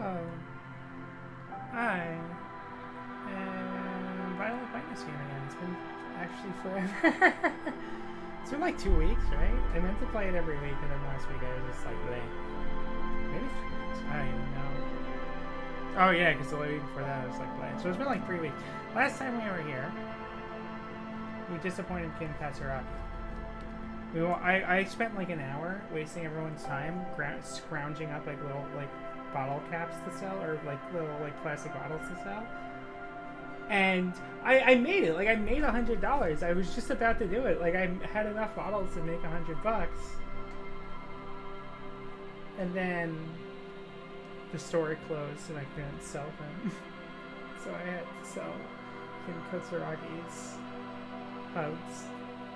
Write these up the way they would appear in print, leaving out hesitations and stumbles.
Oh, hi. And finally playing this game again. It's been actually forever. It's been like 2 weeks, right? I meant to play it every week, and then last week I was just like, maybe 3 weeks. I don't even know. Oh yeah, because the week before that I was like playing. So it's been like 3 weeks. Last time we were here, we disappointed King Katsuragi. I spent like an hour wasting everyone's time scrounging up like little like bottle caps to sell, or like little like plastic bottles to sell. And I made it. Like I made $100. I was just about to do it. Like I had enough bottles to make $100. And then the store closed and I couldn't sell them. So I had to sell Kin Kutsuragi's hugs,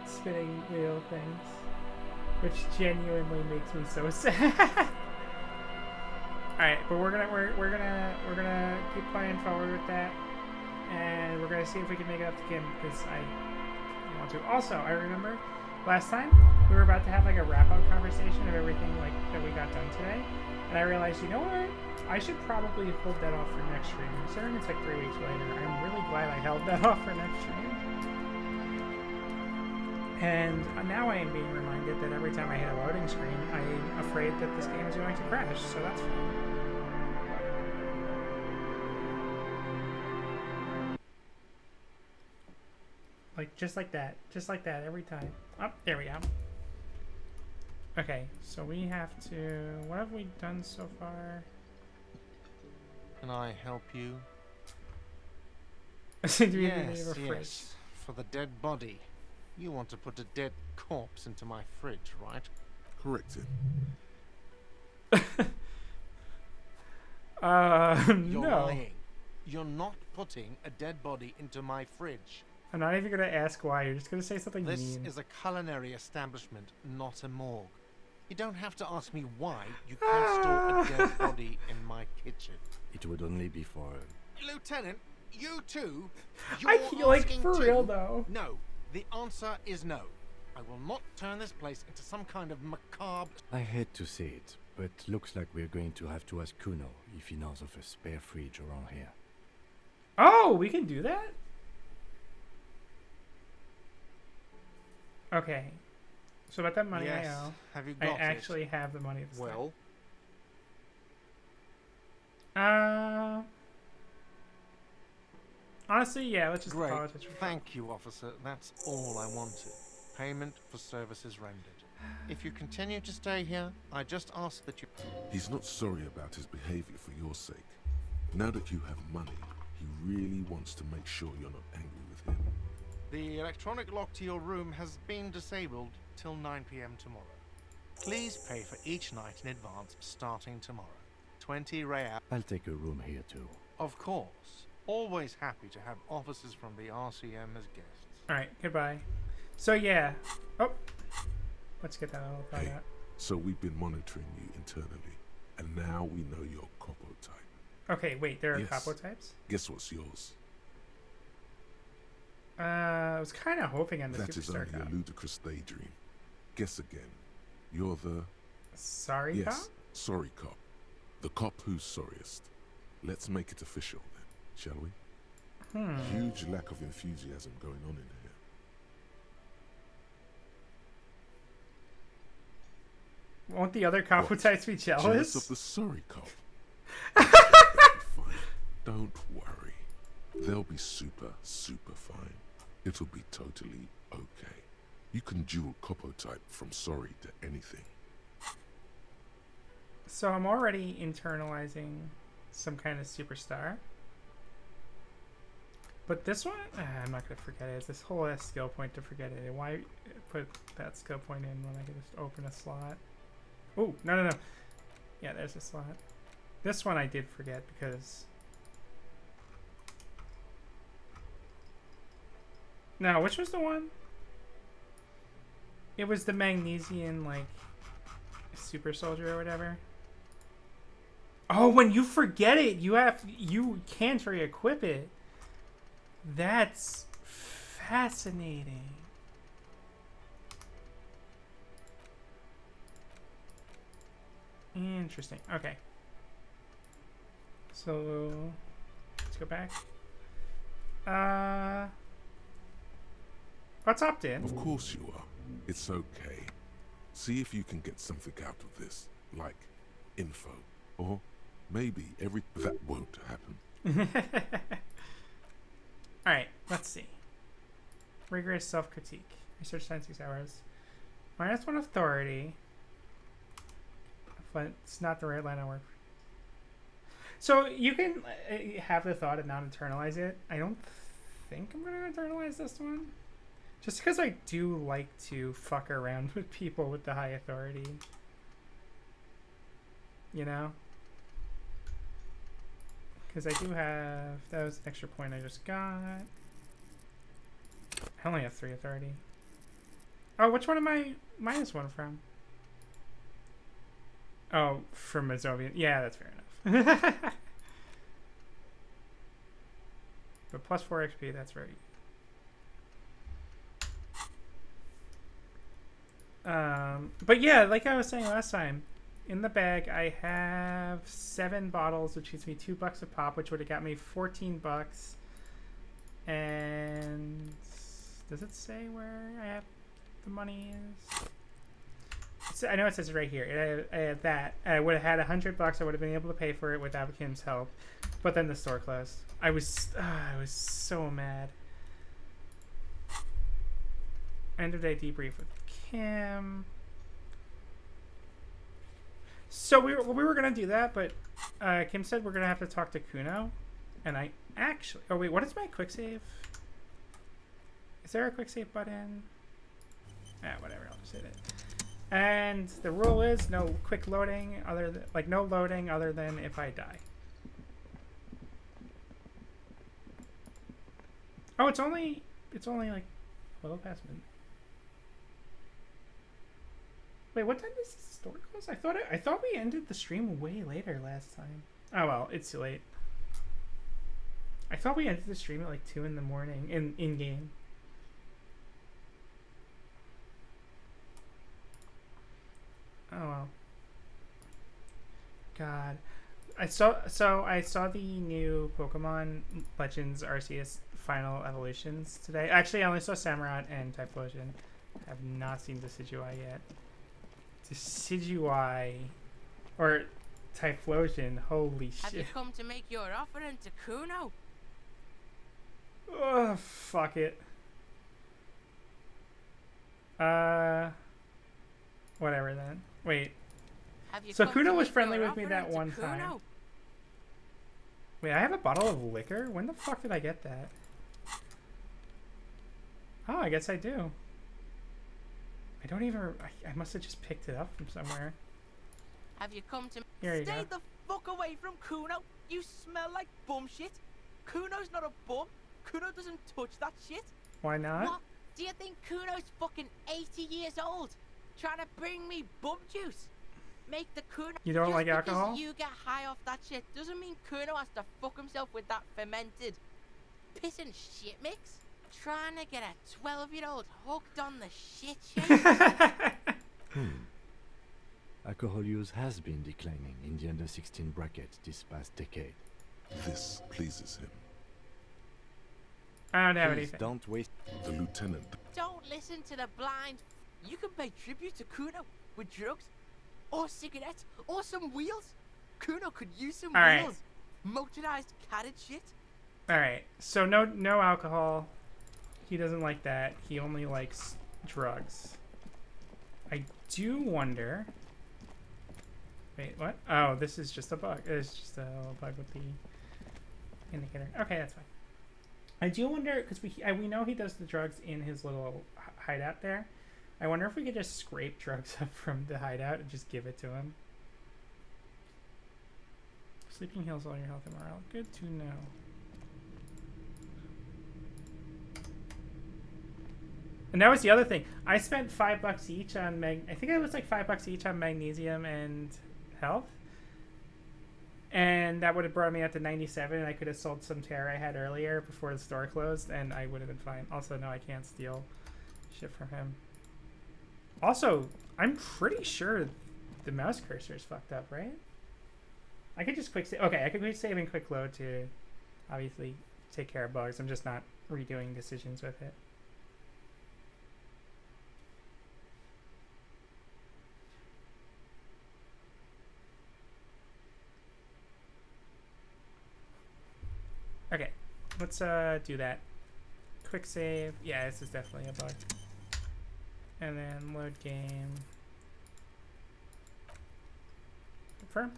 spinning wheel things, which genuinely makes me so sad. All right, but we're gonna keep playing forward with that, and we're gonna see if we can make it up to Kim because I want to. Also, I remember last time we were about to have like a wrap-up conversation of everything like that we got done today, and I realized, you know what? I should probably hold that off for next stream. Considering it's like 3 weeks later, I'm really glad I held that off for next stream. And now I am being reminded that every time I hit a loading screen, I'm afraid that this game is going to crash, so that's fine. Like, just like that every time. Oh, there we go. Okay, so we have to... What have we done so far? Can I help you? Yes, for the dead body. You want to put a dead corpse into my fridge, right? Correct it. You're no. lying. You're not putting a dead body into my fridge. I'm not even going to ask why. You're just going to say something This mean. is a culinary establishment, not a morgue. You don't have to ask me why you can't store a dead body in my kitchen. It would only be for... Lieutenant, you too? For real though. No. The answer is no. I will not turn this place into some kind of macabre... I hate to say it, but looks like we're going to have to ask Kuno if he knows of a spare fridge around here. Oh, we can do that? Okay. So about that money yes. I owe, have you got I actually have the money. Well? Honestly, yeah, let's just Great. apologize for Thank you, officer. That's all I wanted. Payment for services rendered. If you continue to stay here, I just ask that you... He's not sorry about his behavior for your sake. Now that you have money, he really wants to make sure you're not angry with him. The electronic lock to your room has been disabled till 9 p.m. tomorrow. Please pay for each night in advance starting tomorrow. 20 real. I'll take a room here too. Of course. Always happy to have officers from the RCM as guests. Alright, goodbye. So yeah. Oh. Let's get that all Hey, out. so we've been monitoring you internally, and now we know your Copo type. Okay, wait, there are Yes. capo types? Guess what's yours? I was kind of hoping on the That is Superstar only cop. a ludicrous daydream. Guess again. You're the... Sorry, yes, cop? sorry cop. The cop who's sorriest. Let's make it official then, shall we? Huge lack of enthusiasm going on in here. Won't the other capo What? types be Jealous jealous? of the sorry cop. Fine. Don't worry. They'll be super, super fine. It'll be totally okay. You can dual Copo type from sorry to anything. So I'm already internalizing some kind of superstar. But this one, I'm not going to forget it. It's this whole ass skill point to forget it. Why put that skill point in when I can just open a slot? Oh, no. Yeah, there's a slot. This one I did forget because... No, which was the one? It was the magnesium, like, super soldier or whatever. Oh, when you forget it, you can't re-equip it. That's fascinating. Interesting. Okay. So let's go back. Let's opt in. Of course you are. It's okay. See if you can get something out of this, like info, or maybe that won't happen. All right, let's see. Rigorous self-critique. Research time 6 hours. -1 authority. But it's not the right line of work. So you can have the thought and not internalize it. I don't think I'm going to internalize this one. Just because I do like to fuck around with people with the high authority. You know? Because I do have... That was an extra point I just got. I only have 3 authority. Oh, which one am I -1 from? Oh, from Mazovian. Yeah, that's fair enough. But plus 4 XP, that's very good. But yeah, like I was saying last time, in the bag I have 7 bottles, which gives me $2 a pop, which would have got me $14. And does it say where I have the money is? I know it says it right here. I had that. I would have had $100. I would have been able to pay for it without Kim's help. But then the store closed. I was so mad. End of day debrief with Kim. So we were gonna do that, but Kim said we're gonna have to talk to Kuno, and I actually. Oh wait, what is my quick save? Is there a quick save button? Whatever. I'll just hit it. And the rule is no quick loading no loading other than if I die. Oh, it's only like a little past midnight. Wait, what time does the store close? I thought we ended the stream way later last time. Oh well, it's too late. I thought we ended the stream at like 2 in the morning in game. Oh well. God. I saw the new Pokemon Legends Arceus final evolutions today. Actually, I only saw Samurott and Typhlosion. I have not seen Decidueye yet. Decidueye or Typhlosion, holy shit. Have you come to make your offering to Kuno? Oh, fuck it. Whatever then. Wait. So Kuno was friendly with me that one time. Wait, I have a bottle of liquor? When the fuck did I get that? Oh, I guess I do. I don't even... I must have just picked it up from somewhere. Have you come to... Here you Stay go. the fuck away from Kuno! You smell like bum shit! Kuno's not a bum! Kuno doesn't touch that shit! Why not? What? Do you think Kuno's fucking 80 years old? Trying to bring me bum juice? Make the Kuno... You don't Just like because alcohol? you get high off that shit doesn't mean Kuno has to fuck himself with that fermented piss and shit mix. Trying to get a 12-year-old hooked on the shit shake. Alcohol use has been declining in the under 16 bracket this past decade. This pleases him. I don't have Please anything. don't waste. The lieutenant. Don't listen to the blind. You can pay tribute to Kuno with drugs, or cigarettes, or some wheels. Kuno could use some All right. wheels. Motorized carriage shit. Alright, so no alcohol. He doesn't like that. He only likes drugs. I do wonder... Wait, what? Oh, this is just a bug. It's just a little bug with the indicator. Okay, that's fine. I do wonder, because we know he does the drugs in his little hideout there. I wonder if we could just scrape drugs up from the hideout and just give it to him. Sleeping heals all your health and morale. Good to know. And that was the other thing. I spent $5 each on I think it was like $5 each on magnesium and health. And that would have brought me up to 97, and I could have sold some Terra I had earlier before the store closed, and I would have been fine. Also, no, I can't steal shit from him. Also, I'm pretty sure the mouse cursor is fucked up, right? I could just quick save. Okay, I could quick save and quick load to obviously take care of bugs. I'm just not redoing decisions with it. Okay, let's do that. Quick save. Yeah, this is definitely a bug. And then load game. Confirm.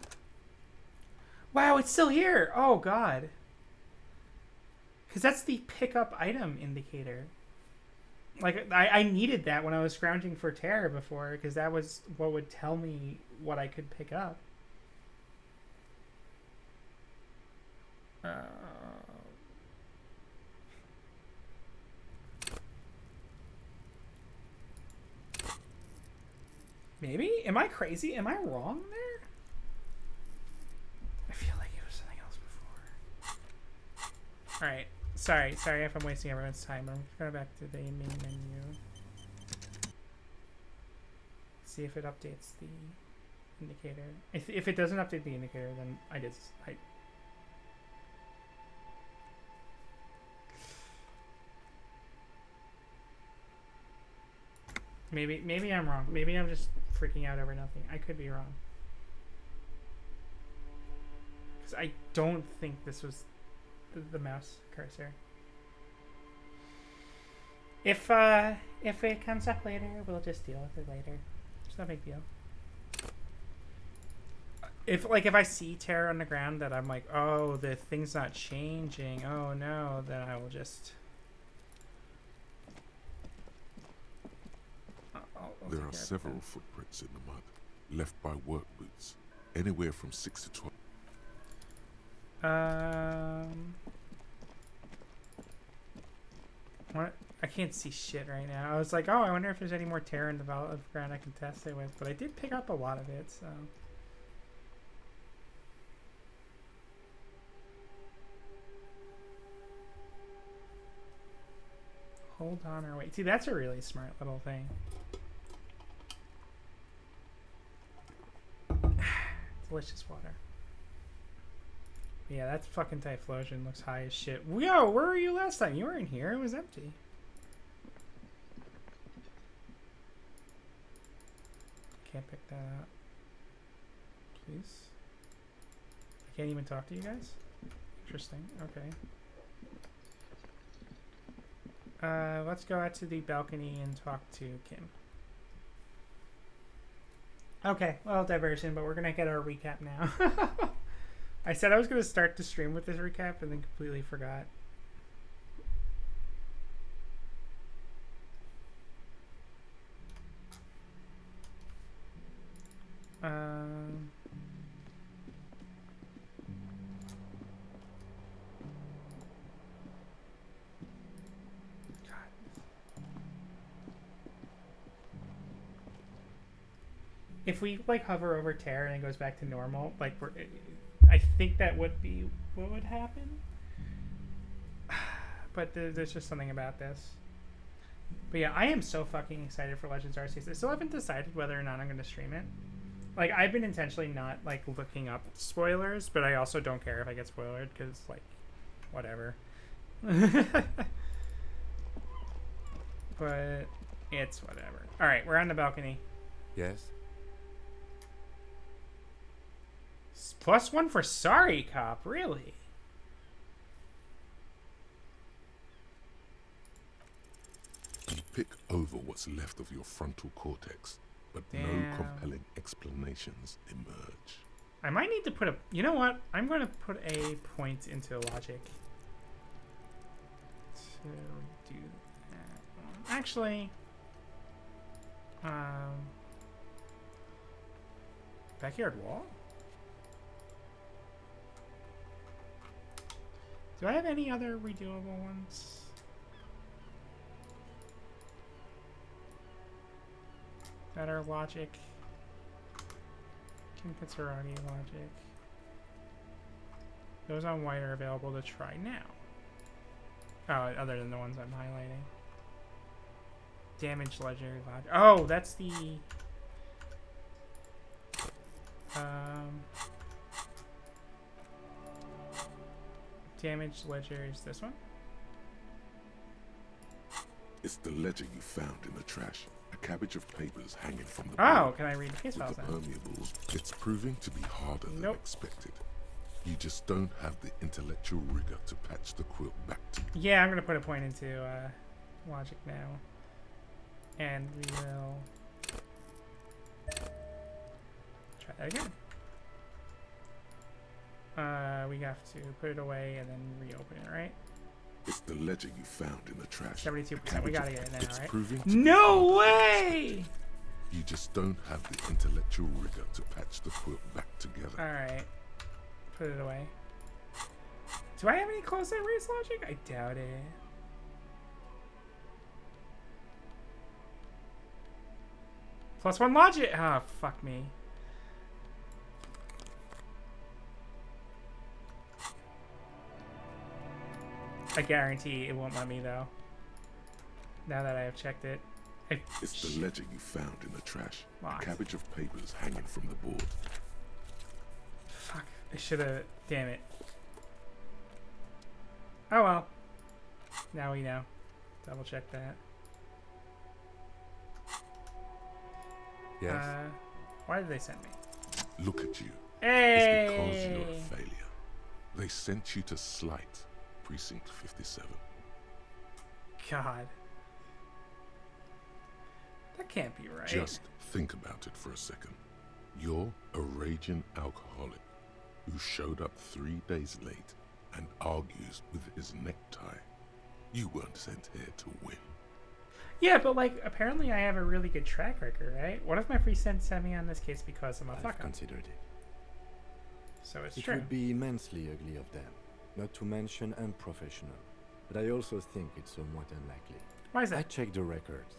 Wow, it's still here. Oh god. Because that's the pickup item indicator. Like, I needed that when I was scrounging for terror before, because that was what would tell me what I could pick up. Maybe? Am I crazy? Am I wrong there? I feel like it was something else before. Alright. Sorry if I'm wasting everyone's time. I'm going back to the main menu. See if it updates the indicator. If it doesn't update the indicator, then Maybe I'm wrong. Maybe I'm just freaking out over nothing. I could be wrong. Because I don't think this was the mouse cursor. If it comes up later, we'll just deal with it later. It's no big deal. If I see terror on the ground that I'm like, oh, the thing's not changing, oh no, then I will just... There are several footprints in the mud, left by work boots, anywhere from 6 to 12. What? I can't see shit right now. I was like, oh, I wonder if there's any more terror in the ground I can test it with, but I did pick up a lot of it, so... Hold on or wait. See, that's a really smart little thing. Delicious water. Yeah, that fucking Typhlosion looks high as shit. Yo, where were you last time? You weren't here. It was empty. Can't pick that up. Please. I can't even talk to you guys? Interesting. Okay. Let's go out to the balcony and talk to Kim. Okay, well, diversion, but we're gonna get our recap now. I said I was gonna start the stream with this recap and then completely forgot. If we like hover over terror and it goes back to normal, like I think that would be what would happen. But there's just something about this. But yeah, I am so fucking excited for Legends Arceus. I still haven't decided whether or not I'm going to stream it. Like, I've been intentionally not like looking up spoilers, but I also don't care if I get spoiled because like, whatever. But it's whatever. All right, we're on the balcony. Yes? +1 for Sorry Cop, really? Pick over what's left of your frontal cortex, but Damn. no compelling explanations emerge. I might need to put a... You know what? I'm going to put a point into logic to do that. Actually, backyard wall? Do I have any other redoable ones? That are logic. Kim Kitsuragi logic. Those on white are available to try now. Oh, other than the ones I'm highlighting. Damage legendary logic. Oh, that's the... damaged ledger is this one. It's the ledger you found in the trash. A cabbage of papers hanging from the Oh, board. can I read the case With files the now? permeables, it's proving to be harder than Nope. expected. You just don't have the intellectual rigor to patch the quilt back together. Yeah, I'm gonna put a point into logic now, and we will try that again. We have to put it away and then reopen it, right? It's the ledger you found in the trash. 72%. We gotta get it now, It's right? proving to No way! You just don't have the intellectual rigor to patch the quilt back together. Alright. Put it away. Do I have any close at race logic? I doubt it. +1 logic! Ah, oh, fuck me. I guarantee it won't let me though. Now that I have checked it. It's the ledger you found in the trash. Locked. A cabbage of papers hanging from the board. Fuck. I should have. Damn it. Oh well. Now we know. Double check that. Yes. Why did they send me? Look at you. Hey! It's because you're a failure. They sent you to Slight, Precinct 57. God. That can't be right. Just think about it for a second. You're a raging alcoholic who showed up 3 days late and argues with his necktie. You weren't sent here to win. Yeah, but like, apparently I have a really good track record, right? What if my free sent me on this case because I'm a I've fuck up? considered it. So it's It true. would be immensely ugly of them, not to mention unprofessional. But I also think it's somewhat unlikely. Why is I that? checked the records.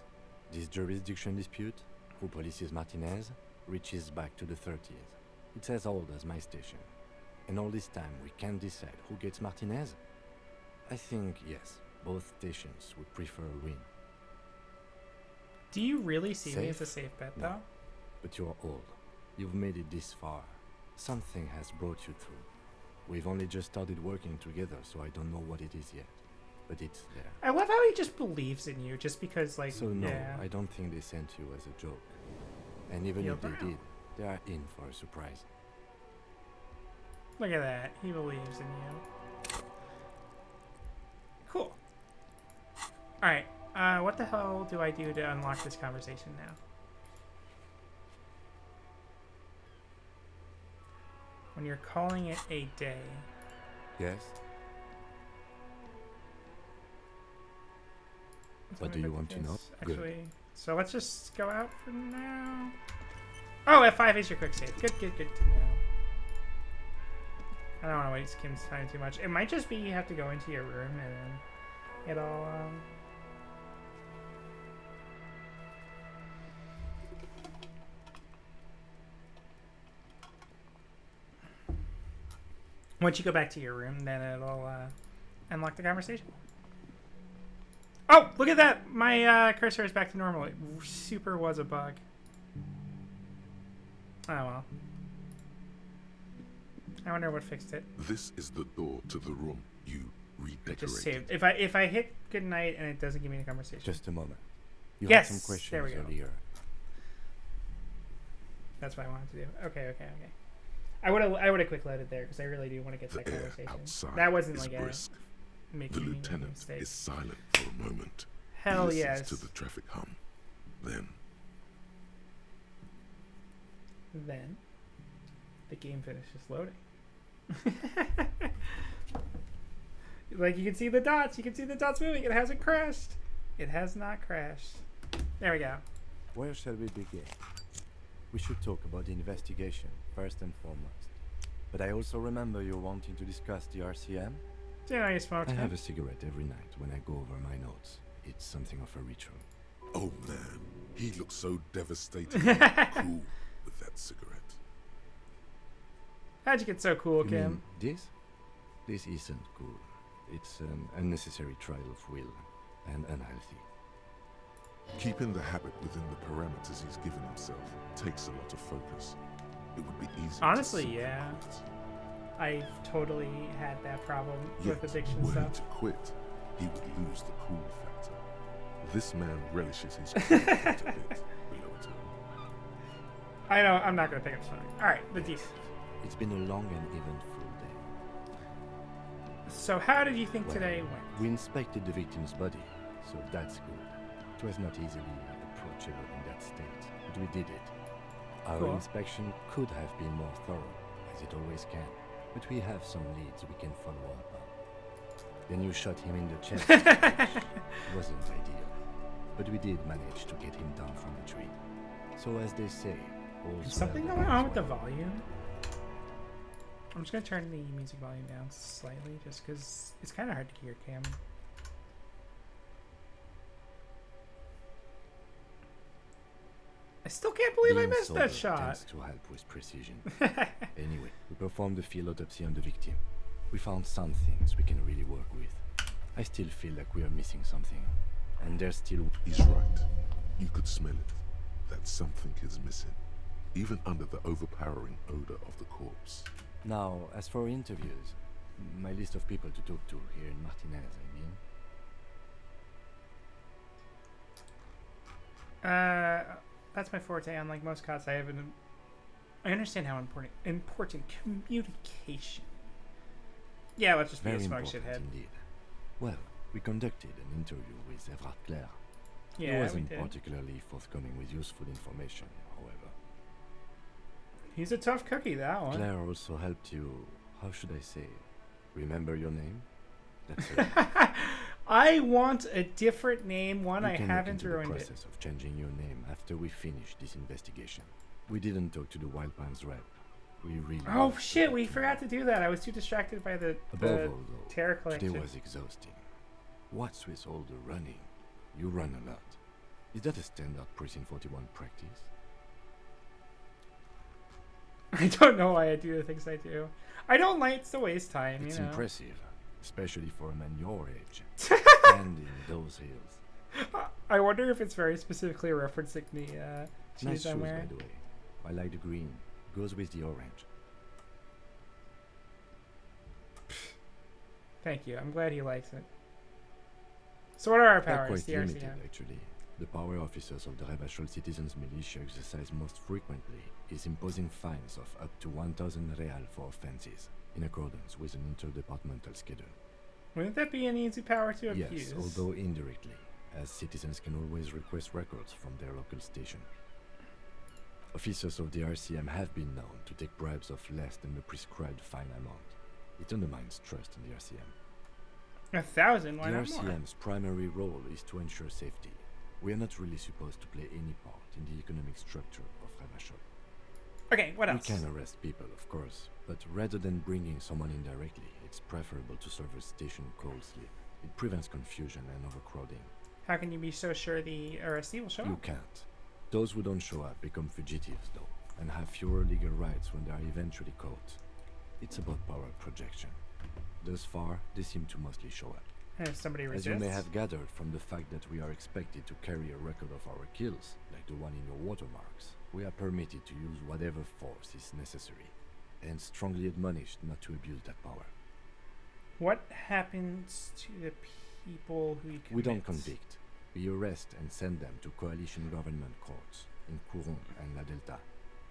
This jurisdiction dispute, who polices Martinez, reaches back to the 30s. It's as old as my station. And all this time we can't decide who gets Martinez? I think, yes, both stations would prefer a win. Do you really see me as a Safe? safe bet, No. though? But you're old. You've made it this far. Something has brought you through. We've only just started working together, so I don't know what it is yet. But it's there. I love how he just believes in you, just because, like, So no, yeah. I don't think they sent you as a joke. And even Feel if they proud. did, they are in for a surprise. Look at that. He believes in you. Cool. Alright. What the hell do I do to unlock this conversation now? When you're calling it a day. Yes? What do you want to know? Good. Actually, so let's just go out for now. Oh, F5 is your quick save. Good to know. I don't want to waste Kim's time too much. It might just be you have to go into your room and then it all. Once you go back to your room, then it'll unlock the conversation. Oh, look at that! My cursor is back to normal. It super was a bug. Oh well. I wonder what fixed it. This is the door to the room you redecorated. Just saved. If I hit good night and it doesn't give me the conversation. Just a moment. You Yes, had some questions there we go. earlier. That's what I wanted to do. Okay. I would have quick loaded there because I really do want to get to that The air conversation. outside That wasn't is like brisk. a making The me a lieutenant mistake. is silent for a moment. Hell he listens yes. to the traffic hum. Then The game finishes loading. Like you can see the dots. You can see the dots moving. It hasn't crashed. It has not crashed. There we go. Where shall we begin? We should talk about the investigation, first and foremost. But I also remember you wanting to discuss the RCM. Do you know you smoke? I have a cigarette every night when I go over my notes. It's something of a ritual. oh man, he looks so devastatingly cool with that cigarette. How'd you get so cool, You Kim? mean this? This isn't cool. It's an unnecessary trial of will and unhealthy. Keeping the habit within the parameters he's given himself takes a lot of focus. It would be easy. Honestly, to yeah. quit. I've totally had that problem Yet, with addiction were he stuff. to quit, he would lose the cool factor. This man relishes his cool factor bit below it all. I know, I'm not gonna pick up swimming. Alright, the deep. It's been a long and eventful day. So how did you think Well, today went? We inspected the victim's body, so that's good. It was not easily approachable in that state, but we did it. Our Cool. inspection could have been more thorough, as it always can, but we have some leads we can follow up on. Then you shot him in the chest. Which wasn't ideal, but we did manage to get him down from the tree. So as they say, all's Is something well going that on ends with the well. volume? I'm just gonna turn the music volume down slightly, just because it's kind of hard to hear Cam. I still can't believe I Being missed that sober shot. tends to help with precision. Anyway, we performed the field autopsy on the victim. We found some things we can really work with. I still feel like we are missing something. And there's still... He's right. You could smell it. That something is missing, even under the overpowering odor of the corpse. Now, as for interviews, my list of people to talk to here in Martinez, I mean. That's my forte. Unlike most cops, I understand how important communication. Yeah, let's just be a Very smug important shithead. indeed. Well, we conducted an interview with Everard Clare. He Yeah, we wasn't did. particularly forthcoming with useful information, however. He's a tough cookie, that one. Claire also helped you, how should I say, remember your name? That's it. I want a different name, one You I can look haven't into the ruined it. process of changing your name after we finish this investigation. We didn't talk to the Wild Pines rep. We really... Oh wanted to shit, talk we to forgot him. to do that. I was too distracted by the Above all, though, terror today collection. was exhausting. What's with all the running? You run a lot. Is that a standard Precinct 41 practice? I don't know why I do the things I do. I don't like to waste time, It's you know. impressive, especially for a man your age. And in those hills. I wonder if it's very specifically referencing the Nice shoes I'm shoes, by wearing. the way. I like the green. Goes with the orange. Thank you. I'm glad he likes it. So what are our They're powers? quite The limited, RCM. actually. The power officers of the Rebachol Citizens Militia exercise most frequently is imposing fines of up to 1,000 real for offenses, in accordance with an interdepartmental schedule. Wouldn't that be an easy power to Yes, abuse? although indirectly, as citizens can always request records from their local station. Officers of the RCM have been known to take bribes of less than the prescribed fine amount. It undermines trust in the RCM. 1,000? Why The not more? RCM's primary role is to ensure safety. We are not really supposed to play any part in the economic structure of Rebachol. Okay, what We else? can arrest people, of course, but rather than bringing someone in directly, it's preferable to serve a station closely. It prevents confusion and overcrowding. How can you be so sure the RSC will show You up? can't. Those who don't show up become fugitives, though, and have fewer legal rights when they are eventually caught. It's about power projection. Thus far, they seem to mostly show up. And if somebody As resists? you may have gathered from the fact that we are expected to carry a record of our kills, like the one in your watermarks, we are permitted to use whatever force is necessary, and strongly admonished not to abuse that power. What happens to the people who you commit? We don't convict. We arrest and send them to coalition government courts in Courron and La Delta.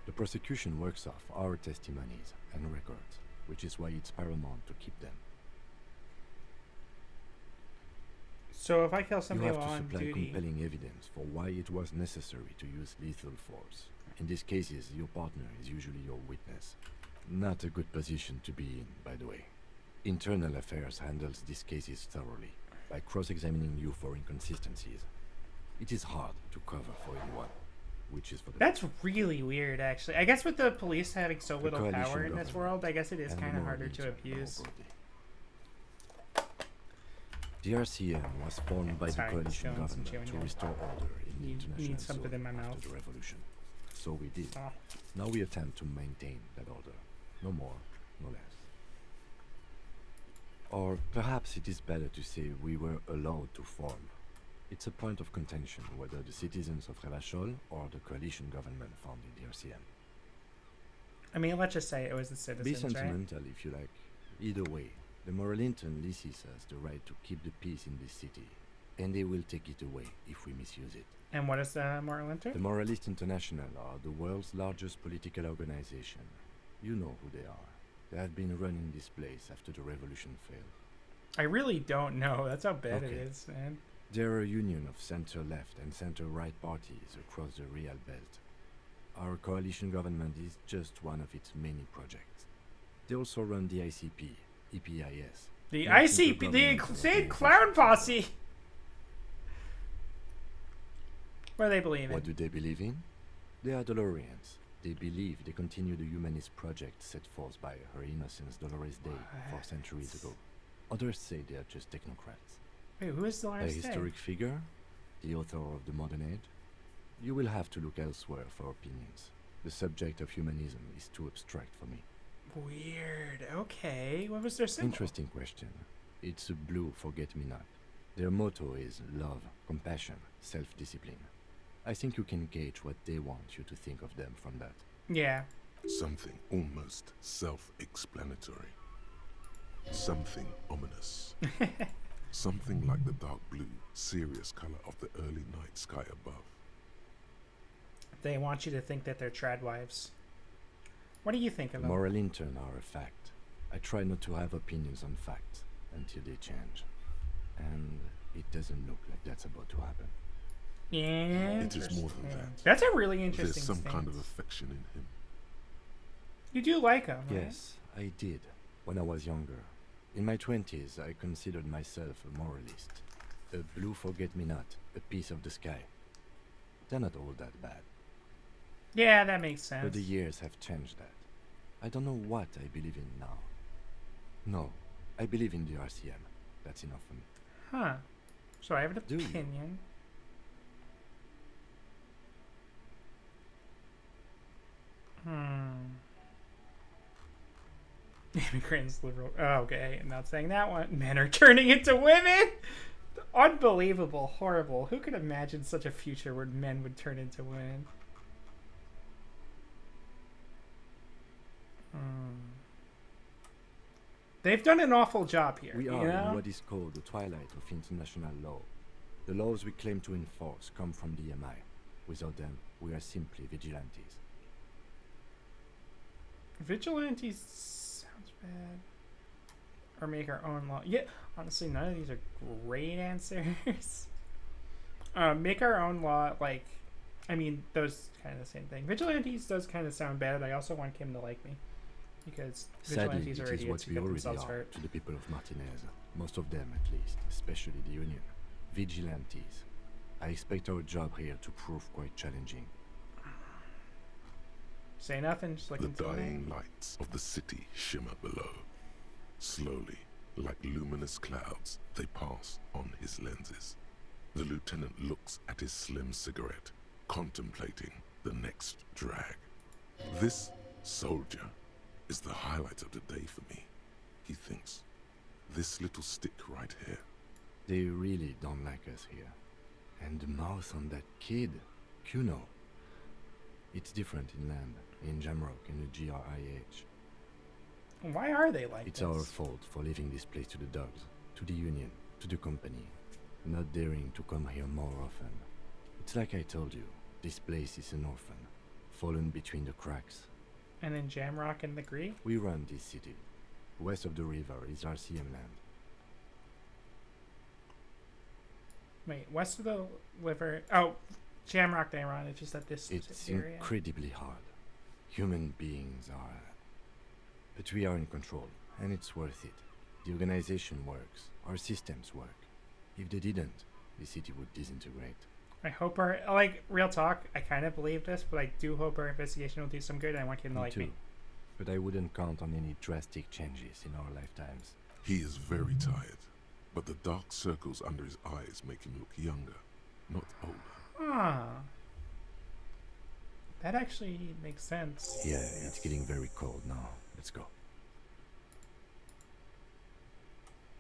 The prosecution works off our testimonies and records, which is why it's paramount to keep them. So if I kill You somebody have while to on supply duty... compelling evidence for why it was necessary to use lethal force. In these cases, your partner is usually your witness. Not a good position to be in, by the way. Internal Affairs handles these cases thoroughly, by cross-examining you for inconsistencies. It is hard to cover for anyone, which is for the That's really weird, actually. I guess with the police having so The little coalition power in this government world, I guess it is and kind of more harder to militant abuse. nobility. The RCM was formed by the Sorry, coalition chewing some government chewing to gum. restore order in the Need international something zone in my after mouth. the revolution. So we did. Oh. Now we attempt to maintain that order. No more, no less. Or perhaps it is better to say we were allowed to form. It's a point of contention whether the citizens of Rebachol or the coalition government formed in the RCM. I mean, let's just say it was the Be citizens, right? sentimental if you like. Either way, the Morlinton leases us the right to keep the peace in this city, and they will take it away if we misuse it. And what is the Moral Inter? The Moralist International are the world's largest political organization. You know who they are. They have been running this place after the revolution failed. I really don't know. That's how bad it Okay. is, man. They're a union of center-left and center-right parties across the Real Belt. Our coalition government is just one of its many projects. They also run the ICP, EPIS. The Not ICP, the intergovernmental Insane organization. Clown Posse. What do they believe in? What do they believe in? They are Dolorians. They believe they continue the humanist project set forth by Her Innocence Dolores Day 4 centuries ago. Others say they are just technocrats. Wait, who is A Dolores Day? historic figure? The author of the modern age? You will have to look elsewhere for opinions. The subject of humanism is too abstract for me. Weird. Okay. What was their symbol? Interesting question. It's a blue forget-me-not. Their motto is love, compassion, self-discipline. I think you can gauge what they want you to think of them from that. Yeah. Something almost self-explanatory. Something ominous. Something like the dark blue, serious color of the early night sky above. They want you to think that they're trad wives. What do you think The of them? moral intern are a fact. I try not to have opinions on facts until they change. And it doesn't look like that's about to happen. Yeah. It is more than that. That's a really There's interesting some kind of stance. affection in him. You do like them, right? Yes, I did, when I was younger. In my 20s, I considered myself a moralist. A blue forget-me-not, a piece of the sky. They're not all that bad. Yeah, that makes sense. But the years have changed that. I don't know what I believe in now. No, I believe in the RCM. That's enough for me. Huh. So I have an Do you? opinion. Immigrants, liberal. Oh, okay, I'm not saying that one. Men are turning into women. Unbelievable, horrible. Who could imagine such a future where men would turn into women? They've done an awful job here. We you are know? in what is called the twilight of international law. The laws we claim to enforce come from the MI. Without them, we are simply vigilantes. Vigilantes sounds bad. Or make our own law. Yeah, honestly, none of these are great answers. Make our own law, like, I mean, those kind of the same thing. Vigilantes does kind of sound bad. I also want Kim to like me. Because Sadly, vigilantes it are is idiots what who we get already themselves are hurt. to the people of Martinez. Most of them, at least, especially the Union. Vigilantes. I expect our job here to prove quite challenging. Say nothing, just The looking to dying lights of the city shimmer below. Slowly, like luminous clouds, they pass on his lenses. The lieutenant looks at his slim cigarette, contemplating the next drag. This soldier is the highlight of the day for me, he thinks. This little stick right here. They really don't like us here. And the mouth on that kid, Kuno. It's different inland, in Jamrock and the GRIH. Why are they like It's this? our fault for leaving this place to the dogs, to the Union, to the company. Not daring to come here more often. It's like I told you, this place is an orphan, fallen between the cracks. And in Jamrock and the Gree? We run this city. West of the river is RCM land. Wait, west of the river. Oh, Jamrock they run. It's just that this It's specific area. incredibly hard. Human beings are... But we are in control, and it's worth it. The organization works. Our systems work. If they didn't, the city would disintegrate. I hope our, like, real talk, I kind of believe this, but I do hope our investigation will do some good. I want him to like too. me. But I wouldn't count on any drastic changes in our lifetimes. He is very tired, but the dark circles under his eyes make him look younger, not older. Ah. That actually makes sense. Yeah, it's getting very cold now. Let's go.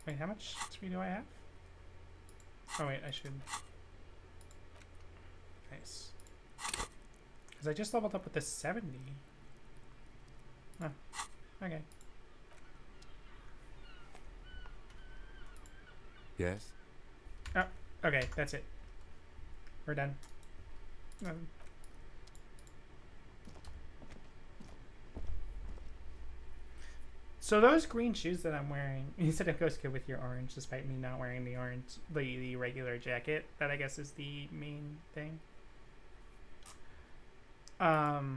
Wait, how much XP do I have? Oh, wait, I should. Nice. Because I just leveled up with the 70. Oh, okay. Yes? Oh, okay, that's it. We're done. So those green shoes that I'm wearing, he said it goes good with your orange, despite me not wearing the orange, the regular jacket. That I guess is the main thing. The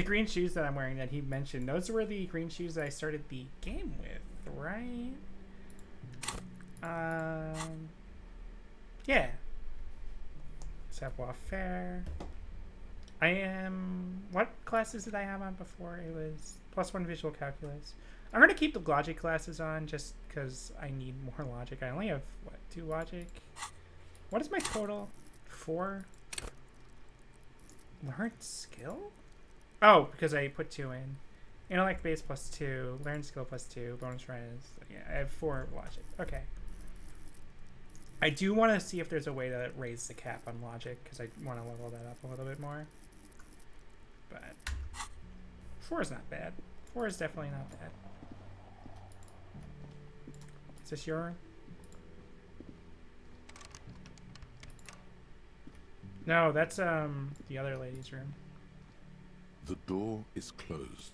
green shoes that I'm wearing that he mentioned, those were the green shoes that I started the game with, right? Yeah. Savoir faire. I am... What classes did I have on before? It was +1 visual calculus. I'm going to keep the logic classes on just because I need more logic. I only have, what, 2 logic? What is my total? 4? Learned skill? Oh, because I put 2 in. Intellect base +2, learn skill +2, bonus rise. Yeah, I have 4 logic. Okay. I do want to see if there's a way to raise the cap on logic because I want to level that up a little bit more. But 4 is not bad. 4 is definitely not bad. Is this your? No, that's the other lady's room. The door is closed.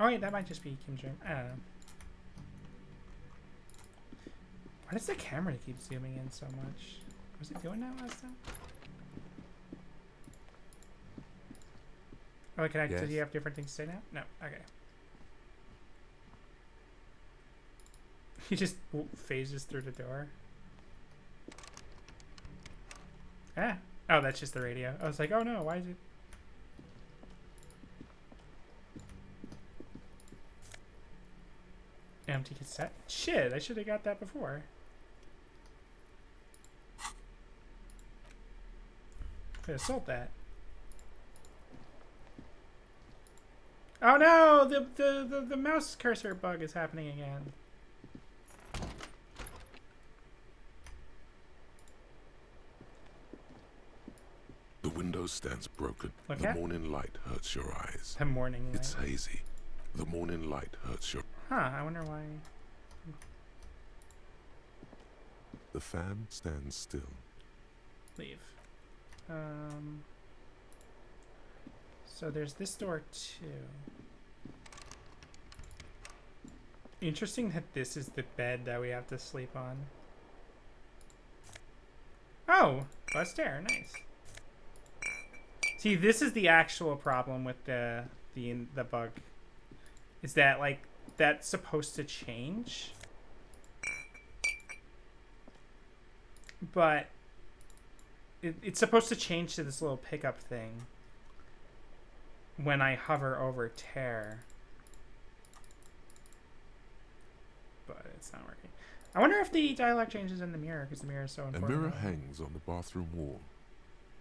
Oh wait, that might just be Kim's room. I don't know. Why does the camera keep zooming in so much? Was it doing that last time? Oh, can I? Yes. Does he have different things to say now? No. Okay. He just phases through the door. Ah. Oh, that's just the radio. I was like, oh no, why is it? Empty cassette. Shit, I should have got that before. Could have sold that. Oh no! The mouse cursor bug is happening again. The window stands broken. Okay. The morning light hurts your eyes. The morning light. It's hazy. The morning light hurts your... Huh, I wonder why. The fan stands still. Leave. So there's this door too. Interesting that this is the bed that we have to sleep on. Oh, bus stair, nice. See, this is the actual problem with the bug. Is that like that's supposed to change? But it's supposed to change to this little pickup thing when I hover over tear. But it's not working. I wonder if the dialogue changes in the mirror because the mirror is so important. A mirror hangs on the bathroom wall.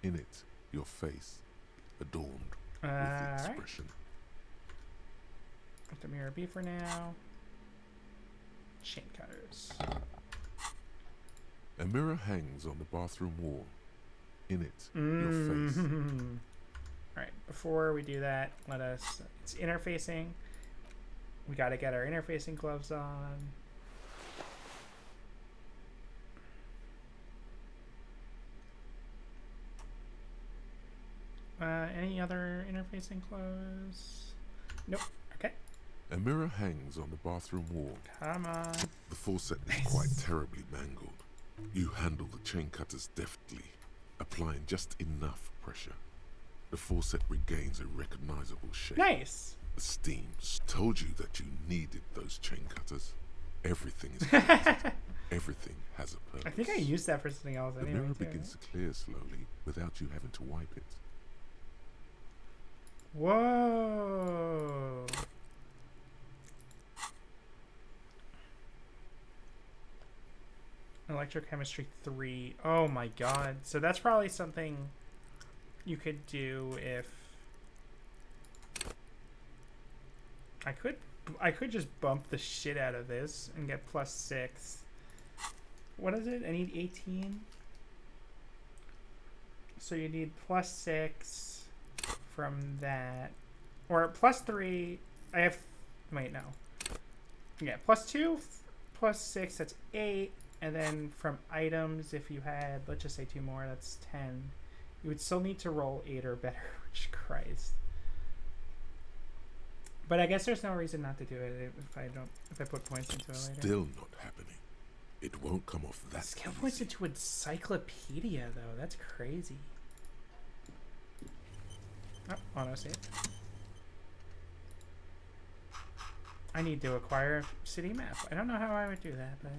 In it, your face, adorned with the expression. Let the mirror be for now. Chain cutters. A mirror hangs on the bathroom wall. In it, your face. Alright, before we do that, it's interfacing. We gotta get our interfacing gloves on. Any other interfacing clothes? Nope. Okay. A mirror hangs on the bathroom wall. Come on. The faucet is quite terribly mangled. You handle the chain cutters deftly, applying just enough pressure. The faucet regains a recognizable shape. Nice. The steam told you that you needed those chain cutters. Everything is connected. Everything has a purpose. I think I used that for something else The anyway. mirror too. begins to clear slowly without you having to wipe it. Whoa. Electrochemistry 3. Oh my god. So that's probably something you could do if I could just bump the shit out of this and get +6. What is it? I need 18. So you need +6 from that. or +3. I have. Wait, no. Yeah, +2, +6. That's 8. And then from items, if you had, let's just say 2 more, that's 10. You would still need to roll 8 or better. Which, Christ. But I guess there's no reason not to do it if I put points into it later. Still not happening. It won't come off that Skill easy. points into encyclopedia, though. That's crazy. Oh, autosave. I need to acquire a city map. I don't know how I would do that, but...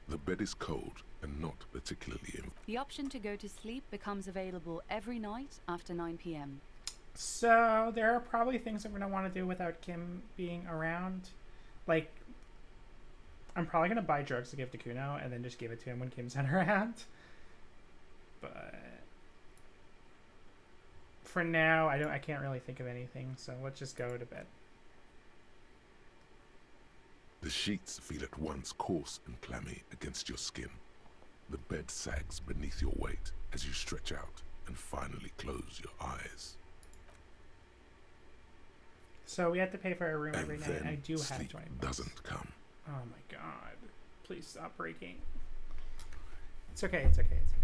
The bed is cold and not particularly The option to go to sleep becomes available every night after 9 p.m. So, there are probably things I'm going to want to do without Kim being around. Like, I'm probably going to buy drugs to give to Kuno and then just give it to him when Kim's not around. But... for now, I can't really think of anything, so let's just go to bed. The sheets feel at once coarse and clammy against your skin. The bed sags beneath your weight as you stretch out and finally close your eyes. So we have to pay for our room And every night. then I do have sleep 20 bucks. doesn't come. Oh my god. Please stop breaking. It's okay, it's okay, it's okay.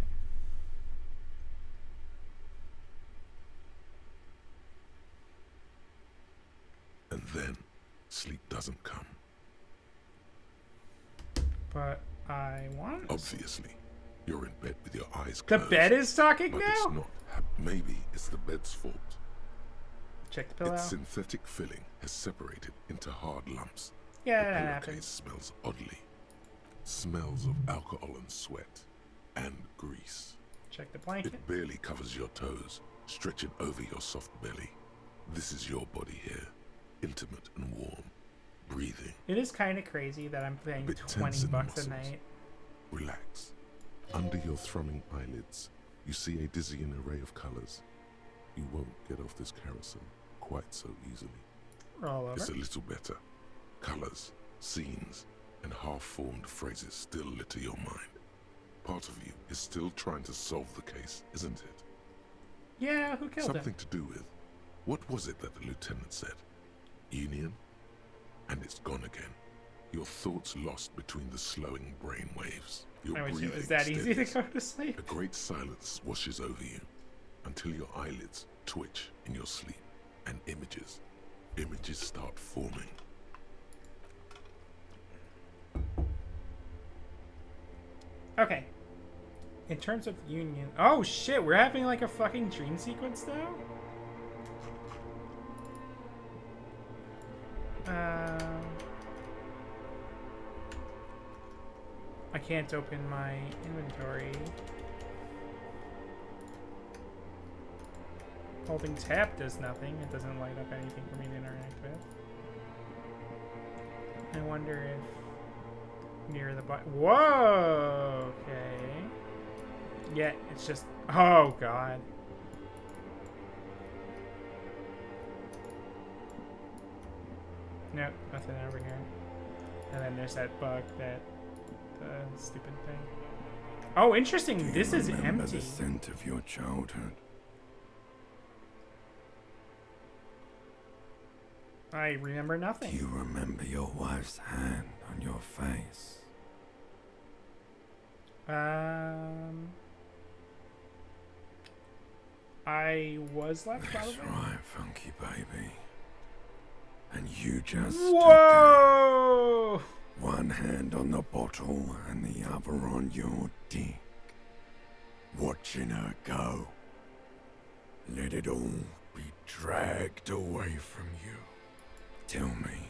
And then sleep doesn't come. But I want... Obviously, you're in bed with your eyes The closed. bed is talking But now? it's not. Maybe it's the bed's fault. Check the pillow. Its synthetic filling has separated into hard lumps. Yeah, The that pillowcase happens. smells oddly. Smells of alcohol and sweat. And grease. Check the blanket. It barely covers your toes, stretching over your soft belly. This is your body here. Intimate and warm. Breathing. It is kind of crazy that I'm paying Bit 20 tense in the bucks a muscles. night. Relax. Under your thrumming eyelids, you see a dizzying array of colors. You won't get off this carousel quite so easily. Roll over. It's a little better. Colors, scenes, and half-formed phrases still litter your mind. Part of you is still trying to solve the case, isn't it? Yeah, who killed Something him? to do with, what was it that the lieutenant said? Union? And it's gone again. Your thoughts lost between the slowing brain waves. Your I wish breathing it was that easy to steadies. go to sleep. A great silence washes over you until your eyelids twitch in your sleep and images start forming. Okay. In terms of union... Oh shit, we're having like a fucking dream sequence now? I can't open my inventory. Holding tab does nothing. It doesn't light up anything for me to interact with. I wonder if near the button. Whoa! Okay. Yeah, it's just. Oh god. Nope, nothing over here. And then there's that bug, that stupid thing. Oh, interesting. This is Remember empty. the scent of your childhood? I remember Do nothing. you remember your wife's hand on your face? I was left That's probably. right, funky baby. And you just stood Whoa! there, one hand on the bottle and the other on your dick, watching her go. Let it all be dragged away from you. Tell me,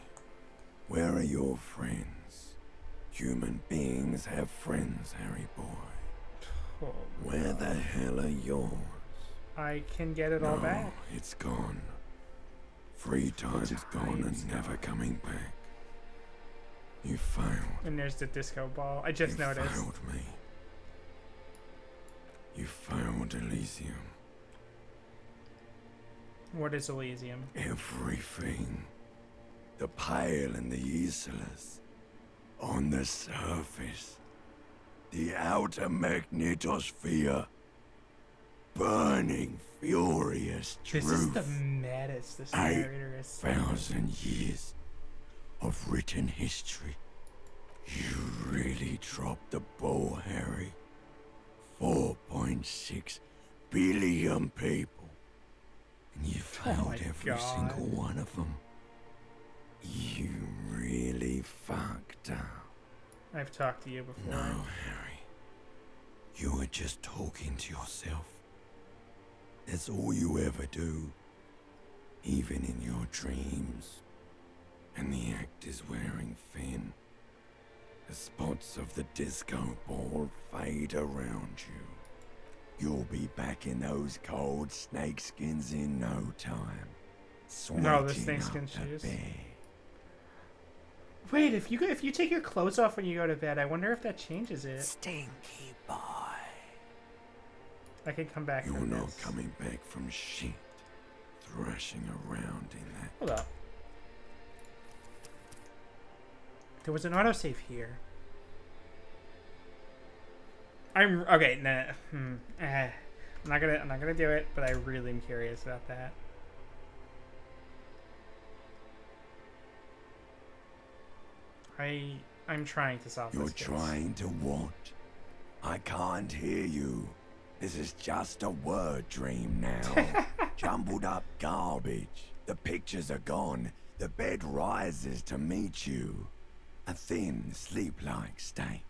where are your friends? Human beings have friends, Harry boy. Oh, Where the hell are yours? I can get it all No, back. it's gone. 3 times gone and never coming back. You failed. And there's the disco ball. I just You noticed. failed me. You failed Elysium. What is Elysium? Everything. The Pale and the Useless. On the surface. The outer magnetosphere. burning, furious truth. This is the maddest this narrator is. 8,000 years of written history. You really dropped the ball, Harry. 4.6 billion people. And you failed every single one of them. You really fucked up. I've talked to you before. No, Harry. You were just talking to yourself. That's all you ever do. Even in your dreams. And the actor's wearing thin. The spots of the disco ball fade around you. You'll be back in those cold snakeskins in no time. No, the Sweating snakeskin up the shoes. bed. Wait, if you take your clothes off when you go to bed, I wonder if that changes it. Stinky boy. I can come back You're from not this. coming back from shit. Thrashing around in that. Hold up. There was an autosave here. I'm okay. Nah, I'm not gonna do it, but I really am curious about that. I'm trying to solve You're this case. trying to what? I can't hear you. This is just a word dream now. Jumbled up garbage. The pictures are gone. The bed rises to meet you. A thin, sleep-like state.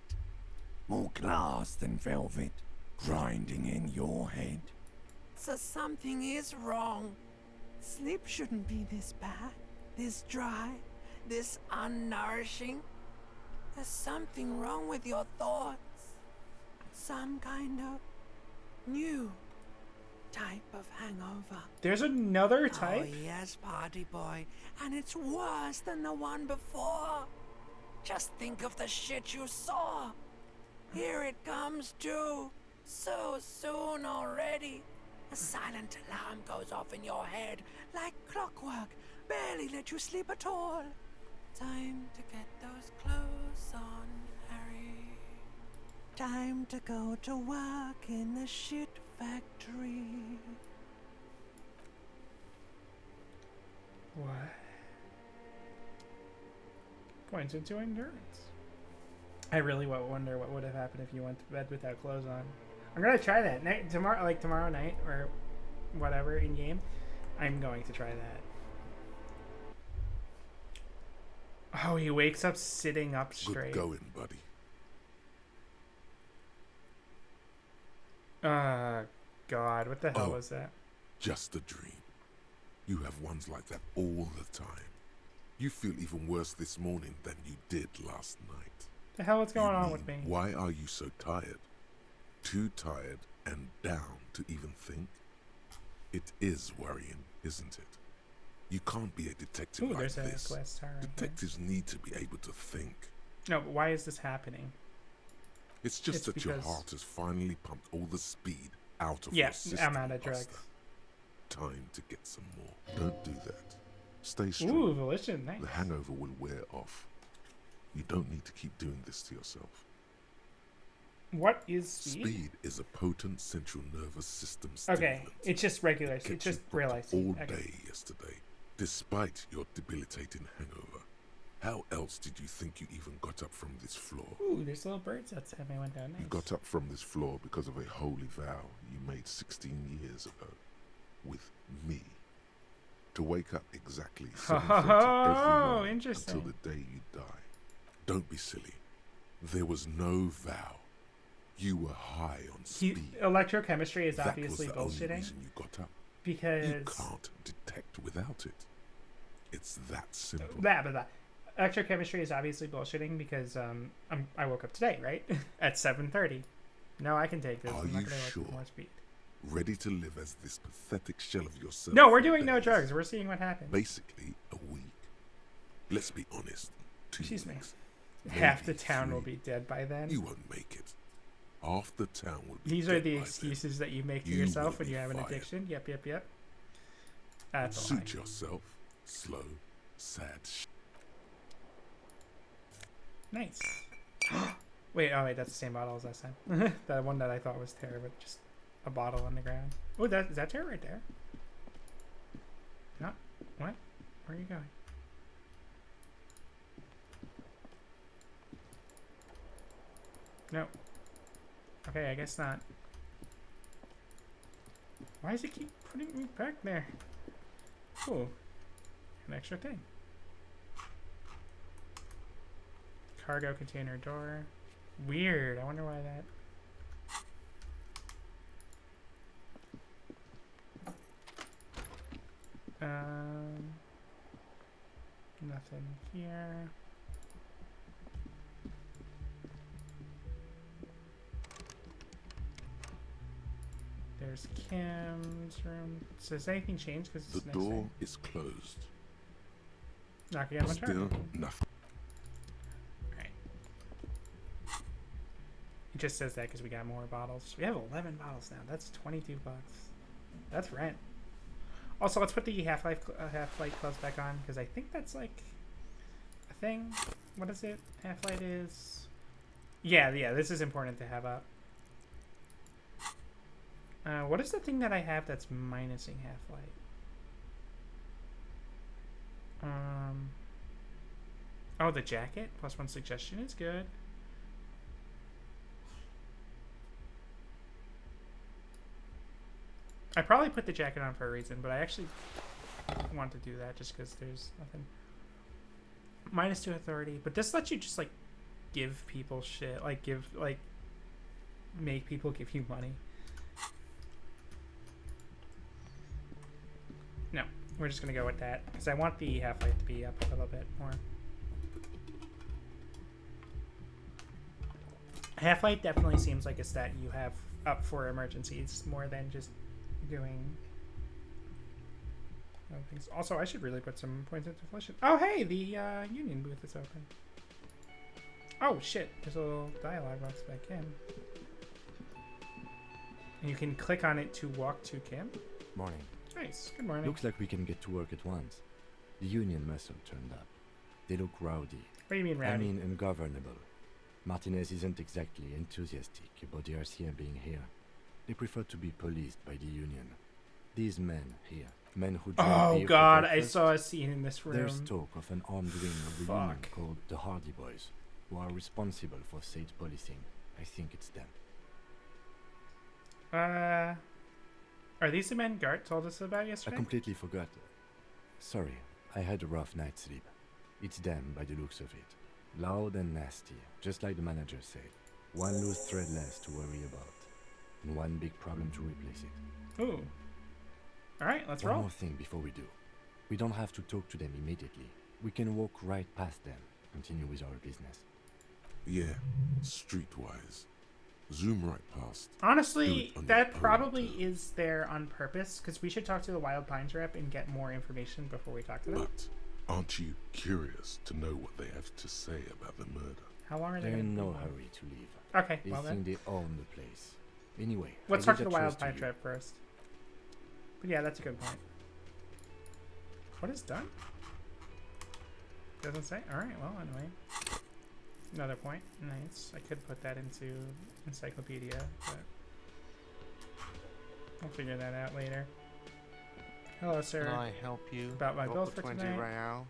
More glass than velvet, grinding in your head. So something is wrong. Sleep shouldn't be this bad, this dry, this unnourishing. There's something wrong with your thoughts. Some kind of new type of hangover. There's another type? Oh yes, party boy. And it's worse than the one before. Just think of the shit you saw. Here it comes too. So soon already. A silent alarm goes off in your head like clockwork. Barely let you sleep at all. Time to get those clothes on, Harry. Time to go to work in the shit factory. What? Points into endurance. I really wonder what would have happened if you went to bed without clothes on. I'm gonna try that tomorrow night or whatever in game. I'm going to try that. Oh, he wakes up sitting up straight. Good going, buddy. God, what the hell Oh. was that? Just a dream. You have ones like that all the time. You feel even worse this morning than you did last night. The hell is going You on mean, with me? Why are you so tired? Too tired and down to even think? It is worrying, isn't it? You can't be a detective Ooh, like there's a this. glass tower. Right there. Detectives need to be able to think. No, but why is this happening? It's just It's that your because- heart has finally pumped all the speed out of Yeah, your system. I'm out of drugs. Buster. Time to get some more. Don't do that. Stay strong. Ooh, volition, nice. The hangover will wear off. You don't need to keep doing this to yourself. What is speed? Speed is a potent central nervous system Okay, stimulant. it's just regular. It It's kept just you real pumped icy. all Okay. day yesterday, despite your debilitating hangover. How else did you think you even got up from this floor? Ooh, there's little birds outside my window. Nice. You got up from this floor because of a holy vow you made 16 years ago with me. To wake up exactly 7:30 every morning interesting. until the day you die. Don't be silly. There was no vow. You were high on speed. Electrochemistry is That obviously was the only bullshitting reason you got up. because You can't detect without it. It's that simple. blah. Electrochemistry is obviously bullshitting because I woke up today, right? At 7:30. No, I can take this. Are I'm not you gonna sure? more speed. Ready to live as this pathetic shell of yourself. No, we're for doing no days. drugs. We're seeing what happens. Basically, a week. Let's be honest. 2 Excuse me. weeks. Half the maybe town will 3. be dead by then. You won't make it. Half the town will be These dead are the by excuses that you make to You yourself will when you be have an fired. addiction. Yep. then. That's a lie. Suit yourself. Slow, sad Nice. Wait, that's the same bottle as last time. The one that I thought was terrible just a bottle on the ground. Oh, is that her right there? No. What? Where are you going? No. Okay, I guess not. Why does it keep putting me back there? Cool. An extra thing. Cargo container door. Weird. I wonder why that. Nothing here. There's Kim's room. So has anything changed? Because The door is closed. Knocking on my Still turn. nothing. Alright. It just says that because we got more bottles. We have 11 bottles now. That's 22 bucks. That's rent. Also, let's put the Half-Light gloves back on because I think that's like a thing. What is it? Half-Light is. Yeah. This is important to have up. What is the thing that I have that's minusing Half-Light? Oh, the jacket. +1 suggestion is good. I probably put the jacket on for a reason, but I actually want to do that just because there's nothing. -2 authority, but this lets you just like give people shit, like make people give you money. No, we're just gonna go with that because I want the Half-Light to be up a little bit more. Half-Light definitely seems like a stat you have up for emergencies more than just doing other things. Also, I should really put some points into Flesh. Oh, hey, the Union booth is open. Oh, shit. There's a little dialogue box by Kim. And you can click on it to walk to Kim. Morning. Nice. Good morning. Looks like we can get to work at once. The Union muscle turned up. They look rowdy. What do you mean rowdy? I mean ungovernable. Martinez isn't exactly enthusiastic about the RCM being here. They prefer to be policed by the Union. These men here, men who drink Oh beer for god, I breakfast, saw a scene in this room. there's talk of an armed wing of the Union Fuck. called the Hardy Boys, who are responsible for state policing. I think it's them. Are these the men Gart told us about I yesterday? completely forgot. Sorry, I had a rough night's sleep. It's them by the looks of it. Loud and nasty, just like the manager said. One loose thread less to worry about, and one big problem to replace it. Ooh. Alright, let's One roll. more thing before we do. We don't have to talk to them immediately. We can walk right past them, continue with our business. Yeah, streetwise. Zoom right past. Honestly, Do it on that your own probably terms. is there on purpose, because we should talk to the Wild Pines rep and get more information before we talk to them. But aren't you curious to know what they have to say about the murder? How long are they They're in gonna no be? hurry to leave. Okay, They well think then. they own the place. Anyway, Let's I talk to leave the that Wild choice to Pine you. rep first. But yeah, that's a good point. What is done? Doesn't say? Alright, well, anyway. Another point. Nice. I could put that into encyclopedia, but I'll figure that out later. Hello, sir. Can I help you? About my Got bills the for 20 tonight. real.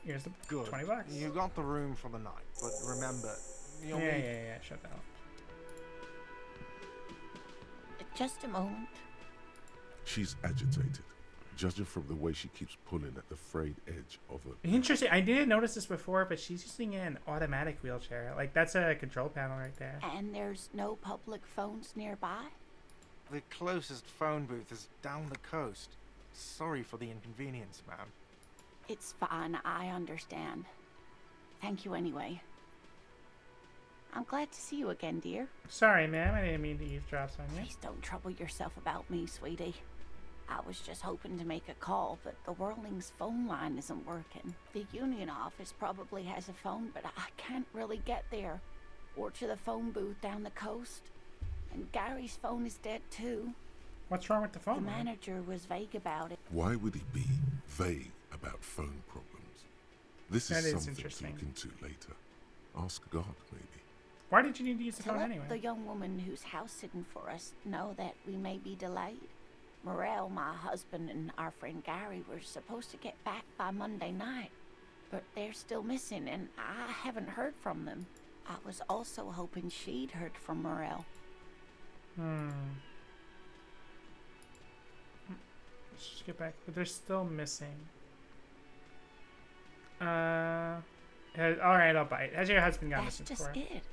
Here's the Good. 20 bucks. You got the room for the night, but remember, you'll Yeah, need yeah, shut that up. Just a moment. She's agitated, judging from the way she keeps pulling at the frayed edge of her. Interesting. I didn't notice this before, but she's using an automatic wheelchair. Like, that's a control panel right there. And there's no public phones nearby? The closest phone booth is down the coast. Sorry for the inconvenience, ma'am. It's fine, I understand. Thank you anyway. I'm glad to see you again, dear. Sorry, ma'am. I didn't mean to eavesdrop on you. Please don't trouble yourself about me, sweetie. I was just hoping to make a call, but the Whirling's phone line isn't working. The Union office probably has a phone, but I can't really get there. Or to the phone booth down the coast. And Gary's phone is dead too. What's wrong with the The phone? man? manager was vague about it. Why would he be vague about phone problems? This That is is something to interesting. look into later. Ask God, maybe. Why did you need to use the To phone let anyway? the young woman who's house sitting for us know that we may be delayed. Morel, my husband, and our friend Gary were supposed to get back by Monday night, but they're still missing, and I haven't heard from them. I was also hoping she'd heard from Morel. Let's just get back. But they're still missing. All right, I'll bite. Has your husband gone That's missing just before? it.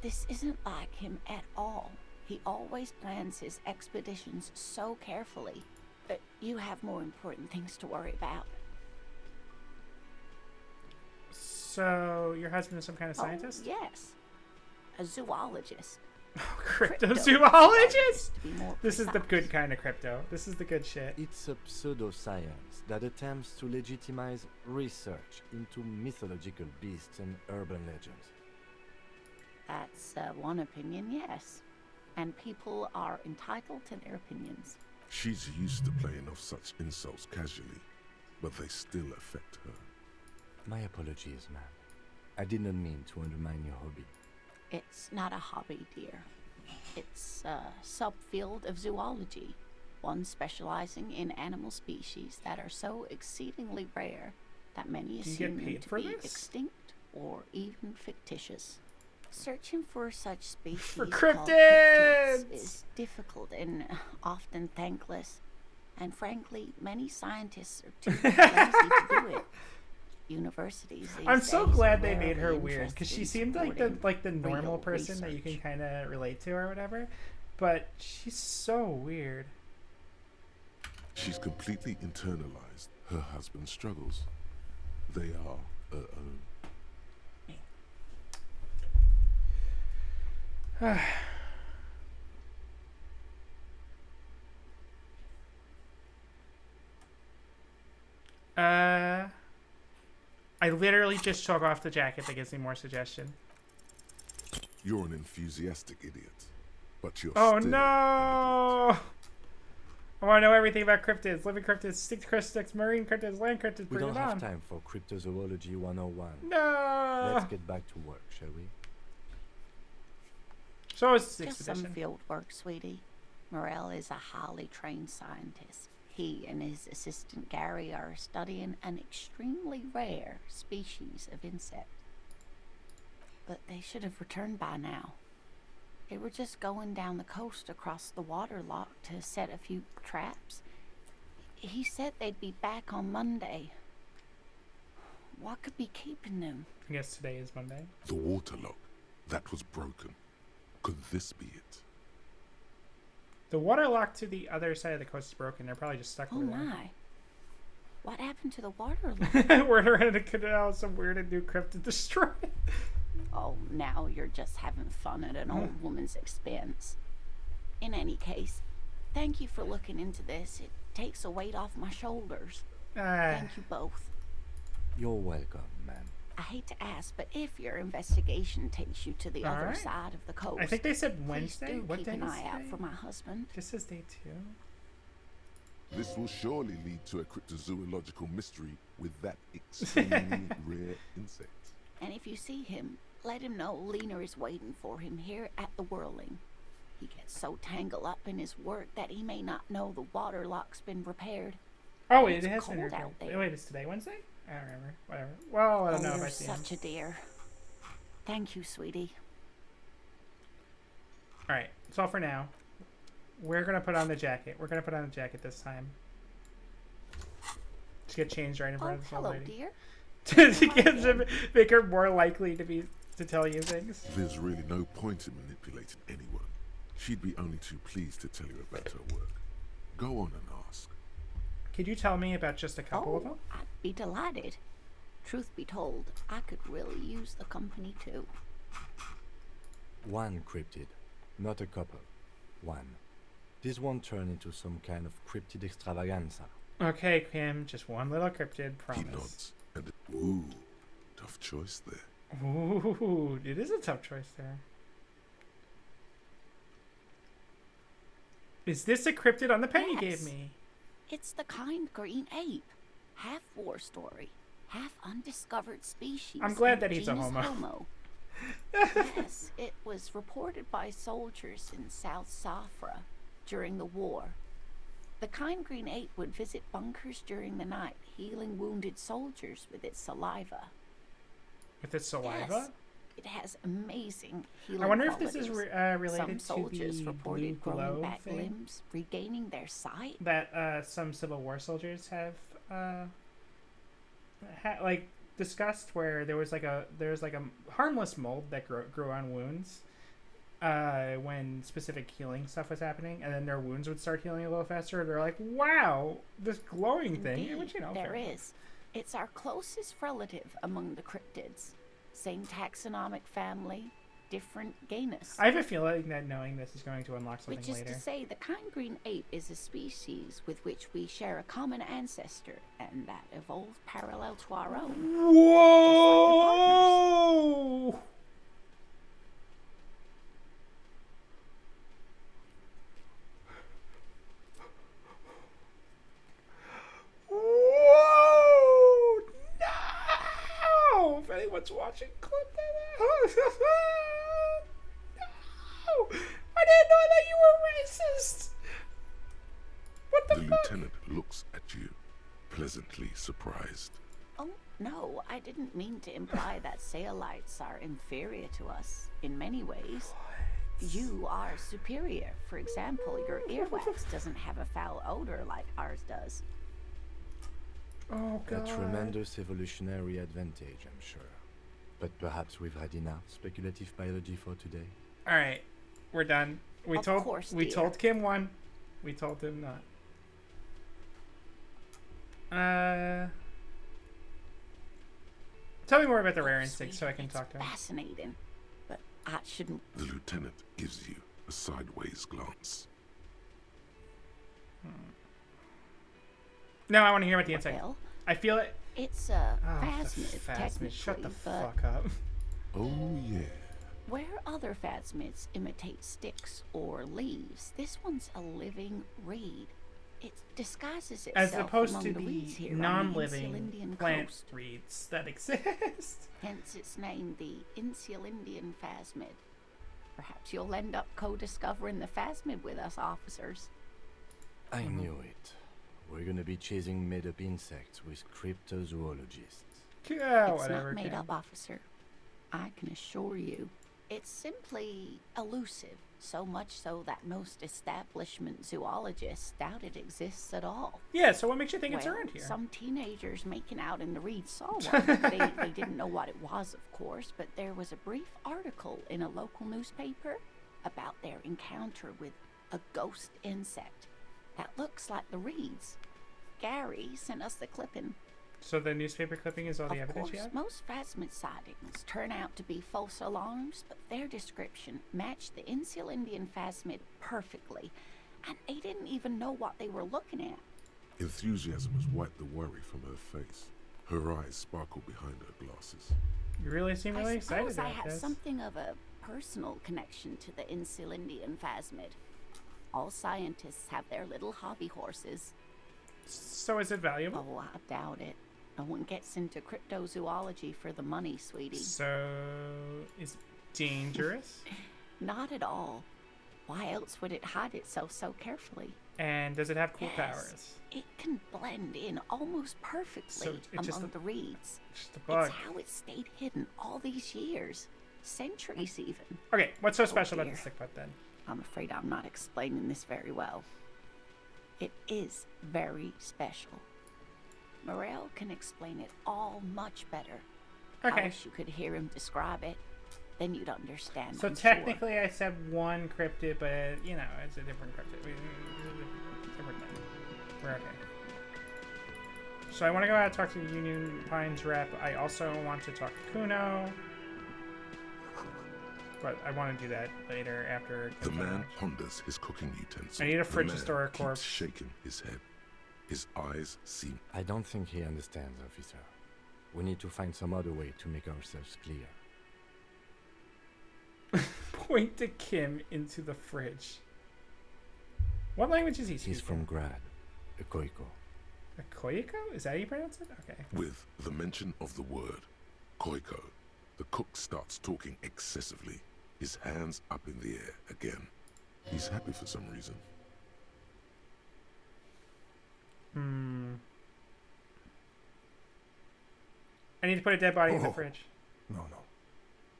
This isn't like him at all. He always plans his expeditions so carefully. But you have more important things to worry about. So, your husband is some kind of scientist? Oh, yes. A zoologist. Cryptozoologist! To be more This is the precise. good kind of crypto. This is the good shit. It's a pseudoscience that attempts to legitimize research into mythological beasts and urban legends. That's one opinion, yes. And people are entitled to their opinions. She's used to playing off such insults casually, but they still affect her. My apologies, ma'am. I did not mean to undermine your hobby. It's not a hobby, dear. It's a subfield of zoology, one specializing in animal species that are so exceedingly rare that many Do you get assume them paid to for be this? extinct or even fictitious. Searching for such species For called cryptids! cryptids is difficult and often thankless, and frankly, many scientists are too lazy to do it. Universities these I'm so days glad are they made her rarely weird because she interested in seemed supporting like the normal real person that you can research. kind of relate to or whatever, but she's so weird. She's completely internalized her husband's struggles. They are her own. I literally just took off the jacket that gives me more suggestion. You're an enthusiastic idiot, but you're Oh still no! I want to know everything about cryptids, living cryptids, stick cryptids, marine cryptids, land cryptids. We Bring don't it have on. time for Cryptozoology 101. No. Let's get back to work, shall we? So it's this Just some expedition. field work, sweetie. Morel is a highly trained scientist. He and his assistant Gary are studying an extremely rare species of insect. But they should have returned by now. They were just going down the coast across the water lock to set a few traps. He said they'd be back on Monday. What could be keeping them? I guess today is Monday. The water lock, that was broken. Could this be it? The water lock to the other side of the coast is broken. They're probably just stuck Oh over there. my. What happened to the water lock? We're in a canal, some weird and new cryptid destroyed. Oh, now you're just having fun at an old woman's expense. In any case, thank you for looking into this. It takes a weight off my shoulders. Thank you both. You're welcome, ma'am. I hate to ask, but if your investigation takes you to the All other right. side of the coast, I think they said please Wednesday. do What keep day an is eye out today? for my husband. This is day 2. This will surely lead to a cryptozoological mystery with that extremely rare insect. And if you see him, let him know Lena is waiting for him here at the Whirling. He gets so tangled up in his work that he may not know the water lock's been repaired. Oh, And it it's has been cold repaired. out there. Wait, it's today Wednesday? I don't remember. Whatever. Well, I don't know if I You're see him. such a dear. Thank you, sweetie. All right. That's all for now. We're gonna put on the jacket. We're gonna put on the jacket this time. Just get changed right in front Oh, of this old hello, lady. dear. to make her more likely to tell you things. There's really no point in manipulating anyone. She'd be only too pleased to tell you about her work. Go on and ask. Could you tell me about just a couple of them? I'd be delighted. Truth be told, I could really use the company too. One cryptid, not a couple. One. This won't turn into some kind of cryptid extravaganza. Okay, Kim, just one little cryptid, He promise. nods. And ooh, tough choice there. Ooh, it is a tough choice there. Is this a cryptid on the pen you gave Yes. me? It's the kind green ape. Half war story, half undiscovered species. I'm glad in that he's a genus homo. Yes, it was reported by soldiers in South Safra during the war. The kind green ape would visit bunkers during the night, healing wounded soldiers with its saliva. With its saliva? Yes, it has amazing healing I wonder if this is qualities. related Some to soldiers the reported blue growing glow back thing limbs, regaining their sight. that some Civil War soldiers have like discussed, where there was like a harmless mold that grew on wounds when specific healing stuff was happening, and then their wounds would start healing a little faster. They're like, wow, this glowing thing. Indeed, Which, you know, there is. It's our closest relative among the cryptids. Same taxonomic family, different genus. I have a feeling that knowing this is going to unlock something Which is later. to say, the kind green ape is a species with which we share a common ancestor, and that evolved parallel to our own. Whoa! Whoa! No! If anyone's watching, clip that out. No! I didn't know that you were racist. What the The fuck? lieutenant looks at you, pleasantly surprised. Oh, no, I didn't mean to imply that Saolites are inferior to us in many ways. You are superior. For example, your earwax doesn't have a foul odor like ours does. Oh A god. tremendous evolutionary advantage, I'm sure. But perhaps we've had enough speculative biology for today. All right, we're done. We Of told course, we dear. told Kim one. We told him not. Tell me more about the rare instinct so I can It's talk to him. fascinating, but I shouldn't. The lieutenant gives you a sideways glance. No, I want to hear about the insect. Well, I feel it. it's a Oh, the phasmid, technically, Shut the but fuck up. Oh, yeah. where other phasmids imitate sticks or leaves, this one's a living reed. It disguises itself As opposed among to the weeds the here on the non-living Insulindian plant coast. reeds that exist. Hence its name, the Insulindian phasmid. Perhaps you'll end up co-discovering the phasmid with us, officers. I knew it. We're gonna be chasing made-up insects with cryptozoologists. Yeah, It's whatever. not made Kim. up, officer. I can assure you. It's simply elusive, so much so that most establishment zoologists doubt it exists at all. Yeah, so what makes you think it's Well, around here? some teenagers making out in the reeds saw one. They didn't know what it was, of course, but there was a brief article in a local newspaper about their encounter with a ghost insect that looks like the reeds. Gary sent us the clipping. So the newspaper clipping is all the Of evidence course, you have? most phasmid sightings turn out to be false alarms, but their description matched the Insulindian phasmid perfectly, and they didn't even know what they were looking at. Enthusiasm has wiped the worry from her face. Her eyes sparkle behind her glasses. You really seem really I excited suppose I about have this. something of a personal connection to the Insulindian phasmid. All scientists have their little hobby horses. So is it valuable? Oh, I doubt it. No one gets into cryptozoology for the money, sweetie. So is it dangerous? Not at all. Why else would it hide itself so carefully? And does it have cool Yes, powers? It can blend in almost perfectly So it's just among a- the reeds. Just a bug. It's how it stayed hidden all these years. Centuries, even. Okay, what's so special about dear. the stick butt then? I'm afraid I'm not explaining this very well. It is very special. Morel can explain it all much better. I Okay. wish you could hear him describe it. Then you'd understand. So I'm sure. technically I said one cryptid, but you know, it's a different cryptid. Different thing. We're okay. So I want to go out and talk to the Union Pines rep. I also want to talk to Kuno. But I want to do that later after. The Kim's man lunch. ponders his cooking utensil. I need a The fridge to man store a keeps corpse. shaking his head. His eyes seem. I don't think he understands, officer. We need to find some other way to make ourselves clear. Point to Kim into the fridge. What language is he speaking? He's from Grad, a Koiko. A Koiko? Is that how you pronounce it? Okay. With the mention of the word Koiko, The cook starts talking excessively, his hands up in the air again. He's happy for some reason. I need to put a dead body in the Oh. fridge. No.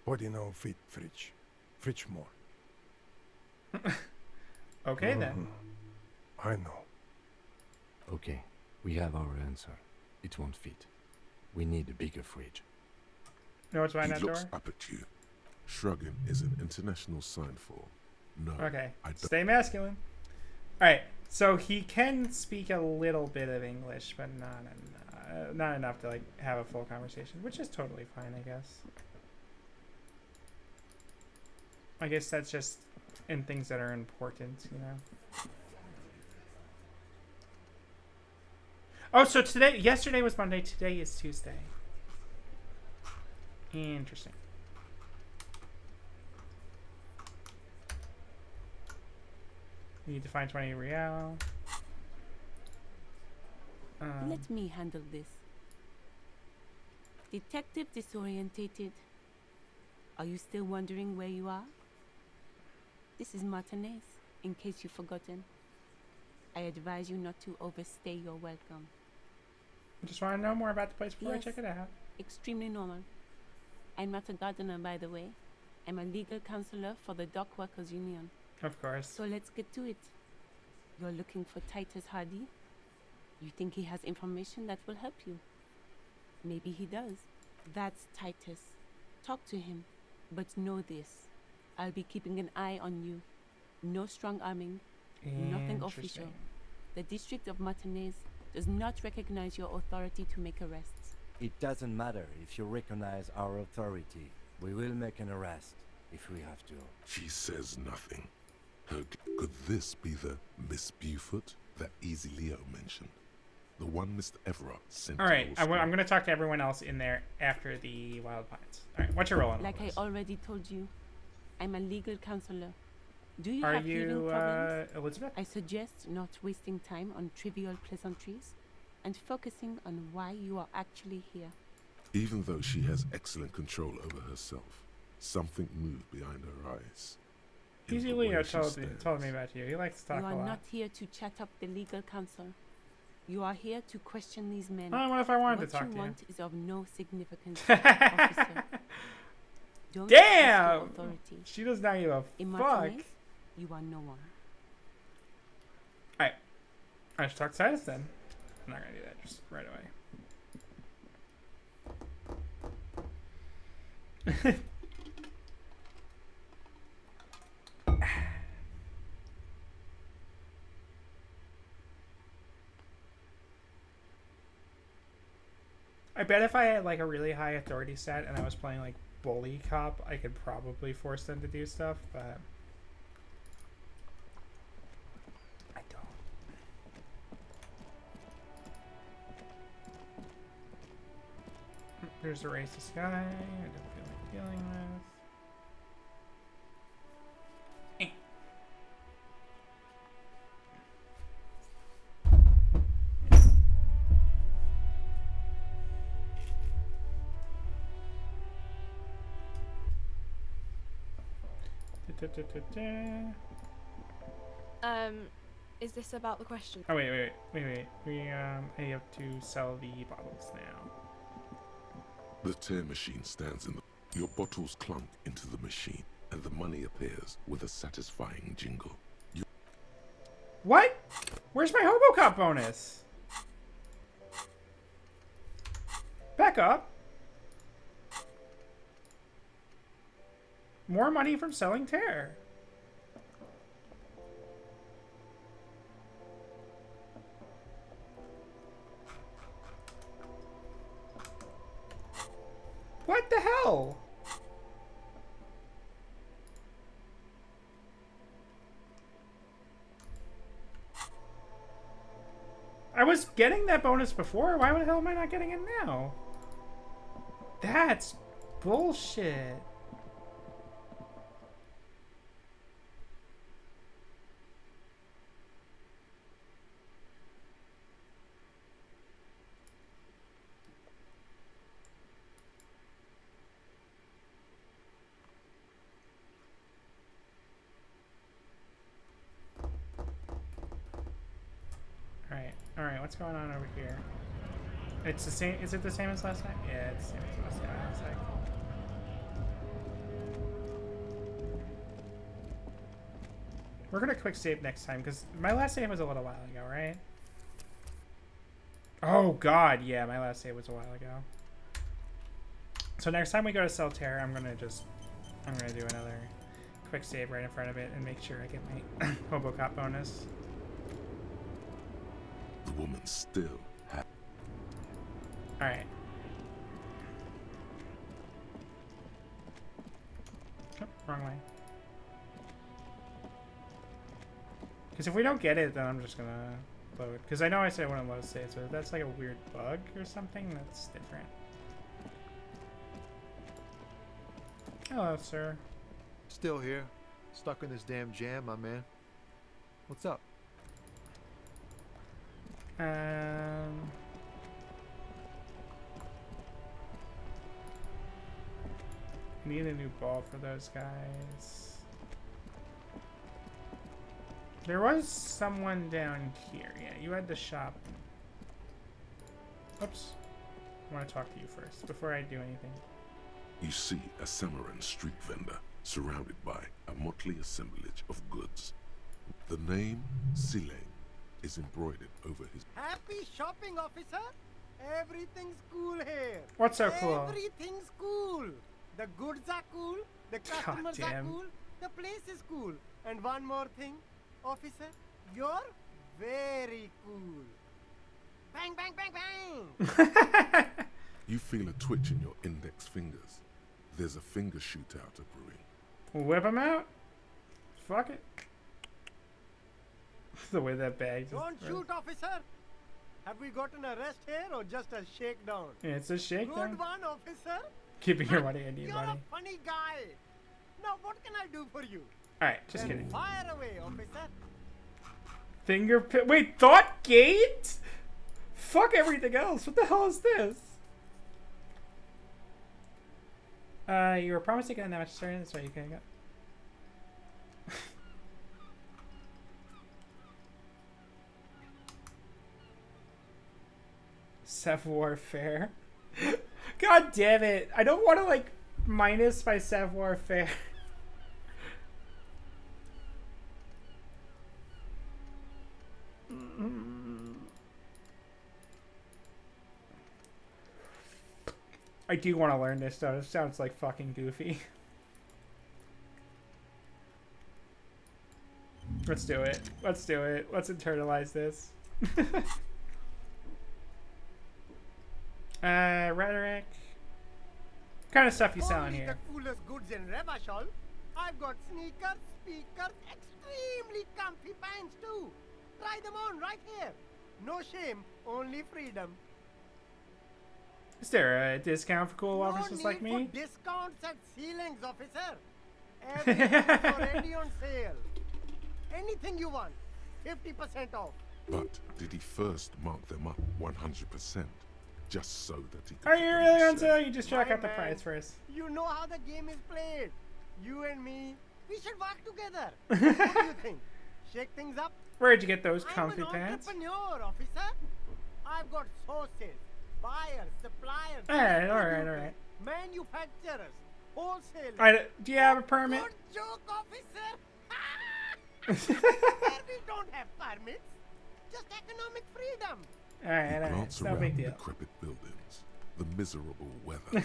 Body no fit fridge. Fridge more. Okay then. I know. Okay, we have our answer. It won't fit. We need a bigger fridge. You know what's He behind that looks door? up at you. Shrugging is an international sign for no. Okay. I don't. Stay masculine. Alright, so he can speak a little bit of English, but not enough to like have a full conversation, which is totally fine, I guess. I guess that's just in things that are important, you know. Oh, so yesterday was Monday, today is Tuesday. Interesting. You need to find 20 real. Let me handle this. Detective disorientated. Are you still wondering where you are? This is Martinez, in case you've forgotten. I advise you not to overstay your welcome. I just want to know more about the place before I Yes. check it out. Extremely normal. I'm not a gardener, by the way. I'm a legal counselor for the Dock Workers Union. Of course. So let's get to it. You're looking for Titus Hardy? You think he has information that will help you? Maybe he does. That's Titus. Talk to him. But know this. I'll be keeping an eye on you. No strong arming. Nothing official. Interesting. The District of Martinez does not recognize your authority to make arrests. It doesn't matter if you recognize our authority. We will make an arrest if we have to. She says nothing. Could this be the Miss Beaufort that Easy Leo mentioned? The one Mr. Everett sent. All right, I'm going to talk to everyone else in there after the Wild Pines. All right, what's your role in all Like I this? already told you, I'm a legal counselor. Do you Are have hearing you problems? Elizabeth? I suggest not wasting time on trivial pleasantries and focusing on why you are actually here. Even though she has excellent control over herself, something moved behind her eyes. In Easy the Leo way she told me stares. about you. He likes to talk You a are lot. not here to chat up the legal counsel. You are here to question these men. Oh, what if I wanted What to talk you to want is of no significance, officer. Don't test your Damn! authority. She does not give a In fuck. Martinez, you are no one. Alright. I should talk to Titus then. I'm not going to do that just right away. I bet if I had like a really high authority set and I was playing like bully cop, I could probably force them to do stuff, but I don't. There's a racist guy I don't feel like dealing with. Is this about the question? Oh wait. I have to sell the bottles now. The tear machine stands in the. Your bottles clunk into the machine, and the money appears with a satisfying jingle. What? Where's my HoboCop bonus? Back up. More money from selling tear. What the hell? I was getting that bonus before. Why the hell am I not getting it now? That's bullshit. What's going on over here? It's the same. Is it the same as last time? Yeah, it's the same as last time. It's like... We're gonna quick save next time because my last save was a little while ago, right? Oh god, yeah, my last save was a while ago. So next time we go to Celterra, I'm gonna do another quick save right in front of it and make sure I get my Hobocop bonus. The woman still had. Alright. Oh, wrong way. Because if we don't get it, then I'm just gonna load. Because I know I said I wouldn't load saves, but if that's like a weird bug or something, that's different. Hello, sir. Still here. Stuck in this damn jam, my man. What's up? Need a new ball for those guys. There was someone down here. Yeah, you had the shop. Oops. I want to talk to you first before I do anything. You see a Samaran street vendor surrounded by a motley assemblage of goods. The name Sileng is embroidered over his... Happy shopping, officer! Everything's cool here. What's so cool? Everything's cool. The goods are cool, the customers are cool, the place is cool. And one more thing, officer, you're very cool. Bang, bang, bang, bang! You feel a twitch in your index fingers. There's a finger shootout brewing. Whip them out? Fuck it. The way that bag Don't shoot, officer! Have we got an arrest here or just a shakedown? Yeah, it's a shakedown. Good one, officer. Keeping your money, I need You're money. a funny guy. Now, what can I do for you? Alright, just Then kidding. Fire away, officer. Fingerprint. Wait, Thought Gate? Fuck everything else. What the hell is this? You were promised to get that much starting. That's right, you can go. Savoir faire. God damn it. I don't want to, like, minus my savoir faire. I do want to learn this, though. It sounds like fucking goofy. Let's do it. Let's do it. Let's internalize this. Rhetoric. What kind of stuff you selling Only here? the coolest goods in Revachol. I've got sneakers, speakers, extremely comfy pants too. Try them on right here. No shame, only freedom. Is there a discount for cool officers like No me? need for discounts at ceilings, officer. Everything's already on sale. Anything you want, 50% off. But did he first mark them up 100%? Just so that he could... Are you really on say, sale? You just jack My up the man, price first. You know how the game is played. You and me, we should work together. What do you think? Shake things up? Where'd you get those comfy I'm an pants? entrepreneur, officer. I've got sources, buyers, suppliers. Alright. Manufacturers, wholesalers. Alright, do you have a permit? Good joke, officer. Here we don't have permits. Just economic freedom. Alright. Glance No around big deal. decrepit buildings, the miserable weather, the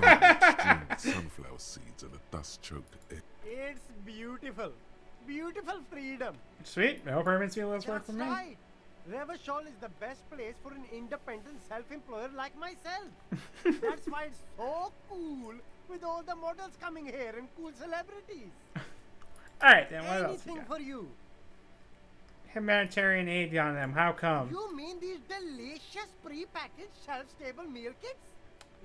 sun extreme sunflower seeds, and the dust-choked air. It's beautiful. Beautiful freedom. Sweet. No permits feel less work for That's me. right. Revachol is the best place for an independent self-employer like myself. That's why it's so cool with all the models coming here and cool celebrities. Alright, then what else you Anything got? for you. Humanitarian aid on them. How come? You mean these delicious pre-packaged shelf-stable meal kits?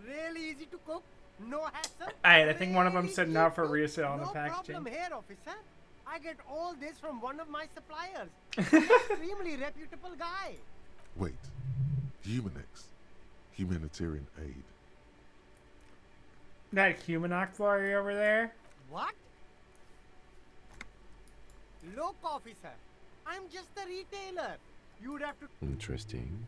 Really easy to cook, no hassle. Alright, I think one of them Really said cheap not for too. resale in the No packaging. problem here, officer. I get all this from one of my suppliers. Extremely reputable guy. Wait, Humanex, humanitarian aid. That Humanox lorry over there? What? Look, officer. I'm just a retailer. You'd have to. Interesting.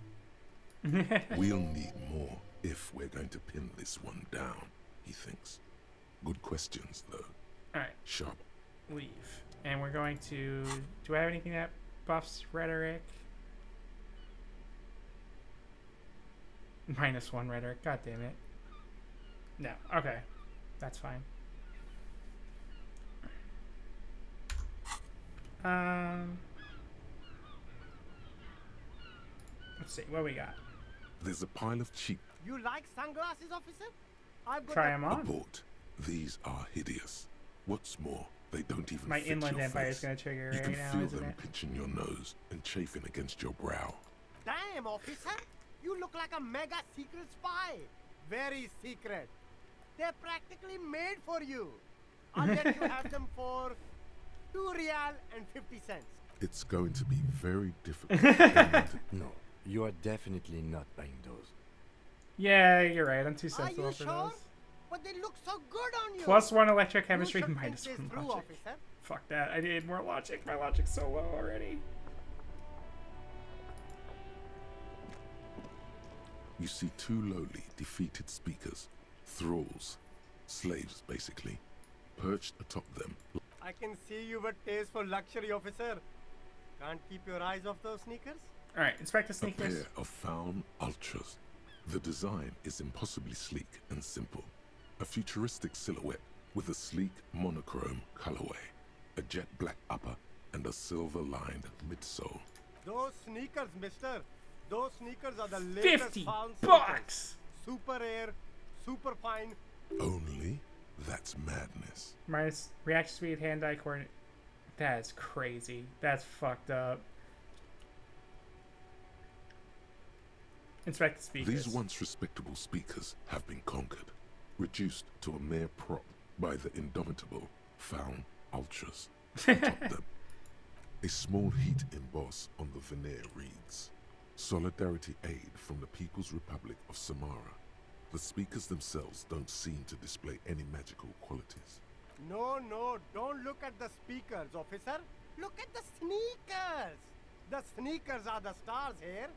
We'll need more if we're going to pin this one down, he thinks. Good questions, though. Alright. Sharp. Leave. And we're going to... Do I have anything that buffs rhetoric? -1 rhetoric. God damn it. No. Okay. That's fine. Let's see. What we got? There's a pile of cheap. You like sunglasses, officer? I've got Try them on. Abort. These are hideous. What's more, they don't even My fit inland your empire face. is going to trigger You right can now, feel isn't them it? pinching your nose and chafing against your brow. Damn, officer! You look like a mega secret spy. Very secret. They're practically made for you. I'll let you have them for 2 real and 50 cents. It's going to be very difficult. No, you are definitely not buying those. Yeah, you're right. I'm too Are sensible you for sure? those. But they look so good on you. +1 electrochemistry, You should think -1 this through, logic. officer. Fuck that. I need more logic. My logic's so low already. You see 2 lowly, defeated speakers, thralls, slaves basically, perched atop them. I can see you've a taste for luxury, officer. Can't keep your eyes off those sneakers? Alright, inspect the A sneakers. pair of found ultras. The design is impossibly sleek and simple. A futuristic silhouette with a sleek monochrome colorway, a jet black upper, and a silver-lined midsole. Those sneakers, mister. Those sneakers are the latest 50 found bucks! sneakers. Super rare, super fine. Only that's madness. Minus reaction speed, hand-eye coordinate. That is crazy. That's fucked up. Inspect the speakers. These once respectable speakers have been conquered, reduced to a mere prop by the indomitable found ultras atop them. A small heat emboss on the veneer reads, "Solidarity aid from the People's Republic of Samara." The speakers themselves don't seem to display any magical qualities. No, don't look at the speakers, officer. Look at the sneakers. The sneakers are the stars here.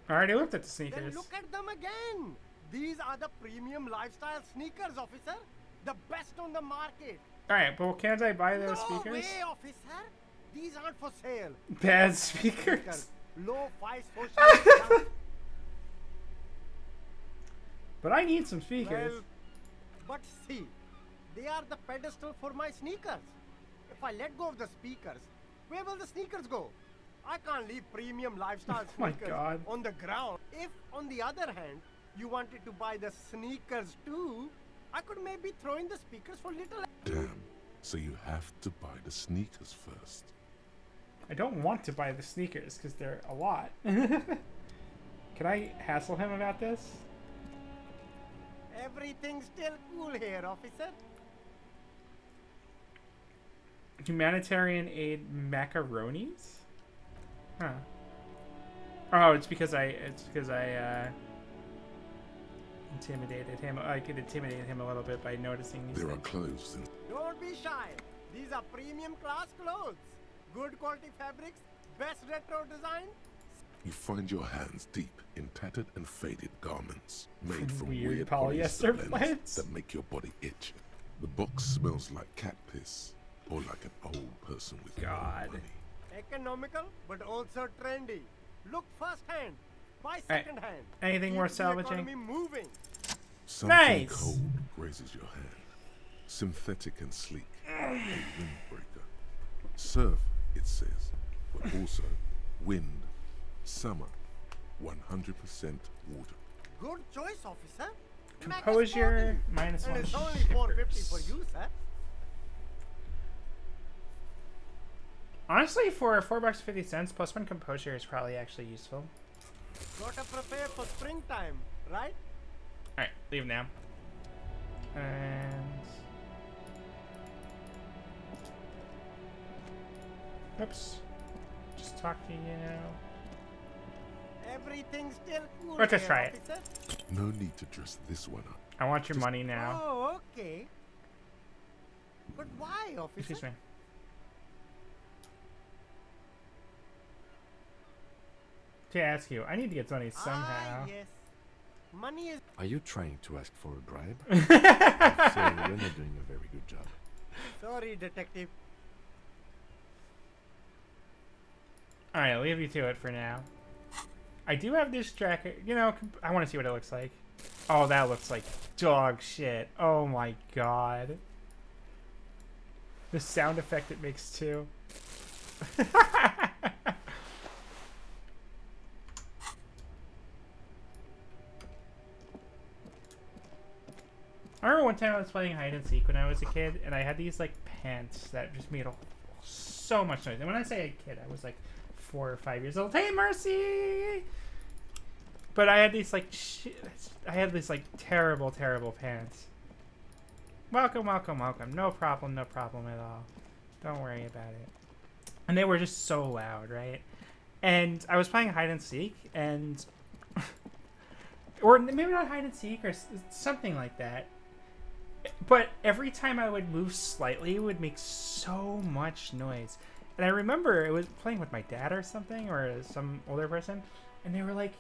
I already looked at the Then sneakers. look at them again. These are the premium lifestyle sneakers, officer. The best on the market. Alright, well, can't I buy those No speakers? way, officer. These aren't for sale. Bad speakers. Low-fi social junk. But I need some speakers. Well, but see, they are the pedestal for my sneakers. If I let go of the speakers, where will the sneakers go? I can't leave premium lifestyle Oh my sneakers God. on the ground. If, on the other hand, you wanted to buy the sneakers too, I could maybe throw in the speakers for little. Damn, so you have to buy the sneakers first. I don't want to buy the sneakers because they're a lot. Can I hassle him about this? Everything's still cool here, officer. Humanitarian aid macaronis? Huh. Oh, it's because I intimidated him. I could intimidate him a little bit by noticing these There are things. clothes and Don't be shy. These are premium class clothes. Good quality fabrics, best retro design. you find your hands deep in tattered and faded garments made from Weird weird polyester blends plants. that make your body itch. The box smells like cat piss or like an old person with no God. money. Economical, but also trendy. Look firsthand. Buy Alright, secondhand. anything worth Keep the salvaging? economy moving. Something Nice. cold grazes your hand. Synthetic and sleek. A windbreaker. Surf, it says, but also wind, summer, 100% water. Good choice, officer. Composure, Make us -1 and it's only shippers. 450 for you, sir. Honestly, for $4.50 +1 composure is probably actually useful. Gotta prepare for springtime, right? Alright, leave now. And... Oops. Just talk to you now. Everything's still cool. Let's just here, try it. officer. No need to dress this one up. I want your money now. Oh, okay. But why, officer? Excuse me. to ask you. I need to get money somehow. Ah, yes. Money is... Are you trying to ask for a bribe? If so, you're not doing a very good job. Sorry, detective. Alright, I'll leave you to it for now. I do have this jacket. You know, I want to see what it looks like. Oh, that looks like dog shit. Oh my god. The sound effect it makes too. I remember one time I was playing hide and seek when I was a kid, and I had these like pants that just made so much noise. And when I say a kid, I was like 4 or 5 years old. Hey, Mercy! But I had these like terrible, terrible pants. Welcome, welcome, welcome. No problem at all. Don't worry about it. And they were just so loud, right? And I was playing hide and seek, and or maybe not hide and seek or something like that. But every time I would move slightly, it would make so much noise. And I remember it was playing with my dad or something, or some older person, and they were like,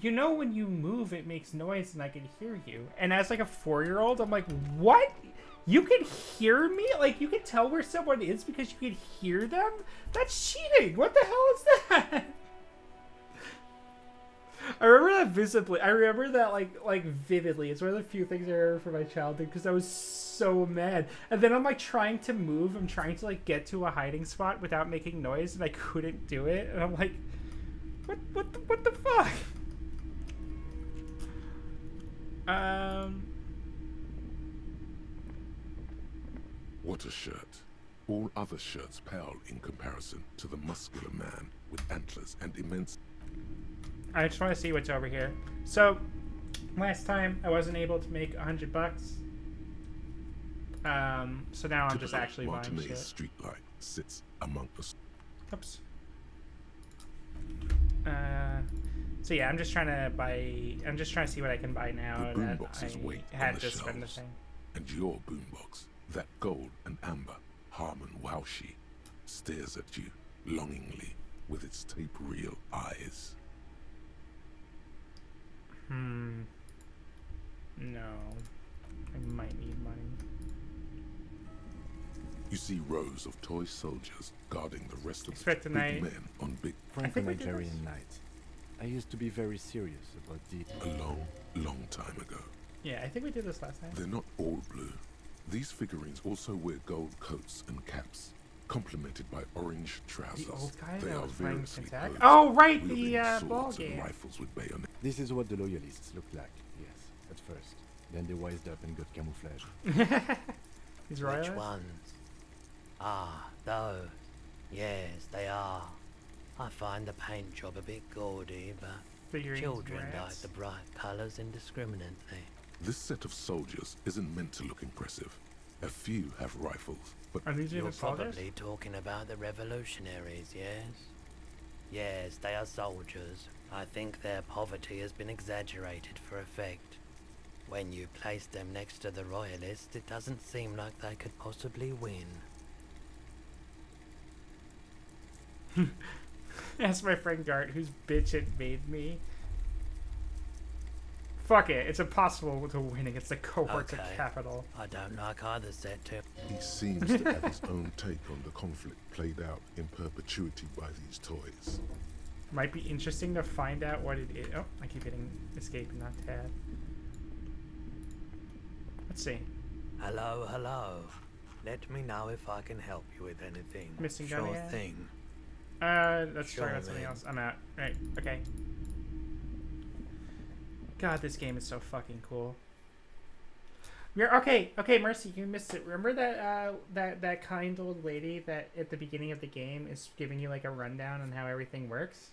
you know, when you move, it makes noise, and I can hear you. And as like a 4-year-old, I'm like, what? You can hear me? Like, you can tell where someone is because you can hear them? That's cheating! What the hell is that? I remember that visibly. I remember that like vividly. It's one of the few things I remember from my childhood because I was so mad. And then I'm like trying to move. I'm trying to like get to a hiding spot without making noise, and I couldn't do it. And I'm like, what the fuck? What a shirt. All other shirts pale in comparison to the muscular man with antlers and immense... I just want to see what's over here. So, last time I wasn't able to make $100. So now I'm just actually buying shit. Street light sits among us. Oops. So yeah, I'm just trying to see what I can buy now that I had to spend the thing. And your boombox, that gold and amber Harmon Waushi, stares at you longingly with its tape reel eyes. No. I might need money. You see rows of toy soldiers guarding the rest of the big men on big... Franco-Nigerian night. I used to be very serious about the... A long time ago. Yeah, I think we did this last time. They're not all blue. These figurines also wear gold coats and caps, complemented by orange trousers. The old guy they that are was playing variously Kentucky? posed, Oh, right, the wielding ball swords and game. rifles with bayonets. This is what the loyalists looked like, yes, at first. Then they wised up and got camouflage. He's right. Which ones? Ah, those. Yes, they are. I find the paint job a bit gaudy, but Figurines children rats. like the bright colours indiscriminately. This set of soldiers isn't meant to look impressive. A few have rifles, but... Are these You're even soldiers? probably talking about the revolutionaries, yes? Yes, they are soldiers. I think their poverty has been exaggerated for effect. When you place them next to the royalists, it doesn't seem like they could possibly win. That's my friend Gart, whose bitch it made me. Fuck it, it's impossible to win against the cohorts of capital. I don't like either set too. He seems to have his own take on the conflict played out in perpetuity by these toys. Might be interesting to find out what it is. Oh, I keep hitting escape and not tab. Let's see. Hello, hello. Let me know if I can help you with anything. Missing sure gun, yeah. thing. Let's Sure, try out something man. else. I'm out. Right, okay. God, this game is so fucking cool. Okay, Mercy, you missed it. Remember that kind old lady that at the beginning of the game is giving you like a rundown on how everything works?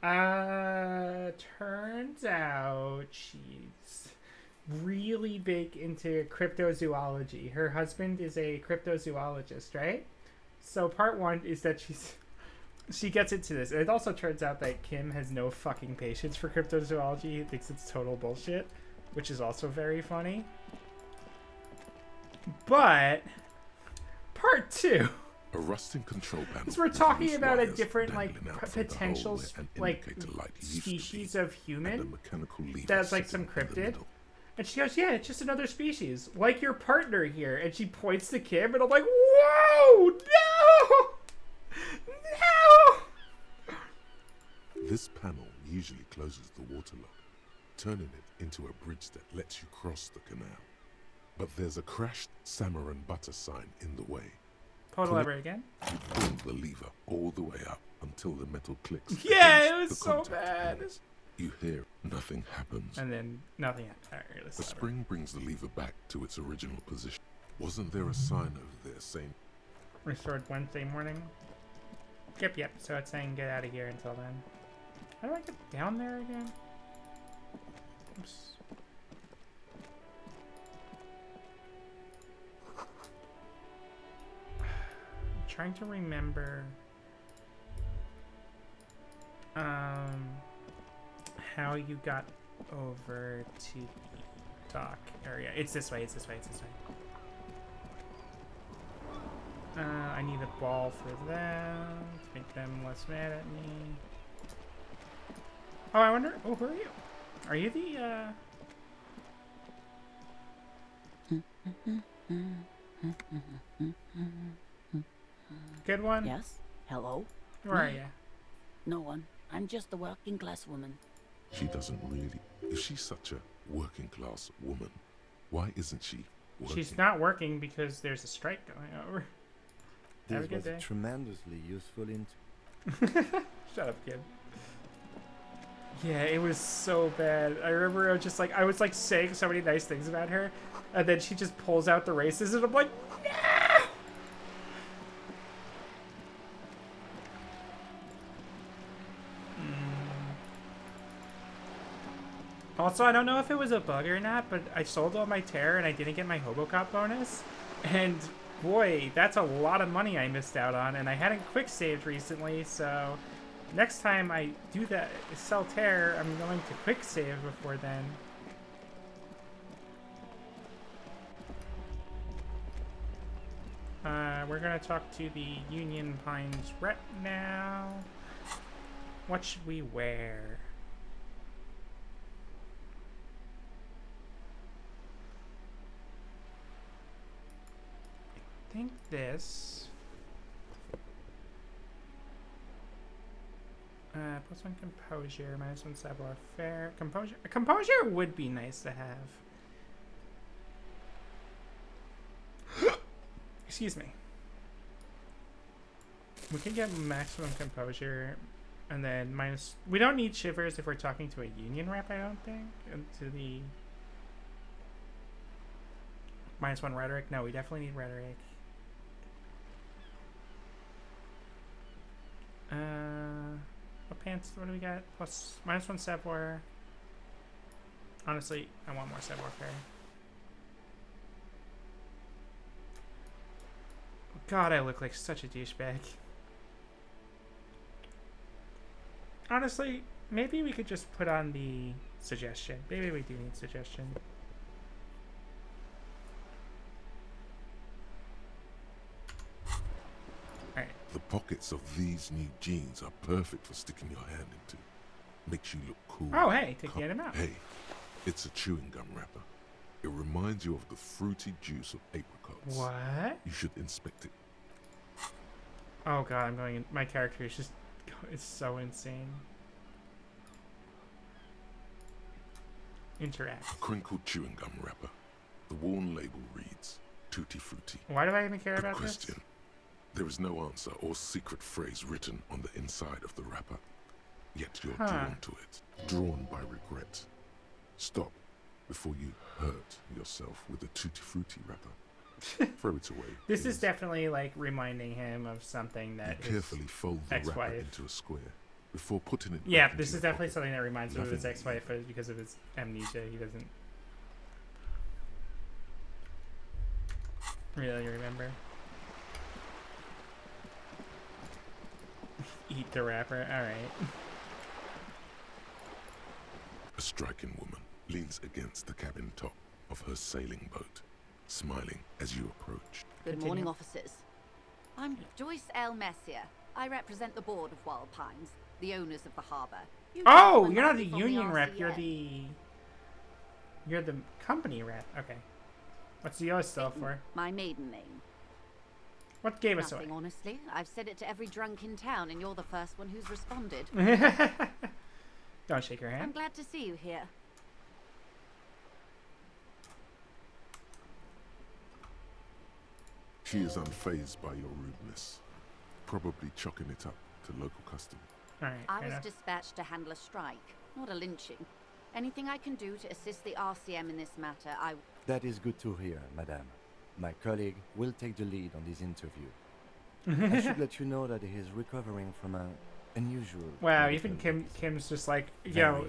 Turns out she's really big into cryptozoology. Her husband is a cryptozoologist, right? So part one is that she gets into this. And it also turns out that Kim has no fucking patience for cryptozoology. He thinks it's total bullshit, which is also very funny. But part two A rusting control panel. Because we're with talking loose about a wires different like dangling out from the potential hole where an like indicator light used to species be, of and a human mechanical lever that's like sitting some in the cryptid. middle. And she goes, yeah, it's just another species, like your partner here. And she points to Kim, and I'm like, whoa, no, no. This panel usually closes the waterlock, turning it into a bridge that lets you cross the canal. But there's a crashed salmon and butter sign in the way. Pull the lever again. You pull the lever all the way up until the metal clicks. Yeah, against it was the so contact bad. points. You hear nothing happens. And then nothing happens. All right, let's The stop it. spring brings the lever back to its original position. Wasn't there a sign over there saying Restored Wednesday morning. Yep. So it's saying get out of here until then. How do I get down there again? Oops. I'm trying to remember how you got over to the dock area. It's this way. I need a ball for them to make them less mad at me. Oh, I wonder. Oh, who are you? Are you the good one? Yes? Hello? Where are you? No one. I'm just a working class woman. she doesn't really? If she's such a working class woman, why isn't she working? She's not working because there's a strike going over. Have a This good was day. tremendously useful in. Shut up, kid. Yeah, it was so bad. I remember I was like saying so many nice things about her, and then she just pulls out the races, and I'm like, no! Also, I don't know if it was a bug or not, but I sold all my terror and I didn't get my Hobocop bonus, and boy, that's a lot of money I missed out on, and I hadn't quick saved recently, so next time I do that, sell terror, I'm going to quick save before then. We're gonna talk to the Union Pines rep now. What should we wear? I think this. Plus one composure, minus one savoir faire. Composure would be nice to have. Excuse me. We can get maximum composure, and then minus. We don't need shivers if we're talking to a union rep, I don't think. And to the minus one rhetoric. No, we definitely need rhetoric. What pants? What do we got? Plus minus one savoir. Honestly, I want more savoir faire. God, I look like such a douchebag. Honestly, maybe we could just put on the suggestion. Maybe we do need suggestion. Alright. The pockets of these new jeans are perfect for sticking your hand into. Makes you look cool. Oh, hey, taking them out. Hey, it's a chewing gum wrapper. It reminds you of the fruity juice of apricots. What? You should inspect it. Oh god, I'm going in. My character is just. It's so insane. Interact. A crinkled chewing gum wrapper. The worn label reads Tutti Frutti. Why do I even care Good about question. this? There is no answer or secret phrase written on the inside of the wrapper. Yet you're Huh. drawn to it. Drawn by regret. Stop before you hurt yourself with a Tutti Frutti wrapper. Throw it away. This is definitely like reminding him of something that You his carefully fold the wrapper ex-wife. into a square before putting it Yeah, back this into is your definitely pocket. something that reminds him of his Lovingly. ex-wife, but because of his amnesia, he doesn't really remember. Eat the wrapper. All right. A striking woman leans against the cabin top of her sailing boat, smiling as you approach. Good morning, officers. I'm Joyce L. Messier. I represent the board of Wild Pines, the owners of the harbour. Oh, you're not the union rep. You're the company rep. Okay. What's the O still for? My maiden name. What gave us away? Nothing, honestly. I've said it to every drunk in town, and you're the first one who's responded. Don't shake your hand. I'm glad to see you here. She is unfazed by your rudeness, probably chalking it up to local custom. I was dispatched to handle a strike, not a lynching. Anything I can do to assist the RCM in this matter, I... That is good to hear, madame. My colleague will take the lead on this interview. I should let you know that he is recovering from an unusual... Wow, even Kim's just like, yo.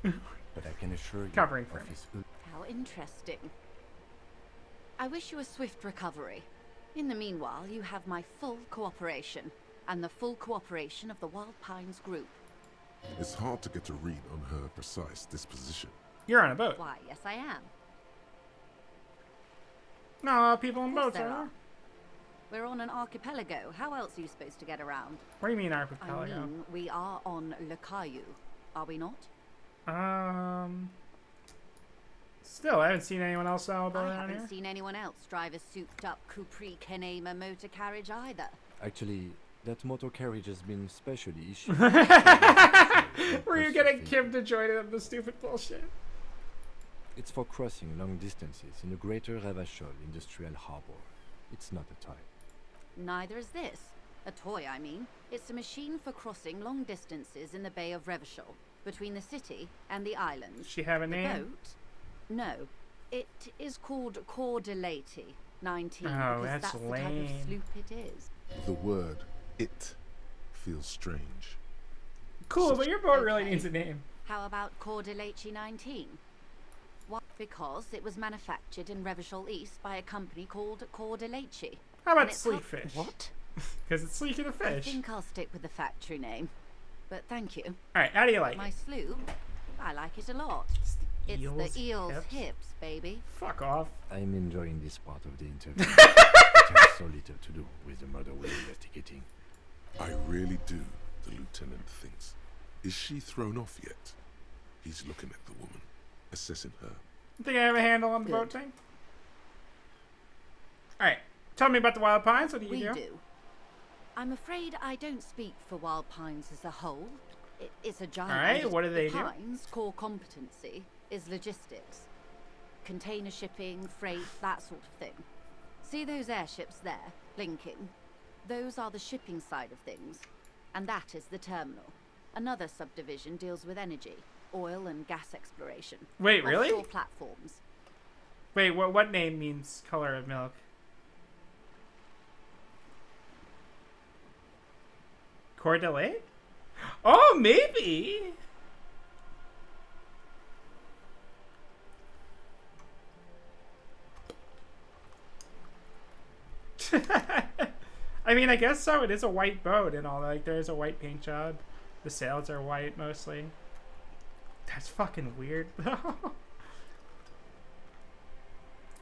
But I can assure you covering for him. How interesting. I wish you a swift recovery. In the meanwhile, you have my full cooperation, and the full cooperation of the Wild Pines group. It's hard to get a read on her precise disposition. You're on a boat. Why, yes I am. No, people on boats, there are are. We're on an archipelago. How else are you supposed to get around? What do you mean archipelago? I mean, we are on Le Caillou, are we not? Still, I haven't seen anyone else on a boat I around here. haven't seen anyone else drive a souped-up Capri Kenema motor carriage either. Actually, that motor carriage has been specially issued. Were you getting Kim to join in on the stupid bullshit? It's for crossing long distances in the greater Revachol industrial harbor. It's not a toy. Neither is this. A toy, I mean. It's a machine for crossing long distances in the Bay of Revachol, between the city and the islands. Does she have a name? The boat? No. It is called Cordelati 19, oh, because that's the lame. type of sloop it is. The word "it" feels strange. Cool, but your boat really needs a name. How about Cordelati 19? Why? Because it was manufactured in Revachol East by a company called Cordelati. How about Sleekfish? What? Because it's sleek in the I fish. think I'll stick with the factory name. But thank you. Alright, how do you like My it? sloop? I like it a lot. It's the eel's hips, baby. Fuck off. I'm enjoying this part of the interview. It has so little to do with the murder we're investigating. I really do, the lieutenant thinks. Is she thrown off yet? He's looking at the woman, assessing her. You think I have a handle on the boat thing? Alright, tell me about the Wild Pines. What do you do? We do. I'm afraid I don't speak for Wild Pines as a whole. It's a giant. Alright, what do they do? Pines' core competency is logistics. Container shipping, freight, that sort of thing. See those airships there, blinking? Those are the shipping side of things. And that is the terminal. Another subdivision deals with energy, oil and gas exploration. Wait, really? Offshore platforms. Wait, what name means color of milk? Cordelate? Oh, maybe! I mean, I guess so. It is a white boat and all. Like, there's a white paint job. The sails are white mostly. That's fucking weird, though.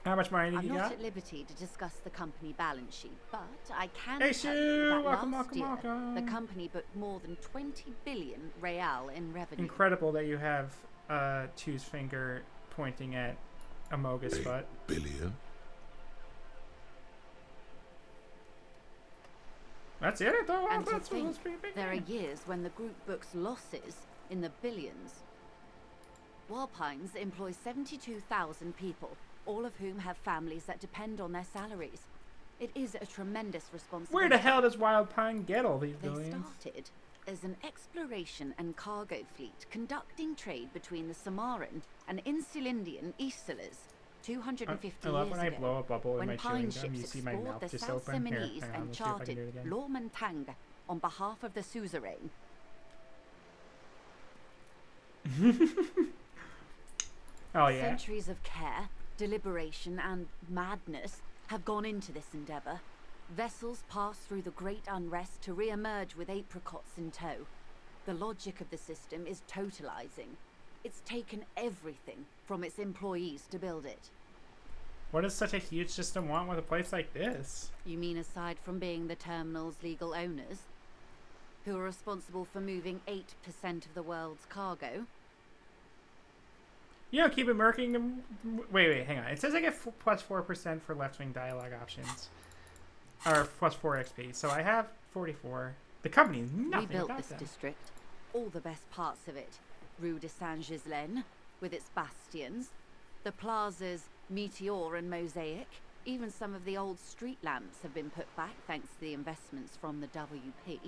How much money did you I'm not got? at liberty to discuss the company balance sheet, but I can Hey, tell you Sue! that Welcome, last year, welcome. the company booked more than 20 billion real in revenue. Incredible that you have Two's finger pointing at Amoga's foot. Billion? That's it, though? And to That's think, supposed to be a big there are name. years when the group books losses in the billions. Walpines employs 72,000 people, all of whom have families that depend on their salaries. It is a tremendous responsibility. Where the hell does Wild Pine get all these They billions? started as an exploration and cargo fleet conducting trade between the Samaran and Insulindian Easterlers 250 I love years when I ago, blow a bubble in when my pine chewing gum. You ships see my explored mouth the just South open. Here, Seminese hang on, and let's see if I can do charted it again. Lormantang on behalf of the suzerain. Oh yeah. Centuries of care, deliberation, and madness have gone into this endeavor. Vessels pass through the great unrest to re-emerge with apricots in tow. The logic of the system is totalizing. It's taken everything from its employees to build it. What does such a huge system want with a place like this? You mean aside from being the terminal's legal owners, who are responsible for moving 8% of the world's cargo? You know, keep it murking. Wait, hang on. It says I get plus 4% for left-wing dialogue options. Or plus 4 XP. So I have 44. The company is nothing We built about this them. district. All the best parts of it. Rue de Saint-Ghislain, with its bastions. The plazas Meteor and Mosaic. Even some of the old street lamps have been put back thanks to the investments from the WP.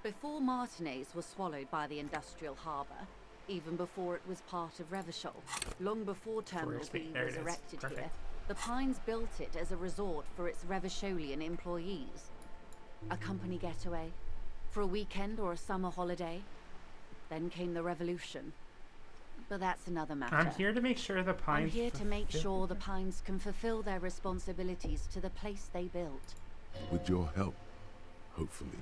Before Martinez was swallowed by the industrial harbour, even before it was part of Revachol, long before Terminal B There was it is. erected Perfect. here, the Pines built it as a resort for its Revacholian employees. A company getaway, for a weekend or a summer holiday. Then came the revolution. But that's another matter. I'm here to make sure the Pines... I'm here to make sure the Pines can fulfill their responsibilities to the place they built. With your help, hopefully,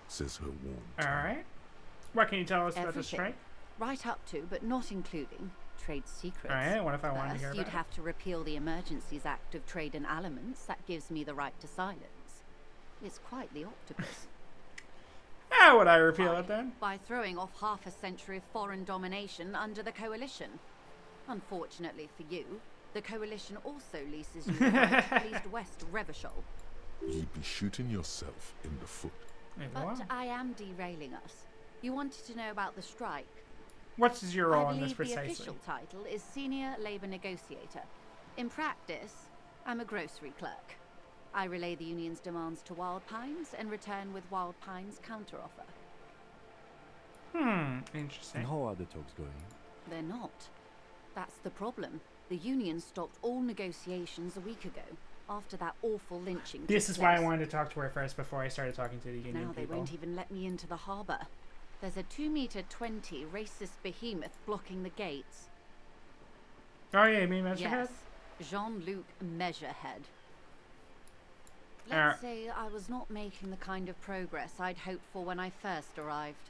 says her warm. Alright. What can you tell us about the Everything. strike? Right up to, but not including, trade secrets. Alright, what if I wanted to hear First, about you'd have to repeal the Emergencies Act of Trade and Aliments. That gives me the right to silence. It's quite the octopus. How would I repeal it then? By throwing off half a century of foreign domination under the Coalition. Unfortunately for you, the Coalition also leases you the right to police West Revachol. You'd be shooting yourself in the foot. But I am derailing us. You wanted to know about the strike. What's your role I in this believe the precisely? official title is Senior Labour Negotiator. In practice, I'm a grocery clerk. I relay the union's demands to Wild Pines and return with Wild Pines' counteroffer. Interesting. And how are the talks going? They're not. That's the problem. The union stopped all negotiations a week ago, after that awful lynching. This took is why I place. wanted to talk to her first before I started talking to the union Now they people. won't even let me into the harbour. There's a 2-meter-20 racist behemoth blocking the gates. Oh yeah, you mean Measurehead? Yes, Jean-Luc Measurehead. Let's say I was not making the kind of progress I'd hoped for when I first arrived.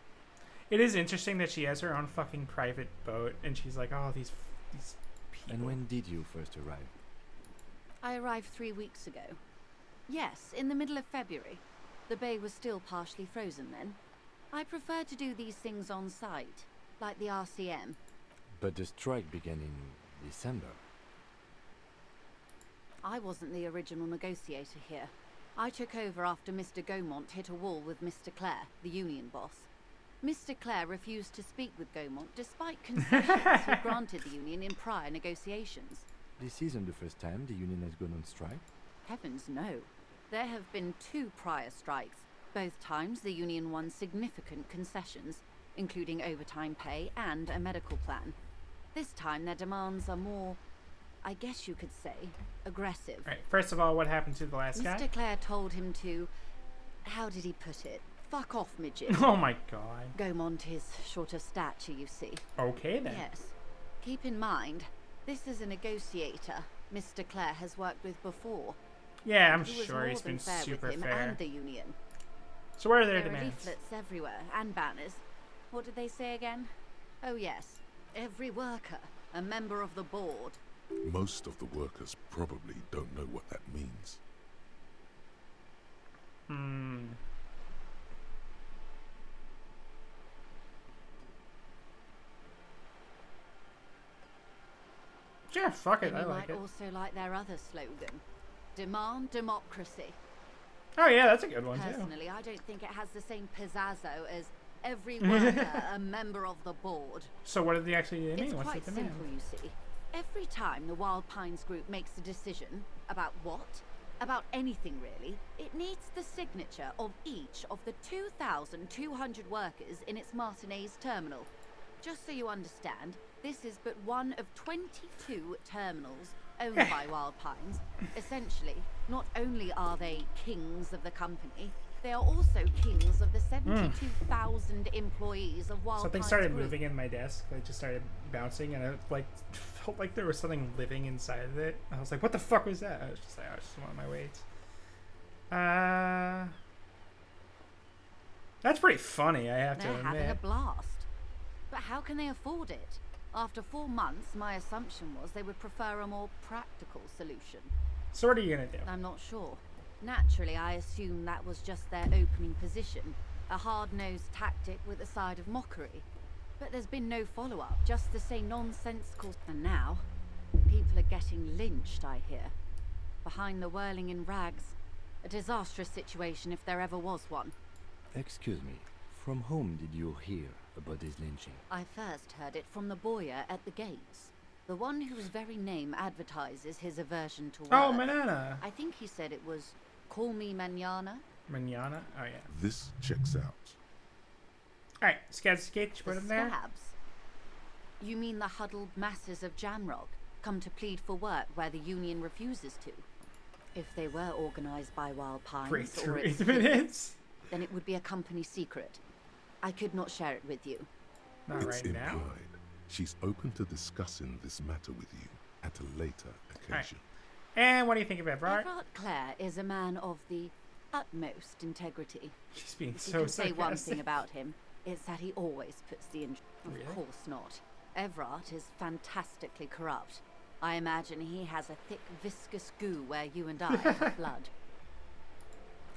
It is interesting that she has her own fucking private boat, and she's like, oh, these people. And when did you first arrive? I arrived 3 weeks ago. Yes, in the middle of February. The bay was still partially frozen then. I prefer to do these things on site, like the RCM. But the strike began in December. I wasn't the original negotiator here. I took over after Mr. Gaumont hit a wall with Mr. Clare, the union boss. Mr. Clare refused to speak with Gaumont despite concessions he granted the union in prior negotiations. This isn't the first time the union has gone on strike. Heavens no. There have been 2 prior strikes. Both times the union won significant concessions, including overtime pay and a medical plan. This time their demands are more, I guess you could say, aggressive. Right, first of all, what happened to the last guy? Mr. Clare told him to, how did he put it? Fuck off, midget. Oh my god. Gaumont is short of stature, you see. Okay then. Yes. Keep in mind, this is a negotiator Mr. Clare has worked with before. Yeah, I'm He was sure more he's than been fair super with him fair. and the union. So what are their There are demands? leaflets everywhere, and banners. What did they say again? Oh yes, every worker, a member of the board. Most of the workers probably don't know what that means. Yeah, fuck it, And I you like might it. also like their other slogan, Demand Democracy. Oh yeah, that's a good one too. Personally, I don't think it has the same pizzazzo as every worker, a member of the board. So what did they actually mean? It's What's quite the demand? simple, you see. Every time the Wild Pines group makes a decision about what, about anything really, it needs the signature of each of the 2,200 workers in its Martinez terminal. Just so you understand, this is but one of 22 terminals owned by Wild Pines. Essentially, not only are they kings of the company, they are also kings of the 72,000 employees of Wild Something Pines started Group. moving in my desk. It just started bouncing, and it like felt like there was something living inside of it. I was like, "What the fuck was that?" I was just like, "I was just on my weight." That's pretty funny, I have to They're admit. having a blast. But how can they afford it? After 4 months, my assumption was they would prefer a more practical solution. So what are you gonna do? I'm not sure. Naturally, I assumed that was just their opening position, a hard-nosed tactic with a side of mockery. But there's been no follow-up, just the same nonsensical... And now, people are getting lynched, I hear. Behind the whirling in rags. A disastrous situation if there ever was one. Excuse me, from whom did you hear about this lynching? I first heard it from the boyer at the gates. The one whose very name advertises his aversion to work. Oh, Manana. I think he said it was, "Call me Manana." Manana? Oh, yeah. This checks out. Alright, Scabs Sketch, put him there. Scabs? You mean the huddled masses of Jamrock, come to plead for work where the Union refuses to? If they were organised by Wild Pines Breakthrough or its 8 minutes. then it would be a company secret. I could not share it with you. Not It's right now. implied. She's open to discussing this matter with you at a later occasion. And what do you think of Everard? Everard Clare is a man of the utmost integrity. She's being If you so can say one sarcastic. thing about him, it's that he always puts the Of Really? course not. Everard is fantastically corrupt. I imagine he has a thick, viscous goo where you and I have blood.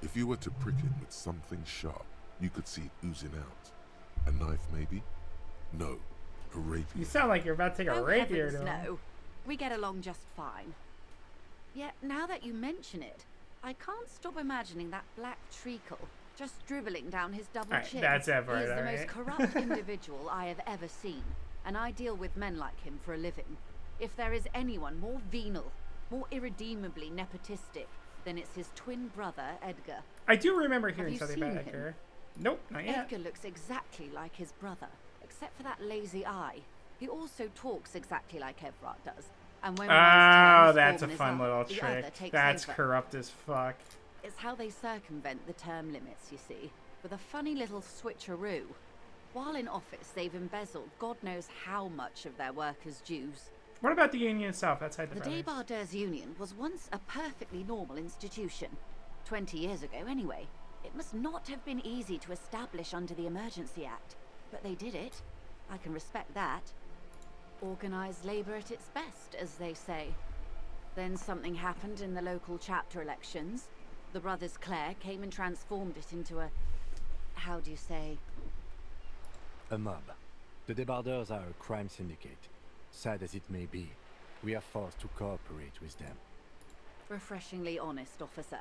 If you were to prick him with something sharp, you could see it oozing out. A knife, maybe? No, a rapier. You sound like you're about to take a Oh, rapier heavens, to him. no. We get along just fine. Yet, now that you mention it, I can't stop imagining that black treacle just dribbling down his double Alright, chin. that's Everard, He is the alright. most corrupt individual I have ever seen, and I deal with men like him for a living. If there is anyone more venal, more irredeemably nepotistic, then it's his twin brother, Edgar. I do remember Have hearing you something seen about him? Edgar. Nope, not yet. Edgar looks exactly like his brother, except for that lazy eye. He also talks exactly like Everard does. And when one Oh, turns that's a form in his fun eye, little the other trick. takes That's over. corrupt as fuck. It's how they circumvent the term limits, you see, with a funny little switcheroo. While in office, they've embezzled God knows how much of their workers' dues. What about the Union itself outside the The brothers? Debardeurs Union was once a perfectly normal institution. 20 years ago, anyway. It must not have been easy to establish under the Emergency Act, but they did it. I can respect that. Organised labour at its best, as they say. Then something happened in the local chapter elections. The brothers Clare came and transformed it into a... how do you say? A mob. The Debardeurs are a crime syndicate. Sad as it may be, we are forced to cooperate with them. Refreshingly honest, officer.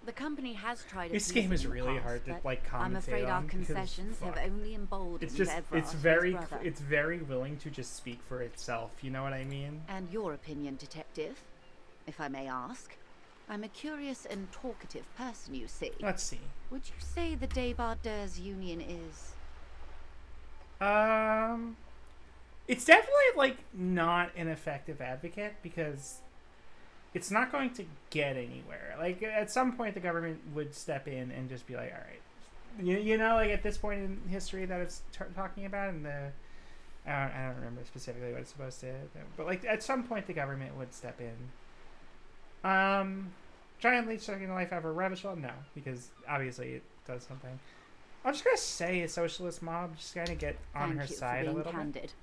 The company has tried This appeasing game is in the really past, hard to but like commentate I'm afraid our on because, concessions have fuck. only emboldened It's just Everard it's and his very brother. it's very willing to just speak for itself. You know what I mean? And your opinion, detective, if I may ask? I'm a curious and talkative person, you see. Let's see. Would you say the Debardeurs Union is... It's definitely like not an effective advocate because it's not going to get anywhere. Like at some point, the government would step in and just be like, "All right," you know, like at this point in history that it's talking about, and I don't remember specifically what it's supposed to, but like at some point, the government would step in. Giant leech sucking the life out of a rubbish well? No, because obviously it does something. I'm just gonna say a socialist mob, just kind of get on her Thank you side for a being little candid. bit.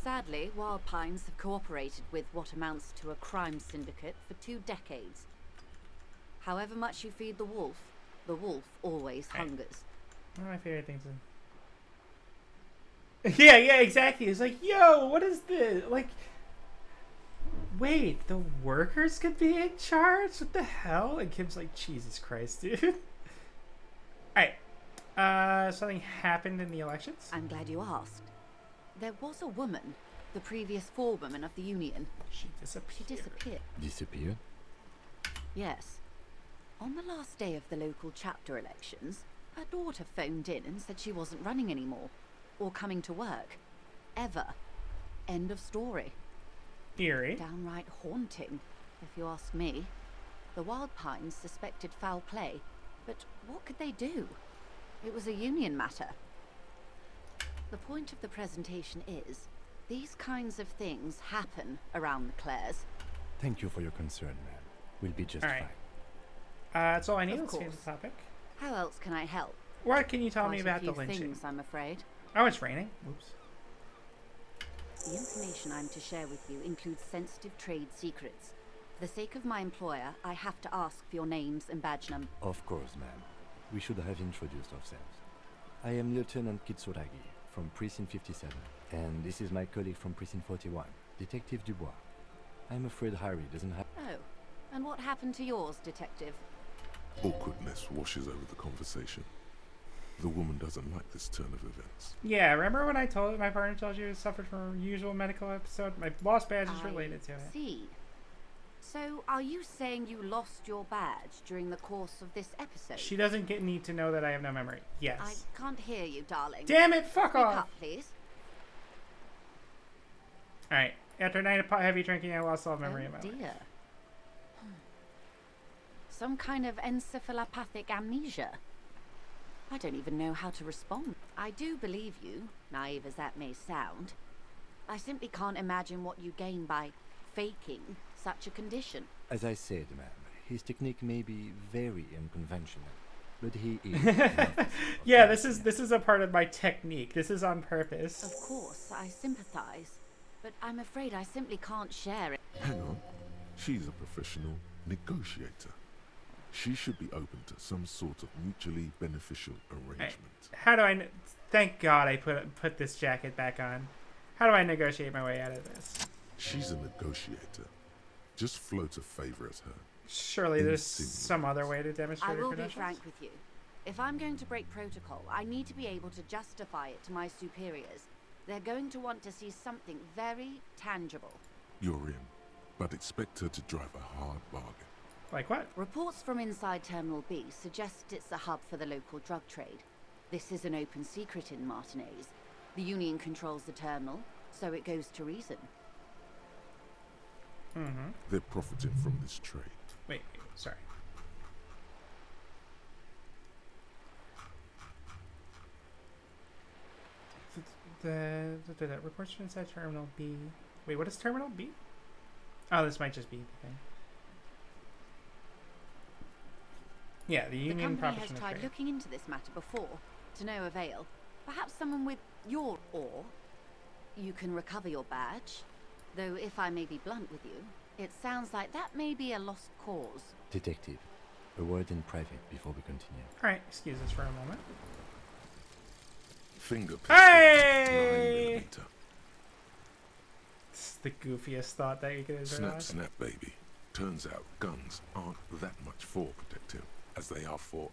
Sadly, Wild Pines have cooperated with what amounts to a crime syndicate for 2 decades. However much you feed the wolf always hungers. One of my favorite things. Yeah, exactly. It's like, yo, what is this? Like, wait, the workers could be in charge? What the hell? And Kim's like, Jesus Christ, dude. Alright. Something happened in the elections? I'm glad you asked. There was a woman, the previous forewoman of the Union. She disappeared. Disappeared? Yes. On the last day of the local chapter elections, her daughter phoned in and said she wasn't running anymore, or coming to work. Ever. End of story. Eerie. Downright haunting, if you ask me. The Wild Pines suspected foul play, but what could they do? It was a Union matter. The point of the presentation is, these kinds of things happen around the Clares. Thank you for your concern, ma'am. We'll be just Alright. fine. That's all I need. Of Let's change course. the topic. How else can I help? What can you tell me Quite a about the few lynching? things, I'm afraid. Oh, it's raining. Oops. The information I'm to share with you includes sensitive trade secrets. For the sake of my employer, I have to ask for your names and badge number. Of course, ma'am. We should have introduced ourselves. I am Lieutenant Kitsuragi from Precinct 57, and this is my colleague from Precinct 41, Detective Dubois. I'm afraid Harry doesn't have... Oh, and what happened to yours, Detective? Awkwardness washes over the conversation. The woman doesn't like this turn of events. Yeah, remember when I told my partner told you he suffered from a usual medical episode? My lost badge is related to it. See. So, are you saying you lost your badge during the course of this episode? She doesn't need to know that I have no memory. Yes. I can't hear you, darling. Damn it, fuck Speak off! up, please. Alright, after a night of heavy drinking, I lost all memory of my life. Dear. Some kind of encephalopathic amnesia. I don't even know how to respond. I do believe you, naive as that may sound. I simply can't imagine what you gain by faking such a condition. As I said, ma'am, his technique may be very unconventional, but he is... Yeah, this is a part of my technique. This is on purpose. Of course, I sympathize, but I'm afraid I simply can't share it. Hang on. She's a professional negotiator. She should be open to some sort of mutually beneficial arrangement. How do I... Thank God I put this jacket back on. How do I negotiate my way out of this? She's a negotiator. Just float a favor at her. Surely there's some other way to demonstrate I will your be credentials? frank with you. If I'm going to break protocol, I need to be able to justify it to my superiors. They're going to want to see something very tangible. You're in, but expect her to drive a hard bargain. Like what? Reports from inside Terminal B suggest it's a hub for the local drug trade. This is an open secret in Martinez. The Union controls the terminal, so it goes to reason. Mm-hmm. They're profiting from this trade. Wait, sorry. The reports from inside Terminal B. Wait, what is Terminal B? Oh, this might just be the thing. Yeah, the Union The company profits has from the tried trade. looking into this matter before, to no avail. Perhaps someone with your or you can recover your badge. Though, if I may be blunt with you, it sounds like that may be a lost cause. Detective, a word in private before we continue. Alright, excuse us for a moment. Finger pistol. Hey! 9mm. It's the goofiest thought that you could have Snap, realized. snap, baby. Turns out guns aren't that much for protecting as they are for...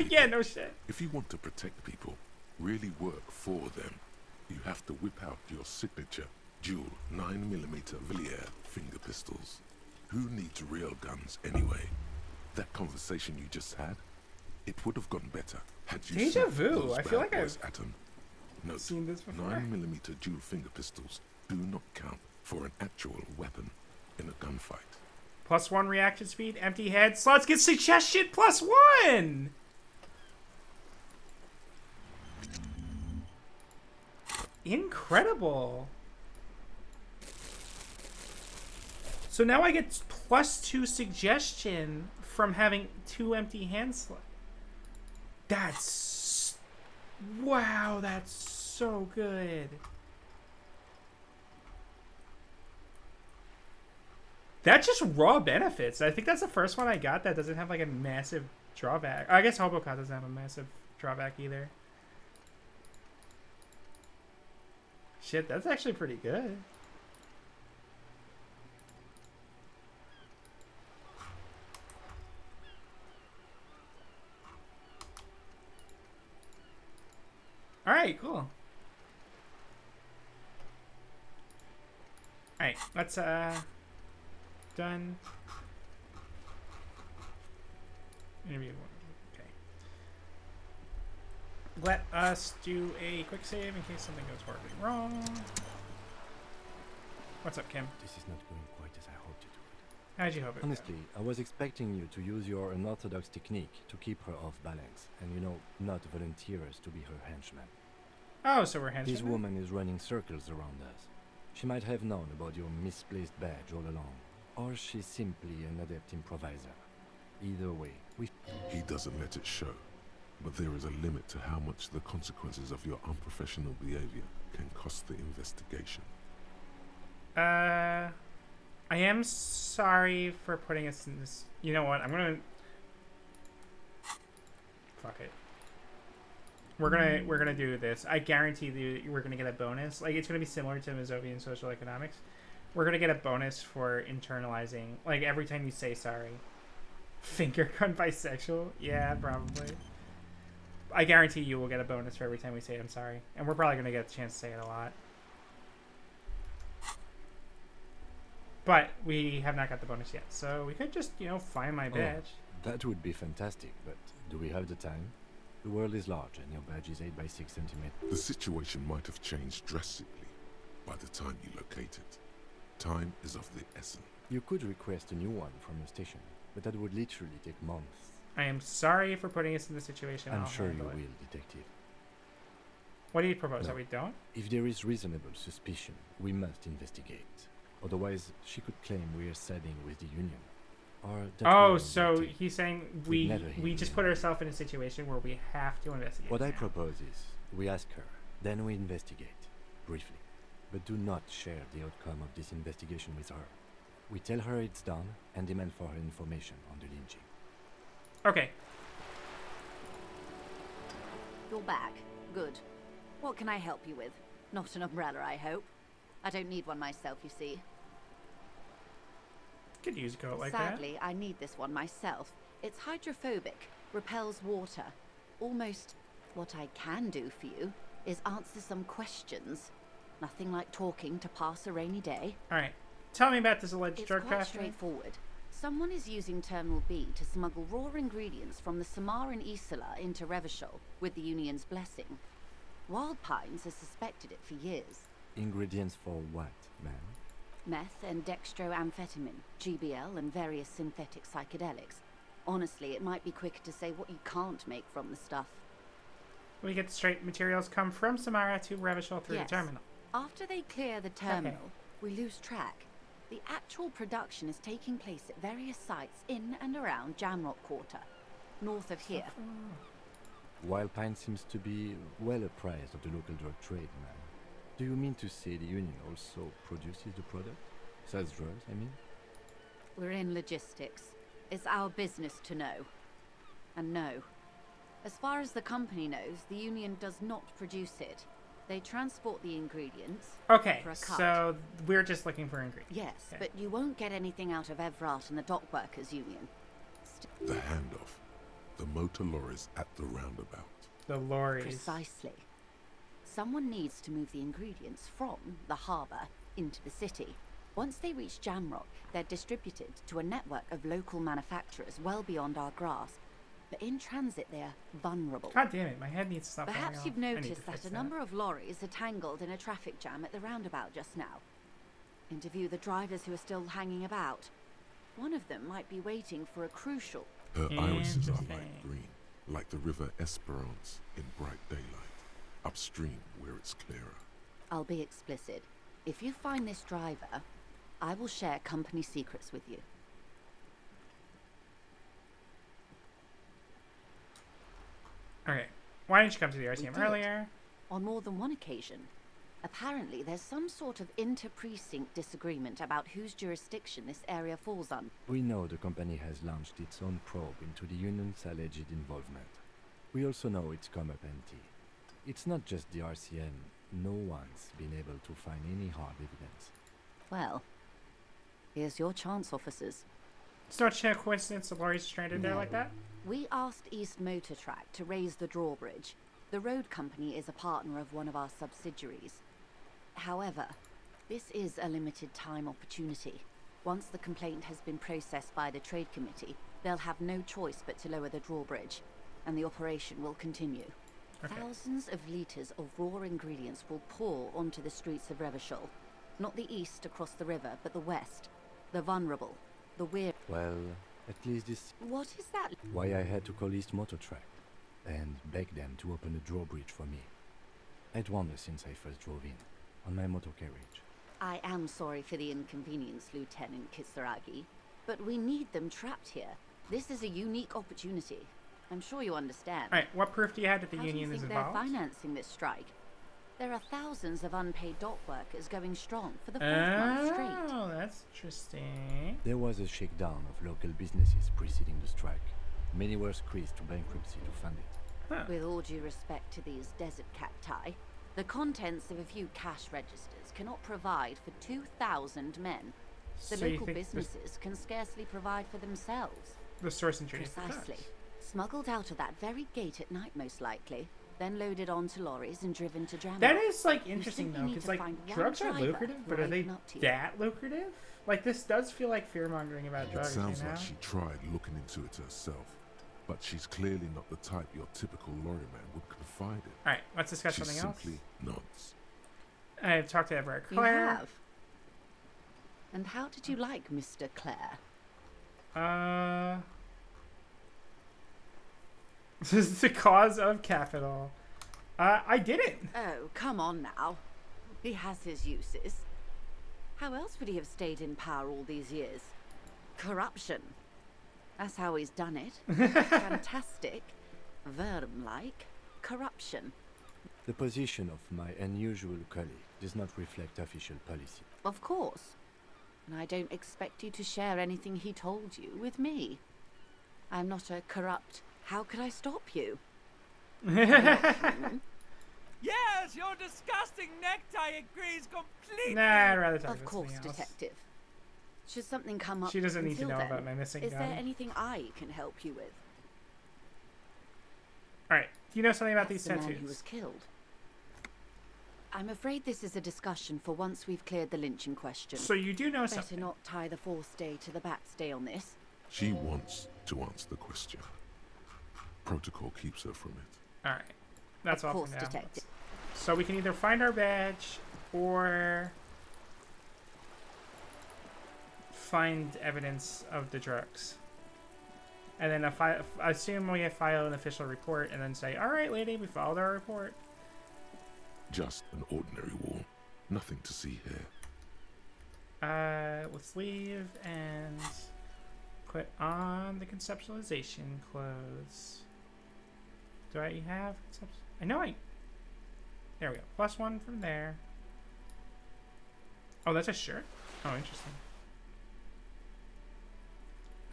Yeah, no shit. If you want to protect people, really work for them, you have to whip out your signature dual 9mm Villiers finger pistols. Who needs real guns anyway? That conversation you just had, it would have gone better had you Deja sent vu. those I feel bad like boys I've at 'em. Note, seen this before. 9mm dual finger pistols do not count for an actual weapon in a gunfight. +1 reaction speed, empty head, slots get suggestion +1! Incredible. So now I get +2 suggestion from having 2 empty hand slots. That's... Wow, that's so good. That's just raw benefits. I think that's the first one I got that doesn't have like a massive drawback. I guess Hobocop doesn't have a massive drawback either. Shit, that's actually pretty good. Alright, cool. Alright, let's done. Interview one. Okay. Let us do a quick save in case something goes horribly wrong. What's up, Kim? This is not going quite as I hoped it would. How'd you hope it would? Honestly, I was expecting you to use your unorthodox technique to keep her off balance, and not volunteer us to be her henchman. Oh, so we're henchmen? This woman is running circles around us. She might have known about your misplaced badge all along, or she's simply an adept improviser. Either way, He doesn't let it show, but there is a limit to how much the consequences of your unprofessional behavior can cost the investigation. I am sorry for putting us in this. You know what? I'm gonna. Fuck it. We're gonna do this. I guarantee you we're gonna get a bonus. Like, it's gonna be similar to Mazovian social economics. We're gonna get a bonus for internalizing. Like, every time you say sorry. Finger gun bisexual? Yeah, probably. I guarantee you we'll get a bonus for every time we say I'm sorry. And we're probably gonna get a chance to say it a lot. But we have not got the bonus yet. So we could just, find my badge. That would be fantastic, but do we have the time? The world is large and your badge is 8 by 6 centimeters. The situation might have changed drastically by the time you locate it. Time is of the essence. You could request a new one from your station, but that would literally take months. I am sorry for putting us in this situation. I'm I'll sure you handle will, it. detective. What do you propose? No. That we don't? If there is reasonable suspicion, we must investigate. Otherwise, she could claim we are siding with the Union. Or that Oh, we so will take- he's saying We'd never hear we just the put end. ourselves in a situation where we have to investigate. What I now. propose is, we ask her, then we investigate, briefly. But do not share the outcome of this investigation with her. We tell her it's done and demand for her information on the lynching. Okay. You're back. Good. What can I help you with? Not an umbrella, I hope. I don't need one myself, you see. Could use a coat like that. Sadly, I need this one myself. It's hydrophobic, repels water. Almost what I can do for you is answer some questions. Nothing like talking to pass a rainy day. Alright. Tell me about this alleged It's drug quite trafficking. straightforward. Someone is using Terminal B to smuggle raw ingredients from the Samaran Isola into Revachol with the Union's blessing. Wild Pines has suspected it for years. Ingredients for what, ma'am? Meth and dextroamphetamine, GBL and various synthetic psychedelics. Honestly, it might be quicker to say what you can't make from the stuff. We get straight materials come from Samara to Revachol through Yes. the terminal. After they clear the terminal, we lose track. The actual production is taking place at various sites in and around Jamrock Quarter, north of here. Wild Pine seems to be well apprised of the local drug trade, ma'am. Do you mean to say the Union also produces the product? Sells drugs, I mean? We're in logistics. It's our business to know. And no. As far as the company knows, the Union does not produce it. They transport the ingredients Okay, for a cut. so we're just looking for ingredients. Yes, Okay. but you won't get anything out of Evrart and the Dock Workers Union. The handoff. The motor lorries at the roundabout. The lorries. Precisely. Someone needs to move the ingredients from the harbour into the city. Once they reach Jamrock, they're distributed to a network of local manufacturers well beyond our grasp. But in transit, they're vulnerable. God damn it, my head needs to stop falling Perhaps off. you've I need noticed to fix that a number of lorries are tangled in a traffic jam at the roundabout just now. Interview the drivers who are still hanging about. One of them might be waiting for a crucial... Her irises are Interesting. light green, like the river Esperance in bright daylight, upstream where it's clearer. I'll be explicit. If you find this driver, I will share company secrets with you. Okay. Why didn't you come to the We RCM did. earlier? On more than one occasion. Apparently, there's some sort of inter-precinct disagreement about whose jurisdiction this area falls on. We know the company has launched its own probe into the Union's alleged involvement. We also know it's come up empty. It's not just the RCM. No one's been able to find any hard evidence. Well, here's your chance, officers. It's not a coincidence the lorries stranded there like that? We asked East Motor Track to raise the drawbridge. The road company is a partner of one of our subsidiaries. However, this is a limited time opportunity. Once the complaint has been processed by the Trade Committee, they'll have no choice but to lower the drawbridge, and the operation will continue. Okay. Thousands of litres of raw ingredients will pour onto the streets of Revachol. Not the east across the river, but the west. The vulnerable. The weary. Well, at least this What is that? why I had to call East Motor Track and beg them to open the drawbridge for me. I'd wondered since I first drove in, on my motor carriage. I am sorry for the inconvenience, Lieutenant Kisaragi, but we need them trapped here. This is a unique opportunity. I'm sure you understand. Alright, what proof do you have that the How do you Union is think they're involved? financing this strike? There are thousands of unpaid dock workers going strong for the 4th month straight. Oh, that's interesting. There was a shakedown of local businesses preceding the strike. Many were squeezed to bankruptcy to fund it. Huh. With all due respect to these desert cacti, the contents of a few cash registers cannot provide for 2,000 men. The So you local think businesses can scarcely provide for themselves. the source and trading for Precisely. drugs. Smuggled out of that very gate at night, most likely. Then loaded onto lorries and driven to Jamaica. That is like You interesting simply though, need because to like find one drugs are driver lucrative, who but are they open up to you. that lucrative? Like this does feel like fear mongering about It drugs. sounds you know? like she tried looking into it herself, but she's clearly not the type your typical lorry man would confide in. All right, let's discuss She something else. simply nods. I've talked to Everett You Claire. have. And how did you like Mr. Clare? This is the cause of capital. I didn't. Oh, come on now. He has his uses. How else would he have stayed in power all these years? Corruption. That's how he's done it. Fantastic, Verm-like corruption. The position of my unusual colleague does not reflect official policy. Of course. And I don't expect you to share anything he told you with me. I'm not a corrupt... How could I stop you? Yes, your disgusting necktie agrees completely. Nah, I'd rather talk Of about course, something else. detective. Should something come up She doesn't need to until know then, about my missing is gun. there anything I can help you with? All right. Do you know something about That's these the man who tattoos? was killed. I'm afraid this is a discussion for once we've cleared the lynching question. So you do know Better something. not tie the fourth day to the bat stay on this. She wants to answer the question. Protocol keeps her from it. All right. That's Of all course, for now. detective. So we can either find our badge or find evidence of the drugs. And then assume we file an official report and then say, all right, lady, we filed our report. Just an ordinary war. Nothing to see here. Let's leave and put on the conceptualization clothes. Do I have I know I... There we go. +1 from there. Oh, that's a shirt? Oh, interesting.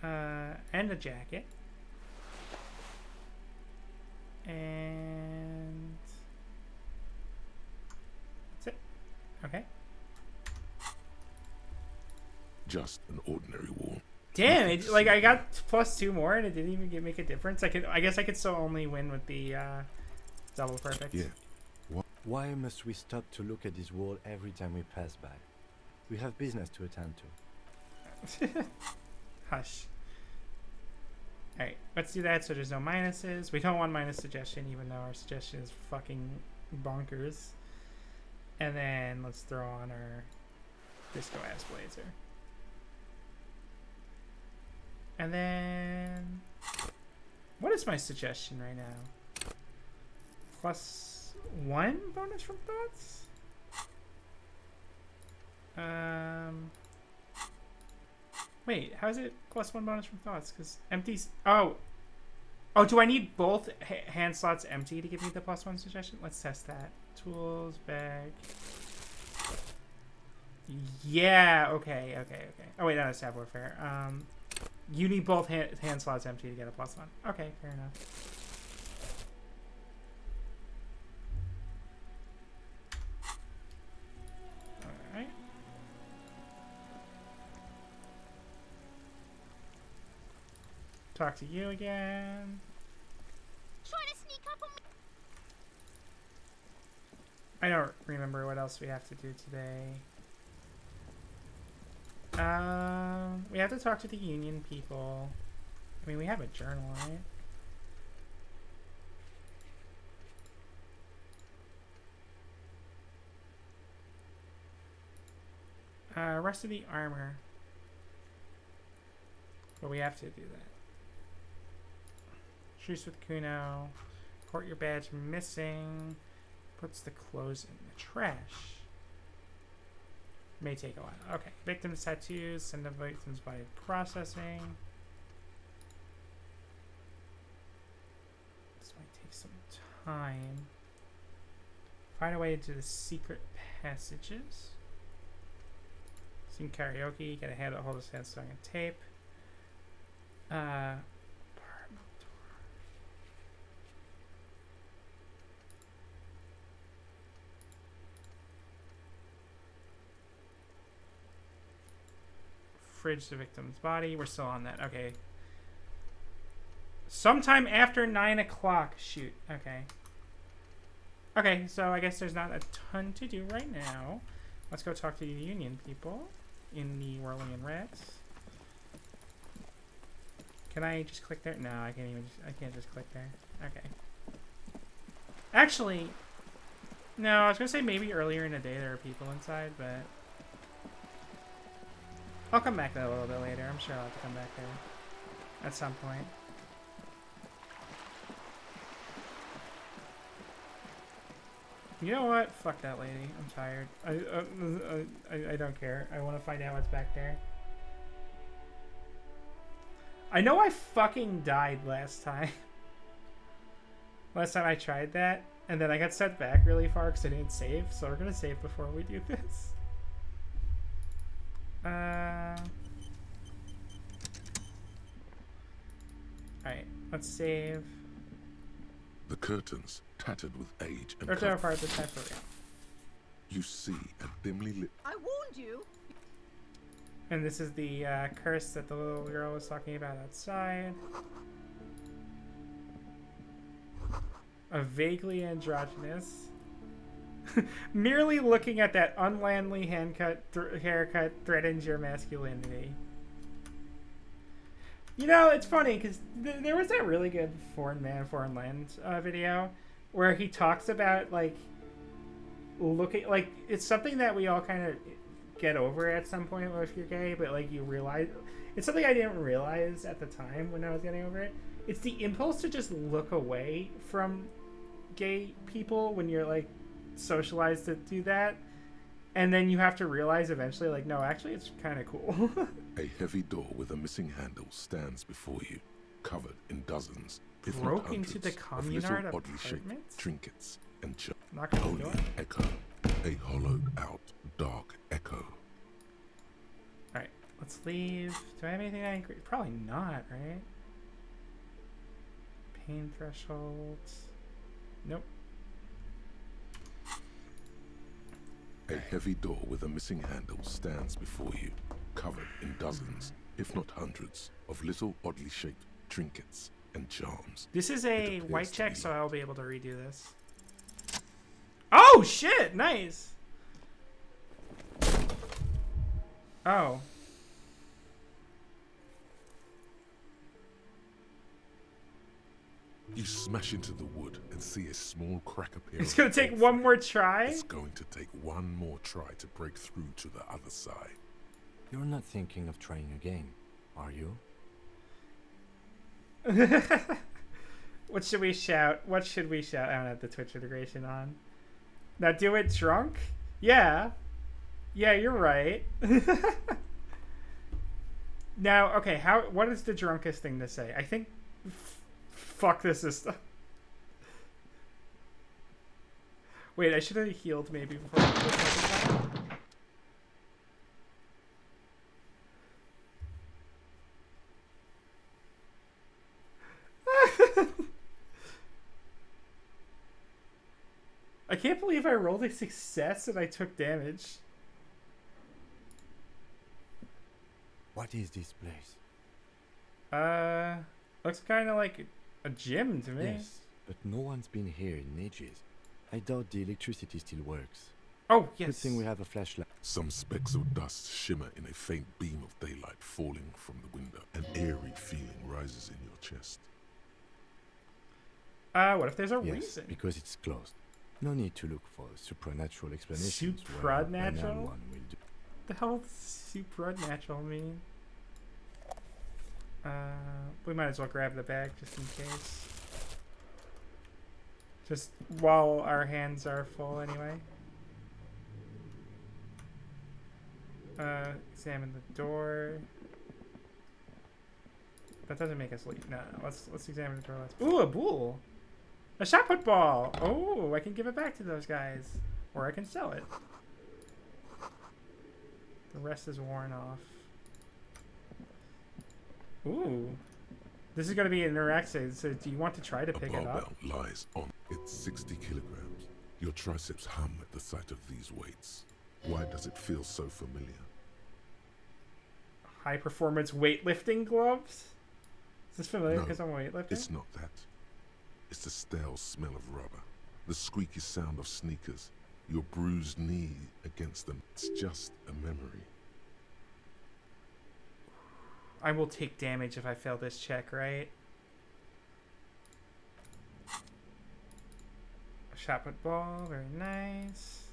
And a jacket. And... that's it. Okay. Just an ordinary war. Damn, Nothing it, to like see I here. got +2 more and it didn't even make a difference. I guess I could still only win with the double perfect. Yeah. Why must we stop to look at this wall every time we pass by? We have business to attend to. Hush. Alright, let's do that so there's no minuses. We don't want minus suggestion even though our suggestion is fucking bonkers. And then let's throw on our disco ass blazer. And then what is my suggestion right now? +1 bonus from thoughts? Wait, how is it +1 bonus from thoughts? Because empties. Oh, do I need both hand slots empty to give me the +1 suggestion? Let's test that. Tools, bag. Yeah. Okay. Oh wait, that's tab warfare. You need both hand slots empty to get a +1. Okay, fair enough. Alright. Talk to you again. Trying to sneak up on me. I don't remember what else we have to do today. We have to talk to the union people. I mean, we have a journal, right? Rest of the armor. But we have to do that. Truce with Kuno. Report your badge missing. Puts the clothes in the trash. May take a while. Okay. Victims' tattoos. Send the victims by processing. This might take some time. Find a way into the secret passages. Sing karaoke. Get a hand hold his hand sewing a tape. Fridge the victim's body. We're still on that. Okay. Sometime after 9 o'clock. Shoot. Okay. Okay, so I guess there's not a ton to do right now. Let's go talk to the union people in the Whirling Rats. Can I just click there? No, I can't even. I can't just click there. Okay. Actually, no. I was gonna say maybe earlier in the day there are people inside, but I'll come back to that a little bit later. I'm sure I'll have to come back there at some point. You know what? Fuck that lady. I'm tired. I don't care. I want to find out what's back there. I know I fucking died last time. Last time I tried that, and then I got set back really far because I didn't save. So we're gonna save before we do this. Alright, let's save. The curtains, tattered with age and Curtains are part of the time for real. You see a dimly lit. I warned you. And this is the curse that the little girl was talking about outside. A vaguely androgynous. Merely looking at that unmanly haircut threatens your masculinity. You know, it's funny because there was that really good Foreign Man, Foreign Land video where he talks about like looking like it's something that we all kind of get over at some point if you're gay, but like you realize it's something I didn't realize at the time when I was getting over it. It's the impulse to just look away from gay people when you're like socialized to do that, and then you have to realize eventually like no, actually it's kind of cool. A heavy door with a missing handle stands before you, covered in dozens, if Broke not hundreds, into the of communard little oddly shaped apartments? trinkets and Not gonna only do an echo, a hollowed-out dark echo. Alright, let's leave. Do I have anything I agree? Probably not, right? Pain threshold. Nope. A heavy door with a missing handle stands before you, covered in dozens, if not hundreds, of little oddly shaped trinkets and charms. This is a white check, so I'll be able to redo this. Oh, shit! Nice! Oh. You smash into the wood and see a small crack appear. It's gonna take one more try? It's going to take one more try to break through to the other side. You're not thinking of trying again, are you? What should we shout? What should we shout? I don't have the Twitch integration on. Now do it drunk? Yeah. Yeah, you're right. Now, okay, what is the drunkest thing to say? I think fuck this system. Wait, I should have healed maybe before I did this second time. I can't believe I rolled a success and I took damage. What is this place? Looks kind of like a gym to me. Yes, but no one's been here in ages. I doubt the electricity still works. Oh, yes. Good thing we have a flashlight. Some specks of dust shimmer in a faint beam of daylight falling from the window. An eerie feeling rises in your chest. What if there's a Yes, reason? because it's closed. No need to look for supernatural explanations. Supernatural? One will do. The hell does supernatural mean? We might as well grab the bag just in case. Just while our hands are full anyway. Examine the door. That doesn't make us leave. No, let's examine the door. Ooh, a bull. A shot put ball! Oh, I can give it back to those guys. Or I can sell it. The rest is worn off. Ooh. This is going to be interactive, so do you want to try to pick it up? A barbell lies on it's 60 kilograms. Your triceps hum at the sight of these weights. Why does it feel so familiar? High performance weightlifting gloves? Is this familiar because I'm weightlifting? It's not that. It's the stale smell of rubber. The squeaky sound of sneakers. Your bruised knee against them. It's just a memory. I will take damage if I fail this check, right? A shot put ball, very nice.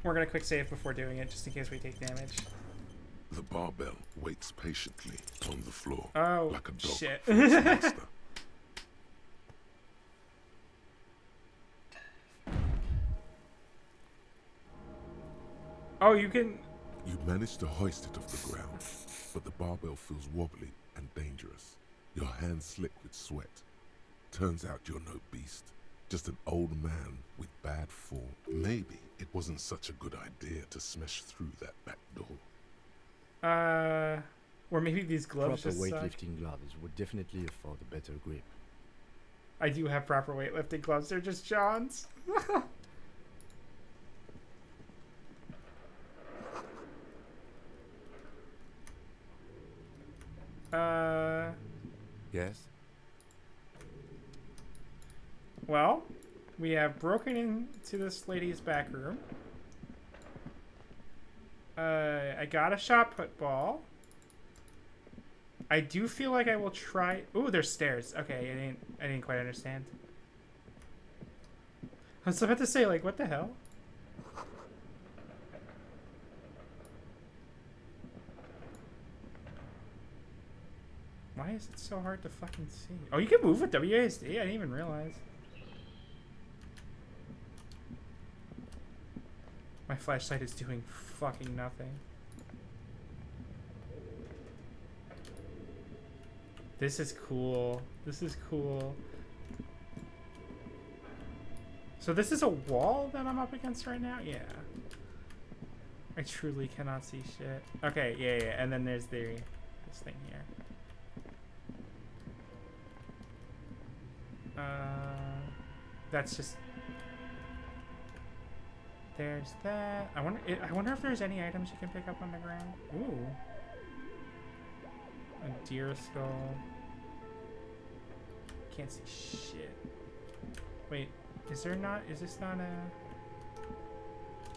We're gonna quick save before doing it, just in case we take damage. The barbell waits patiently on the floor, like a dog shit. for its master. Oh, you can... You manage to hoist it off the ground, but the barbell feels wobbly and dangerous. Your hands slick with sweat. Turns out you're no beast, just an old man with bad form. Maybe it wasn't such a good idea to smash through that back door. Or maybe these gloves proper just weightlifting gloves would definitely afford a better grip. I do have proper weightlifting gloves. They're just John's. Yes? Well, we have broken into this lady's back room. I got a shot put ball. I do feel like I will try... Ooh, there's stairs. Okay, I didn't quite understand. I was about to say, like, what the hell? Why is it so hard to fucking see? Oh, you can move with WASD? I didn't even realize. My flashlight is doing fucking nothing. This is cool. This is cool. So this is a wall that I'm up against right now? Yeah. I truly cannot see shit. Okay, yeah. And then there's this thing here. That's just... There's that. I wonder if there's any items you can pick up on the ground. Ooh. A deer skull. Can't see shit. Wait, is this not a...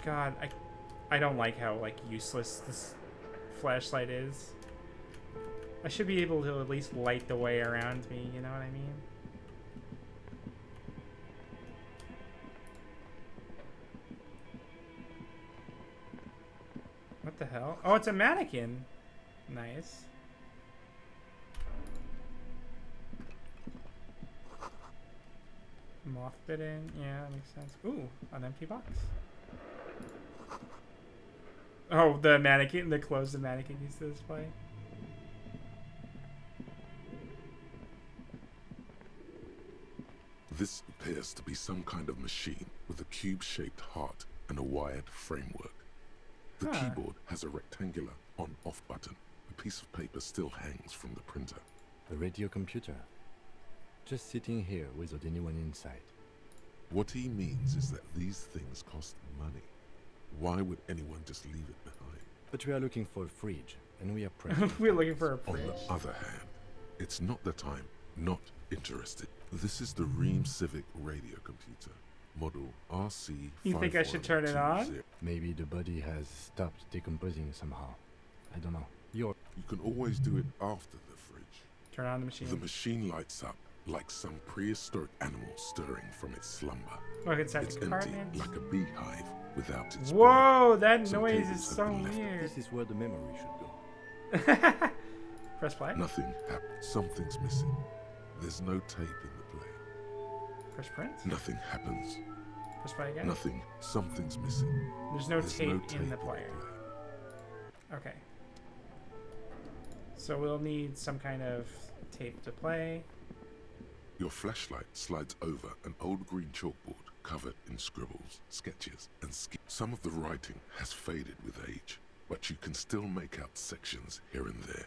God, I don't like how, like, useless this flashlight is. I should be able to at least light the way around me, you know what I mean? What the hell? Oh, it's a mannequin. Nice. Moth bitten. Yeah, that makes sense. Ooh, an empty box. Oh, the mannequin, the clothes the mannequin used to display. This appears to be some kind of machine with a cube-shaped heart and a wired framework. The keyboard has a rectangular on-off button. A piece of paper still hangs from the printer. A radio computer. Just sitting here without anyone inside. What he means is that these things cost money. Why would anyone just leave it behind? But we are looking for a fridge, and we are present. We're looking for a fridge. On the other hand, it's not that I'm not interested. This is the Ream Civic radio computer. Model RC. You think I should turn it on? Maybe the body has stopped decomposing somehow. I don't know. You can always do it after the fridge. Turn on the machine. The machine lights up like some prehistoric animal stirring from its slumber. Look, it's empty, like a beehive without its Whoa, blood. that Some noise cables is have so been left. weird. This is where the memory should go. Press play. Nothing happened. Something's missing. There's no tape in the play. Press print. Nothing happens. Press play again. Nothing. Something's missing. There's no tape in the player. Okay. So we'll need some kind of tape to play. Your flashlight slides over an old green chalkboard covered in scribbles, sketches, and some of the writing has faded with age, but you can still make out sections here and there.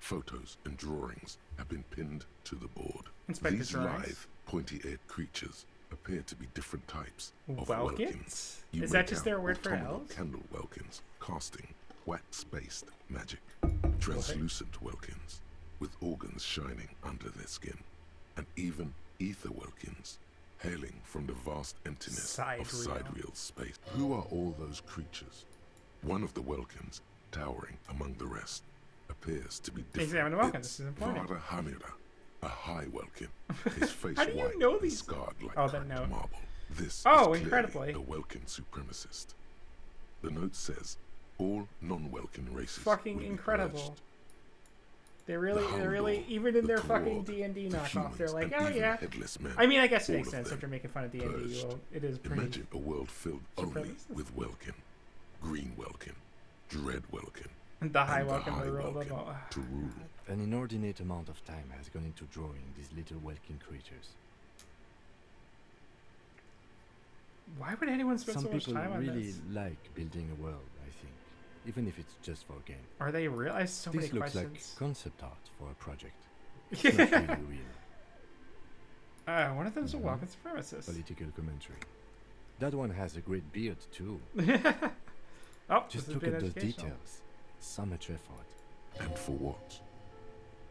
Photos and drawings have been pinned to the board. These lithe, pointy-eared creatures appear to be different types of Welkins. Is that just their word for elves? Candle Welkins, casting wax-based magic. Translucent Welkins, with organs shining under their skin. And even ether Welkins, hailing from the vast emptiness of sidereal space. Who are all those creatures? One of the Welkins, towering among the rest, appears to be different. Examine the Welkins, this is important. Vada Hamira, a high Welkin, his face How do you white know and these? scarred like that note. marble. This is incredibly. a Welkin supremacist. The note says, all non-Welkin races fucking will be incredible. purged. They're really, even in their fucking D&D knockoff, they're like, oh yeah. I mean, I guess it makes sense if you're making fun of D&D. Well, it is pretty. Imagine a world filled only with Welkin, Green Welkin, Dread Welkin, the High Welkin to rule them all. To rule. An inordinate amount of time has gone into drawing these little Welkin creatures. Why would anyone spend so much time on this? Some people really like building a world, I think. Even if it's just for a game. Are they real? I have so many questions. This looks like concept art for a project. It's not really real. One of them's a Welkin supremacist. Political commentary. That one has a great beard too. Just look at those details. So much effort. And for what?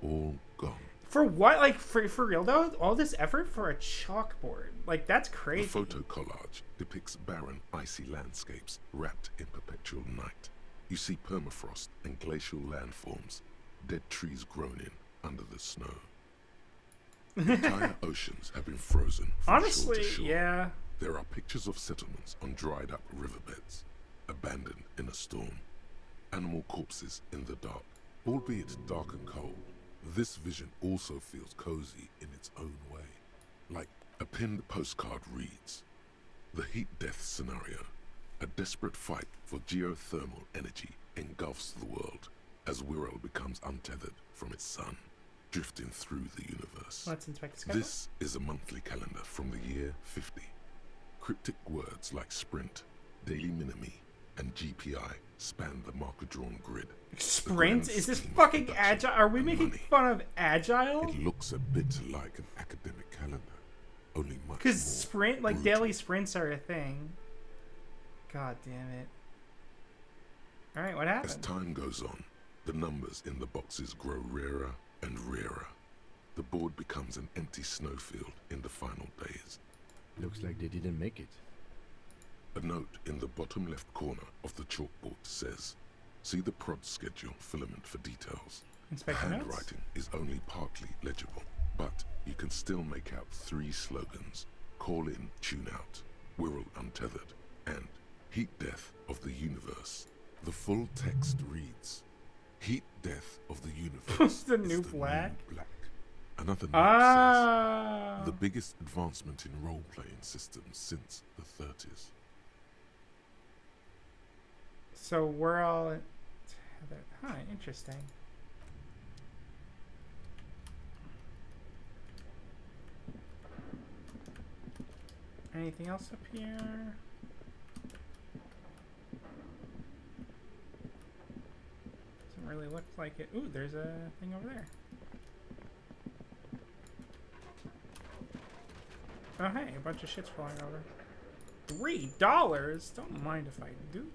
All gone. For what? Like, for real though? All this effort for a chalkboard? Like, that's crazy. The photo collage depicts barren, icy landscapes wrapped in perpetual night. You see permafrost and glacial landforms, dead trees grown in under the snow. Entire oceans have been frozen from honestly, shore to shore. Yeah. There are pictures of settlements on dried up riverbeds, abandoned in a storm. Animal corpses in the dark, albeit dark and cold. This vision also feels cozy in its own way. Like a pinned postcard reads, the heat death scenario. A desperate fight for geothermal energy engulfs the world as Wirral becomes untethered from its sun, drifting through the universe. Let's inspect the schedule. This is a monthly calendar from the year 50. Cryptic words like sprint, daily minimi, and GPI span the marker-drawn grid. Sprint? Is this fucking agile? Are we making fun of agile? It looks a bit like an academic calendar, only much more because sprint, like brutal. daily sprints are a thing. God damn it. Alright, what happened? As time goes on, the numbers in the boxes grow rarer and rarer. The board becomes an empty snowfield in the final days. Looks like they didn't make it. A note in the bottom left corner of the chalkboard says, see the prod schedule filament for details. Inspect the the notes? handwriting is only partly legible, but you can still make out 3 slogans. Call in, tune out, Wirral untethered, and Heat Death of the Universe. The full text reads, Heat Death of the Universe the new black? Another note says, the biggest advancement in role-playing systems since the 30s. So we're all... Huh, interesting. Anything else up here? Doesn't really look like it. Ooh, there's a thing over there. Oh hey, a bunch of shit's falling over. $3? Don't mind if I do.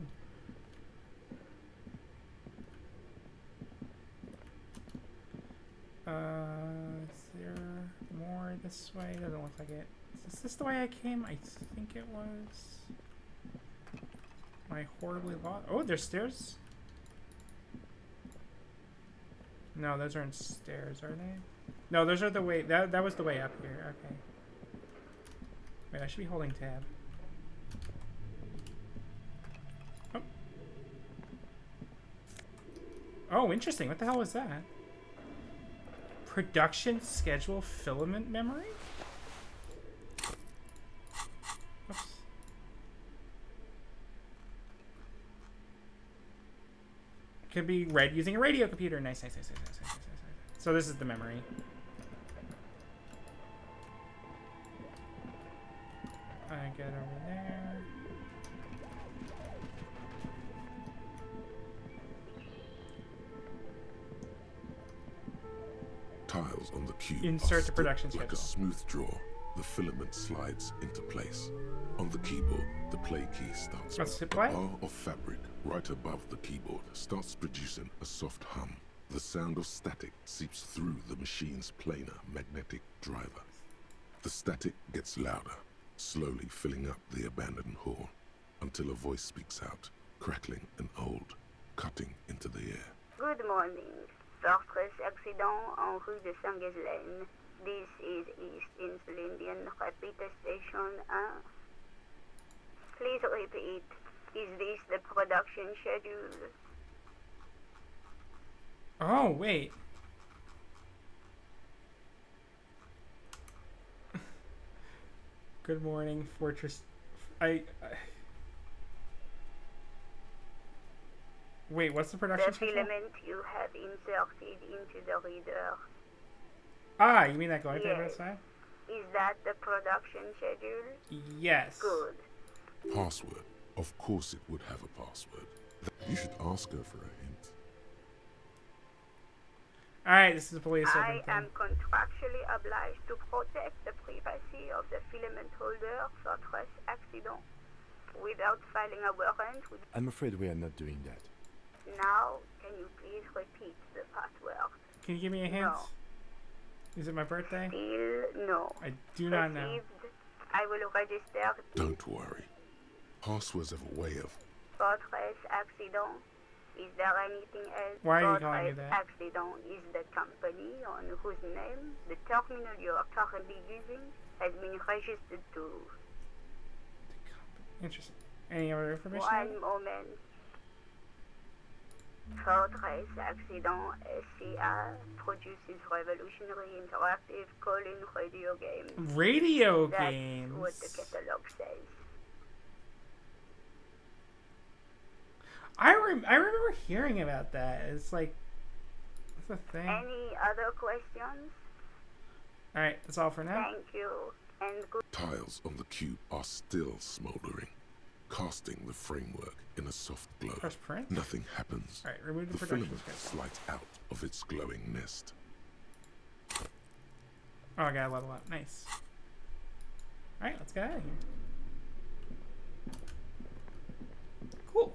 Is there more this way? Doesn't look like it. Is this the way I came? I think it was. Am I horribly lost? Oh, there's stairs? No, those aren't stairs, are they? No, those are the way. That was the way up here. Okay. Wait, I should be holding tab. Oh. Oh, interesting. What the hell was that? Production schedule filament memory? Oops. could be read using a radio computer. Nice. So this is the memory. I get over there. Tiles on the cube Insert are the production like schedule. a smooth draw. The filament slides into place. On the keyboard, the play key starts. Let's hit The play. bar of fabric right above the keyboard starts producing a soft hum. The sound of static seeps through the machine's planar magnetic driver. The static gets louder, slowly filling up the abandoned hall, until a voice speaks out, crackling and old, cutting into the air. Good morning. Fortress accident en rue de Saint-Ghislaine. This is East Insulindian Repeater Station 1. Please repeat. Is this the production schedule? Oh, wait. Good morning, Fortress. Wait, what's the production The schedule? filament you have inserted into the reader. Ah, you mean that glowing thing Yes. outside? Is that the production schedule? Yes. Good. Password. Of course it would have a password. You should ask her for a hint. Alright, this is the police I open am thing. contractually obliged to protect the privacy of the filament holder for stress accident. Without filing a warrant, I'm afraid we are not doing that. now can you please repeat the password? Can you give me a hint? No. Is it my birthday? Still no. I do not know. Received. I will register. Don't worry. Passwords have a way of... Fortress accident. Is there anything else? Why are you calling me Fortress that? accident is the company on whose name the terminal you are currently using has been registered to. Interesting. Any other information? One moment. Fortress accident SCA produces revolutionary interactive call-in radio games. Radio That's games. what the catalog says. I remember hearing about that. It's like, it's a thing. Any other questions? Alright, that's all for now. Thank you, and good. Tiles on the cube are still smoldering, casting the framework in a soft glow. Press print? Nothing happens. Alright, remove the The production filament schedule. slides out of its glowing nest. Oh, I gotta level up. Nice. Alright, let's get out of here. Cool.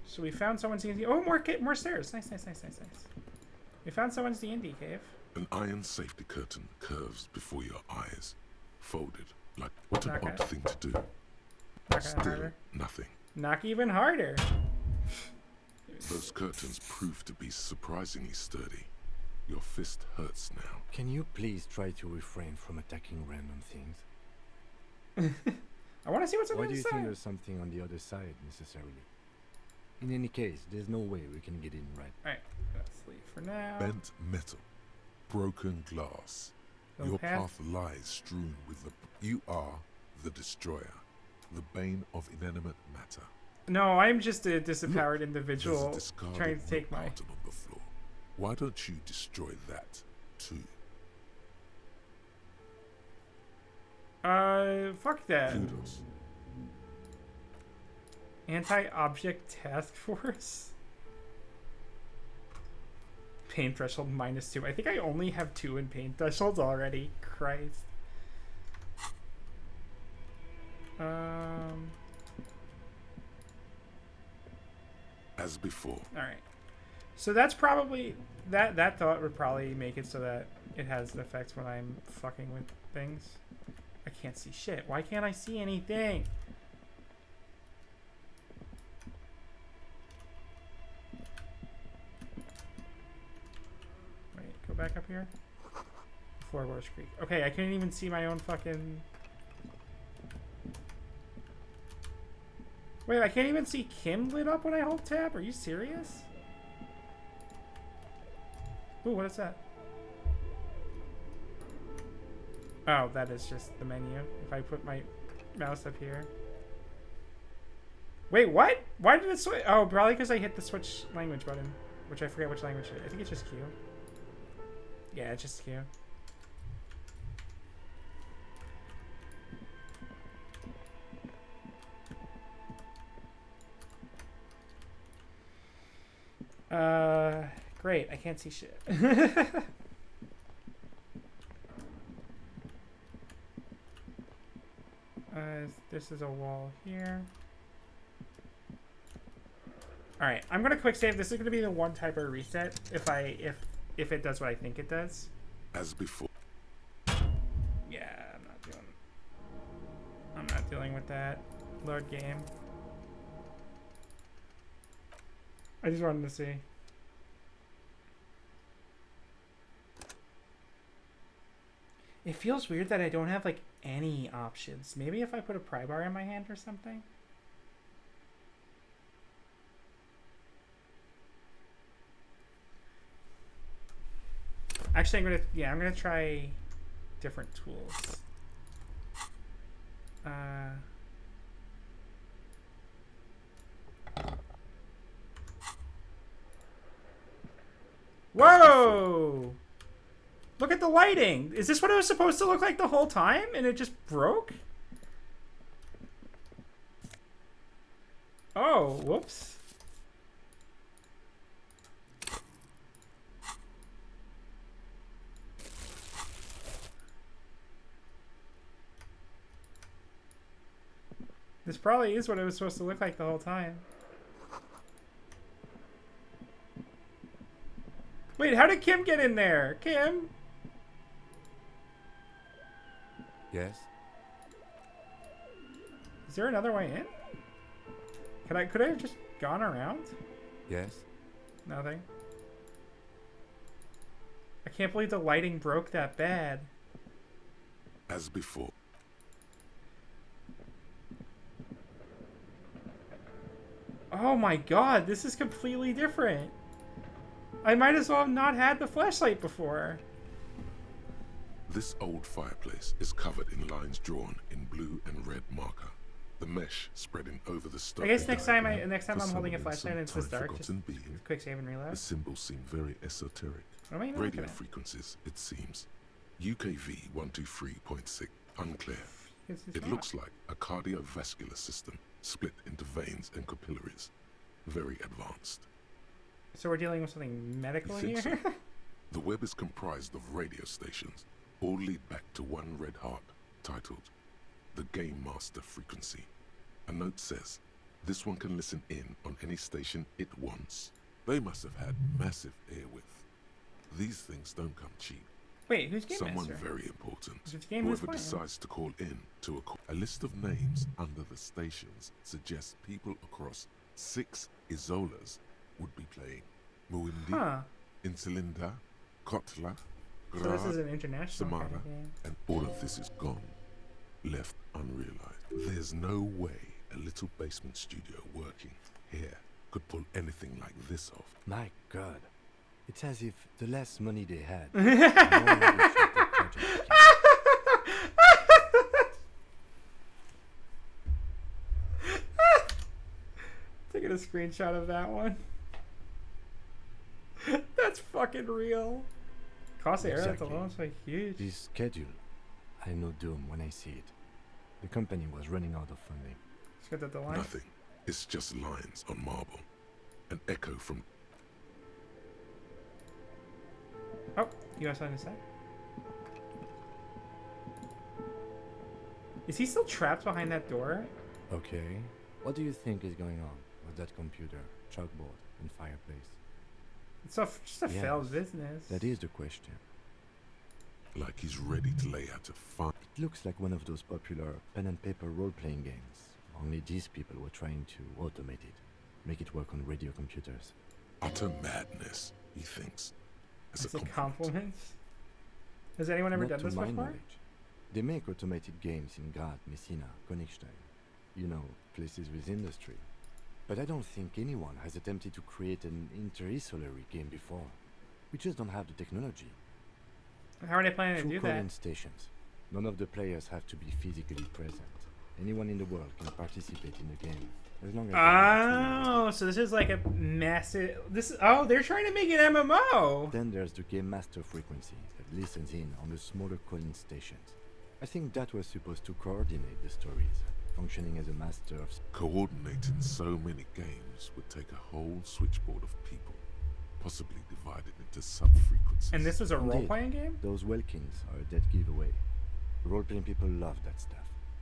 So we found someone's D&D. Oh, more stairs. Nice. We found someone's D&D cave. An iron safety curtain curves before your eyes, folded like what an Knock odd it. thing to do. Knock Still harder. nothing. Knock even harder. Those curtains prove to be surprisingly sturdy. Your fist hurts now. Can you please try to refrain from attacking random things? I want to see what's on Why the do other you side. think there's something on the other side, necessarily? In any case, there's no way we can get in right. Alright, let's leave for now. Bent metal, broken glass. No Your path. path lies strewn with the... You are the destroyer, the bane of inanimate matter. No, I'm just a disempowered There's individual a discarded trying to take milk my... carton on the floor. Why don't you destroy that, too? Fuck that. Kudos. Anti-object task force? Pain threshold -2. I think I only have 2 in pain thresholds already. Christ. As before. Alright. So that's probably... That thought would probably make it so that it has an effect when I'm fucking with things. I can't see shit. Why can't I see anything? Wait, go back up here. Before Wars Creek. Okay, I couldn't even see my own fucking... Wait, I can't even see Kim lit up when I hold tab? Are you serious? Ooh, what is that? Oh, that is just the menu. If I put my mouse up here. Wait, what? Why did it switch? Oh, probably because I hit the switch language button, which I forget which language it is. I think it's just Q. Yeah, it's just Q. Great. I can't see shit. This is a wall here. All right, I'm gonna quick save. This is gonna be the one type of reset if it does what I think it does. As before. Yeah, I'm not dealing with that. Load game. I just wanted to see. It feels weird that I don't have like any options. Maybe if I put a pry bar in my hand or something. Actually, I'm gonna try different tools. Whoa! Look at the lighting. Is this what it was supposed to look like the whole time and it just broke? Oh, whoops. This probably is what it was supposed to look like the whole time. Wait, how did Kim get in there? Kim? Yes? Is there another way in? Could I have just gone around? Yes? Nothing. I can't believe the lighting broke that bad. As before. Oh my god, this is completely different. I might as well have not had the flashlight before. This old fireplace is covered in lines drawn in blue and red marker. The mesh spreading over the stone. I guess next time I'm holding a flashlight and it's this dark, just being, quick save and reload. The symbols seem very esoteric. What am I even Radio looking at? frequencies, it seems. UKV 123.6, unclear. It looks like a cardiovascular system split into veins and capillaries. Very advanced. So we're dealing with something medical You here? think so? The web is comprised of radio stations, all lead back to one red heart, titled the Game Master Frequency. A note says, this one can listen in on any station it wants. They must have had massive airwidth. These things don't come cheap. Wait, who's Game Someone Master? very important. Which game who's Whoever playing? decides to call in to a list of names under the stations suggests people across 6 Isolas would be playing Muindi, Huh. Insulinda, Kotla, So this is an international Samara, kind of game. and all of this is gone, left unrealized. There's no way a little basement studio working here could pull anything like this off. My God. It's as if the less money they had, the more they shot the project became. Taking a screenshot of that one. That's fucking real. Cost of air, that's Exactly. alone, so huge. This schedule, I know doom when I see it. The company was running out of funding. Let's get that the line. Nothing. It's just lines on marble. An echo from... Oh, you got something to say? Is he still trapped behind that door? Okay. What do you think is going on with that computer, chalkboard, and fireplace? It's just a Yes, failed business. That is the question. Like he's ready to lay out a fine... It looks like one of those popular pen and paper role-playing games. Only these people were trying to automate it, make it work on radio computers. Utter madness, he thinks. As It's a a compliment. Has anyone ever Not done to this my before? knowledge. They make automated games in Graz, Messina, Königstein. You know, places with industry. But I don't think anyone has attempted to create an inter-isolary game before. We just don't have the technology. How are they planning to Through do call-in that? stations. None of the players have to be physically present. Anyone in the world can participate in the game, as long as Oh, so this is like a massive... Oh, they're trying to make it MMO! Then there's the game master frequency that listens in on the smaller calling stations. I think that was supposed to coordinate the stories, functioning as a master of... Coordinating so many games would take a whole switchboard of people, possibly divided into sub-frequencies. And this was a Indeed, role-playing game? Those Welkins are a dead giveaway. The role-playing people love that stuff.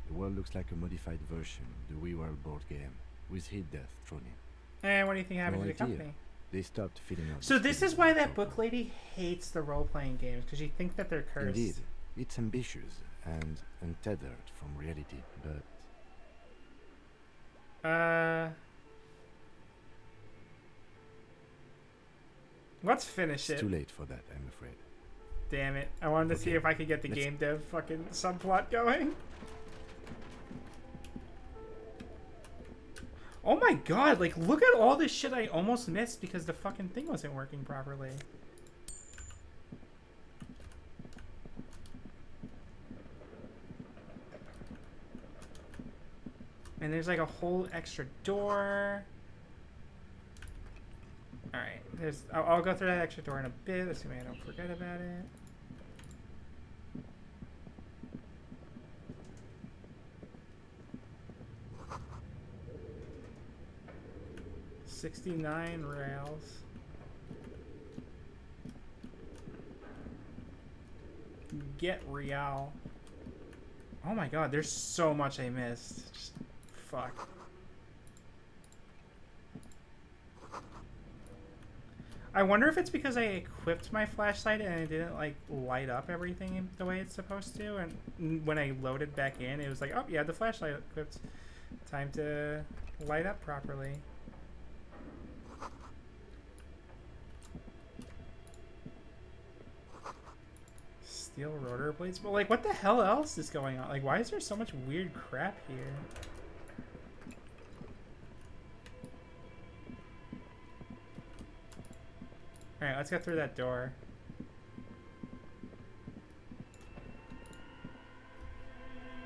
The world looks like a modified version of the WeWorld board game, with heat death thrown in. And what do you think happened No to the idea. company? They stopped feeding out. So this is why that book lady hates the role-playing games, because she thinks that they're cursed. Indeed, it's ambitious and untethered from reality, but... Let's finish it. It's too late for that, I'm afraid. Damn it. I wanted to see if I could get the game dev fucking subplot going. Oh my god, like, look at all this shit I almost missed because the fucking thing wasn't working properly. And there's like a whole extra door. Alright, I'll go through that extra door in a bit, assuming I don't forget about it. $69 rails. Get real. Oh my god, there's so much I missed. Just fuck. I wonder if it's because I equipped my flashlight and it didn't like light up everything the way it's supposed to, and when I loaded back in, it was like, oh yeah, the flashlight equipped. Time to light up properly. Steel rotor blades, but like, what the hell else is going on? Like, why is there so much weird crap here? Alright, let's get through that door.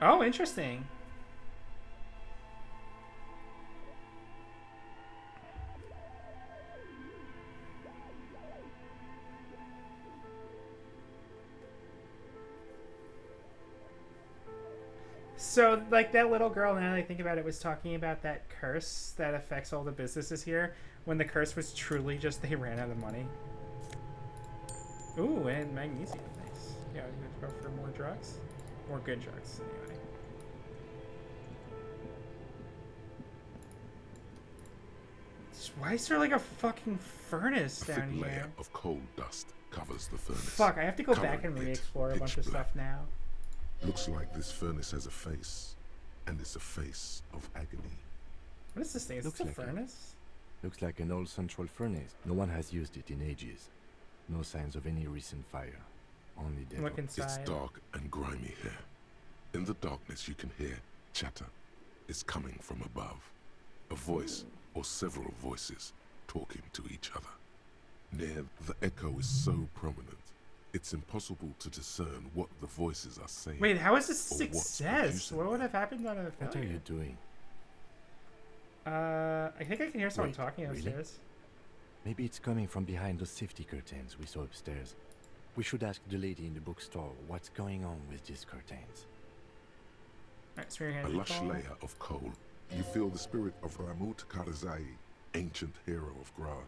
Oh, interesting. So, like, that little girl, now that I think about it, was talking about that curse that affects all the businesses here, when the curse was truly just they ran out of money. Ooh, and magnesium. Nice. Yeah, we could go for more drugs. More good drugs, anyway. Why is there like a fucking furnace down here? A thick layer here? of coal dust covers the furnace. Fuck, I have to go back and re-explore a bunch of stuff now. Looks like this furnace has a face, and it's a face of agony. What is this thing? Is this a furnace? Looks like an old central furnace. No one has used it in ages. No signs of any recent fire. Only dead. Look inside. It's dark and grimy here. In the darkness you can hear chatter. It's coming from above. A voice or several voices talking to each other. Near, the echo is so prominent, it's impossible to discern what the voices are saying. Wait, how is this a success? What would have happened on a failure? What are you doing? I think I can hear someone talking upstairs. Really? Maybe it's coming from behind those safety curtains we saw upstairs. We should ask the lady in the bookstore what's going on with these curtains. A lush layer of coal. You feel the spirit of Ramut Karzai, ancient hero of Grad,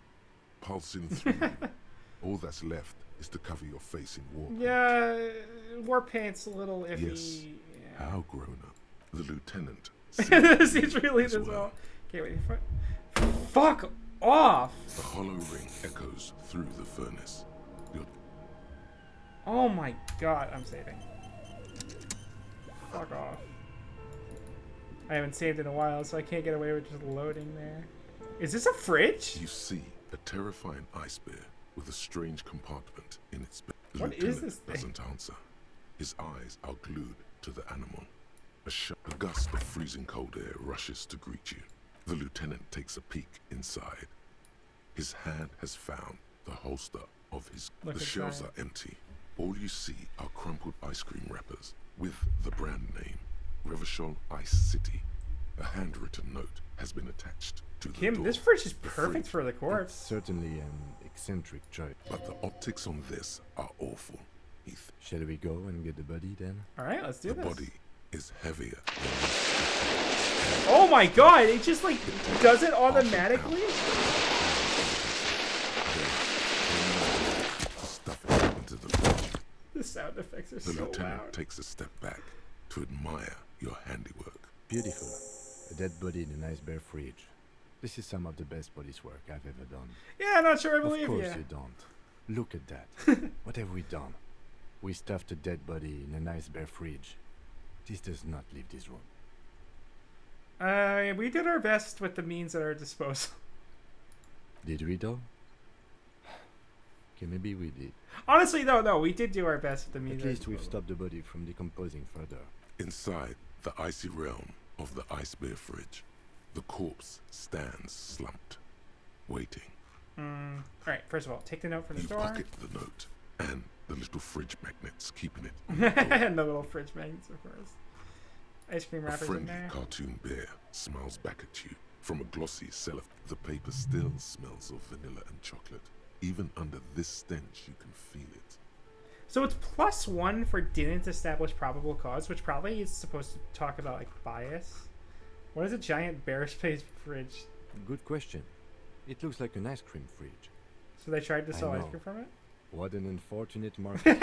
pulsing through you. All that's left is to cover your face in war paint. Yeah, war paint's a little iffy. Yes, yeah. how grown up. The lieutenant seems really as well. Okay, wait. Fuck off! The hollow ring echoes through the furnace. Oh my god, I'm saving. Fuck off. I haven't saved in a while, so I can't get away with just loading there. Is this a fridge? You see a terrifying ice bear with a strange compartment in its belly. The what lieutenant is this thing? Doesn't answer. His eyes are glued to the animal. A gust of freezing cold air rushes to greet you. The lieutenant takes a peek inside. His hand has found the holster of his... The shelves are empty. All you see are crumpled ice cream wrappers with the brand name, Revachol Ice City. A handwritten note has been attached to the door. This fridge is The perfect fridge. for the corpse. It's certainly an eccentric choice. But the optics on this are awful, Heath. Shall we go and get the body then? Alright, let's do The this. body is heavier than Oh my god, it just like does it automatically? stuff it into the fridge. The sound effects are The so lieutenant loud. takes a step back to admire your handiwork. Beautiful. A dead body in a nice bare fridge. This is some of the best police work I've ever done. Yeah, I'm not sure I believe Of course you. you don't. Look at that. What have we done? We stuffed a dead body in a nice bare fridge. This does not leave this room. We did our best with the means at our disposal. Did we though? Okay, maybe we did. Honestly, no, we did do our best with the means At at our least we've disposal. stopped the body from decomposing further. Inside the icy realm of the ice bear fridge, the corpse stands slumped, waiting. Alright, first of all, take the note from the You door. pocket the note and the little fridge magnets keeping it on And the little fridge magnets, of course. Ice cream A wrappers in friendly there. cartoon bear smiles back at you from a glossy cellophane. The paper still smells of vanilla and chocolate. Even under this stench, you can feel it. So it's +1 for didn't establish probable cause, which probably is supposed to talk about like bias. What is a giant bear space fridge? Good question. It looks like an ice cream fridge. So they tried to I sell ice know. cream from it? What an unfortunate market.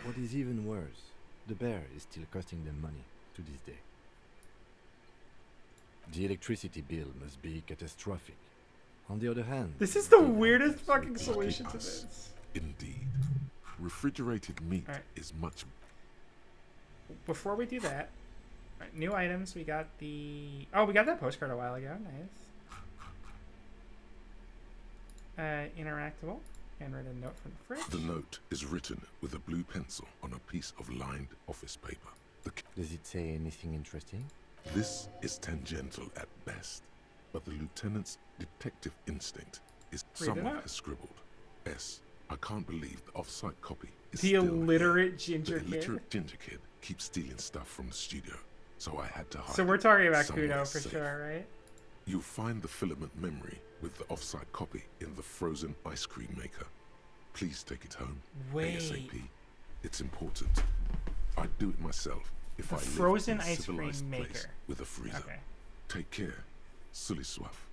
What is even worse, the bear is still costing them money to this day. The electricity bill must be catastrophic. On the other hand, This is the they weirdest want fucking us solution to us. this. Indeed. Refrigerated meat Alright. is much. Before we do that, alright, new items. We got the... Oh, we got that postcard a while ago. Nice. Interactable. Handwritten note from the fridge. The note is written with a blue pencil on a piece of lined office paper. Does it say anything interesting? This is tangential at best, but the lieutenant's detective instinct is Read it someone out. has scribbled. S. I can't believe the off-site copy is The still illiterate here. ginger The kid. illiterate ginger kid keeps stealing stuff from the studio, so I had to hide So we're it talking about somewhere Kuno for safe. sure, right? You'll find the filament memory with the off-site copy in the frozen ice cream maker. Please take it home Wait. ASAP. It's important. I'd do it myself if The I lived frozen in a ice cream civilized place maker. with a freezer. Okay. Take care. Sully Swaff.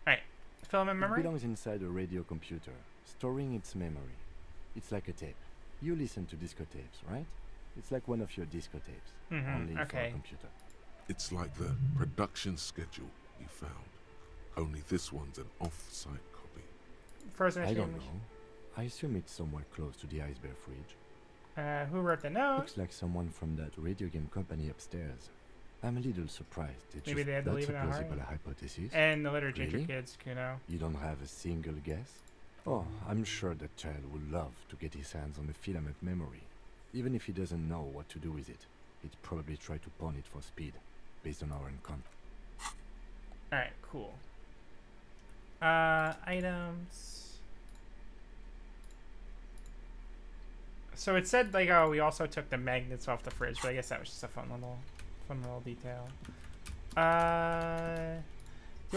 Alright. Filament It memory? belongs inside a radio computer, storing its memory. It's like a tape. You listen to disco tapes, right? It's like one of your disco tapes, only for a okay. computer. It's like the production schedule you found. Only this one's an off-site copy. Frozen ice I cream don't know. I assume it's somewhere close to the ice bear fridge. Who wrote the note? Looks like someone from that radio game company upstairs. I'm a little surprised. It's Maybe just they had to that's leave it a at plausible heart. hypothesis. And the litter ginger Really? kids, Kuno. You don't have a single guess? Oh, I'm sure that child would love to get his hands on the filament memory. Even if he doesn't know what to do with it, he'd probably try to pawn it for speed, based on our encounter. Alright, cool. Items. So it said, like, oh, we also took the magnets off the fridge, but I guess that was just a fun little detail. Do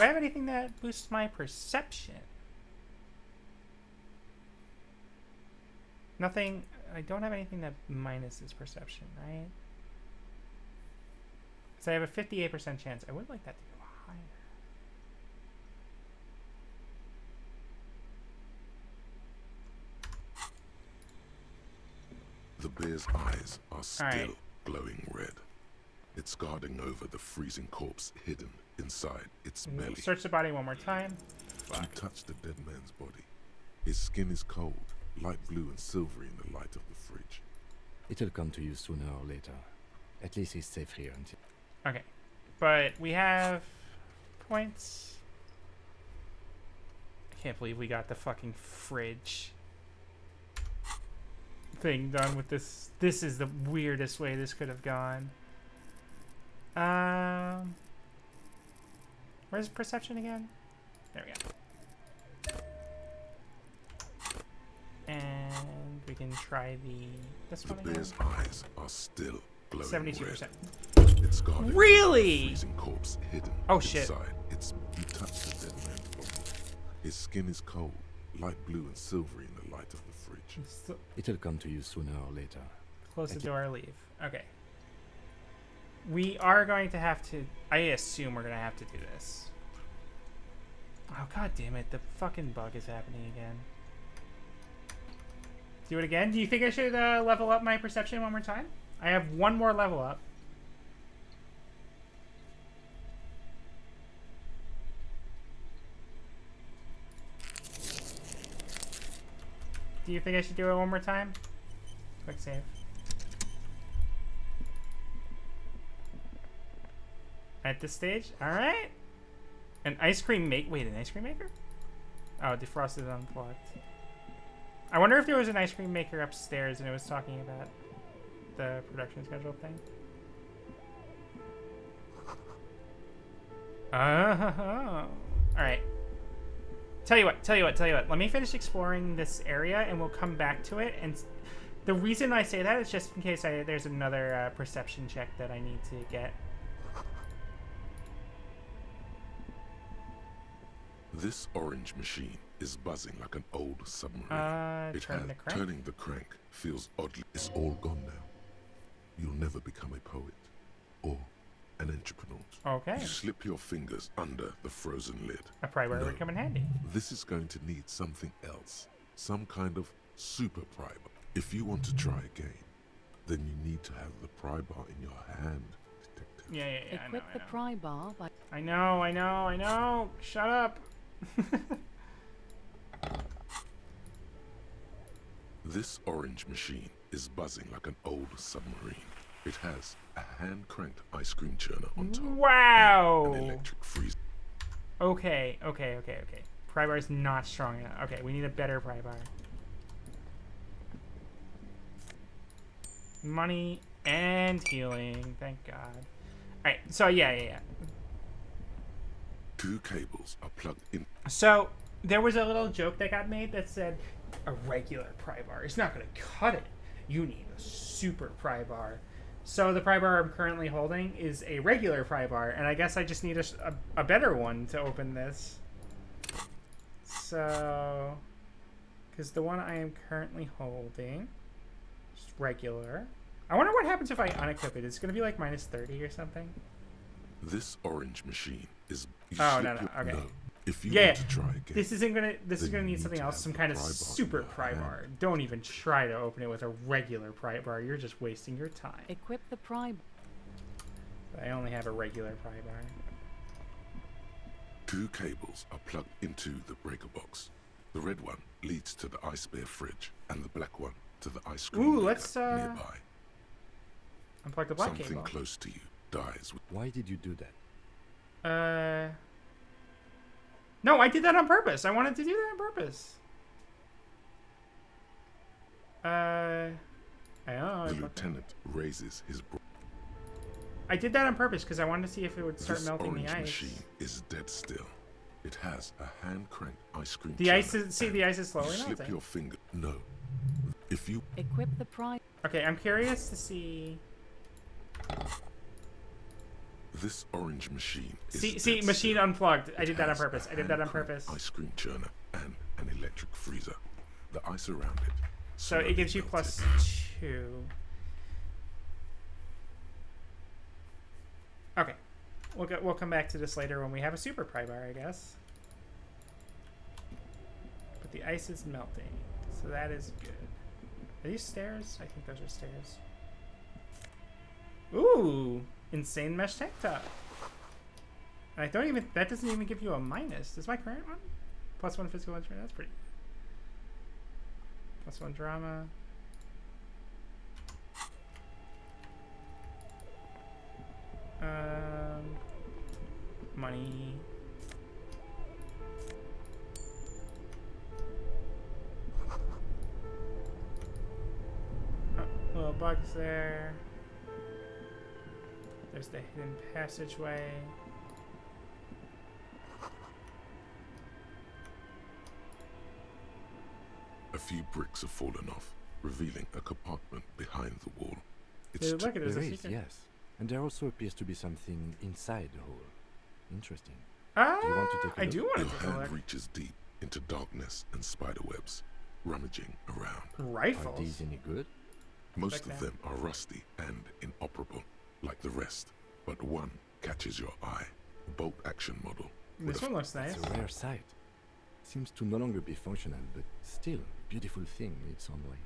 I have anything that boosts my perception? Nothing. I don't have anything that minuses perception, right? So I have a 58% chance. I would like that to go higher. The bear's eyes are still Alright. glowing red. It's guarding over the freezing corpse hidden inside its belly. Search the body one more time. You touch the dead man's body. His skin is cold, light blue and silvery in the light of the fridge. It'll come to you sooner or later. At least he's safe here until... Okay. But we have points. I can't believe we got the fucking fridge thing done with this. This is the weirdest way this could have gone. Where's perception again? There we go. And we can try this The one again. bear's eyes are still glowing 72%. red. It's guarded Really? by a freezing corpse hidden Oh shit. inside. You touch the dead man's body. His skin is cold, light blue and silvery in the light of the fridge. It'll come to you sooner or later. Close the door, leave. Okay. We are going to have to... I assume we're going to have to do this. Oh, god damn it. The fucking bug is happening again. Do it again? Do you think I should level up my perception one more time? I have one more level up. Do you think I should do it one more time? Quick save. At this stage? Alright. An ice cream make... Wait, an ice cream maker? Oh, defrosted unplugged. I wonder if there was an ice cream maker upstairs and it was talking about the production schedule thing. Alright. Tell you what. Let me finish exploring this area and we'll come back to it. And the reason I say that is just in case there's another perception check that I need to get. This orange machine is buzzing like an old submarine. Turning the crank feels oddly. It's all gone now. You'll never become a poet or an entrepreneur. Okay. You slip your fingers under the frozen lid. A pry bar would come in handy. This is going to need something else. Some kind of super pry bar. If you want to try again, then you need to have the pry bar in your hand, detective. Yeah. Equip the pry bar by... I know. Shut up. This orange machine is buzzing like an old submarine. It has a hand-cranked ice cream churner on top. Wow! And an electric freezer. Okay. Pry bar is not strong enough. Okay, we need a better pry bar. Money and healing. Thank God. Alright, so yeah. 2 cables are plugged in. So, there was a little joke that got made that said, a regular pry bar is not going to cut it. You need a super pry bar. So the pry bar I'm currently holding is a regular pry bar, and I guess I just need a better one to open this. So, because the one I am currently holding is regular. I wonder what happens if I unequip it. It's going to be like minus 30 or something. This orange machine is... Oh, no, okay. No. If you Yeah, want to try again, this is gonna need something else, some kind of super pry bar. Don't even try to open it with a regular pry bar. You're just wasting your time. Equip the pry. I only have a regular pry bar. 2 cables are plugged into the breaker box. The red one leads to the ice bear fridge, and the black one to the ice cream maker let's nearby. Unplug the black Something cable. close to you dies. Why did you do that? No, I did that on purpose. I wanted to do that on purpose. I don't know. The lieutenant raises his. I did that on purpose because I wanted to see if it would start melting the This ice. orange machine is dead still. It has a hand-cranked ice cream. The ice is the ice is slowly you slip melting. your finger. No. If you equip the pry. Okay, I'm curious to see. This orange machine is see, machine still. unplugged. I It did that on has purpose. a I did that on hand-cranked purpose. Ice cream churner and an electric freezer. The ice around it. So it gives you melted. +2. Okay, we'll come back to this later when we have a super pry bar, I guess. But the ice is melting, so that is good. Are these stairs? I think those are stairs. Ooh, insane mesh tank top. And that doesn't even give you a minus. Is my current one? +1 physical instrument. That's pretty good. +1 drama. Money. Little bugs there. There's the hidden passageway. A few bricks have fallen off, revealing a compartment behind the wall. It's Look, there's There a is, secret. yes. And there also appears to be something inside the hole. Interesting. Ah, Do you want to take a I look? do want to Your take a hand look. reaches deep into darkness and spiderwebs, rummaging around. Are Rifles. these any good? Most Like of that. them are rusty and inoperable, like the rest, but one catches your eye. A bolt-action model. This one looks nice. It's a rare sight. Seems to no longer be functional, but still, beautiful thing in its own way.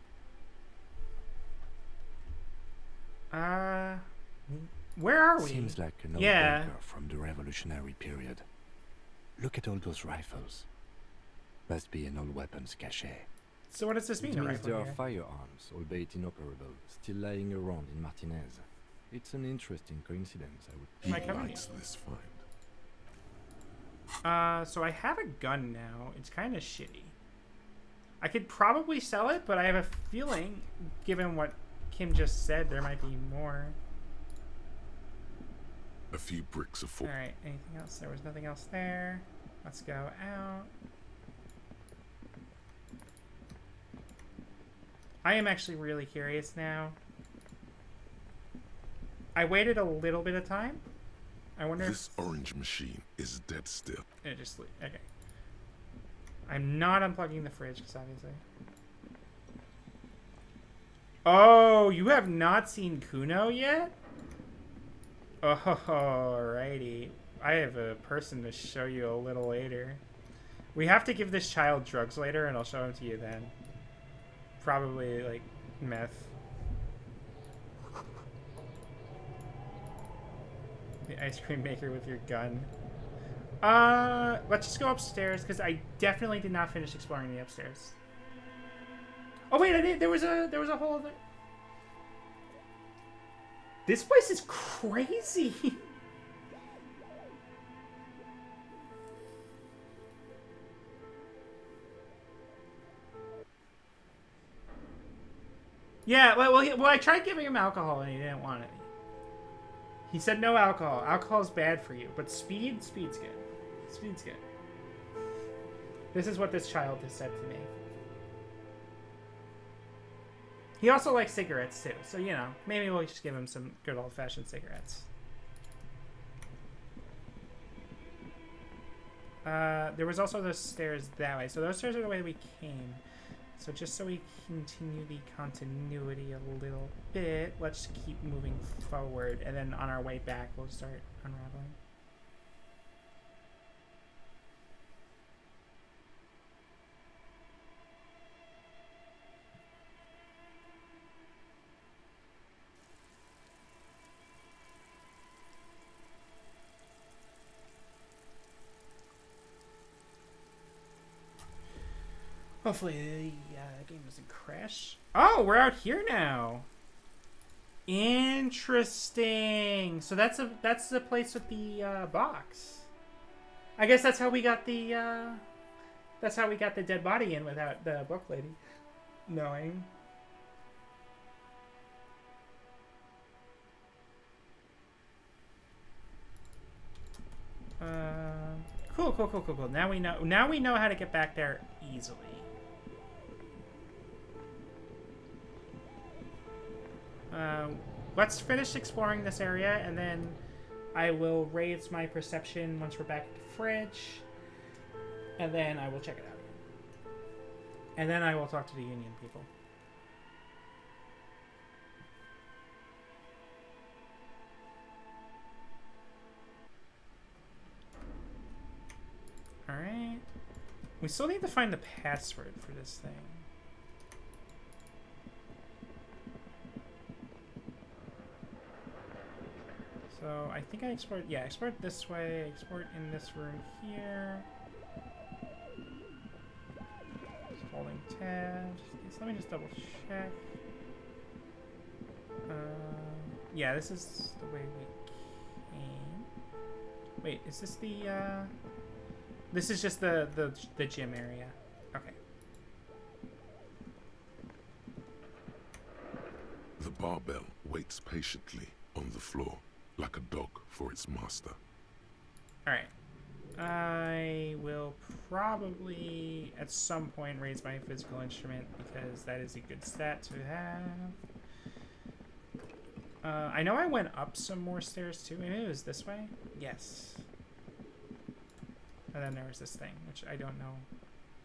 Where are we? Seems like an old Yeah. bunker from the Revolutionary period. Look at all those rifles. Must be an old weapons cache. So what does this mean? It a means rifle there are here? firearms, albeit inoperable, still lying around in Martinez. It's an interesting coincidence, I would He Mike, how many? likes this find. So I have a gun now. It's kind of shitty. I could probably sell it, but I have a feeling, given what Kim just said, there might be more. A few bricks of fall. Alright, anything else? There was nothing else there. Let's go out. I am actually really curious now. I waited a little bit of time. I wonder This orange machine is dead still. if... just okay. I'm not unplugging the fridge, because obviously... Oh, you have not seen Kuno yet? Oh, alrighty. I have a person to show you a little later. We have to give this child drugs later, and I'll show him to you then. Probably, like, meth. The ice cream maker with your gun. Let's just go upstairs, because I definitely did not finish exploring the upstairs. Oh wait, I did. There was a whole other. This place is crazy. Yeah, well, I tried giving him alcohol and he didn't want any. He said no alcohol. Alcohol is bad for you, but speed's good. Speed's good. This is what this child has said to me. He also likes cigarettes too, so you know, maybe we'll just give him some good old-fashioned cigarettes. There was also those stairs that way, so those stairs are the way we came. So just so we continue the continuity a little bit, let's keep moving forward, and then on our way back, we'll start unraveling. Hopefully the game doesn't crash. Oh, we're out here now. Interesting. So that's the place with the box. I guess that's how we got the dead body in without the book lady knowing. Cool. Now we know how to get back there easily. Let's finish exploring this area, and then I will raise my perception once we're back at the fridge, and then I will check it out. And then I will talk to the Union people. Alright. We still need to find the password for this thing. So I think I explored, yeah, explored this way, explored in this room here. Just holding tabs. So let me just double check. Yeah, this is the way we came. Wait, is this the, this is just the gym area. Okay. The barbell waits patiently on the floor, like a dog for its master. Alright. I will probably at some point raise my physical instrument because that is a good stat to have. I know I went up some more stairs too. Maybe it was this way? Yes. And then there was this thing, which I don't know.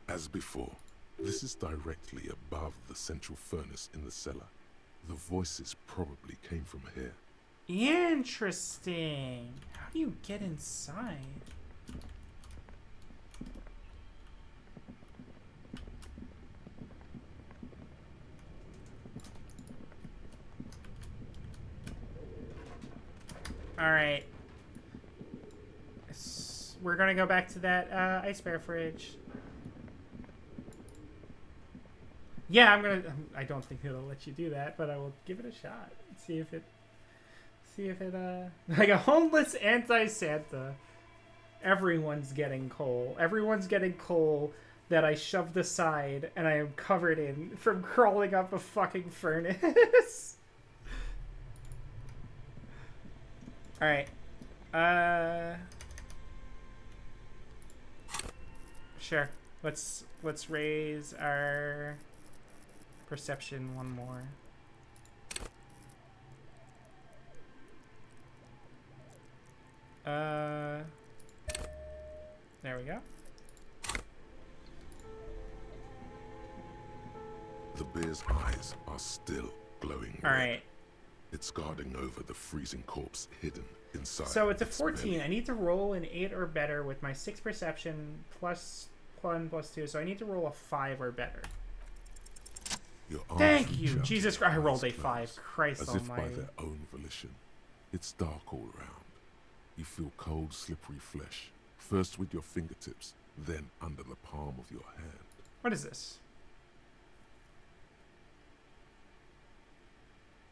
As before, this is directly above the central furnace in the cellar. The voices probably came from here. Interesting. How do you get inside? Alright. We're gonna go back to that ice bear fridge. Yeah, I don't think it'll let you do that, but I will give it a shot. See if it like a homeless anti-Santa. Everyone's getting coal. Everyone's getting coal that I shoved aside and I am covered in from crawling up a fucking furnace. Alright. Sure. Let's raise our perception one more. There we go. The bear's eyes are still glowing All red. right. It's guarding over the freezing corpse hidden inside. So it's a its 14. belly. I need to roll an 8 or better with my 6 perception plus 1 plus 2. So I need to roll a 5 or better. Your arms Thank reach you. out, Jesus Christ. I your rolled a eyes 5. close, Christ as if by almighty. their own volition. It's dark all around. You feel cold, slippery flesh, first with your fingertips, then under the palm of your hand. What is this?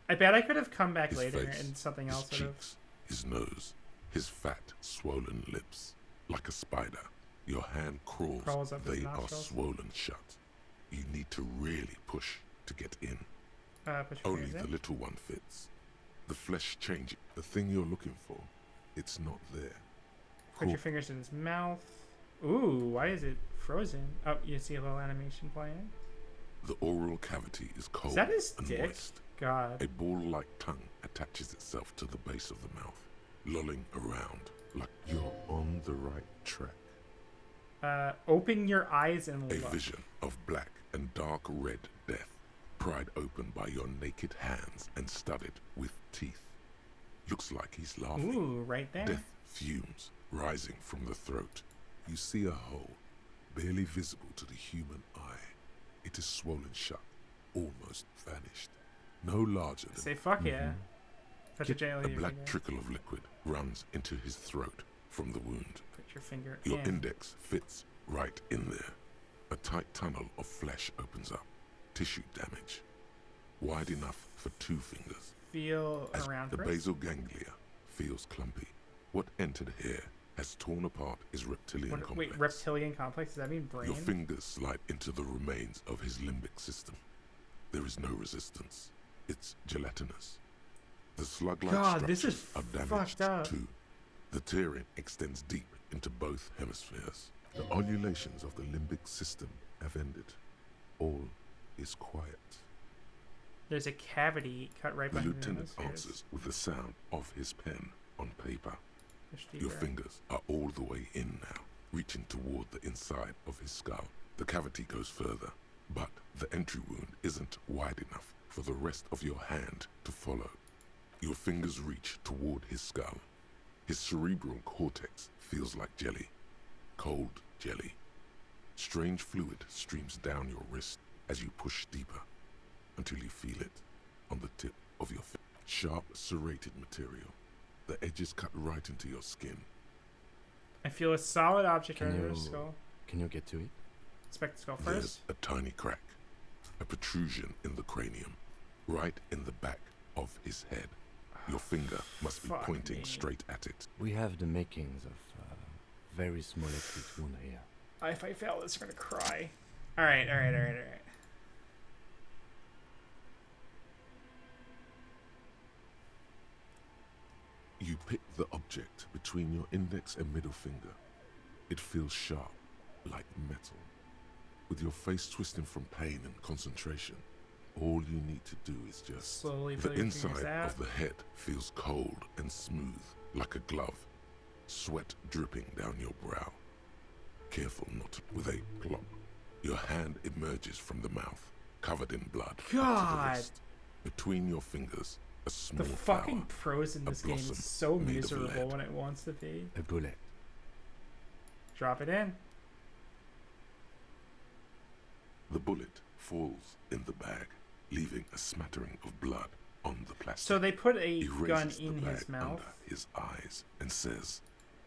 I bet I could have come back His later face, and something his else would have. cheeks, his nose, his fat, swollen lips. Like a spider, your hand Crawls up his they are nostrils. swollen shut. You need to really push to get in. Put your Only fingers the in. little one fits. The flesh changing. The thing you're looking for, it's not there. Put your fingers in his mouth. Ooh, why is it frozen? Oh, you see a little animation playing. The oral cavity is cold Is that his and dick? moist. God. A ball-like tongue attaches itself to the base of the mouth, lolling around like you're on the right track. Open your eyes and A look. vision of black and dark red death, pried open by your naked hands and studded with teeth. Looks like he's laughing. Ooh, right there. Death fumes rising from the throat. You see a hole, barely visible to the human eye. It is swollen shut, almost vanished. No larger than... Say fuck yeah. Touch it gently A with your black finger. trickle of liquid runs into his throat from the wound. Put your finger Your in. index fits right in there. A tight tunnel of flesh opens up. Tissue damage. Wide enough for 2 fingers. Feel As around the first. basal ganglia feels clumpy. What entered here has torn apart his reptilian complex. Wait, reptilian complex? Does that mean brain? Your fingers slide into the remains of his limbic system. There is no resistance. It's gelatinous. The slug-like God, this structures is are damaged fucked up. too. The tearing extends deep into both hemispheres. The ululations of the limbic system have ended. All is quiet. There's a cavity cut right The behind the lieutenant hemispheres. answers with the sound of his pen on paper. Push Your deeper. fingers are all the way in now, reaching toward the inside of his skull. The cavity goes further, but the entry wound isn't wide enough for the rest of your hand to follow. Your fingers reach toward his skull. His cerebral cortex feels like jelly. Cold jelly. Strange fluid streams down your wrist as you push deeper until you feel it on the tip of your finger. Sharp, serrated material. The edges cut right into your skin. I feel a solid object Can under you- the skull. Can you get to it? Inspect the skull There's first. a tiny crack, a protrusion in the cranium, right in the back of his head. Your finger must be Fuck pointing me. straight at it. We have the makings of very small exit wound here. If I fail this, I'm gonna cry. Alright. You pick the object between your index and middle finger. It feels sharp, like metal. With your face twisting from pain and concentration, All you need to do is just... Slowly The pull your fingers inside out. of the head feels cold and smooth, like a glove. Sweat dripping down your brow. Careful not to... With a plop, your hand emerges from the mouth, covered in blood. up to the God. wrist. Between your fingers, a small The fucking flower, prose in a this game blossom is so made of miserable lead. when it wants to be. A bullet. Drop it in. The bullet falls in the bag, leaving a smattering of blood on the plastic. So they put a He gun raises the in his bag mouth. under his eyes and says,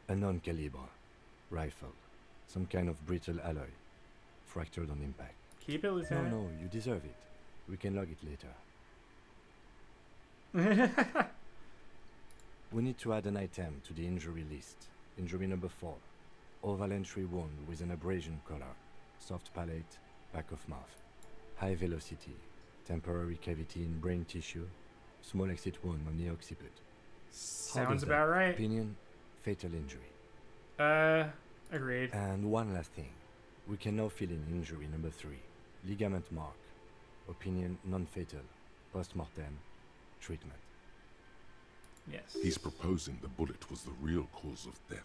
A non-caliber. Rifle. Some kind of brittle alloy. Fractured on impact. Keep it, Lieutenant. No, you deserve it. We can log it later. We need to add an item to the injury list. Injury number 4. Oval entry wound with an abrasion color. Soft palate, back of mouth. High velocity. Temporary cavity in brain tissue. Small exit wound on the occiput. How Sounds does that? about right. Opinion, fatal injury. Agreed. And one last thing. We can now fill in injury number 3. Ligament mark. Opinion, non-fatal. Post-mortem. Treatment. Yes. he's proposing the bullet was the real cause of death,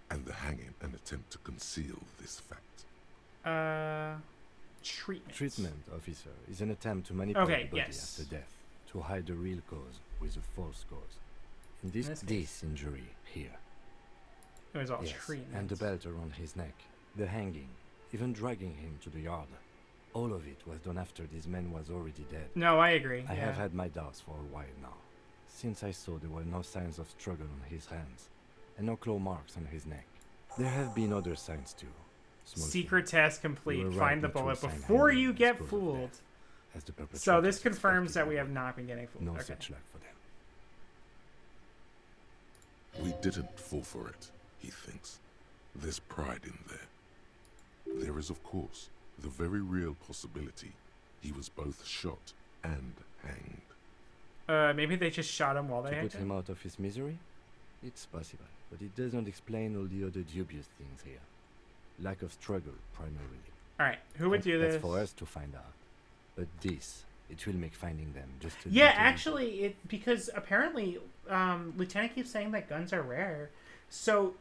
and the hanging an attempt to conceal this fact. Treatment. Treatment, officer, is an attempt to manipulate Okay, the body yes. after death, to hide the real cause with a false cause. In this, this this injury here. It was all Yes, treatment. and the belt around his neck, the hanging, even dragging him to the yard. All of it was done after this man was already dead. No, I agree. I yeah. have had my doubts for a while now, since I saw there were no signs of struggle on his hands, and no claw marks on his neck. There have been other signs too. Small Secret test You complete. were right Find the not to bullet assign before hanging you as get cause of fooled. death, as the So perpetrator this confirms suspected that we in have the not been getting fooled. No Okay. such luck for them. We didn't fall for it, he thinks. There's pride in there. There is, of course, the very real possibility he was both shot and hanged. Maybe they just shot him while they To hanged put him out of his misery? It's possible, but it doesn't explain all the other dubious things here. Lack of struggle, primarily. Alright, who would And do that's this? for us to find out. But this, it will make finding them just a Yeah, little actually, because apparently, Lieutenant keeps saying that guns are rare. So,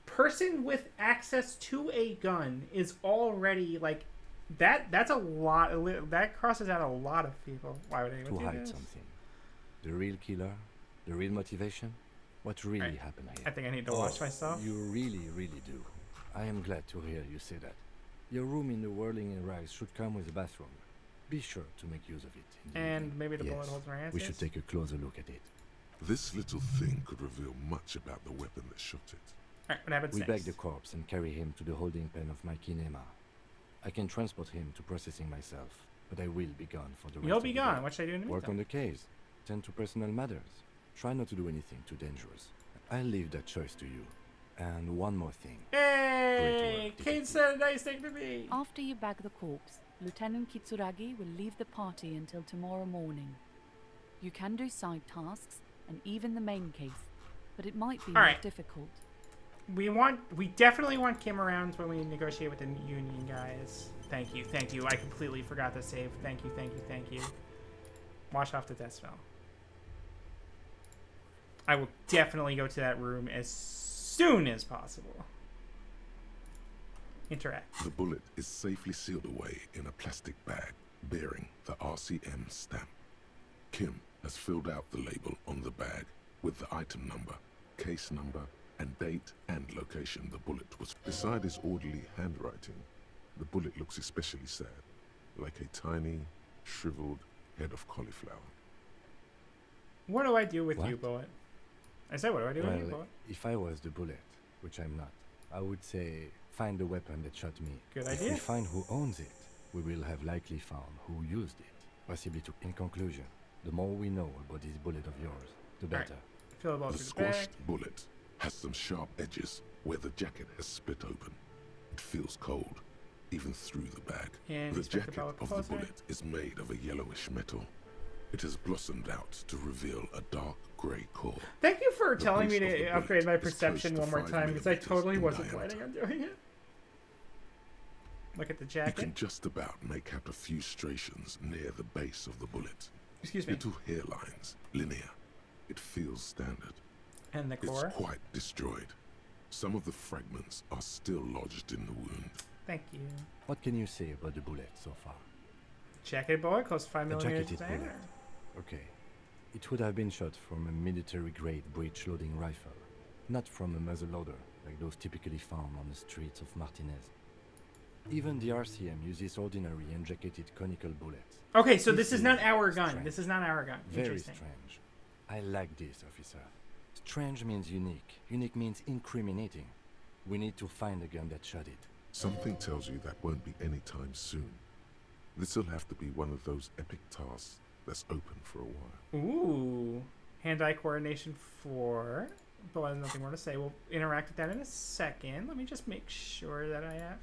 person with access to a gun is already, like, that's a lot, that crosses out a lot of people. Why would anyone to do hide this? something. The real killer, the real motivation, what really happened here. I think I need to watch myself. You really, really do. I am glad to hear you say that. Your room in the Whirling and Rise should come with a bathroom. Be sure to make use of it. in the And evening. maybe the bullet Yes, holes in our we should answers? take a closer look at it. This little thing could reveal much about the weapon that shot it. Alright, what happens We next? bag the corpse and carry him to the holding pen of my kinema. I can transport him to processing myself, but I will be gone for the rest You'll of be the gone. day. What should I do in the Work on meantime? the case. Tend to personal matters. Try not to do anything too dangerous. I'll leave that choice to you. And one more thing. Hey! Kate said a nice thing to me! After you bag the corpse, Lieutenant Kitsuragi will leave the party until tomorrow morning. You can do side tasks and even the main case, but it might be more Alright. difficult. We definitely want Kim around when we negotiate with the union guys. Thank you, thank you. I completely forgot to save. Thank you, thank you, thank you. Wash off the death smell. I will definitely go to that room as soon as possible. Interact. The bullet is safely sealed away in a plastic bag bearing the RCM stamp. Kim has filled out the label on the bag with the item number, case number, and date and location the bullet was. Beside his orderly handwriting, the bullet looks especially sad, like a tiny, shriveled head of cauliflower. What do I do with What? you, Bullet? I said, what do I do with you, Well, Bullet? if I was the bullet, which I'm not, I would say find the weapon that shot me. Good If idea. we find who owns it, we will have likely found who used it. Possibly to. In conclusion, the more we know about this bullet of yours, the Alright. better. Fill the ball The through the bag. squashed bullet has some sharp edges where the jacket has split open. It feels cold, even through the bag. And The inspect the jacket pellet of the closer. bullet is made of a yellowish metal. It has blossomed out to reveal a dark grey core. Thank you for The telling me base of the to bullet upgrade my is close perception to one more 5 time because I millimeters totally in wasn't diameter. planning on doing it. Look at the You jacket. can just about make out a few striations near the base of the bullet. Excuse me. Little hairlines, linear. It feels standard. And the core? It's quite destroyed. Some of the fragments are still lodged in the wound. Thank you. What can you say about the bullet so far? Jacket bullet close to 5 A millimeters jacketed diameter. bullet. Okay. It would have been shot from a military-grade breech-loading rifle, not from a muzzleloader like those typically found on the streets of Martinez. Even the RCM uses ordinary unjacketed conical bullets. Okay, so this is not our gun. strange. This is not our gun. Very Interesting. strange. I like this, officer. Strange means unique. Unique means incriminating. We need to find the gun that shot it. Something tells you that won't be anytime soon. This'll have to be one of those epic tasks that's open for a while. Ooh. Hand-eye coordination 4. But there's nothing more to say. We'll interact with that in a second. Let me just make sure that I have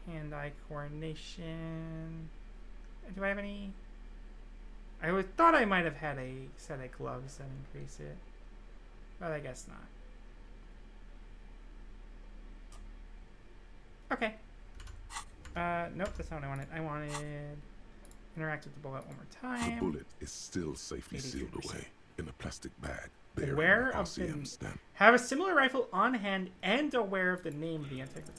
hand-eye coordination. Do I have any? I thought I might have had a set of gloves that increase it, but I guess not. Okay. Nope, that's not what I wanted. I wanted interact with the bullet one more time. The bullet is still safely sealed 83%. away in a plastic bag bearing Aware an of the RCM stamp. have a similar rifle on hand and aware of the name of the antiquity.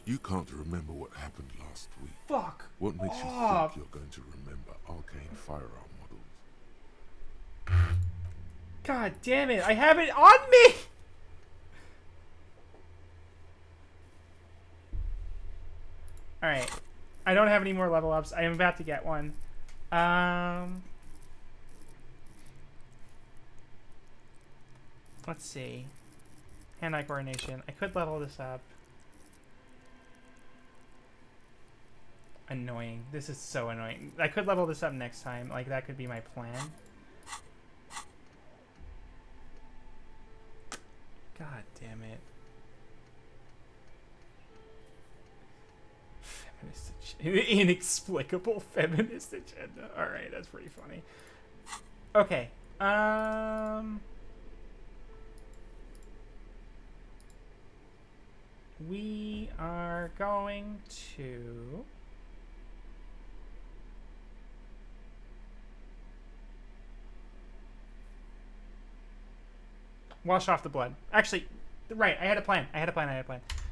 You can't remember what happened last week. Fuck What makes you off. think you're going to remember arcane firearm models? God damn it! I have it on me. All right, I don't have any more level ups. I am about to get one. Let's see. Hand-eye coordination. I could level this up. Annoying. This is so annoying. I could level this up next time. Like, that could be my plan. God damn it. Feminist agenda. Inexplicable feminist agenda. Alright, that's pretty funny. Okay. We are going to wash off the blood. Actually, right, I had a plan.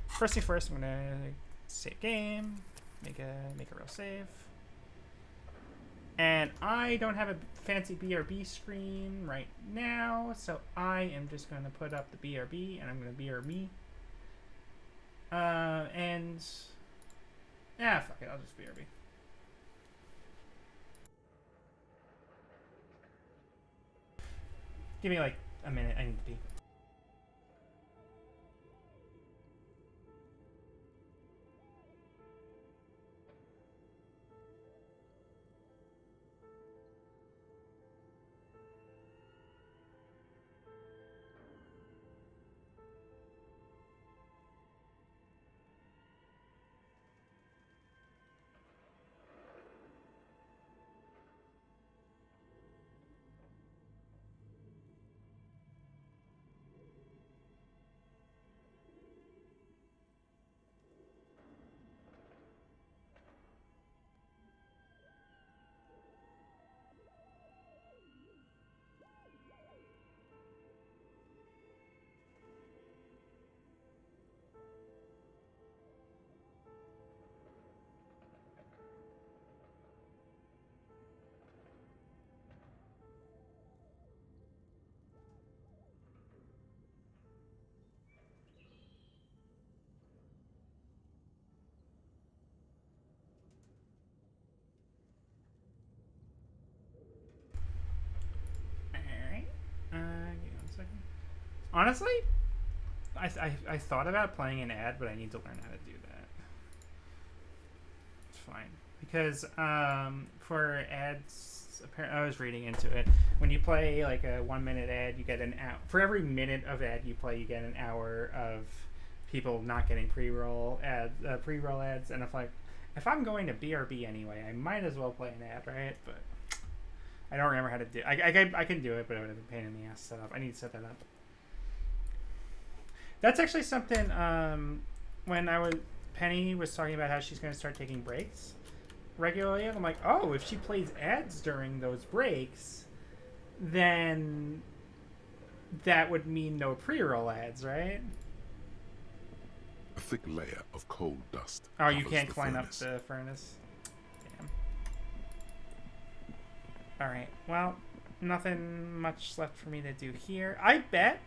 First thing first, I'm gonna save game, make a real save. And I don't have a fancy BRB screen right now, so I am just gonna put up the BRB and I'm gonna BRB. And fuck it, I'll just BRB. Give me like a minute, I need to pee. Give me 1 second. Honestly, I thought about playing an ad, but I need to learn how to do that. It's fine because for ads, apparently I was reading into it. When you play like a 1 minute ad, you get an hour. For every minute of ad you play, you get an hour of people not getting pre-roll ads. And if I'm going to BRB anyway, I might as well play an ad, right? But I don't remember how to do. I can do it, but it would have been a pain in the ass to set up. I need to set that up. That's actually something. When I was Penny was talking about how she's going to start taking breaks regularly. And I'm like, oh, if she plays ads during those breaks, then that would mean no pre-roll ads, right? A thick layer of coal dust. Oh, you covers can't the climb furnace. up the furnace. Damn. Alright, well, nothing much left for me to do here. I bet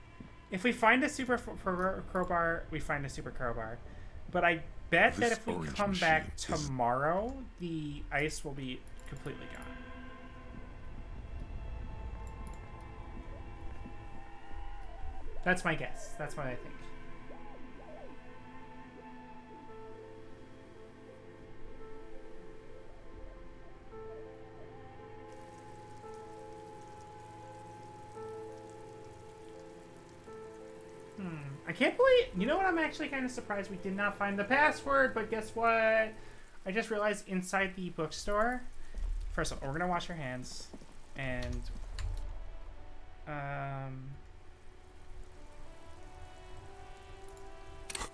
if we find a super crowbar, we find a super crowbar. But I bet that if we come back tomorrow, the ice will be completely gone. That's my guess. That's what I think. I can't believe... You know what? I'm actually kind of surprised we did not find the password, but guess what? I just realized inside the bookstore... First of all, we're going to wash our hands. And...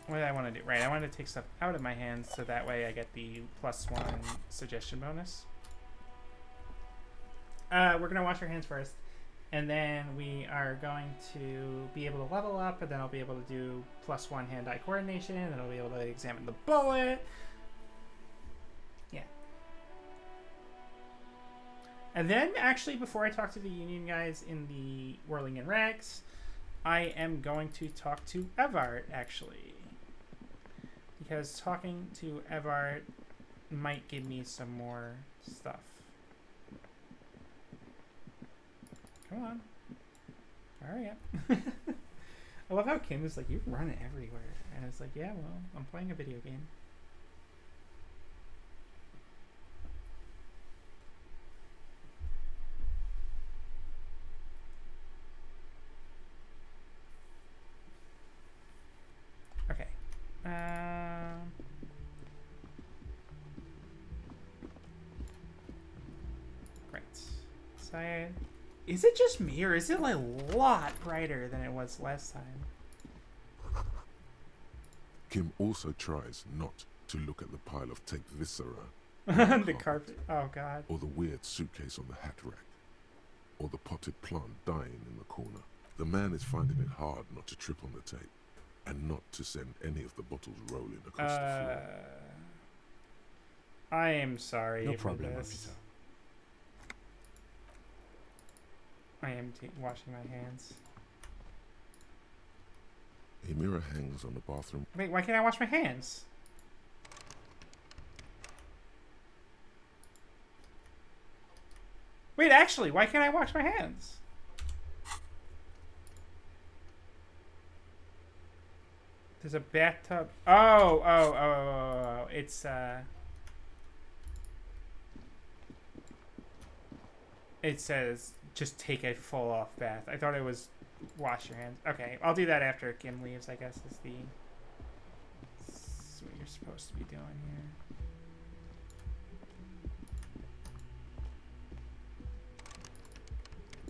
what do I want to do? Right, I want to take stuff out of my hands so that way I get the +1 suggestion bonus. We're going to wash our hands first. And then we are going to be able to level up, and then I'll be able to do +1 hand-eye coordination, and I'll be able to examine the bullet. Yeah. And then, actually, before I talk to the Union guys in the Whirling in Rags, I am going to talk to Evart, actually. Because talking to Evart might give me some more stuff. Come on. Hurry up. I love how Kim is like, you run it everywhere. And it's like, yeah, well, I'm playing a video game. Okay. Great. So is it just me, or is it like a lot brighter than it was last time? Kim also tries not to look at the pile of taped viscera the carpet. Oh, God. or the weird suitcase on the hat rack, or the potted plant dying in the corner. The man is finding it hard not to trip on the tape, and not to send any of the bottles rolling across the floor. I am sorry No for problem, this. I am washing my hands. A mirror hangs on the bathroom. Wait, why can't I wash my hands? Wait, actually, why can't I wash my hands? There's a bathtub. Oh. It's, it says, just take a full off bath. I thought it was wash your hands. Okay, I'll do that after Kim leaves, I guess, is what you're supposed to be doing here.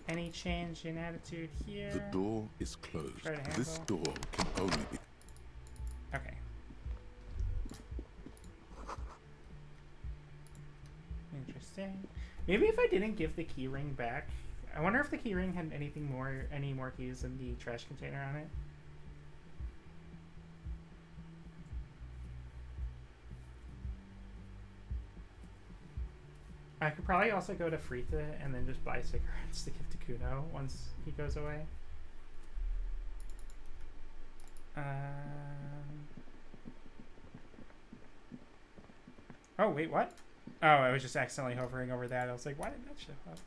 Any change in attitude here? The door is closed. Try to This handle. door can only be... Okay. Interesting. Maybe if I didn't give the key ring back, I wonder if the key ring had any more keys than the trash container on it. I could probably also go to Frita and then just buy cigarettes to give to Kuno once he goes away. Oh, wait, what? Oh, I was just accidentally hovering over that. I was like, why didn't that show up?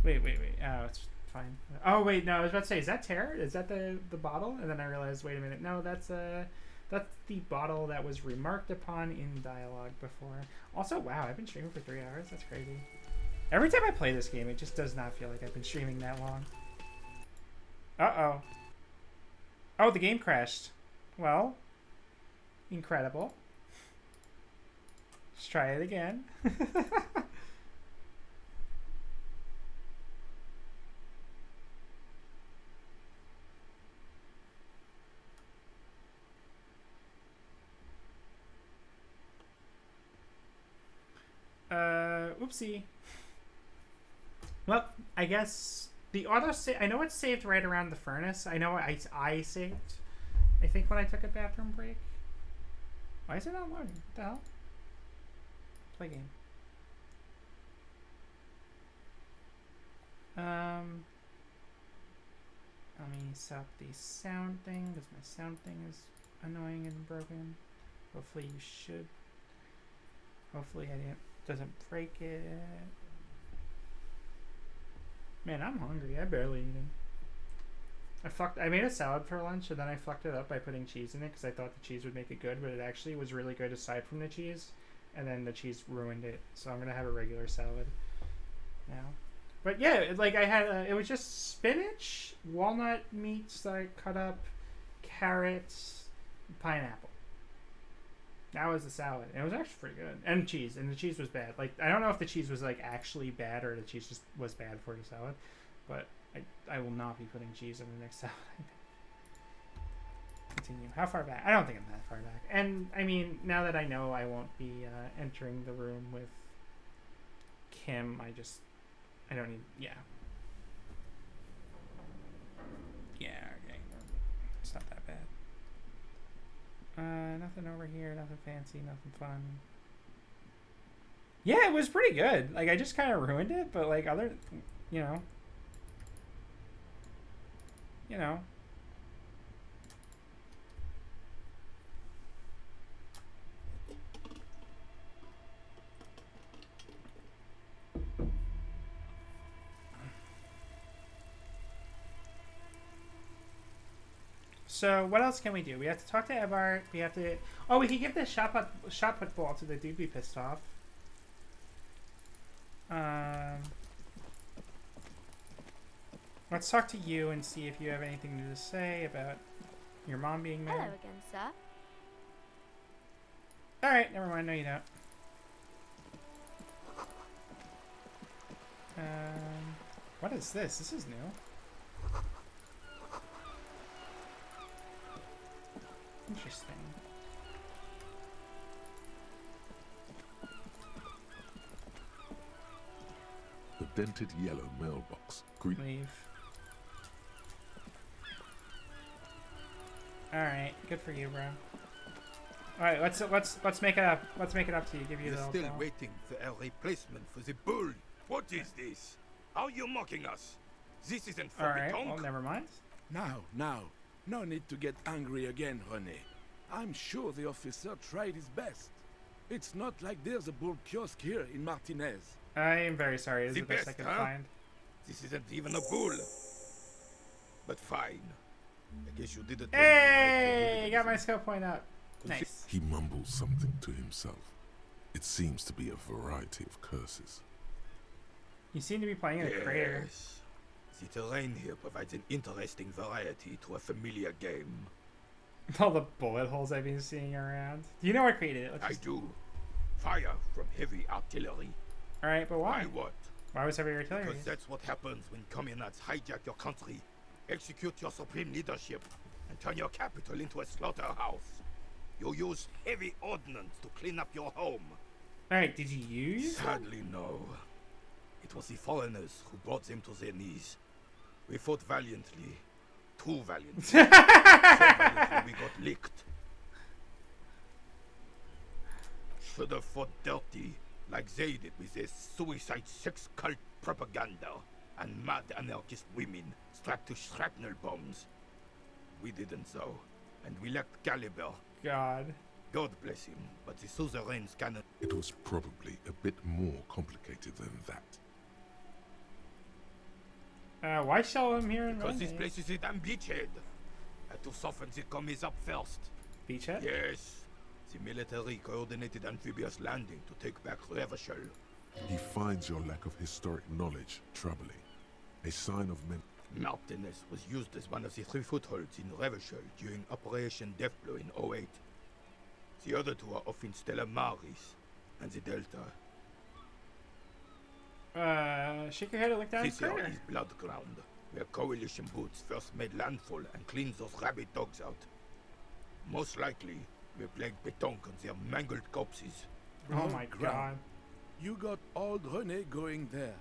Wait. Oh, it's fine. Oh, wait, no, I was about to say, is that Terror? Is that the bottle? And then I realized, wait a minute, no, that's the bottle that was remarked upon in dialogue before. Also, wow, I've been streaming for 3 hours. That's crazy. Every time I play this game, it just does not feel like I've been streaming that long. Uh-oh. Oh, the game crashed. Well, incredible. Let's try it again. Whoopsie. Well, I guess the auto save. I know it's saved right around the furnace. I know I saved. I think when I took a bathroom break. Why is it not loading? What the hell? Play game. Let me stop the sound thing because my sound thing is annoying and broken. Hopefully you should. Hopefully doesn't break it. Man, I'm hungry. I barely eaten. I made a salad for lunch and then I fucked it up by putting cheese in it because I thought the cheese would make it good, but it actually was really good aside from the cheese, and then the cheese ruined it. So I'm gonna have a regular salad now. But yeah, like I had, it was just spinach, walnut meats that I cut up, carrots, pineapple. That was the salad. And it was actually pretty good. And cheese. And the cheese was bad. Like, I don't know if the cheese was like actually bad or the cheese just was bad for the salad. But I will not be putting cheese on the next salad. Continue. How far back? I don't think I'm that far back. And I mean, now that I know I won't be entering the room with Kim, I don't need. Yeah. Yeah, okay. It's not that bad. Nothing over here, nothing fancy, nothing fun. Yeah, it was pretty good. Like, I just kind of ruined it, but like you know. So what else can we do? We have to talk to Evar. We have to. Oh, we can give this shot put ball to the dude we pissed off. Let's talk to you and see if you have anything to say about your mom being mad. Hello again, sir. All right, never mind. No, you don't. What is this? This is new. Interesting. The dented yellow mailbox. Leave. All right, good for you, bro. All right, let's make it up. Let's make it up to you. Give you the. We're still waiting for a replacement for the bull. What is this? Are you mocking us? This isn't for All right, well, never mind. Now. No need to get angry again, René. I'm sure the officer tried his best. It's not like there's a bull kiosk here in Martinez. I am very sorry. This is the best I could find. This isn't even a bull. But fine. I guess you didn't. Hey! Got my skill point up. Nice. He mumbles something to himself. It seems to be a variety of curses. You seem to be playing in a crater. The terrain here provides an interesting variety to a familiar game. All the bullet holes I've been seeing around. Do you know what created it? I do. Fire from heavy artillery. Alright, but why? Why what? Why was heavy artillery? Because that's what happens when communists hijack your country, execute your supreme leadership, and turn your capital into a slaughterhouse. You use heavy ordnance to clean up your home. Alright, did you use Sadly, no. It was the foreigners who brought them to their knees. We fought valiantly. Too valiantly. So valiantly we got licked. Should have fought dirty, like they did with their suicide sex cult propaganda and mad anarchist women strapped to shrapnel bombs. We didn't so, and we lacked caliber. God bless him, but the suzerain's cannon. It was probably a bit more complicated than that. Why show him here in Because this Monday? place is a damn beachhead. Had to soften the commies up first. Beachhead? Yes. The military coordinated amphibious landing to take back Revachol. He finds your lack of historic knowledge troubling. A sign of men. Martinez was used as one of the 3 footholds in Revachol during Operation Deathblow in 08. The other 2 are off in Stella Maris and the Delta. Shake your head and look down. This area is blood ground, where coalition boots first made landfall and cleaned those rabid dogs out. Most likely, we plagued Pétanque on their mangled corpses. Oh my god. You got old Rene going there.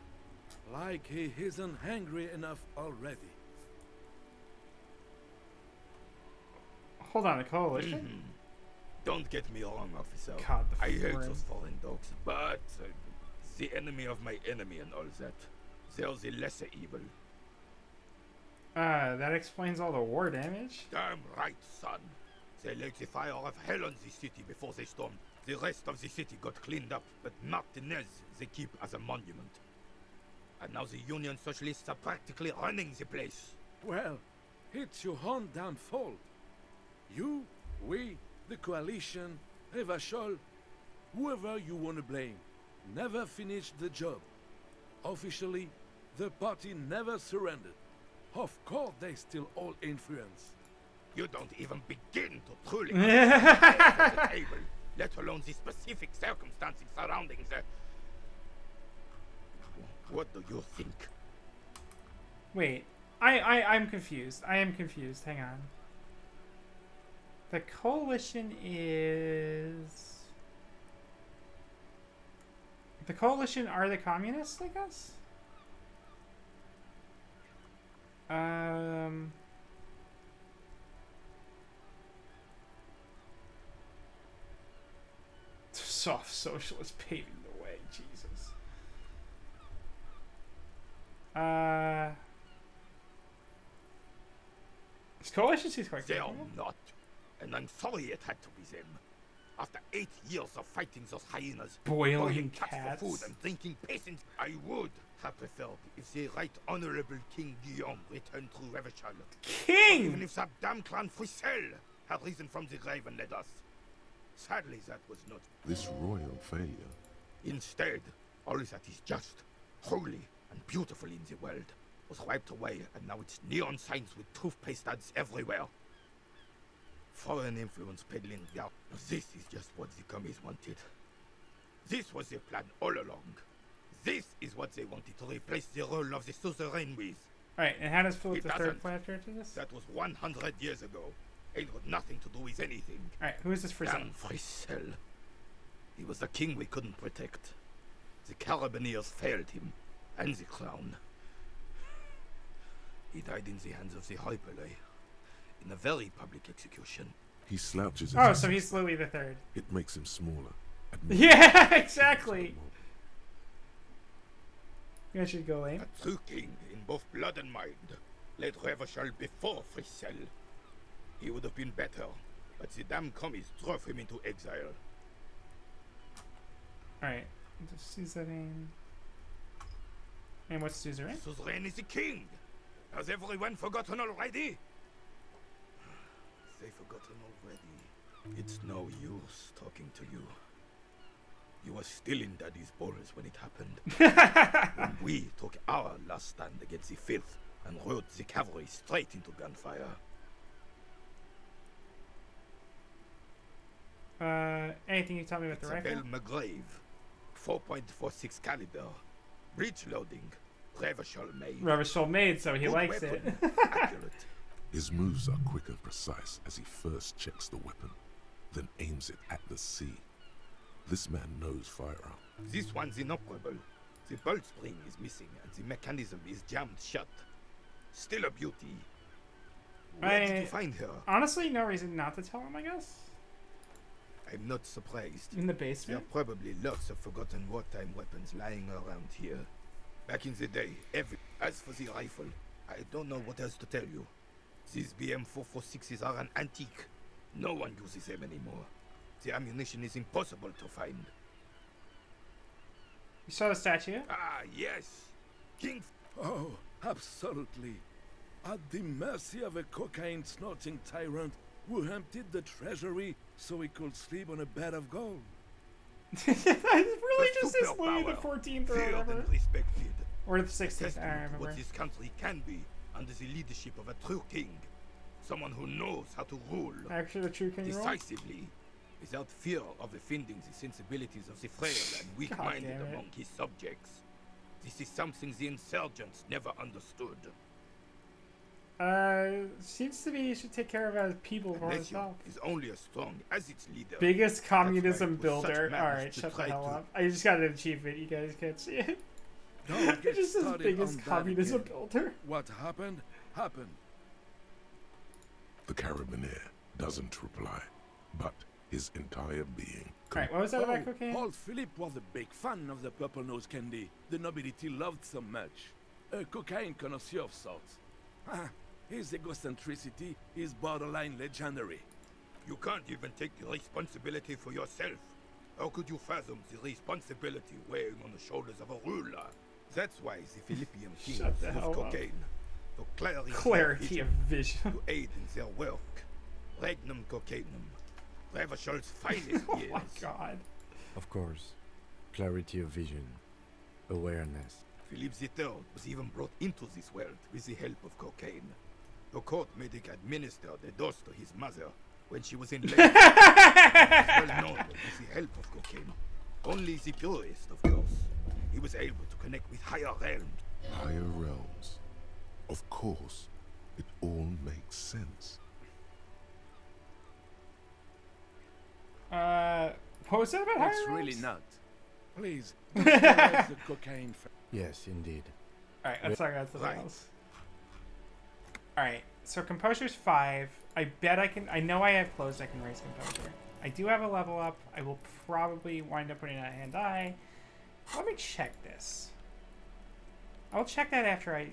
Like he isn't hungry enough already. Hold on, the coalition? Don't get me wrong, officer. God, the I hate friend. those foreign dogs, but the enemy of my enemy and all that. They're the lesser evil. That explains all the war damage. Damn right, son. They lit the fire of hell on the city before they stormed. The rest of the city got cleaned up, but Martinez they keep as a monument. And now the Union Socialists are practically running the place. Well, it's your own damn fault. You, we, the coalition, Revachol, whoever you want to blame, never finished the job. Officially, the party never surrendered. Of course, they still all influence. You don't even begin to truly understand the table, let alone the specific circumstances surrounding the... What do you think? Wait, I'm confused. I am confused. Hang on. The coalition is... The coalition are the communists, I guess? Soft socialist paving the way, Jesus. This coalition seems quite They're capable. not. And I'm sorry it had to be them. After 8 years of fighting those hyenas, Boiling cats cats. for food and drinking peasants, I would have preferred if the Right Honorable King Guillaume returned to Revachol. King! Even if that damn clan Frisell had risen from the grave and led us. Sadly, that was not. This royal failure. Instead, all that is just, holy, and beautiful in the world was wiped away, and now it's neon signs with toothpaste ads everywhere. Foreign influence peddling out. This is just what the commies wanted. This was their plan all along. This is what they wanted to replace the role of the suzerain with. Alright, and how does Philip It III doesn't. play after this? That was 100 years ago. It got nothing to do with anything. Alright, who is this Frisell? Damn Frisell. He was the king we couldn't protect. The Carabineers failed him, and the crown. He died in the hands of the Hyperlay, in a very public execution. He slouches. Oh, so he's Louis the Third. It makes him smaller. Yeah, exactly. You guys should go in. A true king in both blood and mind led Revachol before Frisell. He would have been better, but the damn commies drove him into exile. Alright, suzerain. And what's suzerain? Suzerain is the king. Has everyone forgotten already? They've forgotten already. It's no use talking to you. You were still in Daddy's balls when it happened. When we took our last stand against the filth and rode the cavalry straight into gunfire. Anything you tell me about the rifle? Bell McGrave, 4.46 caliber, breech loading, Revachol made. Revachol made, so he Good likes weapon, it. accurate. His moves are quick and precise as he first checks the weapon, then aims it at the sea. This man knows firearm. This one's inoperable. The bolt spring is missing and the mechanism is jammed shut. Still a beauty. Where did you find her? Honestly, no reason not to tell him, I guess. I'm not surprised. In the basement? There are probably lots of forgotten wartime weapons lying around here. Back in the day, as for the rifle, I don't know what else to tell you. These BM-446s are an antique. No one uses them anymore. The ammunition is impossible to find. You saw the statue? Ah, yes. King... Oh, absolutely. At the mercy of a cocaine-snorting tyrant who emptied the treasury so he could sleep on a bed of gold. It really just says Louis the Superpower, 14th or feared whatever. and respected. Or the 16th, I Testament don't to remember. what this country can be under the leadership of a true king. Someone who knows how to rule Actually, the true king rules? decisively, without fear of offending the sensibilities of the frail and weak-minded damn it. among his subjects. This is something the insurgents never understood. Seems to be you should take care of our people for Elysium yourself. is only as strong as its leader. Biggest That's why communism it was such builder. madness Alright, to shut the try hell to- up. I just got an achievement. You guys can't see it. Don't It get just says started biggest on that communism again. builder. What happened, happened. The Carabiner doesn't reply, but his entire being. Alright, what was that about cocaine? Old Philip was a big fan of the purple nose candy the nobility loved so much. A cocaine connoisseur of sorts. His egocentricity is borderline legendary. You can't even take the responsibility for yourself. How could you fathom the responsibility weighing on the shoulders of a ruler? That's why the Philippian kings Shut the used hell up. cocaine. For Clarity of vision. To aid in their work. Regnum cocainum. Reverschol's finest years. Oh my god. Of course. Clarity of vision. Awareness. Philip III was even brought into this world with the help of cocaine. The court made him administer the dose to his mother when she was in labor. It was well known that with the help of cocaine, only the purest, of course, he was able to connect with higher realms. Higher realms. Of course, it all makes sense. What was that about higher It's really realms? not. Please, don't realize the cocaine. Yes, indeed. Alright, let's talk about something else. Alright, so Composure's 5. I bet I can... I know I have closed, I can raise Composure. I do have a level up. I will probably wind up putting out Hand-Eye. Let me check this. I'll check that after I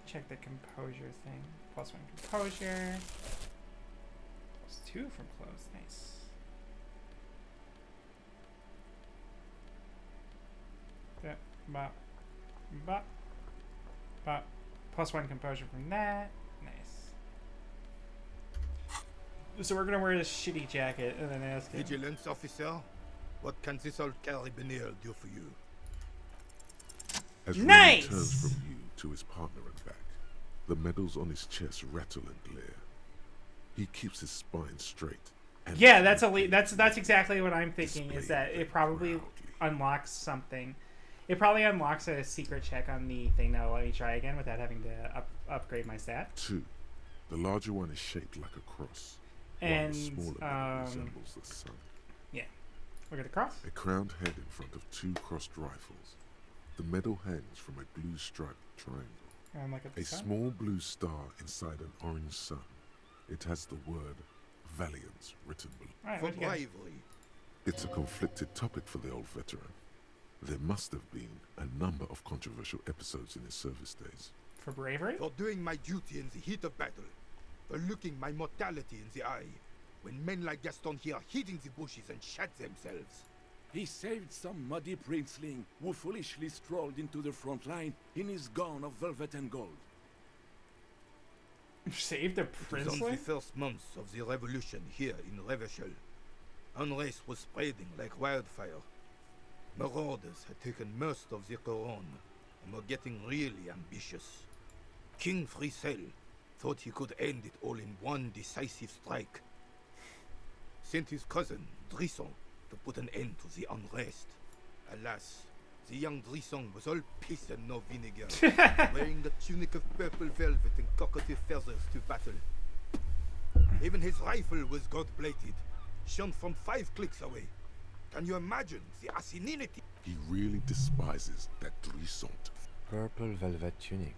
check the Composure thing. +1 Composure. +2 from closed. Nice. Bop, bop, bop. +1 Composure from that. Nice. So we're gonna wear this shitty jacket and then ask him. Vigilance officer, what can this old carabiner do for you? As Nice! Remy turns from you to his partner and back, the medals on his chest rattle and glare. He keeps his spine straight. And Yeah, that's that's exactly what I'm thinking. Is that it probably unlocks something. It probably unlocks a secret check on the thing that'll let me try again without having to upgrade my stat. 2. The larger one is shaped like a cross, And while the smaller one resembles the sun. Yeah, look at the cross. A crowned head in front of 2 crossed rifles. The medal hangs from a blue striped triangle. And look at the A sun. small blue star inside an orange sun. It has the word Valiance written below. Alright, For what'd you get? bravery. It's a conflicted topic for the old veteran. There must have been a number of controversial episodes in his service days. For bravery? For doing my duty in the heat of battle. For looking my mortality in the eye. When men like Gaston here hid in the bushes and shot themselves. He saved some muddy princeling who foolishly strolled into the front line in his gown of velvet and gold. Saved a It was on the princeling? first months of the revolution here in Reverschel. Unrest was spreading like wildfire. Marauders had taken most of the Couronne and were getting really ambitious. King Frisel thought he could end it all in one decisive strike. Sent his cousin, Drisson, to put an end to the unrest. Alas, the young Drisson was all piss and no vinegar, wearing the tunic of purple velvet and cockatiel feathers to battle. Even his rifle was gold-plated, shone from 5 clicks away. Can you imagine the asininity? He really despises that Drisson. Purple velvet tunic.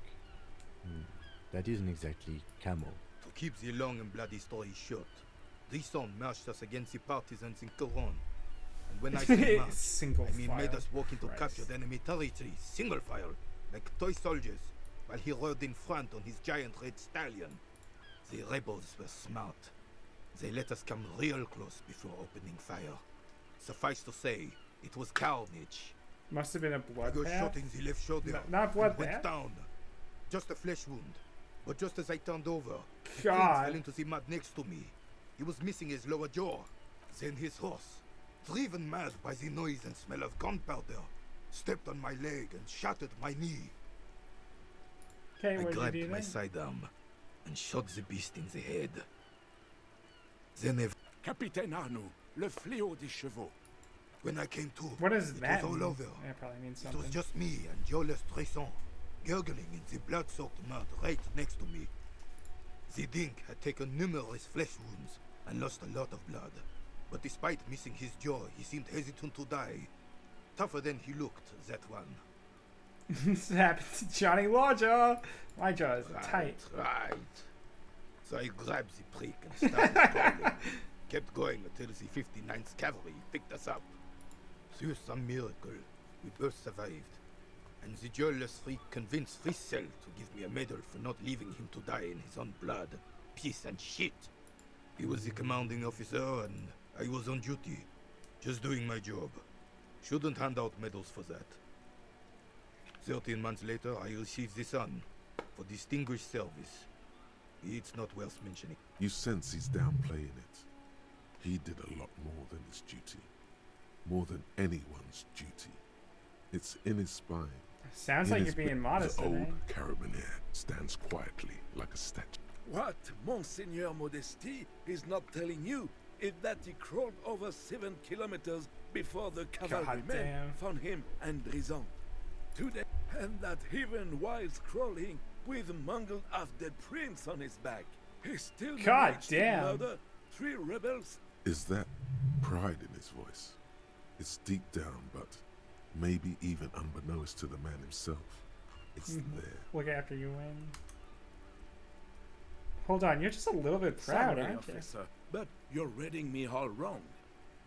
That isn't exactly camel. To keep the long and bloody story short, Drisson marched us against the partisans in Couronne. And when I say march, Single I mean made file. us walk into Christ. captured enemy territory, single file, like toy soldiers, while he rode in front on his giant red stallion. The rebels were smart. They let us come real close before opening fire. Suffice to say, it was carnage. Must have been a I got bloodbath. shot in the left shoulder. Not and bloodbath. went down. Just a flesh wound. But just as I turned over, the God. prince fell into the mud next to me. He was missing his lower jaw. Then his horse, driven mad by the noise and smell of gunpowder, stepped on my leg and shattered my knee. Okay, I what did grabbed you do my then? sidearm and shot the beast in the head. Then Capitaine Arnoux, le fléau des chevaux. when I came to, What does it that was all mean? over. That probably means It something. was just me and Jolles Tresson, gurgling in the blood-soaked mud right next to me. The Dink had taken numerous flesh wounds and lost a lot of blood. But despite missing his jaw, he seemed hesitant to die. Tougher than he looked, that one. This happened to Johnny Lawjaw. My jaw is tight. Right. So I grabbed the prick and started calling. Kept going until the 59th Cavalry picked us up. Through some miracle, we both survived. And the jealous freak convinced Frissel to give me a medal for not leaving him to die in his own blood. Piece and shit. He was the commanding officer and I was on duty. Just doing my job. Shouldn't hand out medals for that. 13 months later, I received the Sun for distinguished service. It's not worth mentioning. You sense he's downplaying it. He did a lot more than his duty. More than anyone's duty. It's in his spine. Sounds like you're being modest The today. old carabinier stands quietly like a statue. What Monseigneur Modesty is not telling you is that he crawled over 7 kilometers before the cavalrymen damn. found him and Drison. Today, and that even while crawling with a mangled half-dead prince on his back, he still God managed damn. to murder 3 rebels. Is that pride in his voice? It's deep down, but maybe even unbeknownst to the man himself. It's there. Look after you win. Hold on, you're just a little bit proud, Sorry, aren't you? officer, but you're reading me all wrong.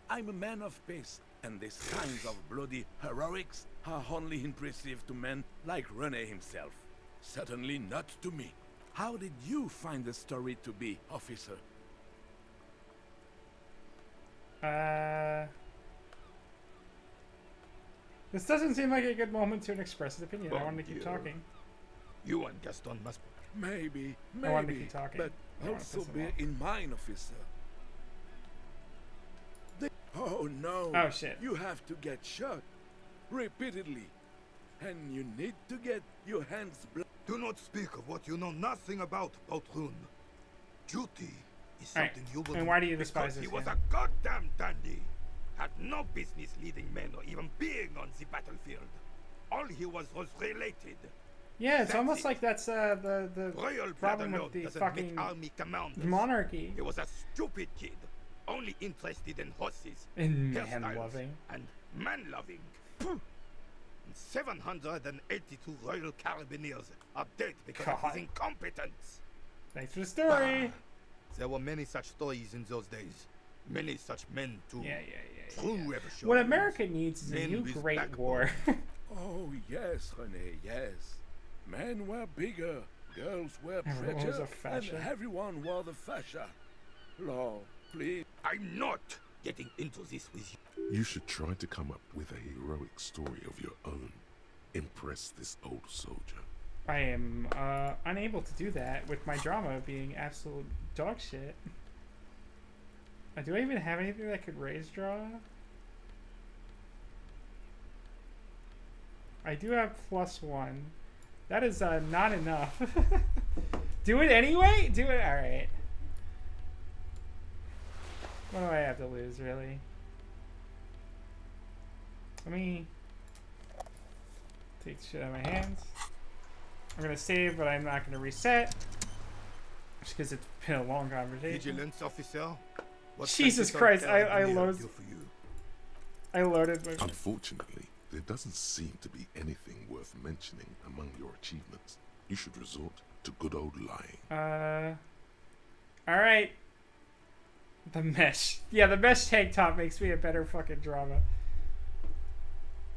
I'm a man of peace, and these kinds of bloody heroics are only impressive to men like René himself. Certainly not to me. How did you find the story to be, officer? This doesn't seem like a good moment to express his opinion. I Bon want to keep Dieu. talking. You and Gaston must... Maybe, I wanted to maybe, keep talking. but I don't wanna also piss him bear off. in mind, officer. Oh no! Oh, shit. You have to get shot repeatedly, and you need to get your hands bloody. Do not speak of what you know nothing about, Poltroon. Duty is Alright, something you will and do why do you despise because this he was guy? a goddamn dandy. Had no business leading men or even being on the battlefield. All he was related. Yeah, it's That's almost it. like that's the Royal problem blood with the doesn't fucking make army commanders. monarchy. He was a stupid kid, only interested in horses, And hairstyles, man-loving. and man-loving. And 782 Royal Carabiniers are dead because of God. his incompetence. Thanks for the story. There were many such stories in those days. Many such men too. Yeah. True What revolutionaries. America needs is a Men new with Great backbone. War. Oh yes, René, yes. Men were bigger, girls were Everyone was prettier, a fascia. and everyone wore the fascia. Lord, please. I'm not getting into this with you. You should try to come up with a heroic story of your own. Impress this old soldier. I am unable to do that with my drama being absolute dog shit. Do I even have anything that could raise draw? I do have +1. That is not enough. Do it anyway? Do it. Alright. What do I have to lose, really? Let me take shit out of my hands. I'm gonna save, but I'm not gonna reset. Just because it's been a long conversation. Vigilance officer. What Jesus tactical Christ, I carabinier loaded. do for you? I loaded my. Unfortunately, there doesn't seem to be anything worth mentioning among your achievements. You should resort to good old lying. Alright. The mesh. Yeah, the mesh tank top makes me a better fucking drama.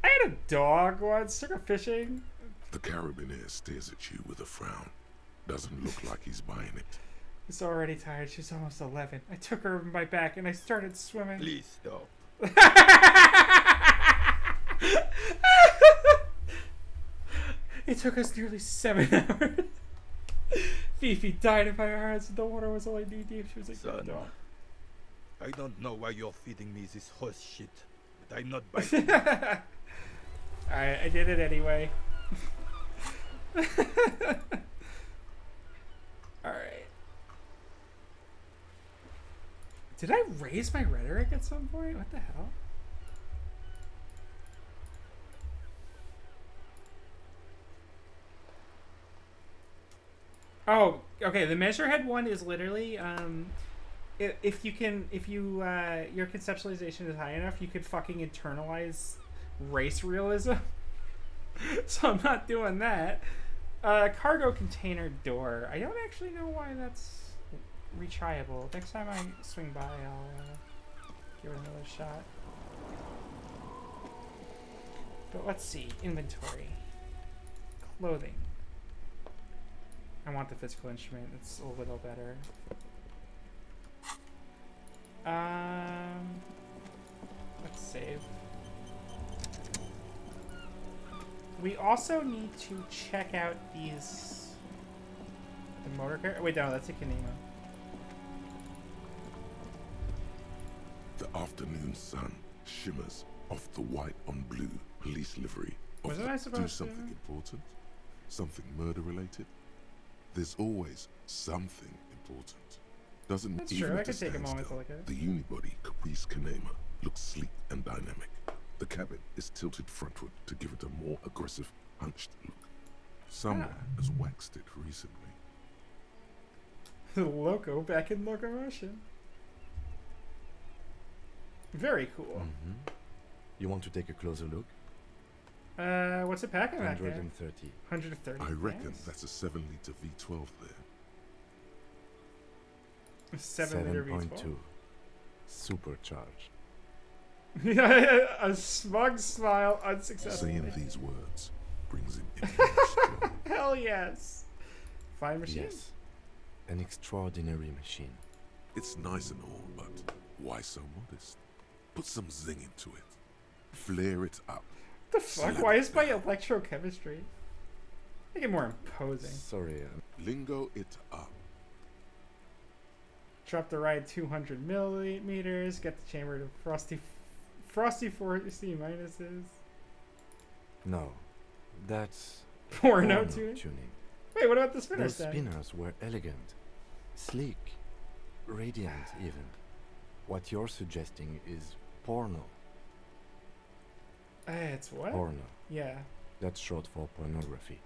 I had a dog once. Took her fishing. The carabinier stares at you with a frown. Doesn't look like he's buying it. She's already tired. She's almost 11. I took her on my back and I started swimming. Please stop. It took us nearly 7 hours. Fifi died in my arms. The water was only knee deep. She was like, Son, "No." I don't know why you're feeding me this horse shit, but I'm not biting. Alright, I did it anyway. Alright. Did I raise my rhetoric at some point? What the hell? Oh, okay. The Measurehead one is literally if your conceptualization is high enough, you could fucking internalize race realism. So I'm not doing that. Cargo container door. I don't actually know why that's retryable. Next time I swing by, I'll give it another shot. But let's see. Inventory. Clothing. I want the physical instrument. It's a little better. Let's save. We also need to check out these... The motor car... Wait, no, that's a Kanema. The afternoon sun shimmers off the white on blue police livery. Wasn't I supposed do to? something important? Something murder related? There's always something important. Doesn't That's even true. I at could take a moment to standstill. look at it. The unibody Caprice Kanema looks sleek and dynamic. The cabin is tilted frontward to give it a more aggressive, hunched look. Someone has waxed it recently. Loco back in locomotion. Very cool. You want to take a closer look? What's it packing back there? 130. 130. I reckon Yes. that's a 7-liter V12 there. A 7-liter V12. 7.2. Supercharged. A smug smile, unsuccessful. Saying these words brings him immense joy. Hell yes. Fine machine. Yes. An extraordinary machine. It's nice and all, but why so modest? Put some zing into it. Flare it up. The fuck? Why is my electrochemistry? Make it more imposing. Sorry. Lingo it up. Drop the ride 200 millimeters. Get the chamber to frosty 40 minuses. No. That's Porno tuning? Wait, what about the spinners Those then? spinners were elegant, sleek, radiant even. What you're suggesting is porno. It's what? Porno. Yeah. That's short for pornography.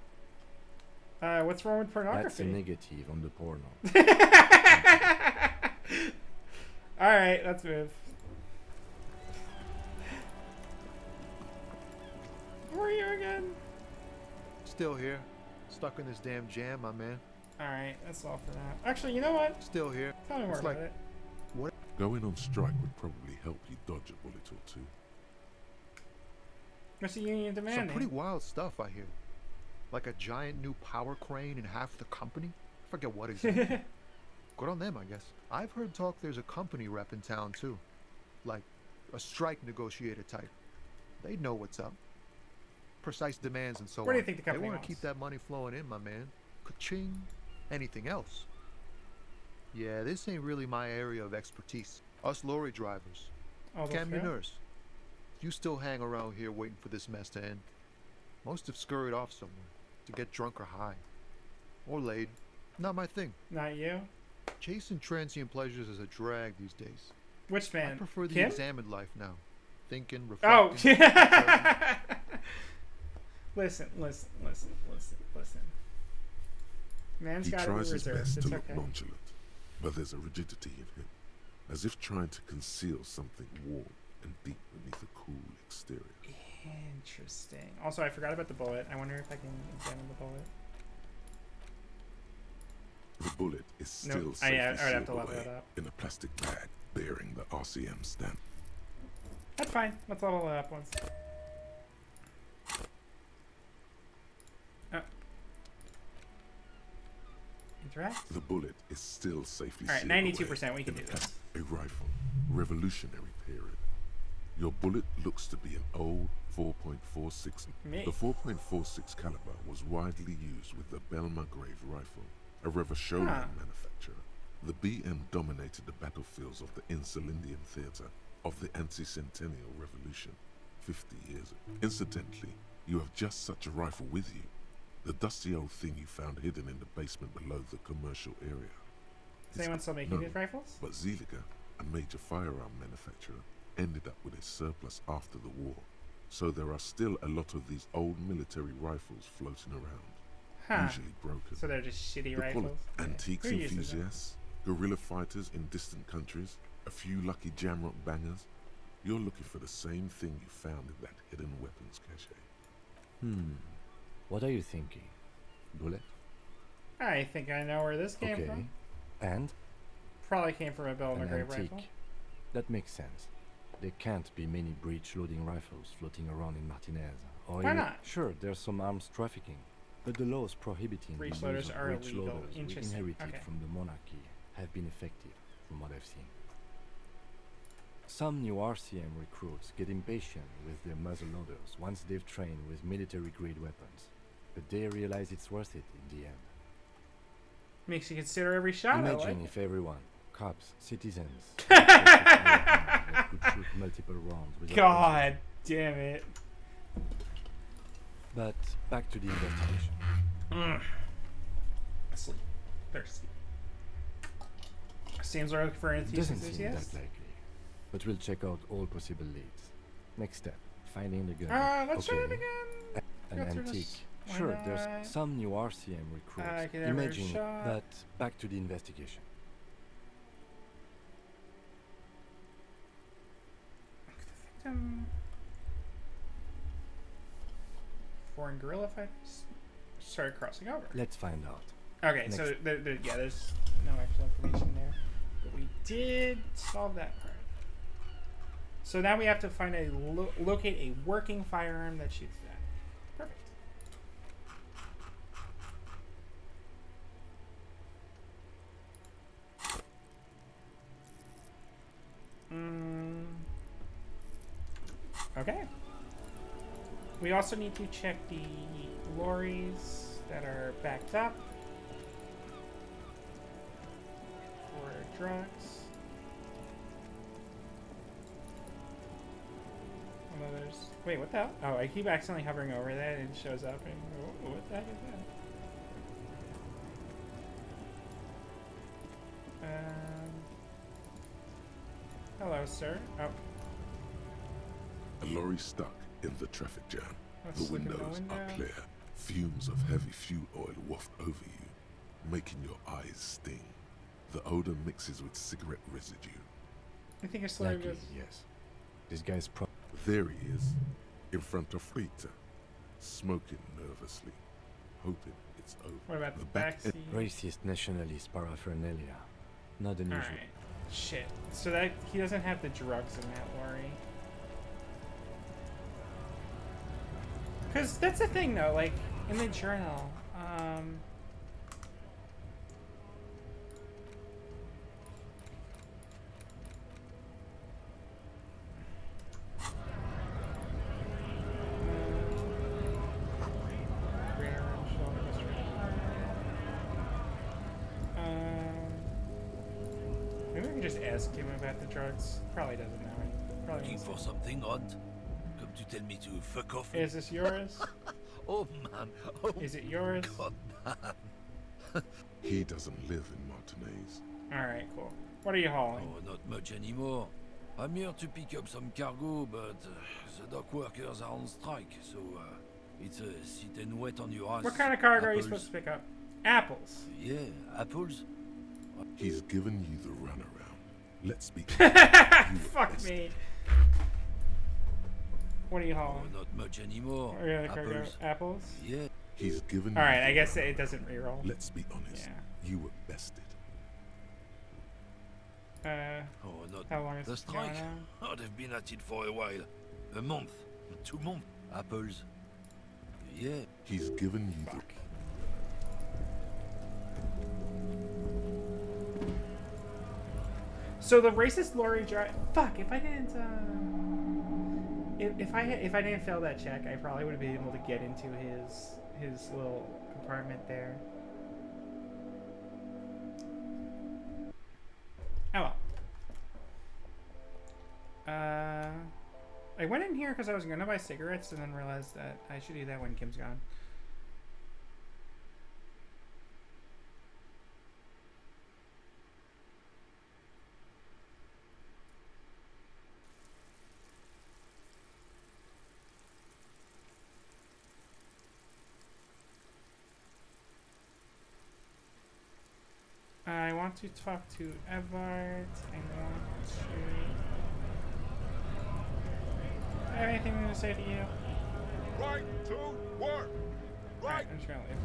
What's wrong with pornography? That's a negative on the porno. Alright, let's move. Where are you again? Still here. Stuck in this damn jam, my man. Alright, that's all for now. Actually, you know what? Still here. Tell me more It's about like- it. What? Going on strike would probably help you dodge a bullet or two. What's the union Some demanding? pretty wild stuff, I hear. Like a giant new power crane in half the company? I forget what exactly. Good on them, I guess. I've heard talk there's a company rep in town, too. Like, a strike negotiator type. They'd know what's up. Precise demands and so on. What do you think the company They want wants? to keep that money flowing in, my man. Ka-ching. Anything else? Yeah, this ain't really my area of expertise. Us lorry drivers. Oh, they'll fail? Camionneurs. You still hang around here waiting for this mess to end. Most have scurried off somewhere to get drunk or high. Or laid. Not my thing. Not you? Chasing transient pleasures is a drag these days. Which man? I prefer the Kim? examined life now. Thinking, Oh, reflecting. listen. Man's He got to be tries his reserved. best It's to look okay. nonchalant, but there's a rigidity in him, as if trying to conceal something warm and deep beneath a cool exterior. Interesting. Also, I forgot about the bullet. I wonder if I can examine the bullet. The bullet is still Nope. safely I would have to sealed level away it up. in a plastic bag bearing the RCM stamp. That's fine. Let's level it up once. Oh. Interact? The bullet is still safely Alright, sealed 92%, we can away do in this. A rifle, revolutionary period. Your bullet looks to be an old 4.46. Me. The 4.46 caliber was widely used with the Belma-Grave rifle, a Revacholian manufacturer. The BM dominated the battlefields of the Insulindian theater of the anti-centennial revolution 50 years ago. Incidentally, you have just such a rifle with you. The dusty old thing you found hidden in the basement below the commercial area. Is anyone still making No, these rifles? But Zeliger, a major firearm manufacturer, ended up with a surplus after the war. So there are still a lot of these old military rifles floating around. Huh. usually broken. So they're just shitty The rifles. bullet antiques Who uses them? enthusiasts, guerrilla fighters in distant countries, a few lucky jamrock bangers. You're looking for the same thing you found in that hidden weapons cache. What are you thinking? Bullet? I think I know where this came Okay. from. And? Probably came from a Bill An McRae antique. rifle. That makes sense. There can't be many breech-loading rifles floating around in Martinez. Or Why in not? Sure, there's some arms trafficking, but the laws prohibiting the Breech use loaders of are breech illegal. loaders we Interesting. inherited Okay. from the monarchy have been effective, from what I've seen. Some new RCM recruits get impatient with their muzzle loaders once they've trained with military-grade weapons, but they realize it's worth it in the end. Makes you consider every shot. I Imagine like. if everyone, cops, citizens, could shoot multiple rounds without God damn it. But back to the investigation. Sleep. Thirsty. Seems we're looking for an Doesn't seem enthusiast. that likely, but we'll check out all possible leads. Next step, finding the gun. Let's try it Okay. again. An Go through antique. this. Why Sure, not? there's some new RCM recruits. I can have a Imagine, shot. but back to the investigation. Foreign guerrilla fighters started crossing over. Let's find out. Okay, so yeah, there's no actual information there, but we did solve that part. So now we have to find locate a working firearm that shoots that. Perfect. Okay. We also need to check the lorries that are backed up for drugs. Although there's... Wait, what the hell? Oh, I keep accidentally hovering over that and it shows up and... Oh, what the heck is that? Hello, sir. Oh. A lorry stuck in the traffic jam. Let's The look in the windows are window. clear. Fumes of heavy fuel oil waft over you, making your eyes sting. The odor mixes with cigarette residue. I think it's slowly Likely, goes... yes. This guy's There he is, in front of Rita, smoking nervously, hoping it's over. What about the back backseat? Racist nationalist paraphernalia. Not unusual. Alright. Shit. So that he doesn't have the drugs in that lorry. Because that's the thing, though. Like, in the journal, maybe we can just ask him about the drugs. Probably doesn't know. Probably Looking wants for something odd? Come to tell me to fuck off? Is this yours? Oh man. Oh, Is it yours? God, man. He doesn't live in Martinez. Alright, cool. What are you hauling? Oh, not much anymore. I'm here to pick up some cargo, but the dock workers are on strike, so it's a sit and wait on your ass. What kind of cargo are you Apples? supposed to pick up? Apples. Yeah, apples. He's given you the runaround. Let's be Fuck me. What are you hauling? Oh, not much anymore. Oh, yeah, the cargo. Apples. Apples? Yeah. He's given Alright, you I the guess runaround. it doesn't reroll. Let's be honest. Yeah. You were bested. Oh, not How long is the this going strike? on? Oh, they've been at it for a while. A month, 2 months. Apples. Yeah. He's given you the... So the racist lorry driver. Fuck! If I didn't, if I didn't fail that check, I probably would have been able to get into his little compartment there. Oh well. I went in here because I was gonna buy cigarettes and then realized that I should do that when Kim's gone. to talk to Evart. I want to... I have anything to say to you? Right to work! Right. I'm just gonna leave.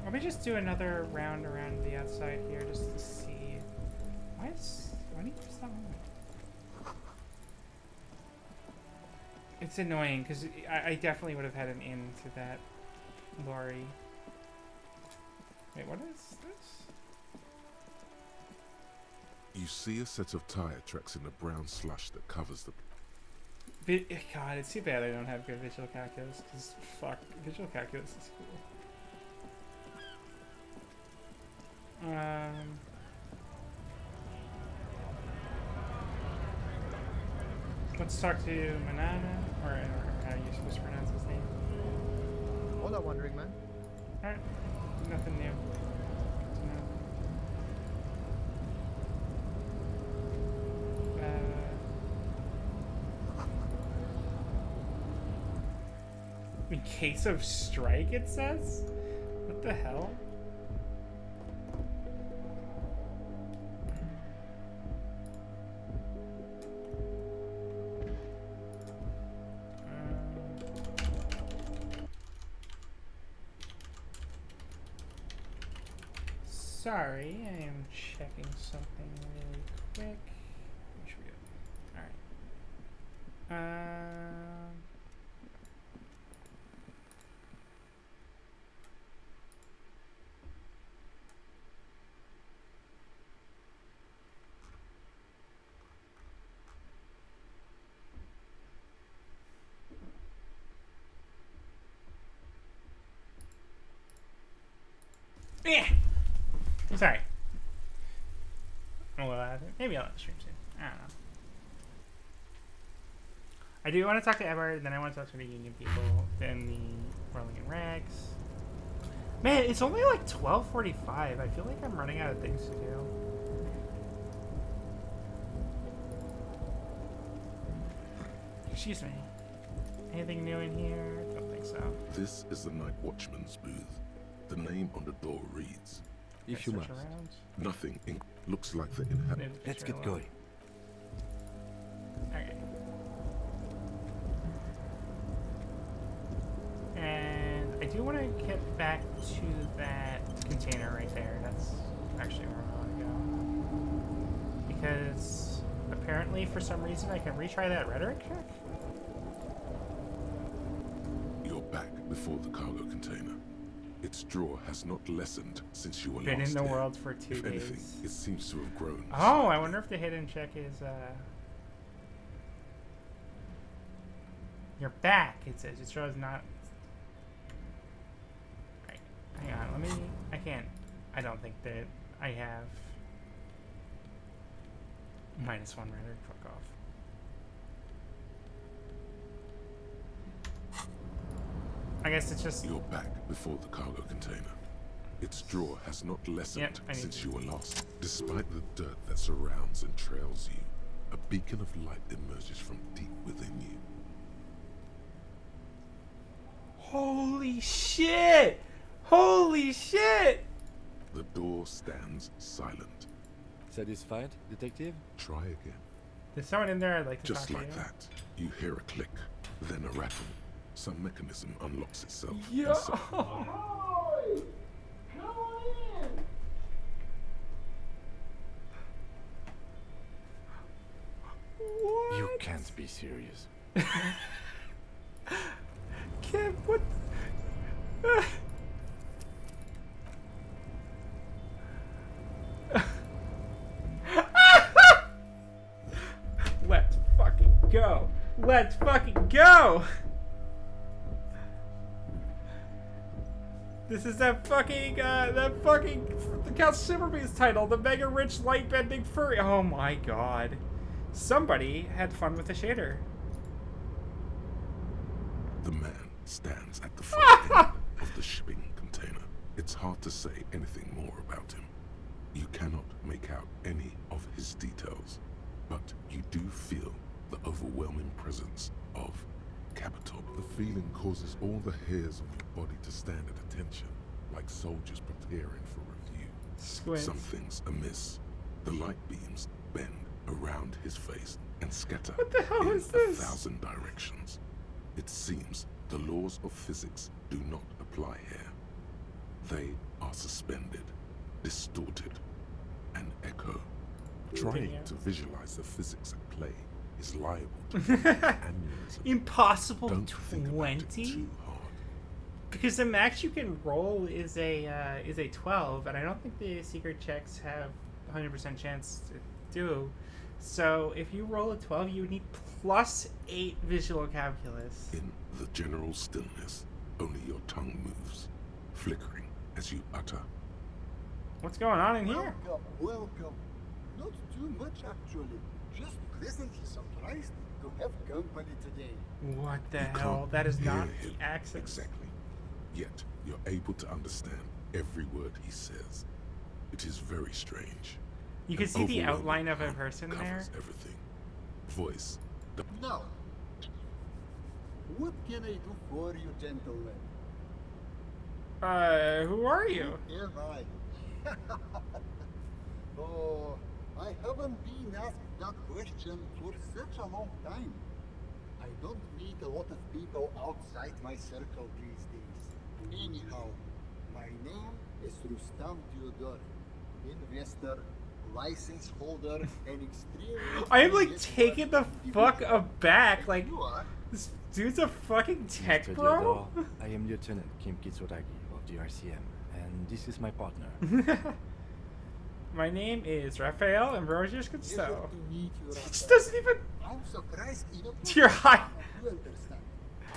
Let me just do another round around the outside here just to see. Why do you stop moving? It's annoying because I definitely would have had an in to that lorry. Wait, what is this? You see a set of tire tracks in the brown slush that covers the... God, it's too bad I don't have good visual calculus, because fuck, visual calculus is cool. Let's talk to Manana, or how are you supposed to pronounce his name? Hola, Wandering Man. Alright, nothing new. In case of strike, it says? What the hell? Sorry, I am checking something really quick. What should we do? Alright. Yeah. Sorry. Well, maybe I'll have to stream soon. I don't know. I do want to talk to Everett, then I want to talk to the union people, then the Rolling in Rags. Man, it's only like 12:45. I feel like I'm running out of things to do. Excuse me. Anything new in here? Don't think so. This is the night watchman's booth. The name on the door reads... If you must. Nothing looks like the inhabitants. Let's get going. Okay. And I do want to get back to that container right there. That's actually where I want to go. Because apparently, for some reason, I can retry that rhetoric check. You're back before the cargo container. Its draw has not lessened since you were Been last in the here. world for 2 If days. anything, it seems to have grown. Oh, I wonder if the hidden check is, You're back, it says. It shows not... Right. Hang on, let me... I can't... I don't think that I have... -1 rhetoric. Fuck off. I guess it's just... You're back before the cargo container. Its draw has not lessened since you were lost. Despite the dirt that surrounds and trails you, a beacon of light emerges from deep within you. Holy shit! Holy shit! The door stands silent. Satisfied, detective? Try again. There's someone in there I'd like to Just talk like to. that, you hear a click, then a rattle. Some mechanism unlocks itself. Yo! and so- You can't be serious. Can't put... Let's fucking go! Let's fucking go! This is that fucking the Count Superbeast title, the Mega Rich Light Bending Furry. Oh my god. Somebody had fun with the shader. The man stands at the front end of the shipping container. It's hard to say anything more about him. You cannot make out any of his details, but you do feel the overwhelming presence of Capital. The feeling causes all the hairs of your body to stand at attention. like soldiers preparing for review. Squint. Something's amiss. The light beams bend around his face and scatter What the hell in is this? 1,000 directions. It seems the laws of physics do not apply here. They are suspended, distorted, and echo. Trying to visualize the physics at play is liable to aneurysm. Impossible Don't think about it 20? too hard. Because the max you can roll is a 12, and I don't think the secret checks have 100% chance to do. So if you roll a 12, you would need +8 visual calculus. In the general stillness, only your tongue moves, flickering as you utter. What's going on in here? Welcome. Not too much, actually. Just pleasantly surprised to have company today. What the You hell? can't That is not hear the him accent. Exactly. Yet you're able to understand every word he says. It is very strange. You can An see the overwhelming outline of a hum person there. covers everything. Voice. Now, what can I do for you, gentlemen? Who are you? Who am I? Oh, I haven't been asked that question for such a long time. I don't meet a lot of people outside my circle these days. Anyhow, my name is Rustam Theodore, investor, license holder, and extremely... I am like taken the fuck aback. Like, this dude's a fucking tech Mr. bro. Theodore, I am Lieutenant Kim Kitsuragi of the RCM, and this is my partner. My name is Raphael Ambrosius Gusto. To meet you, He just doesn't even. I'm surprised enough You're high. you understand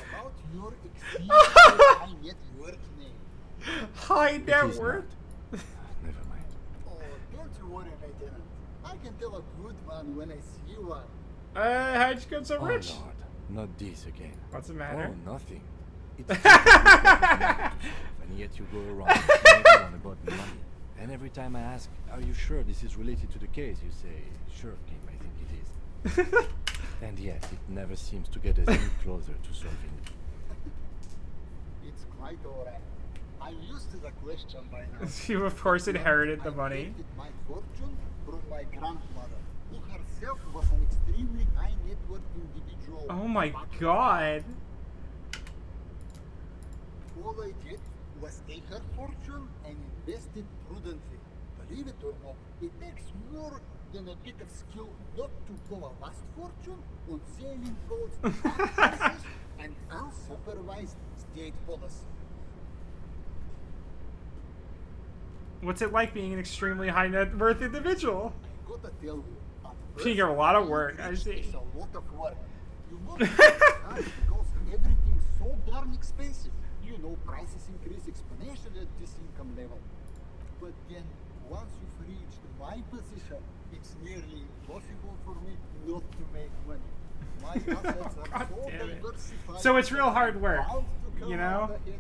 about your extremely high net worth name. High net worth. Never mind. Oh, don't you worry, Lieutenant. I can tell a good man when I see one. How'd you get so Oh rich? Lord, not this again. What's the matter? Oh, nothing. It's just that you've got nothing to solve, and yet you go around asking everyone about money. And every time I ask, are you sure this is related to the case? You say, sure, Kim, I think it is. And yet, it never seems to get us any closer to solving it. It's quite alright. I'm used to the question by now. You of course inherited the money. Inherited my fortune from my grandmother, who herself was an extremely high net worth individual. Oh my god. All I did was take her fortune and invest it prudently. Believe it or not, it takes more than a bit of skill not to pull a vast fortune on sailing boats and unsupervised state policy. What's it like being an extremely high net worth individual? Gotta tell you, You get a lot of work, I see. it's a lot of work. You know, because everything's so darn expensive. You know, prices increase exponentially at this income level. But then, once you've reached my position, it's nearly impossible for me not to make money. My assets are God so damn it. diversified. So it's real hard work, bound to come you know? out ahead.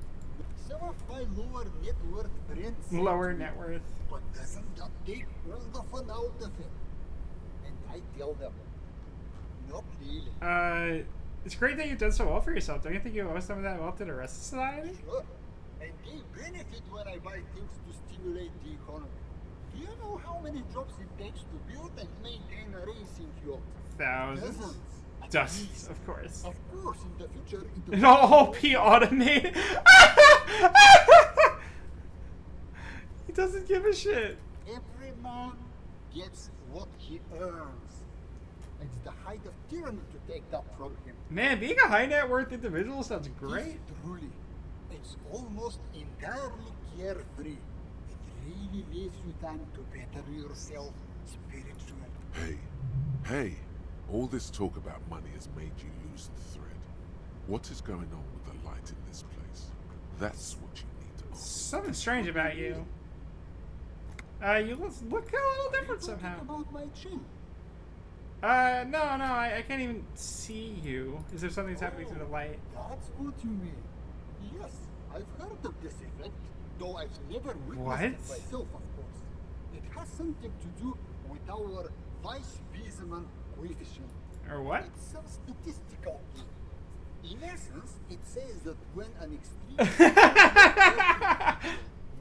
Some of my lower net worth friends say Lower to me, net worth. but doesn't that take all the fun out of it? And I tell them, not really. It's great that you've done so well for yourself. Don't you think you owe some of that wealth to the rest of society? Sure. And they benefit when I buy things to stimulate the economy. Do you know how many jobs it takes to build and maintain a racing yacht? Thousands. Dozens, of course. Of course, in the future, it It'll all be automated. He doesn't give a shit. Every man gets what he earns. It's the height of tyranny to take that from him. Man, being a high net worth individual sounds great. Truly, it's almost entirely carefree. It really leaves you time to better yourself spiritually. Hey, all this talk about money has made you lose the thread. What is going on with the light in this place? That's what you need to ask. Something strange about you. You look a little different somehow. About my chin. No, I can't even see you. Is there something that's happening through the light? That's what you mean. Yes, I've heard of this effect, though I've never witnessed What? it myself, of course. It has something to do with our Weiss-Wiesemann coefficient. Or what? It's some statistical thing. In essence, it says that when an extreme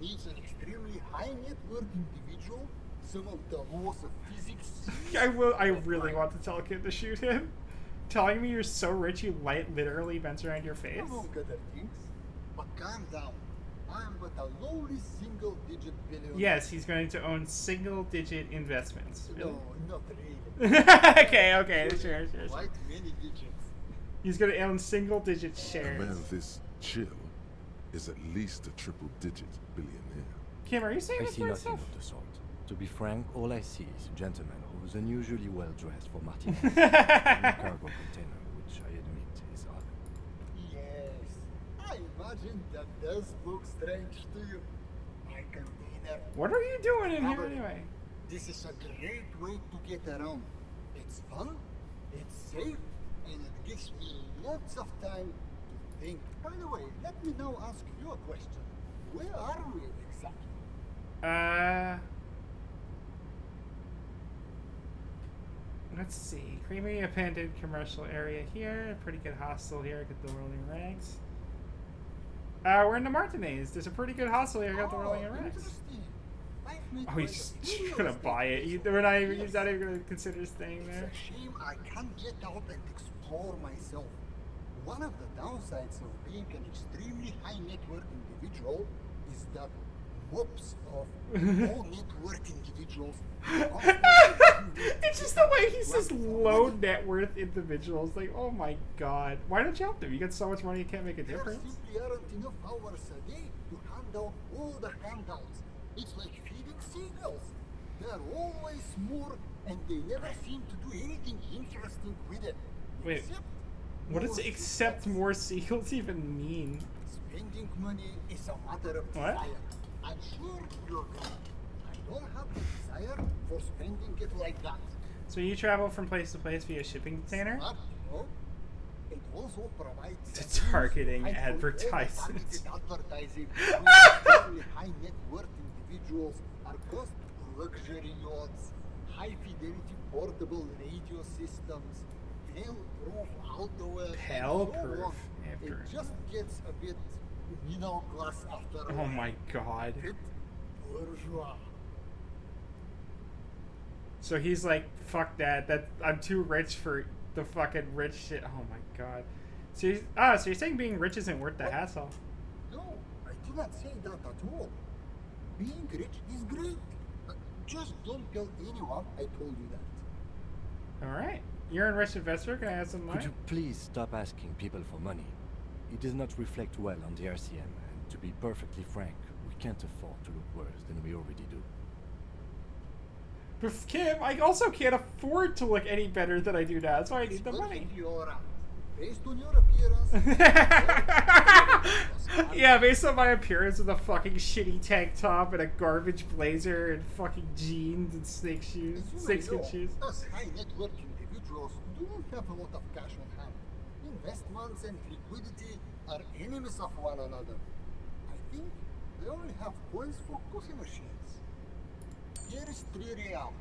needs an extremely high net worth individual, some of the laws of physics. I really want to tell Kid to shoot him. Telling me you're so rich you light literally bends around your face. Among other things. But calm down. I am but a lowly single-digit billionaire. Yes, he's going to own single-digit investments. Really? No, not really. okay, sure. Quite many digits. He's going to own single-digit shares. A man this chill is at least a triple-digit billionaire. Kim, are you saying I this see for nothing yourself? of the sort. To be frank, all I see is a gentleman who is unusually well dressed for Martinez in a cargo container, which I admit is odd. Yes, I imagine that does look strange to you. My container. What are you doing in here Robert, anyway? This is a great way to get around. It's fun, it's safe, and it gives me lots of time to think. By the way, let me now ask you a question. Where are we exactly? Let's see. Creamy abandoned commercial area here. A pretty good hostel here. Get the Rolling Rags. We're in the Martinez. There's a pretty good hostel here. Got the Rolling Rags. Oh, he's gonna buy it. He's not even gonna consider staying there. It's a shame I can't get out and explore myself. One of the downsides of being an extremely high net worth individual is that whoops of low net worth individuals. It's just the way he says low net worth individuals. Like, oh my god. Why don't you help them? You got so much money you can't make a difference. There simply aren't enough hours a day to hand out all the handouts. It's like feeding seagulls. There are always more, and they never seem to do anything interesting with it. Wait, what does accept more seagulls even mean? Spending money is a matter of what? desire. I'm sure you're right. I don't have the desire for spending it like that. So you travel from place to place via shipping container? Smart, you know? It also provides The targeting advertisements. advertising where high net worth individuals are cost luxury yachts, high fidelity portable radio systems, hail-proof outerwear. Hail-proof It just gets a bit middle class after a Oh while. my god. Bit bourgeois. So he's like, fuck that. I'm too rich for the fucking rich shit. Oh my god. So you're saying being rich isn't worth the hassle? No, I do not say that at all. Being rich is great. Just don't tell anyone I told you that. Alright. You're a rich investor. Can I have some money? Could you please stop asking people for money? It does not reflect well on the RCM, and to be perfectly frank, we can't afford to look worse than we already do. But Kim, I also can't afford to look any better than I do now, so I need the money. Based on your appearance. Yeah, based on my appearance with a fucking shitty tank top and a garbage blazer and fucking jeans and snakeskin shoes. Us high net worth individuals do not have a lot of cash on hand. Investments and liquidity are enemies of one another. I think they only have coins for coffee machines. Here is 3 real.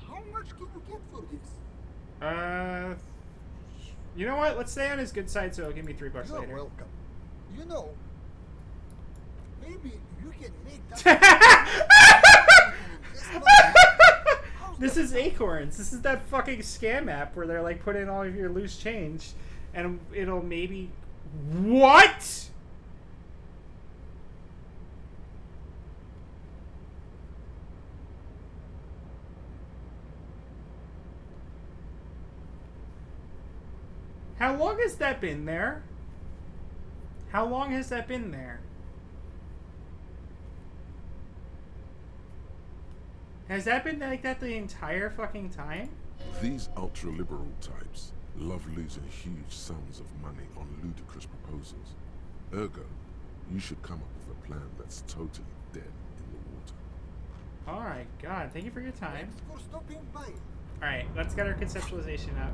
How much can you get for this? You know what? Let's stay on his good side, so he'll give me $3 You're later. welcome. You know, maybe you can make that. This is Acorns. This is that fucking scam app where they're like, put in all of your loose change, and it'll maybe. What? How long has that been there? How long has that been there? Has that been like that the entire fucking time? These ultra-liberal types love losing huge sums of money on ludicrous proposals. Ergo, you should come up with a plan that's totally dead in the water. Alright, God, thank you for your time. Thanks for stopping by. Alright, let's get our conceptualization up.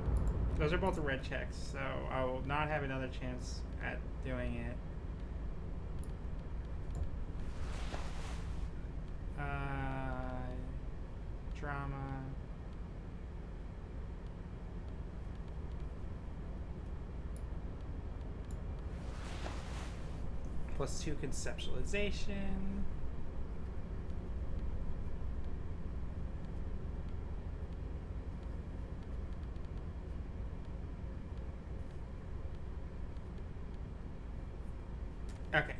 Those are both red checks, so I will not have another chance at doing it. Drama. +2 conceptualization. Okay.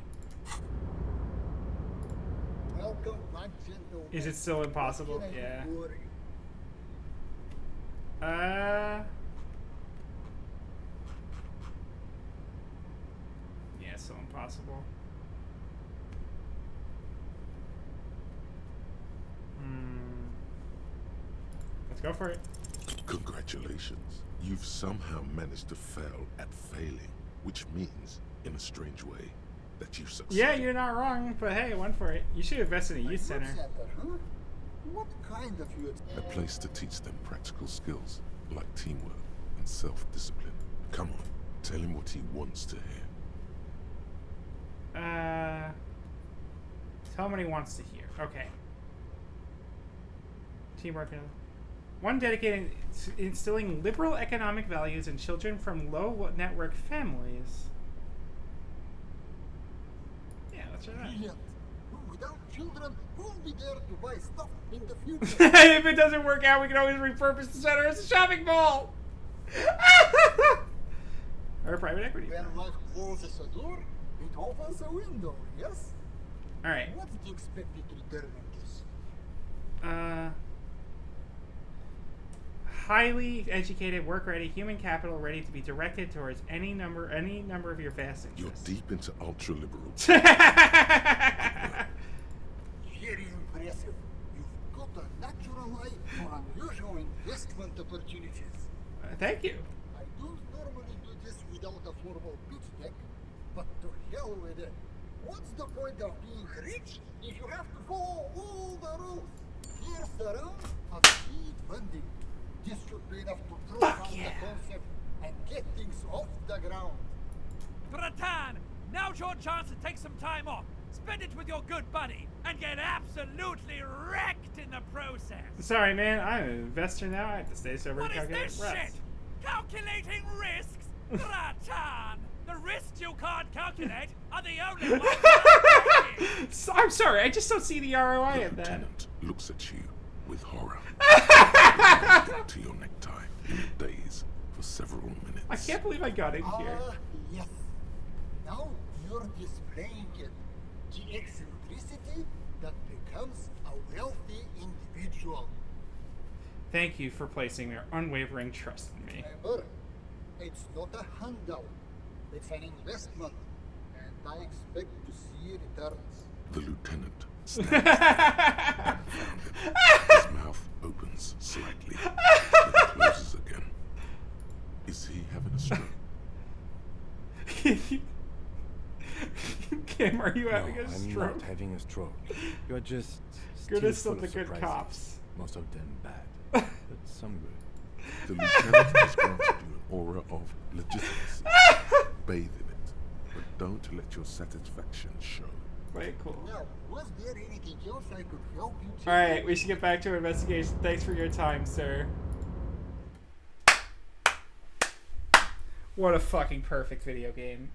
Welcome back, gentlemen. Is it still impossible? What can I Yeah. do for you? Yeah, still impossible. Let's go for it. Congratulations. You've somehow managed to fail at failing, which means, in a strange way, that you've succeeded. Yeah, you're not wrong, but hey, went for it. You should invest in a youth center. Huh? What kind of youth? A place to teach them practical skills, like teamwork and self-discipline. Come on, tell him what he wants to hear. Tell him what he wants to hear. Okay. Teamwork. One dedicated to instilling liberal economic values in children from low-network families. Yeah, that's right. Brilliant. Without children, who'll be there to buy stuff in the future? If it doesn't work out, we can always repurpose the center as a shopping mall. Or private equity. When life closes a door, it opens a window, yes? Alright. What's the expected return on this? Highly educated, work-ready, human capital ready to be directed towards any number of your vast interests. You're deep into ultra-liberal. Very impressive. You've got a natural eye for unusual investment opportunities. Thank you. I don't normally do this without a formal pitch deck, but to hell with it. What's the point of being rich if you have to follow all the rules? Here's the round of seed funding. This should be enough to prove out the concept and get things off the ground. Bratan, now's your chance to take some time off. Spend it with your good buddy and get absolutely wrecked in the process. Sorry, man. I'm an investor now. I have to stay sober and What is calculate this risks. shit? Calculating risks? Bratan, the risks you can't calculate are the only ones. I'm sorry. I just don't see the ROI of that. Lieutenant looks at you with horror. To your necktie in a daze for several minutes. I can't believe I got in here. Yes. Now you're displaying it. The eccentricity that becomes a wealthy individual. Thank you for placing your unwavering trust in me. Remember, it's not a handout. It's an investment. And I expect to see returns. The lieutenant stands dumbfounded. His mouth opens slightly, then closes again. Is he having a stroke? Kim, are you having a I'm stroke? not having a stroke. You're just Goodness still of full the good surprises. cops. Most of them bad, but some good. The lieutenant has granted you an aura of legitimacy. Bathe in it, but don't let your satisfaction show. Very cool. Now, was there anything else I could help you to? Alright, we should get back to investigation. Thanks for your time, sir. What a fucking perfect video game.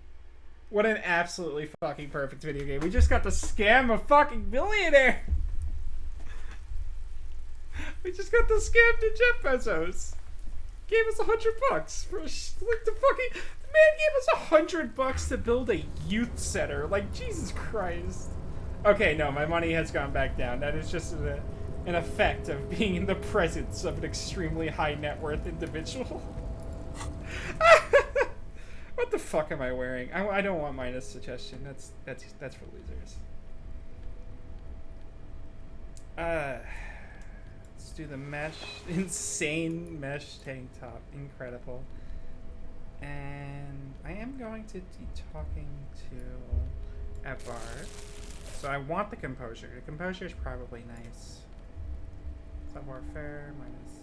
What an absolutely fucking perfect video game. We just got to scam a fucking billionaire. We just got to scam to Jeff Bezos. Gave us $100 for like the fucking man gave us $100 to build a youth center. Like Jesus Christ. Okay, no, my money has gone back down. That is just an effect of being in the presence of an extremely high net worth individual. What the fuck am I wearing? I don't want minus suggestion. That's for losers. Let's do the mesh, insane mesh tank top, incredible. And I am going to be talking to Evar. So I want the composure. The composure is probably nice. Sub-warfare minus.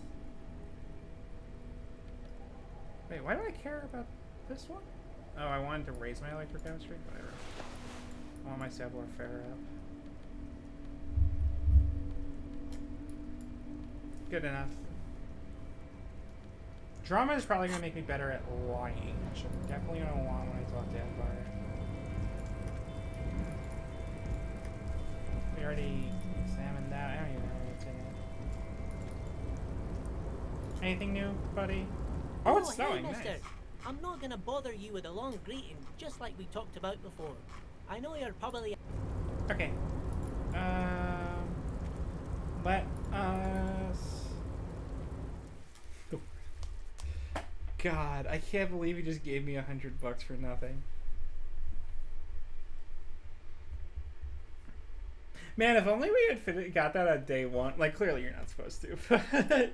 Wait, why do I care about this one? Oh, I wanted to raise my electrochemistry? Whatever. I want my sub-warfare up. Good enough. Drama is probably going to make me better at lying, which I'm definitely going to want when I talk to Empire. We already examined that. I don't even know what's in it. Anything new, buddy? Oh, it's snowing. Hey, Nice. mister. I'm not gonna bother you with a long greeting, just like we talked about before. I know you're probably... Okay. Let us... God, I can't believe he just gave me $100 for nothing. Man, if only we had got that on day one. Like, clearly you're not supposed to, but...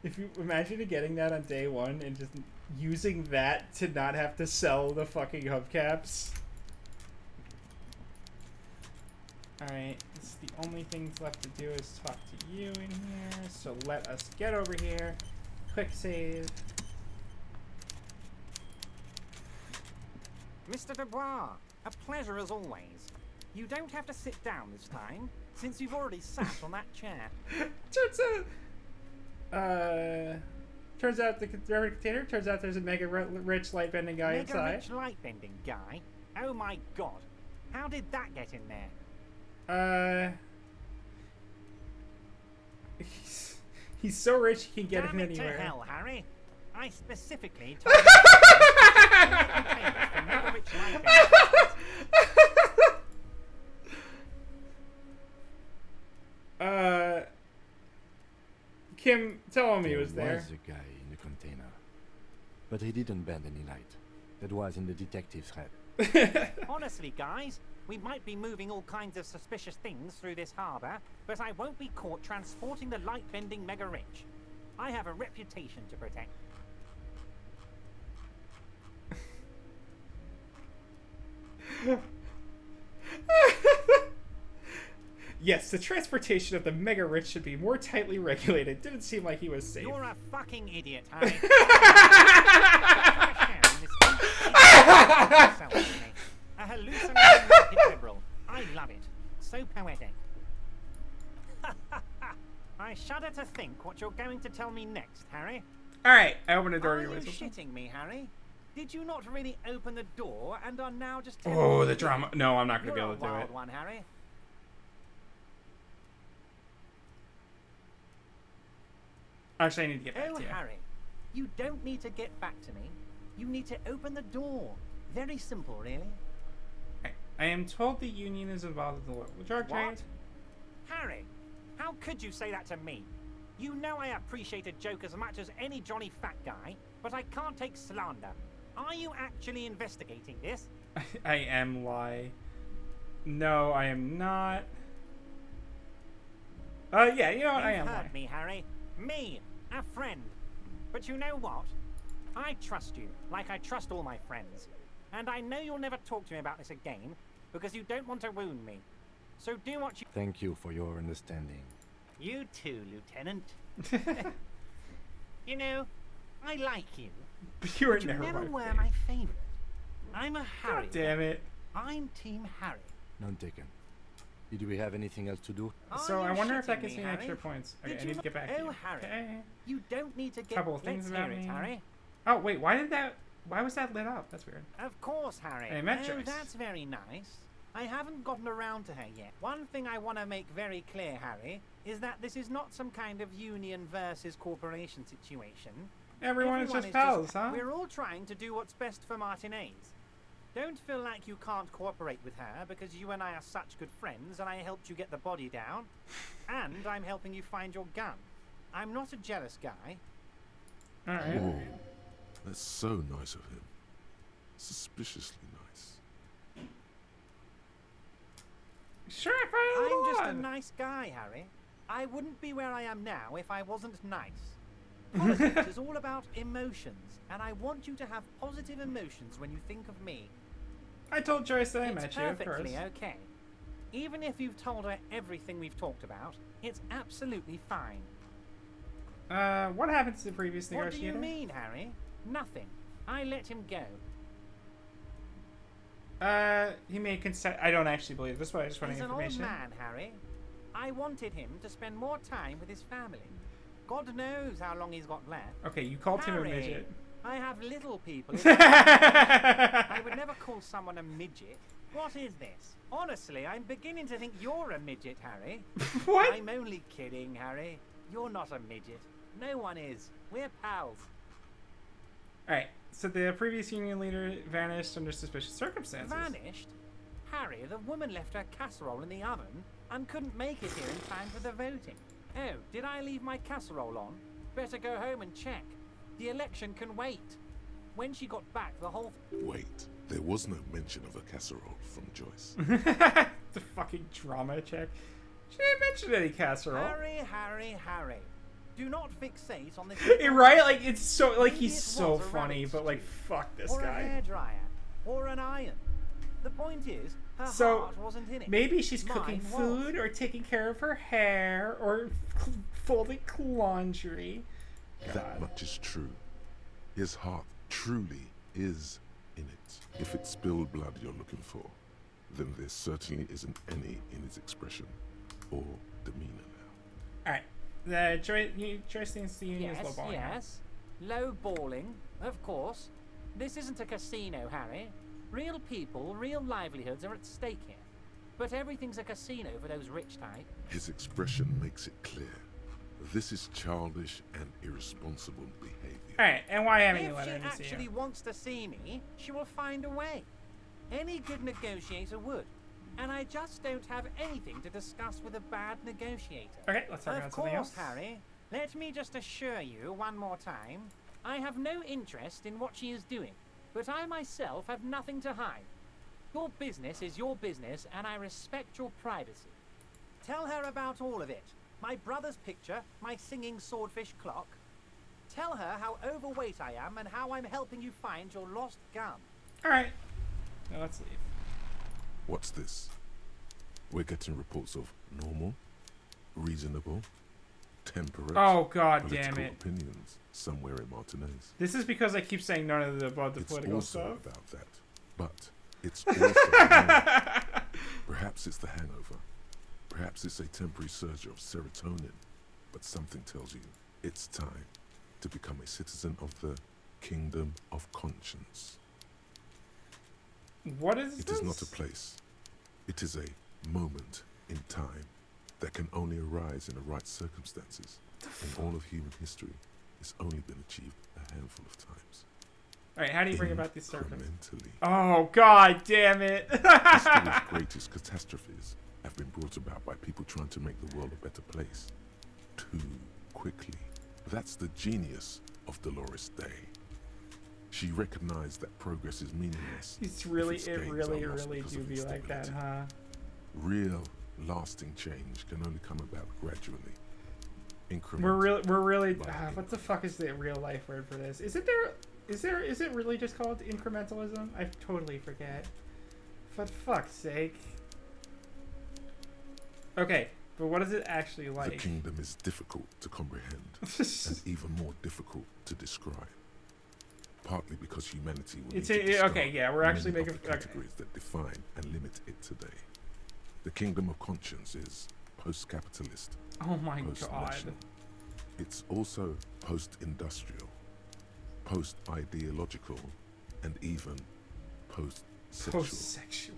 If you imagine getting that on day one and just using that to not have to sell the fucking hubcaps. Alright, the only things left to do is talk to you in here. So let us get over here. Quick save. Mr. Dubois, a pleasure as always. You don't have to sit down this time, since you've already sat on that chair. Turns out the container. Turns out there's a mega rich light bending guy inside. Mega rich light bending guy? Oh my god! How did that get in there? He's so rich he can get Damn him it anywhere. To hell, Harry! I specifically told you for mega rich light bending. Kim, tell him he was there. There was a guy in the container, but he didn't bend any light. That was in the detective's head. Honestly, guys, we might be moving all kinds of suspicious things through this harbour, but I won't be caught transporting the light-bending mega rich. I have a reputation to protect. Yes, the transportation of the mega rich should be more tightly regulated. Didn't seem like he was safe. You're a fucking idiot, Harry. A hallucinating market liberal. I love it. So poetic. I shudder to think what you're going to tell me next, Harry. Alright, I opened the door. Are you shitting me, Harry? Did you not really open the door and are now just... Oh, the drama. No, I'm not going to be You're able to a do wild it. one, Harry. Actually, I need to get back Oh, to you. Harry, you don't need to get back to me. You need to open the door. Very simple, really. I am told the union is involved in the drug trade. What? Harry, how could you say that to me? You know I appreciate a joke as much as any Johnny Fat Guy, but I can't take slander. Are you actually investigating this? I am lie. No, I am not. Yeah, you know what? I am You've lie. heard me, Harry. Me, a friend. But you know what? I trust you, like I trust all my friends. And I know you'll never talk to me about this again, because you don't want to wound me. So do what you... Thank you for your understanding. You too, Lieutenant. You know, I like you. But you were but never never my were my favorite. I'm a Harry. God damn it. I'm Team Harry. None taken. Did we have anything else to do? So I wonder if that shitting gives me Harry? extra points. Okay, Did I you need to not- get back to Oh, you. Harry, Okay. you don't need to get... Couple of things Let's about hear it, me. Harry. Oh, wait, why did that... Why was that lit up? That's weird. Of course, Harry. I met oh, Joyce. That's very nice. I haven't gotten around to her yet. One thing I want to make very clear, Harry, is that this is not some kind of union versus corporation situation. Everyone is just pals, huh? We're all trying to do what's best for Martinez. Don't feel like you can't cooperate with her because you and I are such good friends and I helped you get the body down. And I'm helping you find your gun. I'm not a jealous guy. Alright. Oh, that's so nice of him. Suspiciously nice. Sure, if I I'm just a nice guy, Harry. I wouldn't be where I am now if I wasn't nice. Politics is all about emotions, and I want you to have positive emotions when you think of me. I told Joyce that I It's met you, of course. perfectly okay. Even if you've told her everything we've talked about, it's absolutely fine. What happened to the previous What do negotiator? you mean, Harry? Nothing. I let him go. He made consent. I don't actually believe this, but I just wanted He's an old information. man, Harry. I wanted him to spend more time with his family. God knows how long he's got left. Okay, you called him a Harry, midget. I have little people. I would never call someone a midget. What is this? Honestly, I'm beginning to think you're a midget, Harry. What? I'm only kidding, Harry. You're not a midget. No one is. We're pals. Alright, so the previous union leader vanished under suspicious circumstances. Vanished? Harry, the woman left her casserole in the oven and couldn't make it here in time for the voting. Oh, did I leave my casserole on? Better go home and check. The election can wait. When she got back, the whole... Wait, there was no mention of a casserole from Joyce. The fucking drama check. She didn't mention any casserole. Harry. Do not fixate on this... Right? Like, it's so... Like, he's Maybe it so was a funny, rabbit but, like, stew, fuck this or guy. a hairdryer, or an iron. The point is, her So, heart wasn't in it. maybe she's cooking Mine was. food, or taking care of her hair, or folding laundry. That much is true. His heart truly is in it. If it's spilled blood you're looking for, then there certainly isn't any in his expression or demeanor now. Alright. Joyce thinks the union is lowballing. Yes. Low balling, of course. This isn't a casino, Harry. Real people, real livelihoods are at stake here. But everything's a casino for those rich type. His expression makes it clear. This is childish and irresponsible behavior. Alright, and why haven't you If let she her to see actually you? wants to see me, she will find a way. Any good negotiator would. And I just don't have anything to discuss with a bad negotiator. Okay, let's talk about something else. Of course, Harry. Let me just assure you one more time. I have no interest in what she is doing, but I myself have nothing to hide. Your business is your business, and I respect your privacy. Tell her about all of it. My brother's picture, my singing swordfish clock. Tell her how overweight I am and how I'm helping you find your lost gun. Alright. Now let's leave. What's this? We're getting reports of normal, reasonable, temperate, Oh, God damn political it. opinions somewhere in Martinez. This is because I keep saying none of the about the It's political also stuff. about that, but it's also more. Perhaps it's the hangover. Perhaps it's a temporary surge of serotonin, but something tells you it's time to become a citizen of the Kingdom of Conscience. What is It this? is not a place. It is a moment in time that can only arise in the right circumstances. In all of human history, it's only been achieved a handful of times. Alright, how do you bring about these circumstances? Incrementally. Oh, God damn it. History's greatest catastrophes have been brought about by people trying to make the world a better place. Too quickly. That's the genius of Dolores Day. She recognized that progress is meaningless. It's really, if its it gains really, are lost really because do of be like that, instability. huh? Real, lasting change can only come about gradually. We're really, by what the fuck is the real life word for this? Is it really just called incrementalism? I totally forget. For fuck's sake. Okay, but what is it actually The like? kingdom is difficult to comprehend and even more difficult to describe. Partly because humanity will It's need to a- discard okay, yeah, we're actually many of making- the categories that define and limit it today. The kingdom of conscience is post-capitalist. Oh my post-national. God. It's also post-industrial, post-ideological, and even post-sexual. Post-sexual.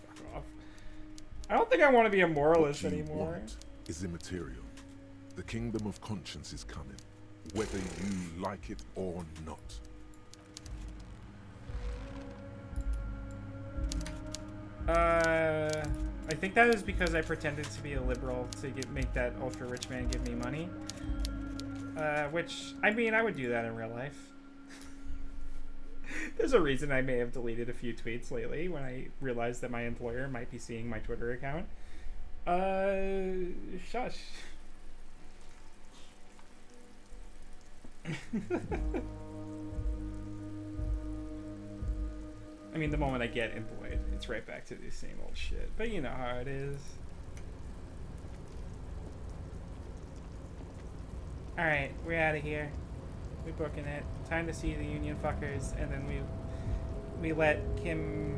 Fuck off. I don't think I want to be a moralist What you anymore. want is immaterial. The kingdom of conscience is coming, whether you like it or not. I think that is because I pretended to be a liberal to make that ultra rich man give me money. Which, I mean, I would do that in real life. There's a reason I may have deleted a few tweets lately when I realized that my employer might be seeing my Twitter account. Shush. I mean, the moment I get employed, it's right back to the same old shit. But you know how it is. Alright, we're out of here. We're booking it. Time to see the union fuckers, and then we let Kim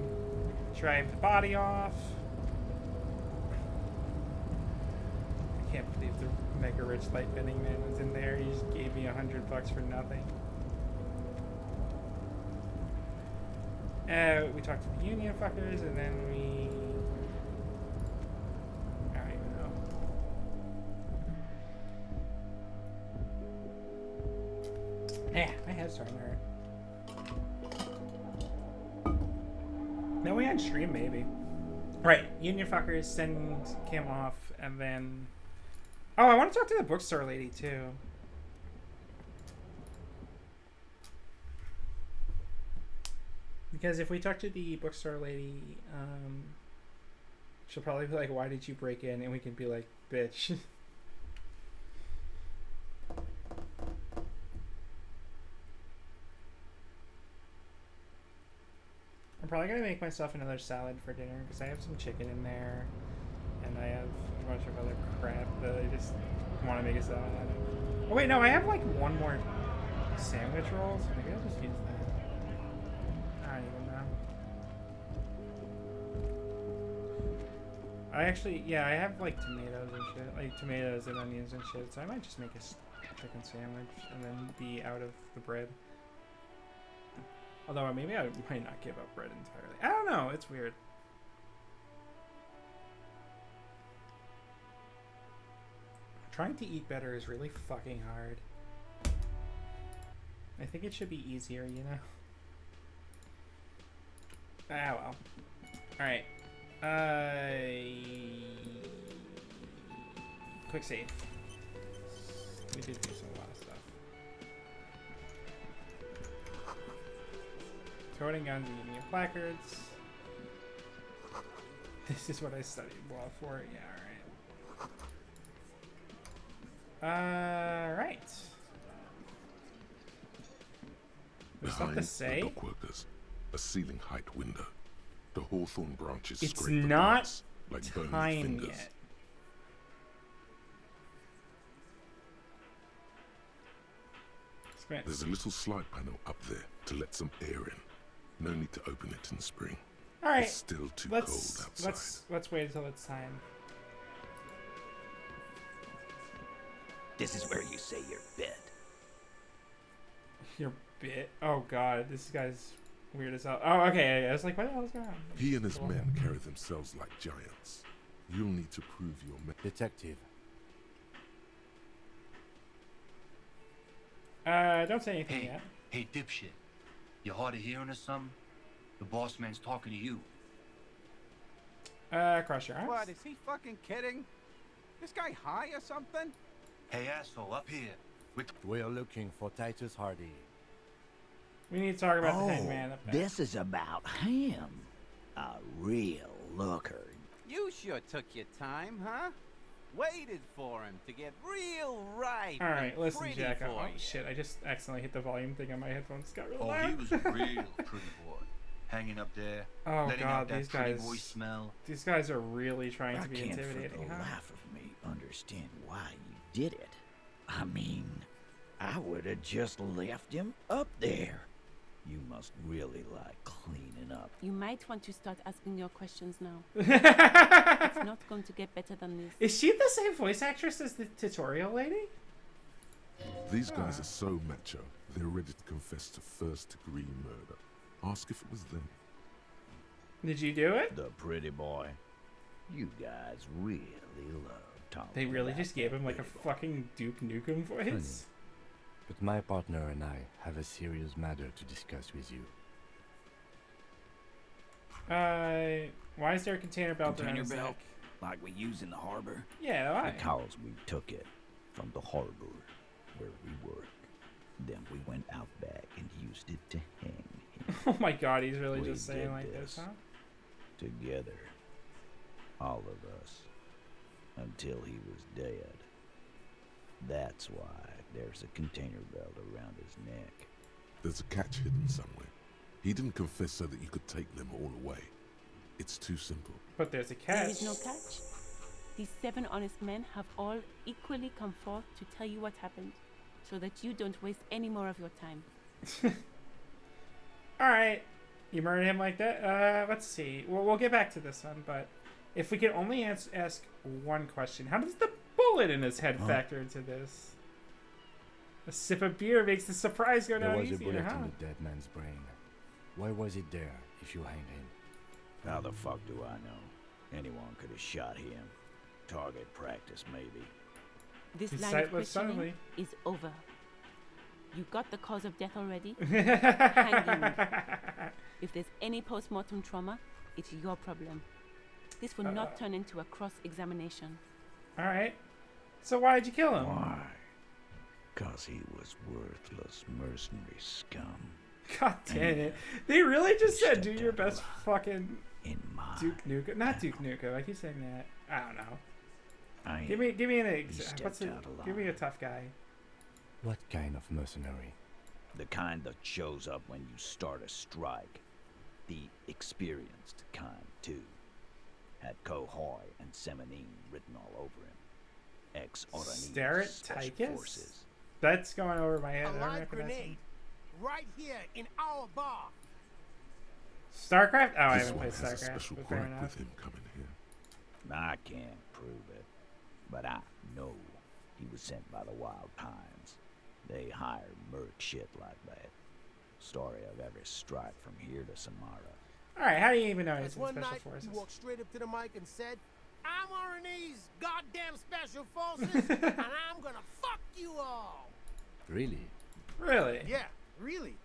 drive the body off. I can't believe the mega rich light bending man was in there. He just gave me $100 for nothing. We talked to the union fuckers, and then we... I don't even know. Yeah, my head's starting to hurt. No, we on stream, maybe. Right, union fuckers, send Kim off, and then... Oh, I want to talk to the bookstore lady, too. Because if we talk to the bookstore lady, she'll probably be like, why did you break in? And we can be like, bitch. I'm probably going to make myself another salad for dinner because I have some chicken in there. And I have a bunch of other crap that I just want to make a salad out of. Oh, wait, no, I have like one more sandwich roll, so maybe I'll just use that. I don't even know. I actually, yeah, I have like tomatoes and shit, like tomatoes and onions and shit, so I might just make a chicken sandwich and then be out of the bread. Although maybe I might not give up bread entirely. I don't know, it's weird. Trying to eat better is really fucking hard. I think it should be easier, you know? Ah, well. Alright. Quick save. We did do a lot of stuff. Toting guns and eating placards. This is what I studied law for. Yeah, alright. Alright. There's stuff to say. The dock workers, a ceiling height window. The hawthorn branches It's scrape the not glass like bony time fingers. yet. There's a little slide panel up there to let some air in. No need to open it in spring. All right. It's still too cold outside. Let's wait until it's time. This is where you say your bit. Your bit? Oh god, this guy's weird as hell. Oh, okay. I was like, what the hell's going on? He and his men carry themselves like giants. You'll need to prove your Detective. Don't say anything yet. Hey, dipshit. You hard of hearing or something? The boss man's talking to you. Cross your arms. What, is he fucking kidding? This guy high or something? Hey, asshole, up here. We're looking for Titus Hardy. We need to talk about the hangman up there. This is about him. A real looker. You sure took your time, huh? Waited for him to get real right. Alright, listen, pretty Jack. for Oh, you. shit, I just accidentally hit the volume thing on my headphones. Got real Oh, loud. he was a real pretty boy. Hanging up there, Oh letting god, out that these pretty guys. boy smell. These guys are really trying to be I can't intimidating, for the huh? life of me understand why you did it. I mean, I would have just left him up there. You must really like cleaning up. You might want to start asking your questions now. It's not going to get better than this. Is she the same voice actress as the tutorial lady? These guys are so macho, they're ready to confess to first-degree murder. Ask if it was them. Did you do it? The pretty boy. You guys really love talking. They really about just gave that him like a pretty boy. fucking Duke Nukem voice? But my partner and I have a serious matter to discuss with you. Why is there a container belt around Container his belt, neck? like we use in the harbor. Yeah, why? Because we took it from the harbor where we work. Then we went out back and used it to hang him. Oh my god, he's really We just saying did like this, huh? Together, all of us, until he was dead. That's why there's a container belt around his neck. There's a catch hidden somewhere. He didn't confess so that you could take them all away. It's too simple. But there's a There catch. is no catch. These 7 honest men have all equally come forth to tell you what happened, so that you don't waste any more of your time. Alright. You murdered him like that? Let's see. We'll get back to this one, but if we could only ask one question. How does the bullet in his head factor into this? A sip of beer makes the surprise go There down was a easier, bullet huh? in the dead man's brain. Why was it there? if you hang him. How the fuck do I know? Anyone could have shot him. Target practice, maybe. This His line sight of lives questioning silently. is over. You got the cause of death already. Hanging. If there's any post-mortem trauma, it's your problem. This will not turn into a cross-examination. All right. So why did you kill him? Why? 'Cause he was worthless mercenary scum. God damn it. They really just said do your best fucking Duke Nukem. Not Duke Nukem. I keep saying that. I don't know. Give me an example. Give me a tough guy. What kind of mercenary? The kind that shows up when you start a strike. The experienced kind, too. Had Kohoy and Semenine written all over him. Ex-Oranese Special Forces. That's going over my head. A I don't live recognize him. grenade right here in our bar. StarCraft? Oh, I This haven't one played has a StarCraft. special But fair gripe enough. with him coming here. I can't prove it, but I know he was sent by the Wild Pines. They hire merc shit like that. Story of every strike from here to Samara. All right, how do you even know he's As in one Special night, Forces? he walked straight up to the mic and said, "I'm Oranese goddamn Special Forces, and I'm gonna fuck you all." Really? Really? Yeah, really.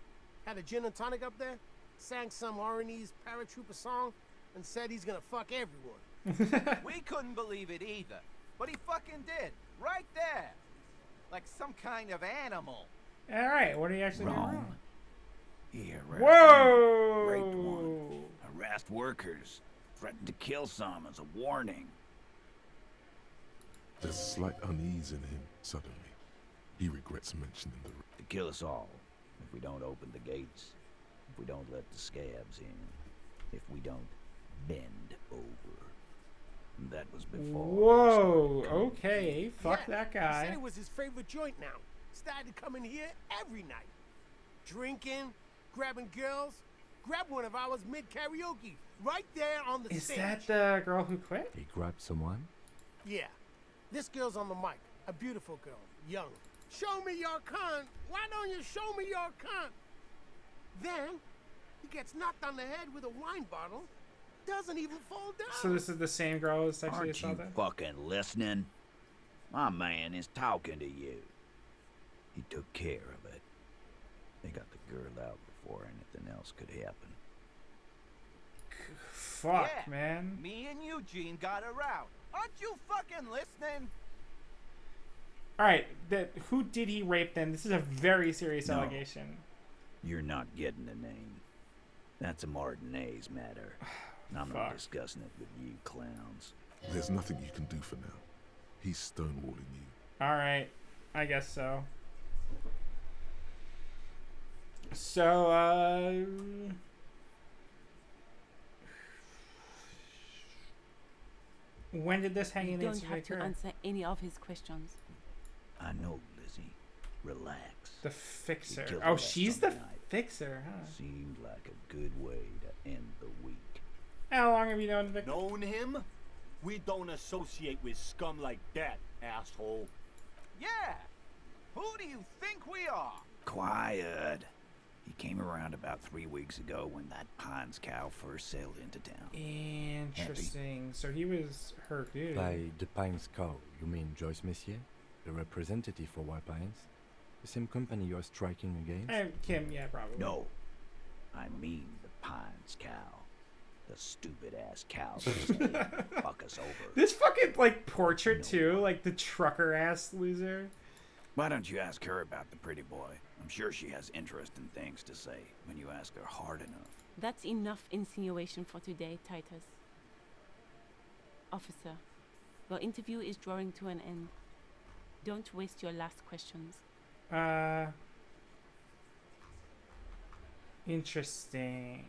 Had a gin and tonic up there, sang some Oranese paratrooper song, and said he's gonna fuck everyone. We couldn't believe it either, but he fucking did, right there. Like some kind of animal. All right, what are you actually doing wrong? He Whoa! raped one, harassed workers, threatened to kill some as a warning. There's a slight unease in him, suddenly. He regrets mentioning the... To kill us all, if we don't open the gates, if we don't let the scabs in, if we don't bend over. That was before. Whoa, okay, fuck Yeah, that He guy. said it was his favorite joint now. Started to come in here every night. Drinking, grabbing girls. Grab one of ours mid-karaoke, right there on the Is stage. that the girl who quit? He grabbed someone? Yeah. This girl's on the mic. A beautiful girl. Young. Show me your cunt. Why don't you show me your cunt? Then, he gets knocked on the head with a wine bottle. Doesn't even fall down. So this is the same girl who sexually Aren't you assaulted? fucking listening? My man is talking to you. He took care of it. They got the girl out before anything else could happen. Fuck, Yeah, man. Me and Eugene got her out. Aren't you fucking listening? All right, who did he rape then? This is a very serious No. allegation. You're not getting the name. That's a Martinez matter. I'm not Fuck. discussing it with you clowns. There's nothing you can do for now. He's stonewalling you. All right, I guess so. So, when did this hanging You don't incident have to occur? answer any of his questions. I know, Lizzie. Relax. The He fixer. killed Oh, the she's rest the on night. fixer, huh? Seemed like a good way to end the week. How long have you known Victor? Known him? We don't associate with scum like that, asshole. Yeah. Who do you think we are? Quiet. He came around about 3 weeks ago when that Pines cow first sailed into town. Interesting. So he was her dude. By the Pines cow, you mean Joyce Messier? The representative for White Pines? The same company you're striking against? Kim, yeah, probably. No. I mean the Pines cow. The stupid ass cow that's gonna fuck us over. This fucking, like, portrait, too. Like, the trucker ass loser. Why don't you ask her about the pretty boy? I'm sure she has interesting things to say when you ask her hard enough. That's enough insinuation for today, Titus. Officer, your interview is drawing to an end. Don't waste your last questions. Interesting.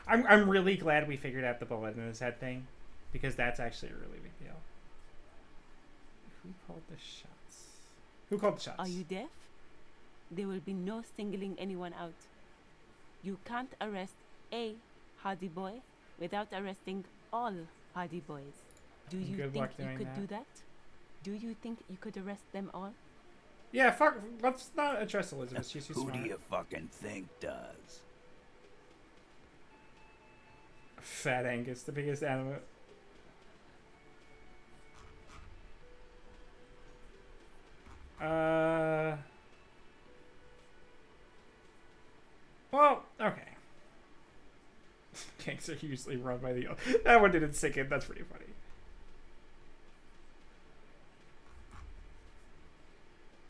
I'm really glad we figured out the bullet in his head thing, because that's actually a really big deal. Who called the shots? Who called the shots? Are you deaf? There will be no singling anyone out. You can't arrest a Hardy Boy without arresting all Hardy Boys. Do you Good think luck you doing could that. do that? Do you think you could arrest them all? Yeah, fuck. Let's not address Elizabeth. She's too Who smart. do you fucking think does? Fat Angus, the biggest animal. Well, okay. Gangs are usually run by the. That one didn't sink in. That's pretty funny.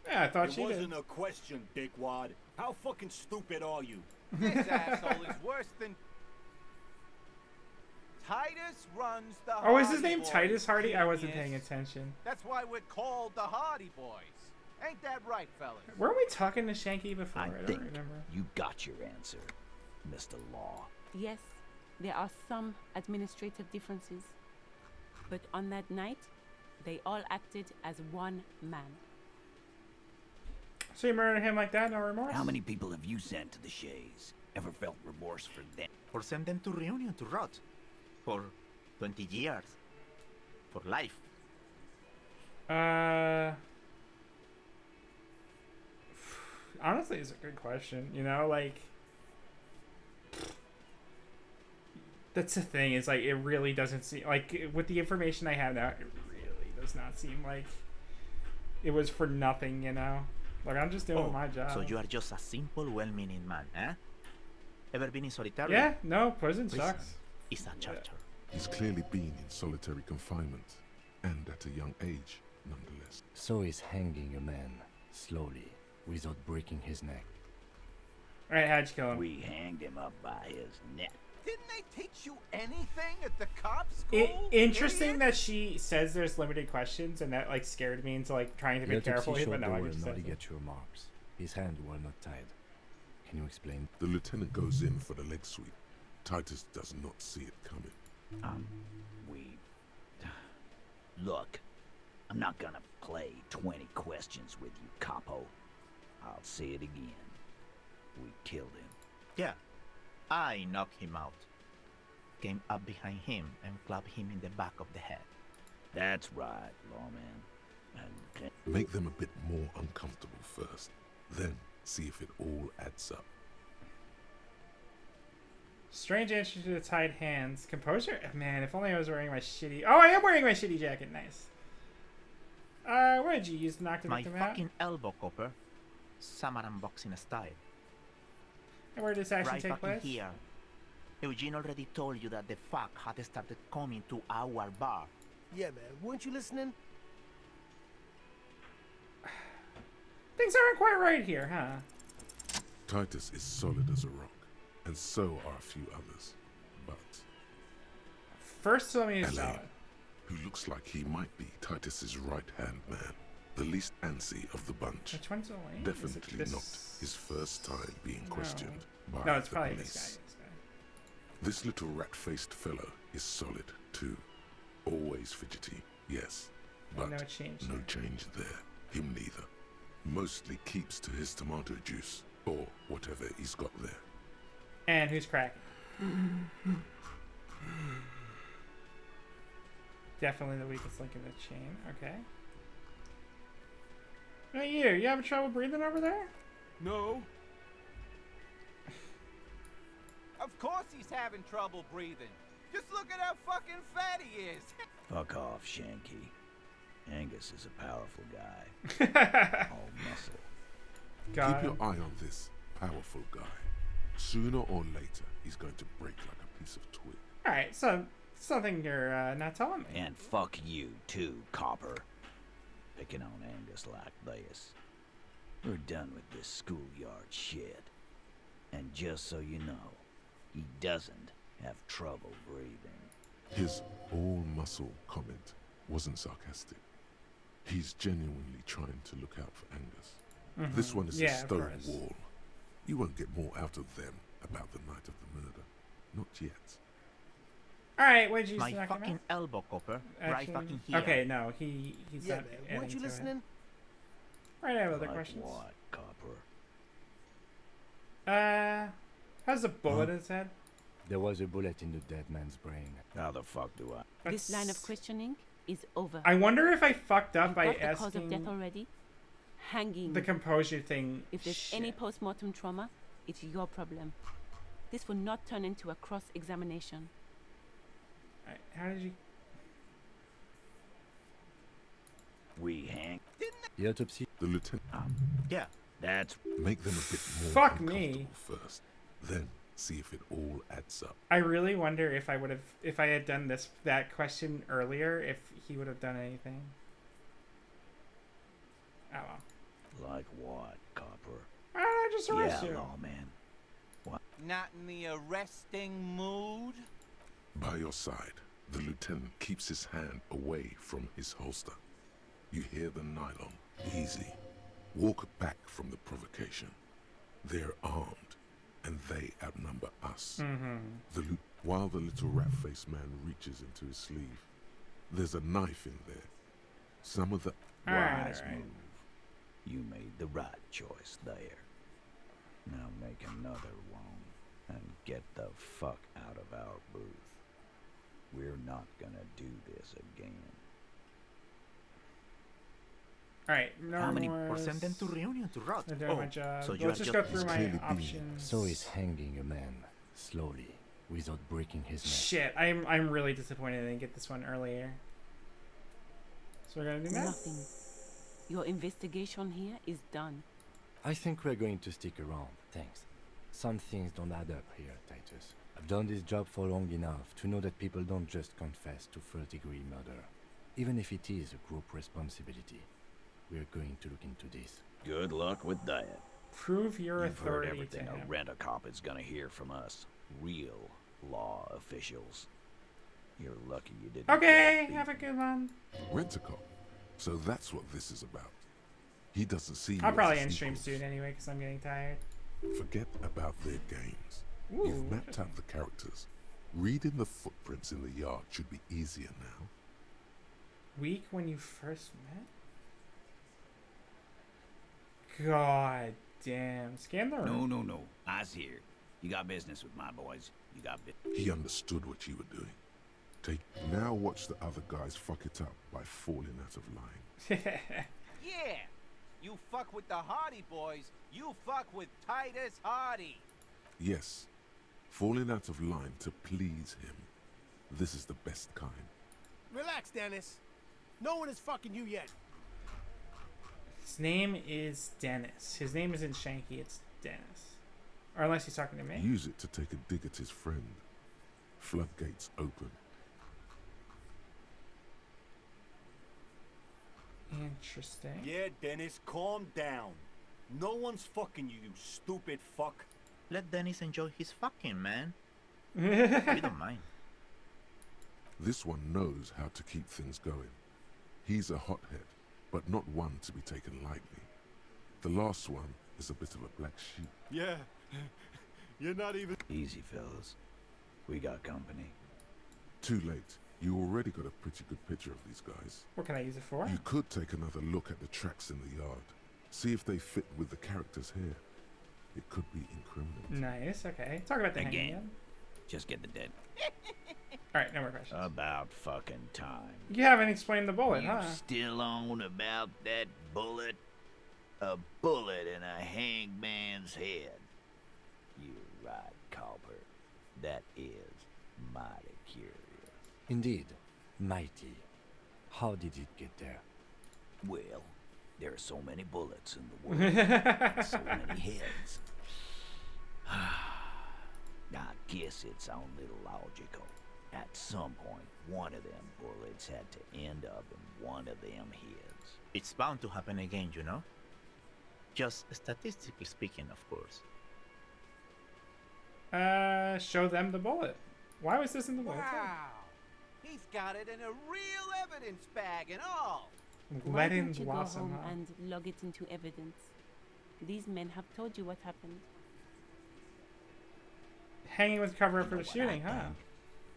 Yeah, I thought it she did. wasn't a question, dickwad. How fucking stupid are you? This asshole is worse than... Titus runs the Oh, is his Hardy name Boys, Titus Hardy? I wasn't genius. paying attention. That's why we're called the Hardy Boys. Ain't that right, fellas? Weren't we talking to Shanky before? I I don't think remember. you got your answer, Mr. Law. Yes, there are some administrative differences. But on that night, they all acted as one man. So you murdered him like that? No remorse? How many people have you sent to the Shays? Ever felt remorse for them? Or send them to Reunion to rot. For 20 years. For life. Honestly, it's a good question. You know, like, that's the thing. Is like it really doesn't seem like with the information I have now, it really does not seem like it was for nothing. You know, like I'm just doing my job. So you are just a simple, well-meaning man, eh? Ever been in solitary? Yeah, no, prison sucks. It's a torture. He's clearly been in solitary confinement, and at a young age, nonetheless. So he's hanging a man, slowly, without breaking his neck. Alright, how'd you kill him? We hanged him up by his neck. Didn't they teach you anything at the cop school? Interesting that she says there's limited questions, and that like scared me into like trying to be careful here, but no, I just not said get your marks. His hands were not tied. Can you explain? The lieutenant goes in for the leg sweep. Titus does not see it coming. Look, I'm not gonna play 20 questions with you, capo. I'll say it again. We killed him. Yeah. I knocked him out. Came up behind him and clapped him in the back of the head. That's right, lawman. And Make them a bit more uncomfortable first, then see if it all adds up. Strange answer to the tied hands. Composure? Man, if only I was wearing my shitty... Oh, I am wearing my shitty jacket. Nice. What did you use to knock the My victim out? fucking elbow, Copper. Samurai boxing style. And where did this actually Right take fucking place? here. Eugene already told you that the fuck had started coming to our bar. Yeah, man. Weren't you listening? Things aren't quite right here, huh? Titus is solid as a rock, and so are a few others. But First, let me Elaine, solid. who looks like he might be Titus's right-hand man, the least antsy of the bunch. Which one's Elaine? Definitely Is it not this? his first time being questioned by No, it's the probably police. this guy. This little rat-faced fellow is solid too. Always fidgety, yes, but no change no change there. Him neither. Mostly keeps to his tomato juice or whatever he's got there. And who's cracking? Definitely the weakest link in the chain. Okay. Hey, you having trouble breathing over there? No. Of course he's having trouble breathing. Just look at how fucking fat he is. fuck off, Shanky. Angus is a powerful guy. All muscle. Keep your eye on this powerful guy. Sooner or later, he's going to break like a piece of twig. Alright, so something you're not telling me. And fuck you too, Copper. Picking on Angus like this. We're done with this schoolyard shit. And just so you know, he doesn't have trouble breathing. His all-muscle comment wasn't sarcastic. He's genuinely trying to look out for Angus. This one is a stone wall. You won't get more out of them about the night of the murder. Not yet. Alright, what did you use My to knock him fucking out? elbow, Copper. Right Actually- fucking here. Okay, no, he's Yeah, not man. adding Weren't you to it. listening? Right, I have other Like questions. what, Copper? Has a bullet in his head? There was a bullet in the dead man's brain. How the fuck do I? This line of questioning is over. I wonder if I fucked up You by got the cause of asking... death already. Hanging. the composure thing. If there's any post-mortem trauma, it's your problem. This will not turn into a cross-examination. How did you... We hang. The autopsy. The lieutenant. Yeah. That's... Make them a bit more Fuck me. first. Then see if it all adds up. I really wonder if I had done that question earlier, if he would have done anything. Oh well. Like what, Copper? Why don't I just arrest you? Lawman. What? Not in the arresting mood? By your side, the lieutenant keeps his hand away from his holster. You hear the nylon. Easy. Walk back from the provocation. They're armed, and they outnumber us. While the little rat-faced man reaches into his sleeve, there's a knife in there. Some of the... Wise move. You made the right choice there. Now make another one, and get the fuck out of our booth. We're not gonna do this again. Alright, no How many more... send them to reunion to rot? I'm doing my job. So Let's just go through my options. So is hanging a man slowly without breaking his neck. Shit, I'm really disappointed I didn't get this one earlier. So we're gonna do that? Nothing. Your investigation here is done. I think we're going to stick around, thanks. Some things don't add up here, Titus. I've done this job for long enough to know that people don't just confess to first-degree murder. Even if it is a group responsibility, we're going to look into this. Good luck with that. Prove your You've heard authority everything to him. a rent-a-cop is gonna hear from us. Real law officials. You're lucky you didn't. Okay, have a good one. Rent-a-cop. So that's what this is about. He doesn't see you I'll probably as end stream equals. soon anyway, because I'm getting tired. Forget about their games. Ooh, You've mapped out the characters. Reading the footprints in the yard should be easier now. Week when you first met? God damn. Scan the room. No. I's here. You got business with my boys. You got He understood what you were doing. Now watch the other guys fuck it up by falling out of line. Yeah! You fuck with the Hardy boys, you fuck with Titus Hardy. Yes, falling out of line to please him. This is the best kind. Relax, Dennis. No one is fucking you yet. His name is Dennis. His name isn't Shanky, it's Dennis. Or unless he's talking to me. Use it to take a dig at his friend. Floodgates open. Interesting. Yeah, Dennis, calm down. No one's fucking you, you stupid fuck. Let Dennis enjoy his fucking, man. We don't mind. This one knows how to keep things going. He's a hothead, but not one to be taken lightly. The last one is a bit of a black sheep. Yeah, you're not even... Easy, fellas. We got company. Too late. You already got a pretty good picture of these guys. What can I use it for? You could take another look at the tracks in the yard. See if they fit with the characters here. It could be incriminating. Nice, okay. Talk about the hanging Again. again. Just get the dead. Alright, no more questions. About fucking time. You haven't explained the bullet, You huh? still on about that bullet? A bullet in a hangman's head. You're right, Copper. That is mighty curious. Indeed, mighty. How did it get there? Well, there are so many bullets in the world. And so many heads. I guess it's only logical. At some point, one of them bullets had to end up in one of them heads. It's bound to happen again, you know? Just statistically speaking, of course. Show them the bullet. Why was this in the bullet? Wow! He's got it in a real evidence bag and all! Why Let him don't you go blossom home up. and log it into evidence? These men have told you what happened. Hanging with cover up for the what shooting, huh?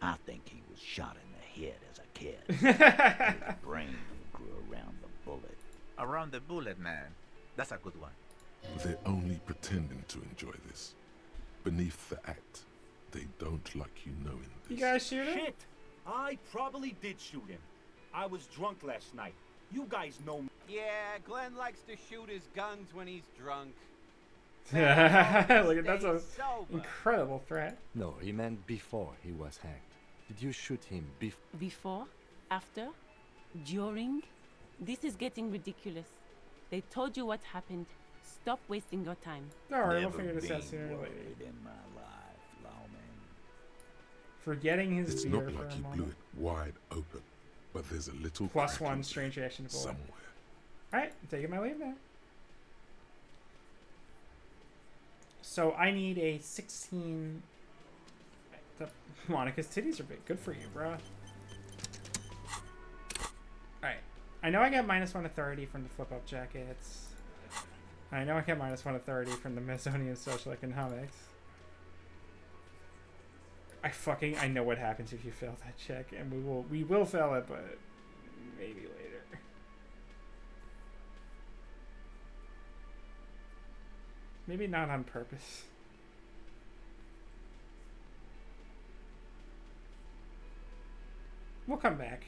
I think he was shot in the head as a kid. His brain grew around the bullet. Around the bullet, man. That's a good one. They're only pretending to enjoy this. Beneath the act, they don't like you knowing this. You guys shoot him? Shit! I probably did shoot him. I was drunk last night. You guys know me. Yeah, Glenn likes to shoot his guns when he's drunk. Look at that's an sober. incredible threat. No, he meant before he was hanged. Did you shoot him Before? After? During? This is getting ridiculous. They told you what happened. Stop wasting your time. Alright, we'll figure this out sooner or later. In my life, lawman. Forgetting his It's beer not for like a he blew moment. it wide open, but there's a little Plus crack one in strange reaction to bullet. somewhere. Alright, I'm taking my leave now. So I need a 16. Monica's titties are big. Good for you, bro. Alright. I know I got -1 to 30 from the flip-up jackets. I know I got -1 to 30 from the Amazonian social economics. I know what happens if you fail that check, and we will fail it, but maybe later. Maybe not on purpose. We'll come back.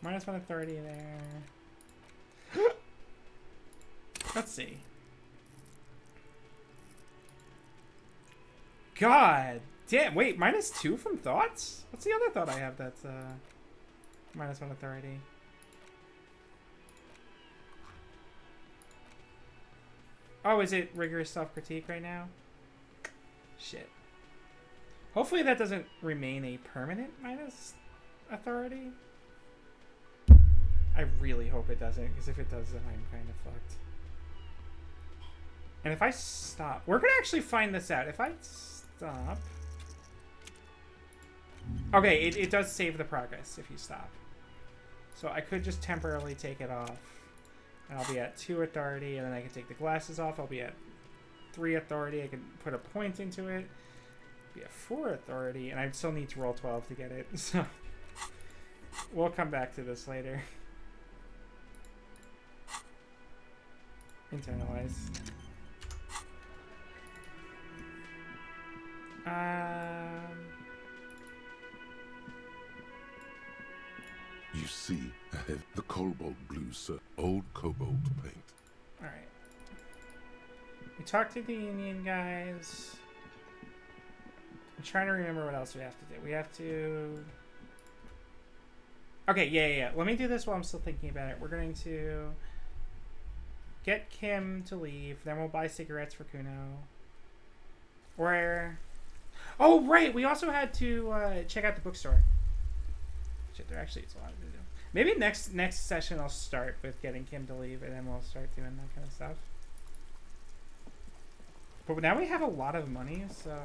-1 to 30 there. Let's see. God damn, wait, -2 from thoughts? What's the other thought I have that's -1 to 30? Oh, is it rigorous self-critique right now? Shit. Hopefully that doesn't remain a permanent -30. I really hope it doesn't, because if it does, then I'm kind of fucked. And if I stop... We're going to actually find this out. If I stop... Okay, it does save the progress if you stop. So I could just temporarily take it off. And I'll be at 2 authority, and then I can take the glasses off. I'll be at 3 authority. I can put a point into it. Be at 4 authority, and I still need to roll 12 to get it. So we'll come back to this later. Internalize. You see ahead the cobalt blue, sir. Old cobalt paint. Alright. We talked to the union guys. I'm trying to remember what else we have to do. We have to... Okay, yeah. Let me do this while I'm still thinking about it. We're going to get Kim to leave. Then we'll buy cigarettes for Kuno. Oh, right! We also had to check out the bookstore. Shit, there actually is a lot to do. Maybe next session I'll start with getting Kim to leave, and then we'll start doing that kind of stuff. But now we have a lot of money, so...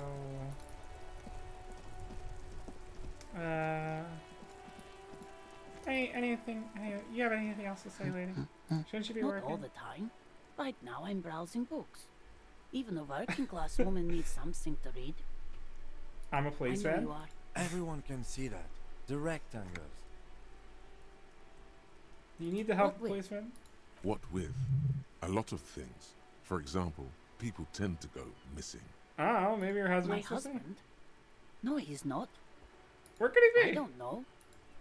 You have anything else to say, lady? Shouldn't you be Not working? all the time. Right now I'm browsing books. Even a working class woman needs something to read. I'm a I know policeman. you are. Everyone can see that. The rectangles. Do you need the help, What with? policeman? What with? A lot of things. For example, people tend to go missing. Oh, maybe your My husband's missing? husband? No, he's not. Where could he be? I don't know.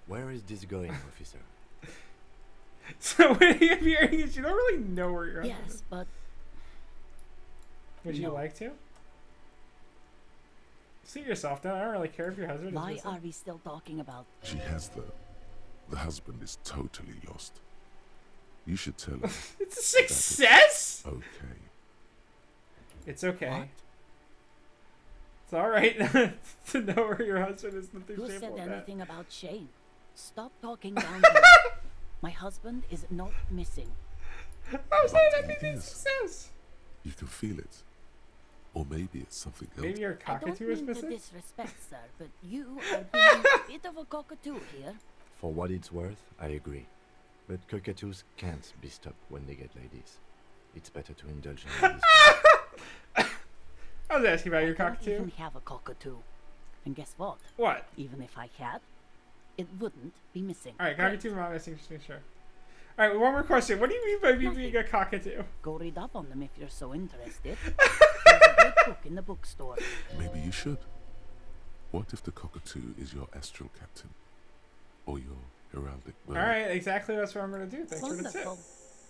Where is this going, officer? So what I'm hearing is you don't really know where your husband is. Yes, but Would you no. like to? See yourself down. I don't really care if your husband is Why missing. are we still talking about? She has the husband is totally lost. You should tell her. It's a success? that it's okay. It's okay. What? It's alright to know where your husband is. Nothing Who shameful said about that. anything about Shane? Stop talking down to me. My husband is not missing. How's that But anything he is. success? You can feel it. Or maybe it's something else. Maybe your I don't cockatoo is mean to missing? disrespect, sir, but you are being a bit of a cockatoo here. For what it's worth, I agree. But cockatoos can't be stopped when they get ladies. It's better to indulge in ladies. I was asking about your I don't cockatoo. even have a cockatoo. And guess what? What? Even if I had, it wouldn't be missing. Alright, Great. cockatoo not missing, just make sure. Alright, one more question. What do you mean by me being a cockatoo? Go read up on them if you're so interested. There's a great book in the bookstore. Maybe you should. What if the cockatoo is your astral captain? Or your heraldic bird? Alright, exactly that's what I'm gonna do. Thanks for the tip. Wonderful.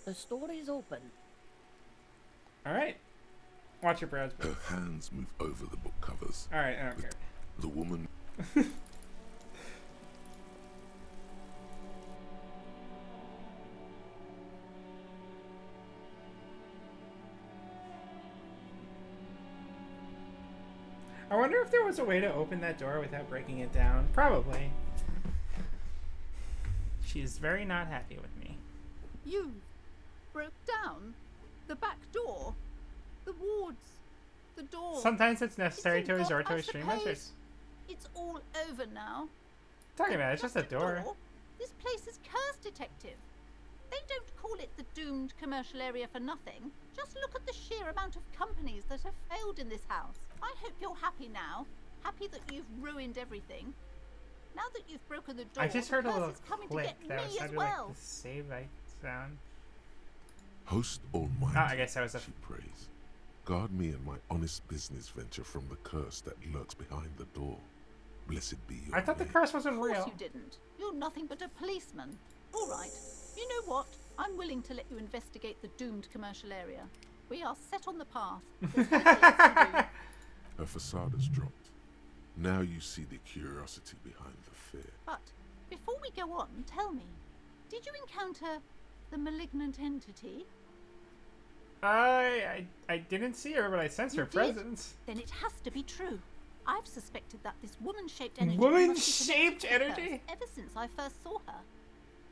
The story's open. Alright. Watch your brows. Her hands move over the book covers. Alright, I don't care. The woman... I wonder if there was a way to open that door without breaking it down. Probably. She is very not happy with me. You broke down the back door, the wards, the door. Sometimes it's necessary to Thank resort God, to I extreme suppose measures. It's all over now. Talking about it, it's just a door. This place is cursed, Detective. They don't call it the doomed commercial area for nothing. Just look at the sheer amount of companies that have failed in this house. I hope you're happy now. Happy that you've ruined everything. Now that you've broken the door, I just heard the a curse little is coming to click get that me was as sounded well. like the save I sound. Host Almighty, I guess that was a... she prays. Guard me and my honest business venture from the curse that lurks behind the door. Blessed be your I thought the name. curse wasn't Of course real. you didn't. You're nothing but a policeman. All right. You know what? I'm willing to let you investigate the doomed commercial area. We are set on the path. There's little else to do. Her facade has dropped. Now you see the curiosity behind the fear. But before we go on, tell me, did you encounter the malignant entity? I didn't see her, but I sensed her You did? presence. Then it has to be true. I've suspected that this woman-shaped energy Woman-shaped must be connected to the energy? curse ever since I first saw her.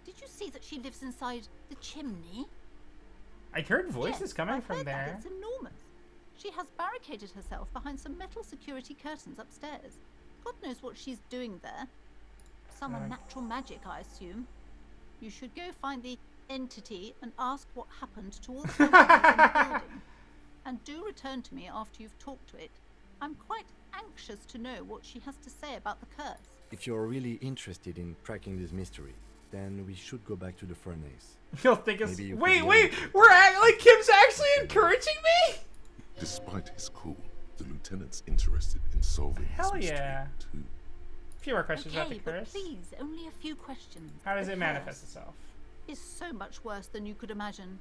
Did you see that she lives inside the chimney? I heard voices Yes, coming I've from heard there. That. It's enormous. She has barricaded herself behind some metal security curtains upstairs. God knows what she's doing there. Some unnatural magic, I assume. You should go find the entity and ask what happened to all the companies in the building. And do return to me after you've talked to it. I'm quite anxious to know what she has to say about the curse. If you're really interested in cracking this mystery, then we should go back to the furnace. You'll think it's... Maybe you Wait, can wait! We're like Kim's actually encouraging me? Despite his cool, the lieutenant's interested in solving Hell this mystery yeah. too. A few more questions about Okay, the but curse. please, only a few questions. How does The it manifest curse itself? is so much worse than you could imagine.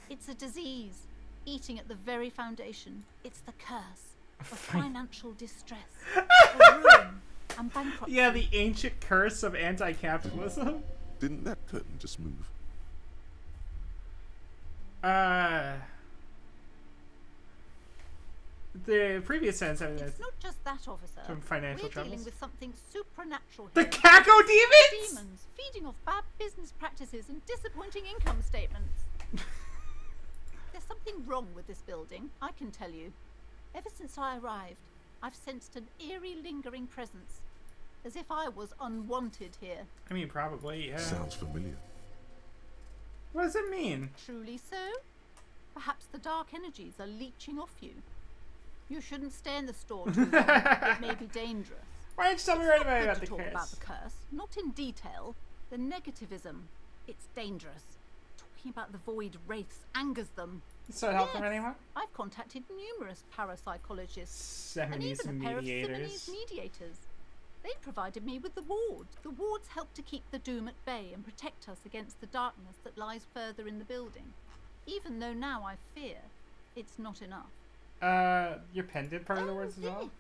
It's a disease, eating at the very foundation. It's the curse of financial distress, of ruin and bankruptcy. Yeah, the ancient curse of anti-capitalism. Didn't that curtain just move? The previous sentence I It's not just that, officer. Some financial We're dealing troubles. with something supernatural The here. Caco Demons? Demons feeding off bad business practices and disappointing income statements. There's something wrong with this building, I can tell you. Ever since I arrived, I've sensed an eerie, lingering presence, as if I was unwanted here. I mean, probably, yeah. Sounds familiar. What does it mean? Truly so? Perhaps the dark energies are leeching off you. You shouldn't stay in the store too long. It may be dangerous. Why don't you tell me It's right not away good about to the talk curse? about the curse, not in detail. The negativism, it's dangerous. Talking about the void wraiths angers them. So it help them anymore? I've contacted numerous parapsychologists and Seminese even a pair of mediators. Simonese mediators. They provided me with the wards. The wards help to keep the doom at bay and protect us against the darkness that lies further in the building. Even though now I fear it's not enough. Your pendant part of the words as well?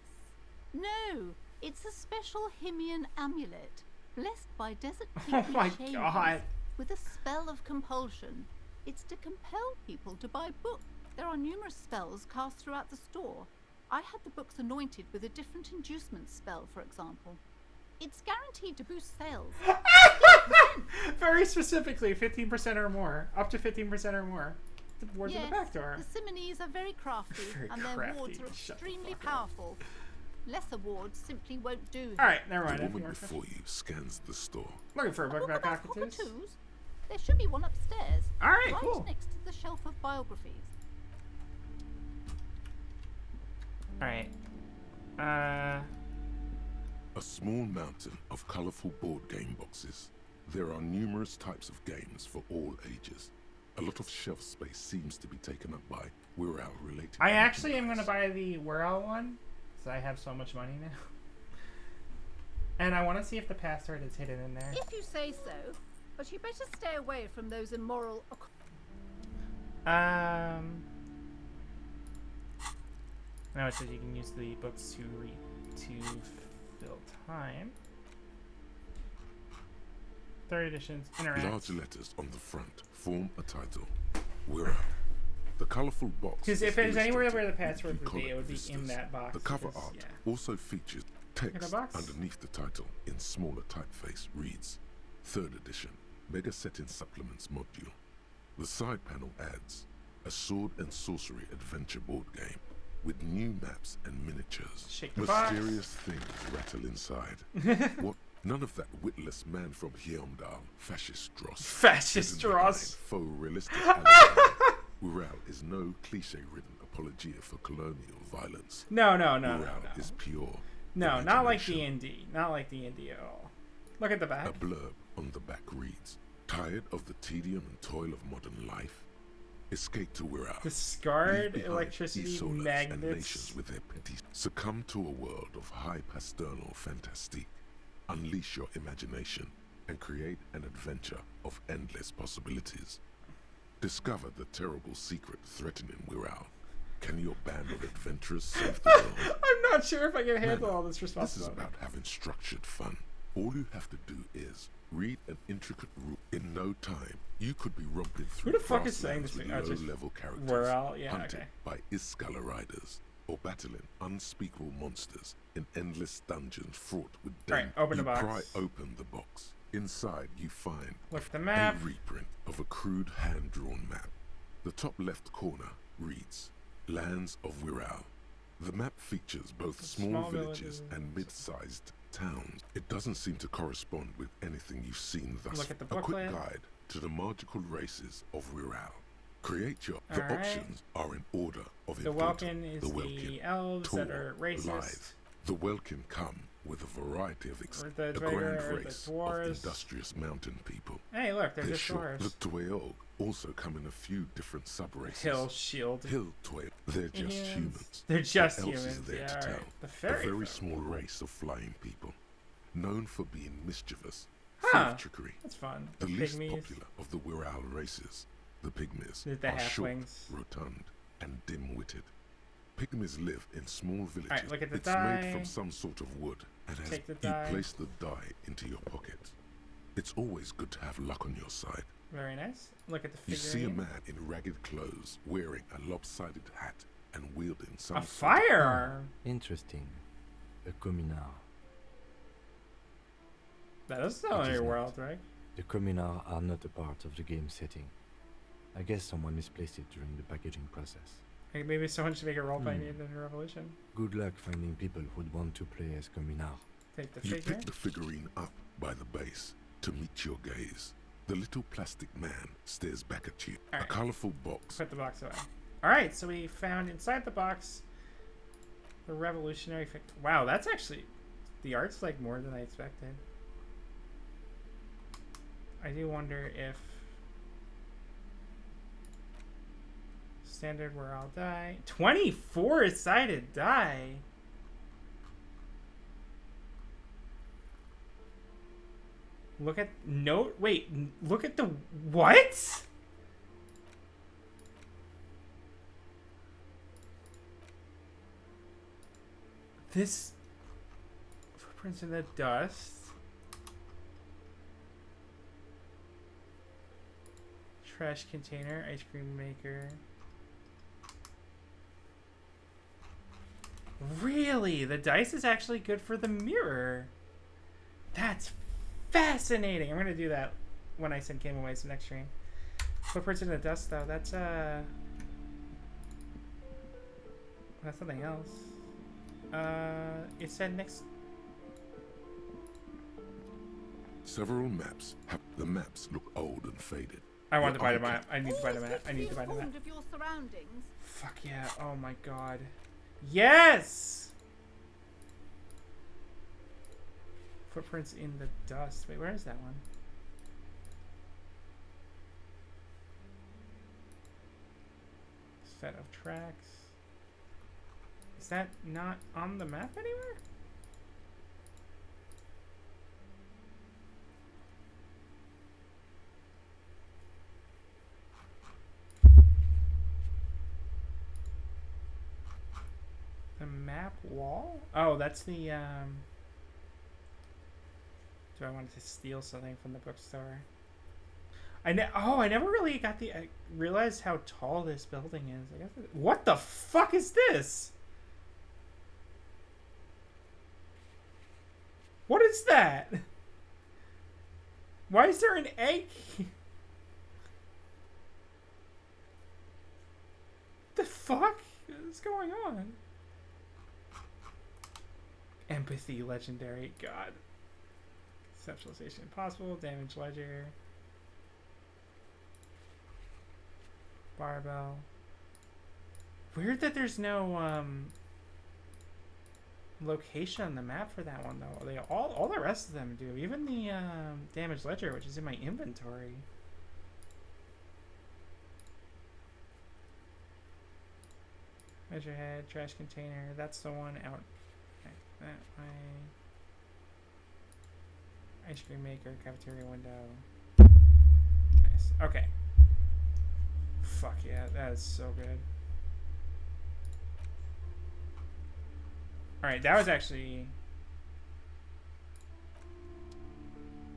No, it's a special Himian amulet, blessed by desert Oh people my shamans God. with a spell of compulsion. It's to compel people to buy books. There are numerous spells cast throughout the store. I had the books anointed with a different inducement spell, for example. It's guaranteed to boost sales. Very specifically, 15% or more. Up to 15% or more. The wards Yes, in the back door. the Simonese are very crafty, Very and their wards crafty. are Shut the extremely fuck up. powerful. Lesser wards simply won't do. Alright, never mind. The I have woman more before you scans the store. Looking for a book about cockatoos? Cockatoos? There should be one upstairs. Alright, right cool. next to the shelf of biographies. Alright. A small mountain of colorful board game boxes. There are numerous types of games for all ages. A lot of shelf space seems to be taken up by Wirral related. I actually am going to buy the Wirral one, because I have so much money now. And I want to see if the password is hidden in there. If you say so, but you better stay away from those immoral. Now it says you can use the books to fill time. Third editions interact. Large letters on the front form a title. We're out. The colourful box. Because if there's anywhere illustrated where the with password would be, it would be vistas. in that box. The cover 'cause, art yeah. also features text underneath the title in smaller typeface reads, 3rd edition, Mega Setting Supplements module. The side panel adds a sword and sorcery adventure board game with new maps and miniatures. Shake the box. Mysterious things rattle inside. What? None of that witless man from Heimdall, Fascist Dross. Fascist Dross. Faux realistic. Ural is no cliche-ridden apologia for colonial violence. No. Ural is pure. No, not like D&D. Not like D&D at all. Look at the back. A blurb on the back reads, tired of the tedium and toil of modern life? Escape to Ural. Discard electricity and magnets. nations with their petty. Succumb to a world of high pastoral fantastique. Unleash your imagination and create an adventure of endless possibilities. Discover the terrible secret threatening Ural. Can your band of adventurers save the world? I'm not sure if I can handle all this This is responsibility. about having structured fun. All you have to do is read an intricate route. In no time, you could be romping through Who the fuck is saying grasslands this with thing? Oh, just low-level characters Ural? Yeah, hunted okay. by Iskala riders or battling unspeakable monsters in endless dungeons fraught with Alright, open the box. Pry open the box. Inside, you find Look at the map. a reprint of a crude hand-drawn map. The top left corner reads, Lands of Ural. The map features both small villages and mid-sized towns. It doesn't seem to correspond with anything you've seen thus Look at the far. A quick booklet. guide to the magical races of Ural. Create your... The Alright. options are in order of The importance. Welkin is The the Welkin, elves tall, that are racist. lithe. The Welkin come with a variety of Or the a Dweger, grand or the race dwarves. of industrious mountain people. Hey, look, they're just short. dwarves. The Dweog also come in a few different sub-races. Hill Shield. Hill Dweog. They're just Indians. humans. They're just What else is humans, there yeah, to alright. tell? The fairy a very folk. small race of flying people, known for being mischievous, Huh, full of trickery. that's fun. The The least pygmies. popular of the Ural races, the pygmies, The are short, halflings. rotund, and dim-witted. Pygmies live in small villages. Alright, look at the it's die. made from some sort of wood and has Take the you die. place the die into your pocket. It's always good to have luck on your side. Very nice. Look at the You figurine. see a man in ragged clothes wearing a lopsided hat and wielding some A sort of- firearm. Interesting. A communard. That doesn't It sound like is your not. world, right? The communards are not a part of the game setting. I guess someone misplaced it during the packaging process. Like maybe someone should make a role playing Hmm. game in the Revolution. Good luck finding people who'd want to play as communard. Take the You figure. pick the figurine up by the base to meet your gaze. The little plastic man stares back at you. Alright. A colorful box. Put the box away. Alright, so we found inside the box the revolutionary wow, that's actually the art's like more than I expected. I do wonder if standard where I'll die. 24-sided die. Look at look at the what? This footprints in the dust. Trash container, ice cream maker. Really? The dice is actually good for the mirror. That's fascinating. I'm gonna do that when I send Game Away to next stream. Footprints in the dust though, that's something else. It said next. Several maps have the maps look old and faded. I want Your to buy the eye map. I need to buy the map. I need to buy the map. Informed of your surroundings. Fuck yeah. Oh my god. Yes! Footprints in the dust. Wait, where is that one? Set of tracks. Is that not on the map anywhere? The map wall? Oh, that's the, Do I want to steal something from the bookstore? I never really got I realized how tall this building is. I guess what the fuck is this? What is that? Why is there an egg? The fuck is going on? Empathy legendary. God. Conceptualization impossible. Damage ledger. Barbell. Weird that there's no location on the map for that one though. They all the rest of them do. Even the damage ledger, which is in my inventory. Measure head, trash container. That's the one out that way. Ice cream maker, cafeteria window. Nice. Okay. Fuck yeah, that is so good. Alright, that was actually...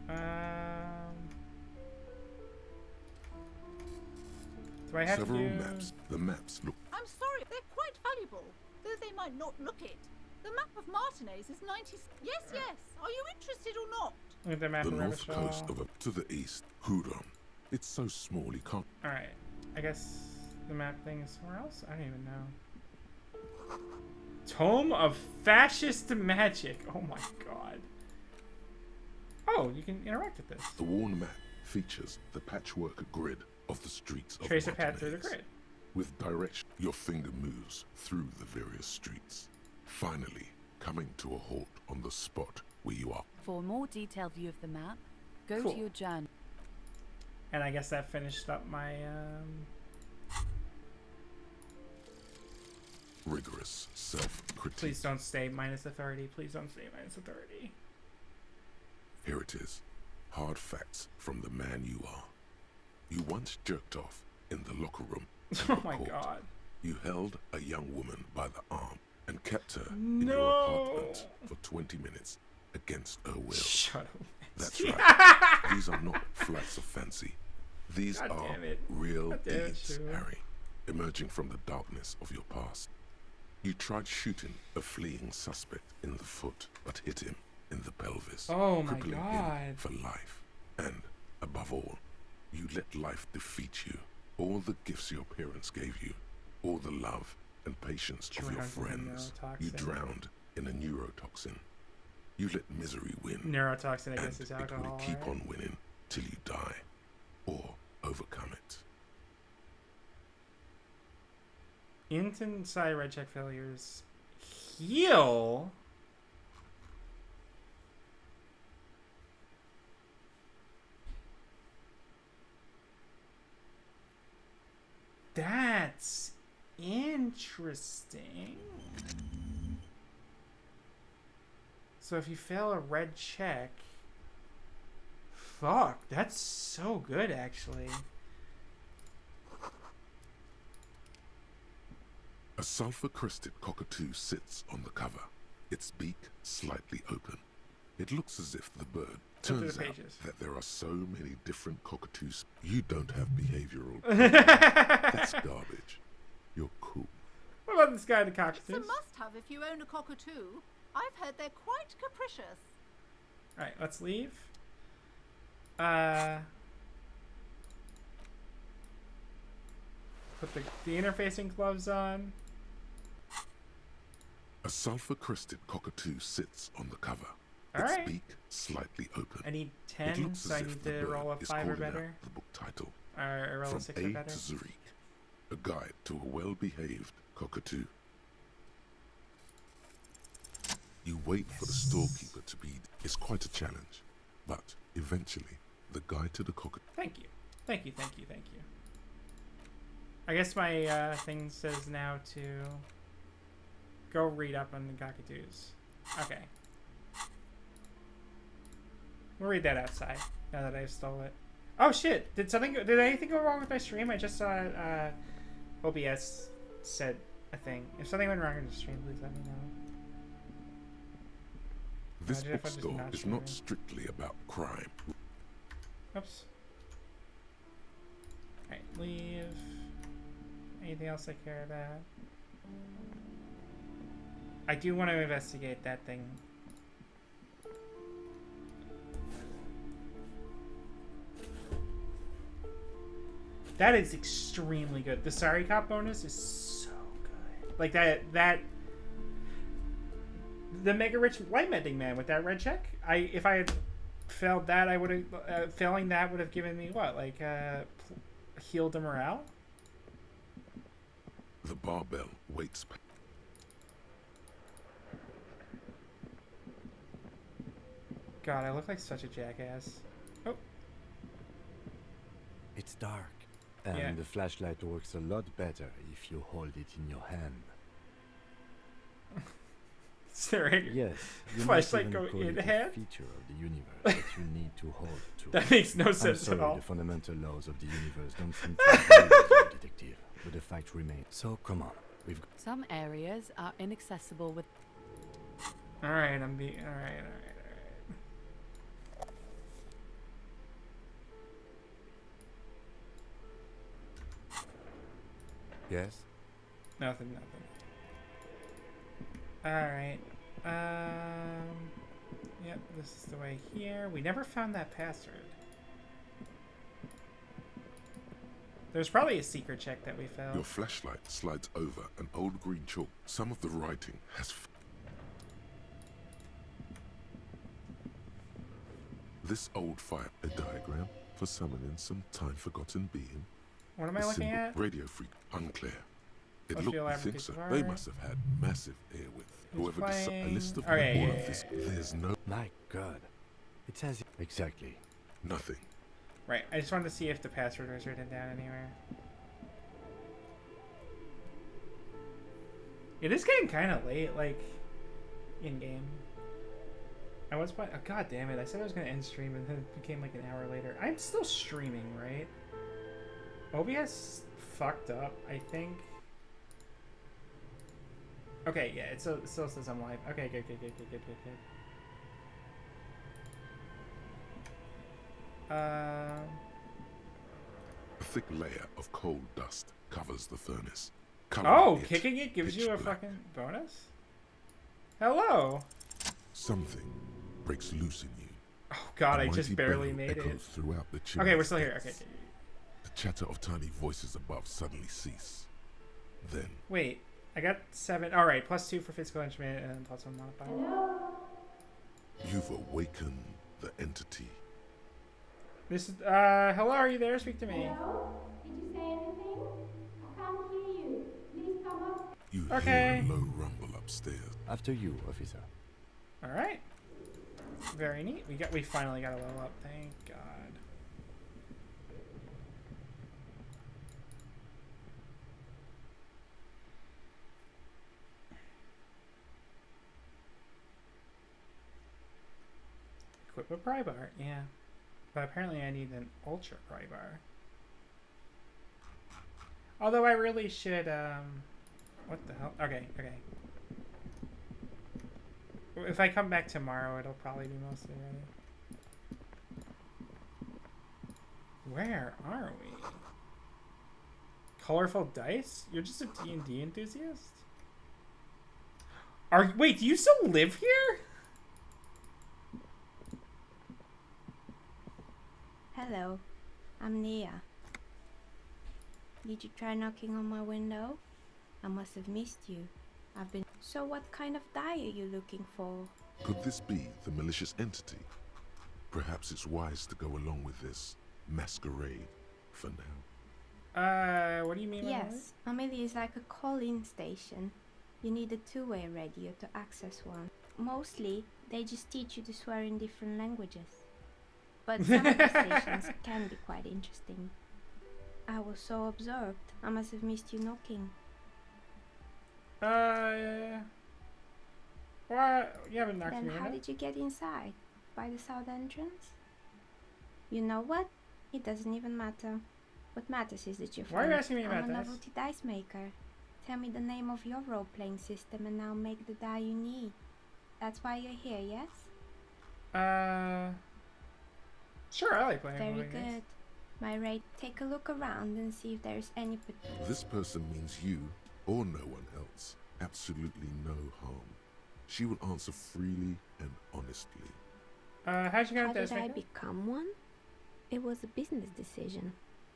do I have Several to do... maps. The maps look... I'm sorry, they're quite valuable, though they might not look it. The map of Martinez is 90... Yes, yes. Are you interested or not? Look at the map the of north Rivershaw. coast of to the east, Huron. It's so small you can't... Alright, I guess the map thing is somewhere else? I don't even know. Tome of Fascist Magic. Oh my god. Oh, you can interact with this. The worn map features the patchwork grid of the streets of Trace a path through the Martinez. grid. With direction, your finger moves through the various streets, finally coming to a halt on the spot where you are. For a more detailed view of the map, go Cool. to your journal. And I guess that finished up my Rigorous self-critique. Please don't stay minus authority. Please don't stay minus authority. Here it is. Hard facts from the man you are. You once jerked off in the locker room. Oh my god. You held a young woman by the arm and kept her in your No. apartment for 20 minutes against her will. Shut up. That's right. These are not flights of fancy. These God are damn it. real God damn it, deeds, Shu. Harry, emerging from the darkness of your past. You tried shooting a fleeing suspect in the foot, but hit him in the pelvis, Oh my crippling god. him for life. And, above all, you let life defeat you. All the gifts your parents gave you, all the love and patience of your Drowned in a friends, you neurotoxin. drowned in a neurotoxin. You let misery win. Neurotoxin, I and guess, is it alcohol, will keep right? on winning till you die, or overcome it. Inside red check failures. Heal? That's interesting. So if you fail a red check... Fuck, that's so good, actually. A sulfur-crested cockatoo sits on the cover, its beak slightly open. It looks as if the bird Go through turns the out pages. that there are so many different cockatoos. You don't have behavioral. That's garbage. You're cool. What about this guy, the It's a cockatoos? must-have if you own a cockatoo. I've heard they're quite capricious. Alright, let's leave. Put the interfacing gloves on. A sulfur-crested cockatoo sits on the cover, All its right. beak slightly open. I need It 10, looks so I as if need the to bird roll a is 5 or calling out better. the book title. Or roll a From 6 A or better. to Zurich, a guide to a well-behaved cockatoo. You wait for the storekeeper to be. It's quite a challenge, but eventually, the guide to the cockatoo. Thank you. Thank you, thank you, thank you. I guess my thing says now to go read up on the cockatoos. Okay. We'll read that outside, now that I stole it. Oh shit! Did anything go wrong with my stream? I just saw OBS said a thing. If something went wrong in the stream, please let me know. This Imagine if I just bookstore not is streaming. not strictly about crime. Oops. Alright, leave. Anything else I care about? I do want to investigate that thing. That is extremely good. The Sorry Cop bonus is so good. Like that the Mega Rich Light Mending Man with that red check. If I had failed that, I would have failing that would have given me what, like healed the morale. The barbell waits. God, I look like such a jackass. Oh. It's dark, and the flashlight works a lot better if you hold it in your hand. Sorry. Yes, you Flashlight might go even call in it hand? a feature of the universe that you need to hold to. That makes no I'm sense sorry, at all. The fundamental laws of the universe don't seem to agree with you, detective, but the fact remains. So come on, we've got... Some areas are inaccessible with... Alright, I'm being... Alright. Yes? Nothing. Alright. Yep, this is the way here. We never found that password. There's probably a secret check that we failed. Your flashlight slides over an old green chalk. Some of the writing has... This old fire, a diagram for summoning some time-forgotten being. What am I looking at? Radio freak, unclear. It Let's looked, feel I like think it's so. fire. They must have had massive airwidth. Whoever decided a list of Oh, yeah, all yeah, of this, there's no... My God. It says... Exactly. Nothing. Right, I just wanted to see if the password was written down anywhere. It is getting kind of late, like, in-game. I was playing... Oh, God damn it. I said I was going to end stream and then it became like an hour later. I'm still streaming, right? OBS fucked up, I think. Okay, yeah, it still says I'm live. Okay, good. A thick layer of coal dust covers the furnace. Oh, kicking it gives you a fucking bonus? Hello! Something breaks loose in you. Oh God, A I just mighty barely bellow made it. echoes throughout the Okay, we're chimney still here. stacks. Okay. The chatter of tiny voices above suddenly cease. Then Wait, I got 7. All right, +2 for physical instrument and +1 modifier. you've awakened the entity. This is hello. Are you there? Speak to me. Hello? Did you say anything? I can't hear you. Please come up. You Okay. hear a low rumble upstairs. After you, officer. All right. Very neat. We finally got a level up. Thank God. Equip a pry bar. Yeah. But apparently I need an ultra pry bar. Although I really should, what the hell? Okay. If I come back tomorrow, it'll probably be mostly ready. Where are we? Colorful dice? You're just a D&D enthusiast? Wait, do you still live here? Hello, I'm Nia. Did you try knocking on my window? I must have missed you. I've been... So what kind of die are you looking for? Could this be the malicious entity? Perhaps it's wise to go along with this masquerade for now. What do you mean by Yes, Amelie is like a call-in station. You need a two-way radio to access one. Mostly, they just teach you to swear in different languages. But some of the stations can be quite interesting. I was so absorbed, I must have missed you knocking. What? You haven't knocked Then me how out? did you get inside? By the south entrance? You know what? It doesn't even matter. What matters is that you're Why are you asking me I'm about a this? novelty dice maker. Tell me the name of your role-playing system and I'll make the die you need. That's why you're here, yes? Sure, I like playing Very role-playing good. games. My rate, take a look around and see if there's any... This person means you, or no one else, absolutely no harm. She will answer freely and honestly. How'd you get How this? did I become one? It was a business decision.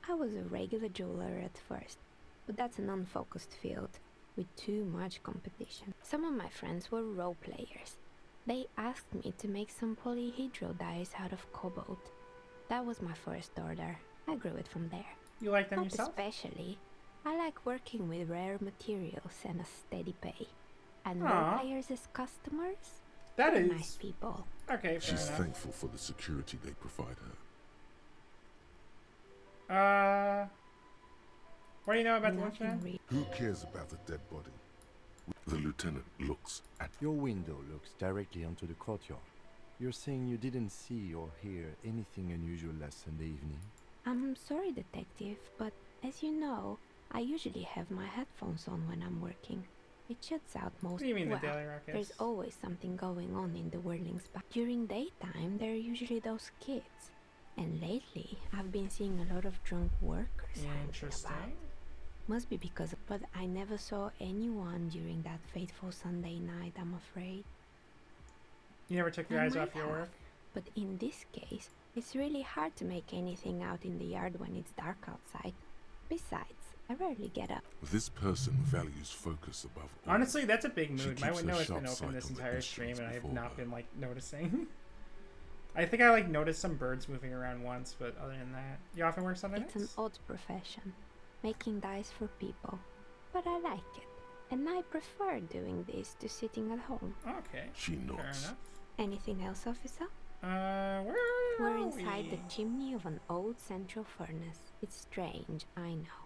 I was a regular jeweler at first, but that's an unfocused field with too much competition. Some of my friends were role players. They asked me to make some polyhedral dyes out of cobalt. That was my first order. I grew it from there. You like them Not yourself? especially. I like working with rare materials and a steady pay. And Aw. role players as customers? That They're is nice people. Okay, fair She's enough. thankful for the security they provide her. What do you know about the lieutenant? Who cares about the dead body? The lieutenant looks at... Your window looks directly onto the courtyard. You're saying you didn't see or hear anything unusual last Sunday evening? I'm sorry, detective, but as you know, I usually have my headphones on when I'm working. It shuts out most... What do you mean, the well, Daily Rockets? there's always something going on in the whirlings back. During daytime, there are usually those kids. And lately, I've been seeing a lot of drunk workers hanging Interesting. about. Must be because of... But I never saw anyone during that fateful Sunday night, I'm afraid. You never took your I eyes might off your have, work? But in this case, it's really hard to make anything out in the yard when it's dark outside. Besides, I rarely get up. This person values focus above all. Honestly, that's a big She mood. My keeps window her has been sharp open sight this on the entire stream and I have instruments not before been, like, noticing. I think I, like, noticed some birds moving around once, but other than that... You often work Sunday It's an nights? odd profession, making dice for people. But I like it. And I prefer doing this to sitting at home. Okay. She Fair nods. enough. Anything else, officer? Where We're are inside we? the chimney of an old central furnace. It's strange, I know.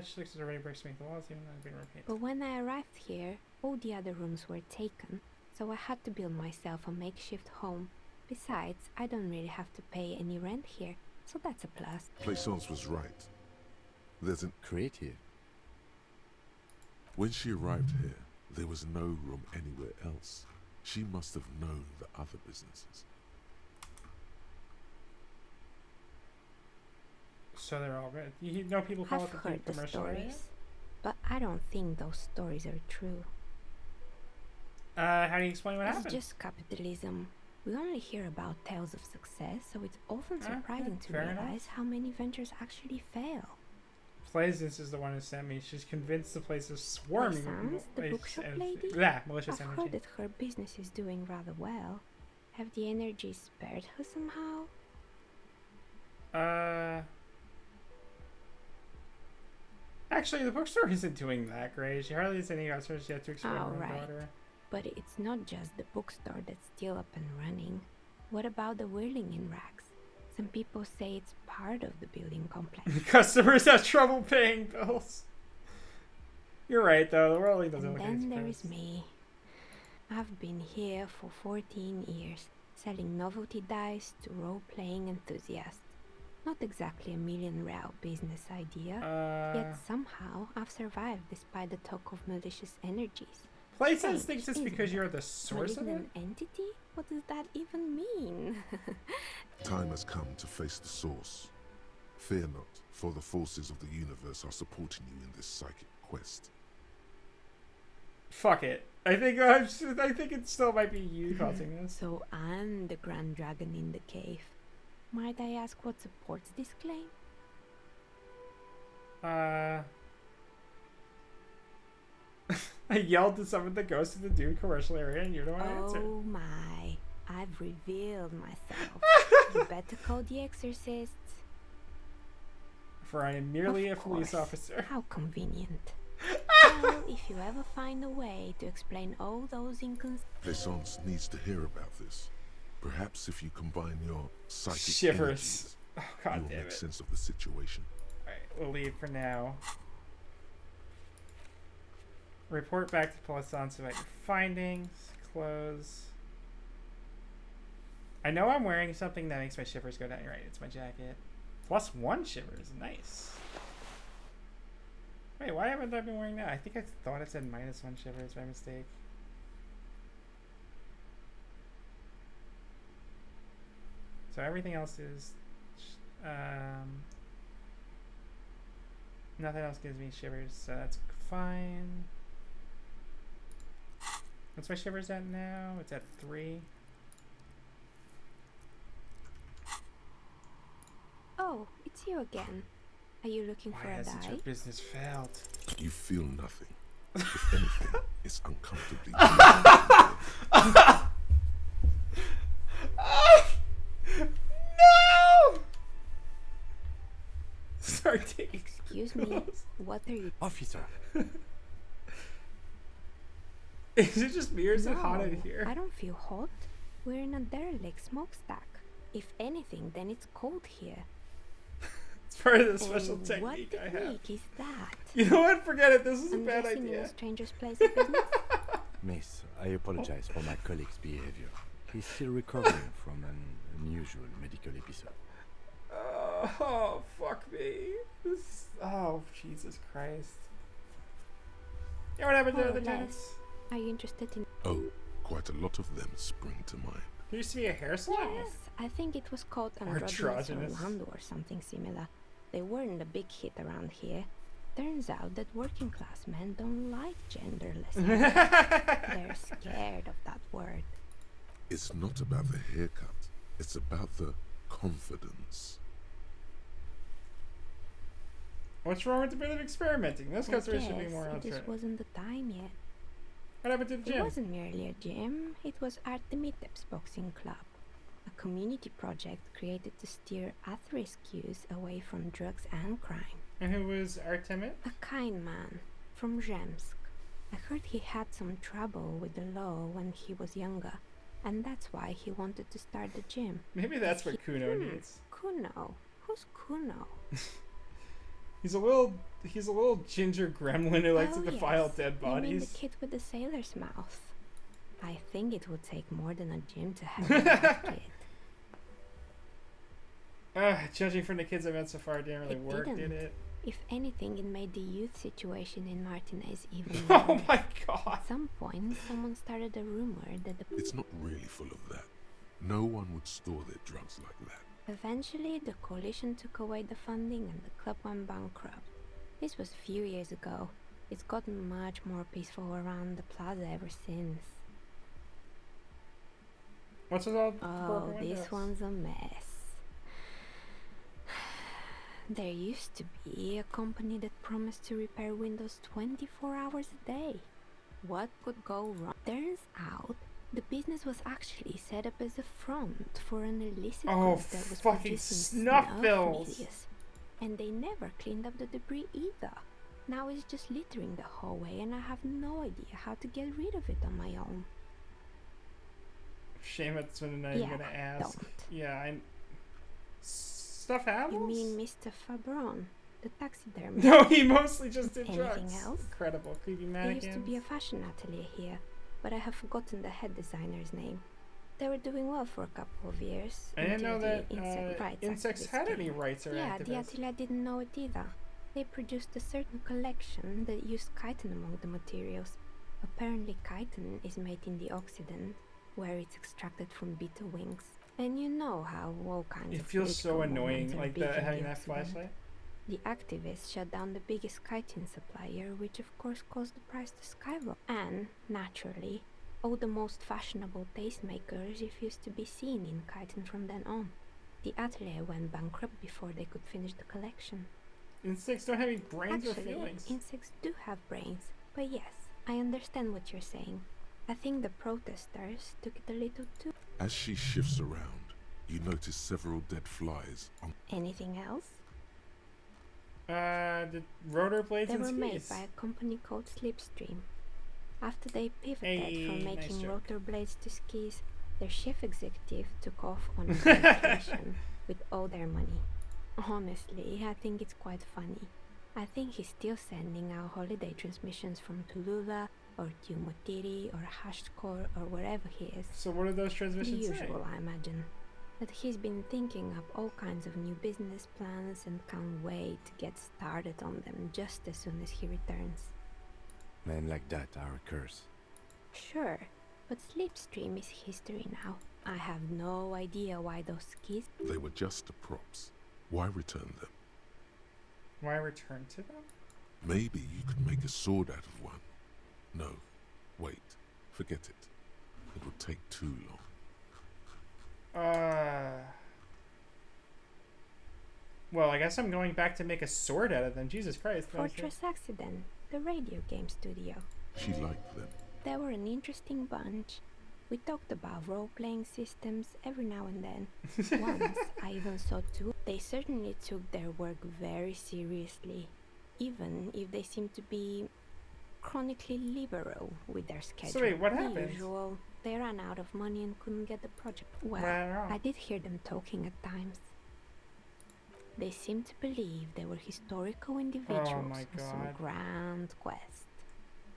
She looks as already bricks make the walls, even though they've been repainted. But when I arrived here, all the other rooms were taken, so I had to build myself a makeshift home. Besides, I don't really have to pay any rent here, so that's a plus. Plaisance was right. There's an... Creative. When she arrived here, there was no room anywhere else. She must have known the other businesses. So they're all good. You know people call I've it the heard the commercial area? stories, but I don't think those stories are true. How do you explain what It's happened? just capitalism. We only hear about tales of success, so it's often surprising to fair enough. realize how many ventures actually fail. Plaisance is the one who sent me. She's convinced the place is swarming Plaisance, the with bookshop energy. lady? Yeah, malicious I've energy. heard that her business is doing rather well. Have the energy spared her somehow? Actually, the bookstore isn't doing that great. She hardly has any customers yet to explain Oh, her right. daughter. But it's not just the bookstore that's still up and running. What about the whirling in rags? Some people say it's part of the building complex. Customers have trouble paying bills. You're right, though. The world doesn't And look then like there is me. I've been here for 14 years, selling novelty dice to role-playing enthusiasts. Not exactly a million-real business idea, yet somehow I've survived despite the talk of malicious energies. Plaisance Strange, thinks it's isn't because it? you're the source of it? Malignant entity? What does that even mean? Time has come to face the source. Fear not, for the forces of the universe are supporting you in this psychic quest. Fuck it. I think it still might be you causing this. So I'm the grand dragon in the cave. Might I ask what supports this claim? I yelled to summon the ghost of the Dune commercial area and you don't want to answer. Oh my, I've revealed myself. You better call the exorcists. For I am merely a Of police course. officer. How convenient. Well, if you ever find a way to explain all those Plaisance needs to hear about this. Perhaps if you combine your psychic Shivers. energies, Oh, God you will damn make it. sense of the situation. Alright, we'll leave for now. Report back to Plaisance about your findings. Close. I know I'm wearing something that makes my shivers go down. You're right, it's my jacket. +1 shivers. Nice. Wait, why haven't I been wearing that? I think I thought it said -1 shivers by mistake. So everything else is, nothing else gives me shivers, so that's fine. What's my shivers at now? It's at 3. Oh, it's you again. Are you looking for Why a hasn't your die? business failed? You feel nothing. If anything, it's uncomfortably. No! Sorry, Excuse me. What are you? Officer. Is it just me or is it No, hot in here? I don't feel hot. We're in a derelict smokestack. If anything, then it's cold here. It's part of the special And technique I what have. technique is that? You know what? Forget it. This is a I'm bad guessing in idea. a stranger's place of business? Miss, I apologize for my colleague's behavior. He's still recovering from an unusual medical episode. Oh, fuck me. This. Oh, Jesus Christ. Yeah, what happened to the other let times? us- Are you interested in? Oh, quite a lot of them spring to mind. There used to be a hair salon? Yes, I think it was called Androgynous Androgynous. Orlando or something similar. They weren't a big hit around here. Turns out that working class men don't like genderless haircuts. They're scared of that word. It's not about the haircut. It's about the confidence. What's wrong with a bit of experimenting? Those I customers should be guess more it alternate. just wasn't the time yet. What happened to the It gym? wasn't merely a gym, it was Artemiteps Boxing Club, a community project created to steer at-risk youth away from drugs and crime. And who was Artemis? A kind man from Zemsk. I heard he had some trouble with the law when he was younger, and that's why he wanted to start the gym. Maybe that's what Kuno needs. Kuno? Who's Kuno? He's a little ginger gremlin who likes to Oh, defile yes. dead You mean the bodies. kid with the sailor's mouth? I think it would take more than a gym to have that kid. Judging from the kids I met so far, it didn't really work, did didn't. it? If anything, it made the youth situation in Martinez even Oh worse. my god! At some point, someone started a rumor that the It's not really full of that. No one would store their drugs like that. Eventually, the coalition took away the funding and the club went bankrupt. This was a few years ago. It's gotten much more peaceful around the plaza ever since. What's with all Oh, broken this windows? one's a mess. There used to be a company that promised to repair windows 24 hours a day. What could go wrong? Turns out, the business was actually set up as a front for an illicit Oh, group that was fucking producing snuff snuff bills. medias. And they never cleaned up the debris either. Now it's just littering the hallway and I have no idea how to get rid of it on my own. Shame it's when I'm Yeah, gonna ask. don't. Yeah, I'm. Stuff happens? You mean Mr. Fabron, the taxidermist? No, he mostly just did drugs. Anything else? Incredible. Creepy There mannequins. used to be a fashion atelier here, but I have forgotten the head designer's name. They were doing well for a couple of years. I didn't know until that the insect rights insects activists had any came. rights or Yeah, the activists. atelier didn't know it either. They produced a certain collection that used chitin among the materials. Apparently chitin is made in the Occident, where it's extracted from beetle wings. And you know how all kinds It of feels so political annoying, movements are like big in having the that Occident. flashlight. The activists shut down the biggest chitin supplier, which of course caused the price to skyrocket. And, naturally, all the most fashionable tastemakers refused to be seen in chitin from then on. The atelier went bankrupt before they could finish the collection. Insects don't have any brains or Actually, feelings. insects do have brains, but yes, I understand what you're saying. I think the protesters took it a little too. As she shifts around, you notice several dead flies on. Anything else? The rotor blades They and were made skis. by a company called Slipstream. After they pivoted Hey, from nice making joke. rotor blades to skis, their chief executive took off on a vacation with all their money. Honestly, I think it's quite funny. I think he's still sending out holiday transmissions from Tulula or Tumutiri or Hashkor or wherever he is. So what do those The transmissions say? usual, I imagine. that he's been thinking up all kinds of new business plans and can't wait to get started on them just as soon as he returns. Men like that are a curse. Sure, but Slipstream is history now. I have no idea why those keys... They were just the props. Why return them? Why return to them? Maybe you could make a sword out of one. No, wait, forget it. It would take too long. Well, I guess I'm going back to make a sword out of them. Jesus Christ. Fortress Accident, the radio game studio. She liked them. They were an interesting bunch. We talked about role-playing systems every now and then. Once, I even saw two. They certainly took their work very seriously, even if they seemed to be chronically liberal with their schedule. So wait, what The happened? usual. They ran out of money and couldn't get the project. Well, I did hear them talking at times. They seemed to believe they were historical individuals Oh my on some God. grand quest.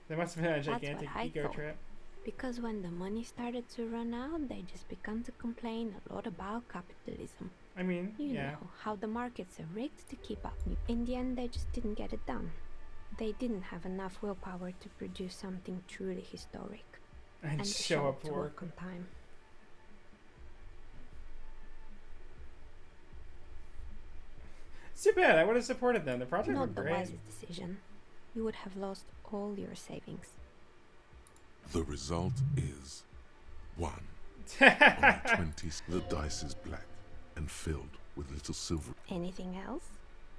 They must have been a That's gigantic what I ego thought. trip. Because when the money started to run out, they just began to complain a lot about capitalism. I mean, You yeah. know, how the markets are rigged to keep up. In the end, they just didn't get it done. They didn't have enough willpower to produce something truly historic. And to show up to to work. on time. It's too bad. I would have supported them. The project Not was the great. wisest decision. You would have lost all your savings. The result is 1. On a 20, the dice is black and filled with little silver. Anything else?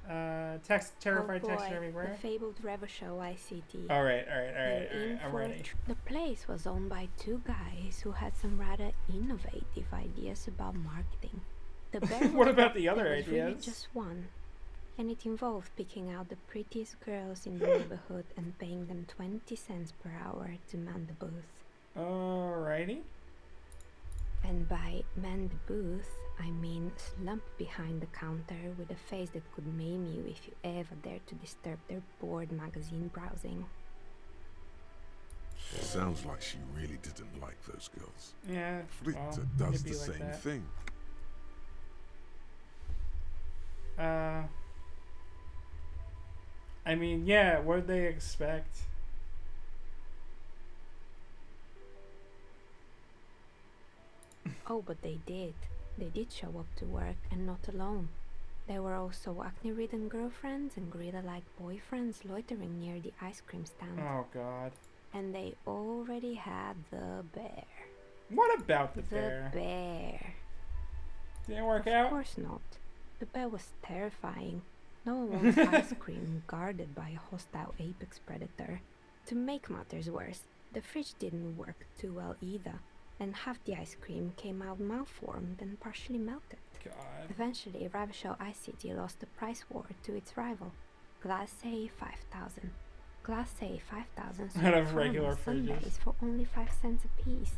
Terrified oh text boy, everywhere. The fabled Revo Show ICT. Alright. You're in I'm for a ready. The place was owned by two guys who had some rather innovative ideas about marketing. The bear What was about one- the other there was really ideas? just one. And it involved picking out the prettiest girls in the neighborhood and paying them 20 cents per hour to man the booth. Alrighty. And by man the booth, I mean slump behind the counter with a face that could maim you if you ever dared to disturb their bored magazine browsing. Sounds like she really didn't like those girls. Yeah. Flitter well, does it'd be the like same that. thing. I mean, yeah, what did they expect? Oh, but they did. They did show up to work, and not alone. There were also acne-ridden girlfriends and gorilla-like boyfriends loitering near the ice cream stand. Oh, God. And they already had the bear. What about the bear? The bear. Didn't work Of out? course not. The bear was terrifying. No one wants ice cream guarded by a hostile apex predator. To make matters worse, the fridge didn't work too well either, and half the ice cream came out malformed and partially melted. God. Eventually, Ravishell Ice City lost the price war to its rival, Glace 5000. Glace 5000 sold Out of regular farmers fridges. sundaes for only 5 cents a piece.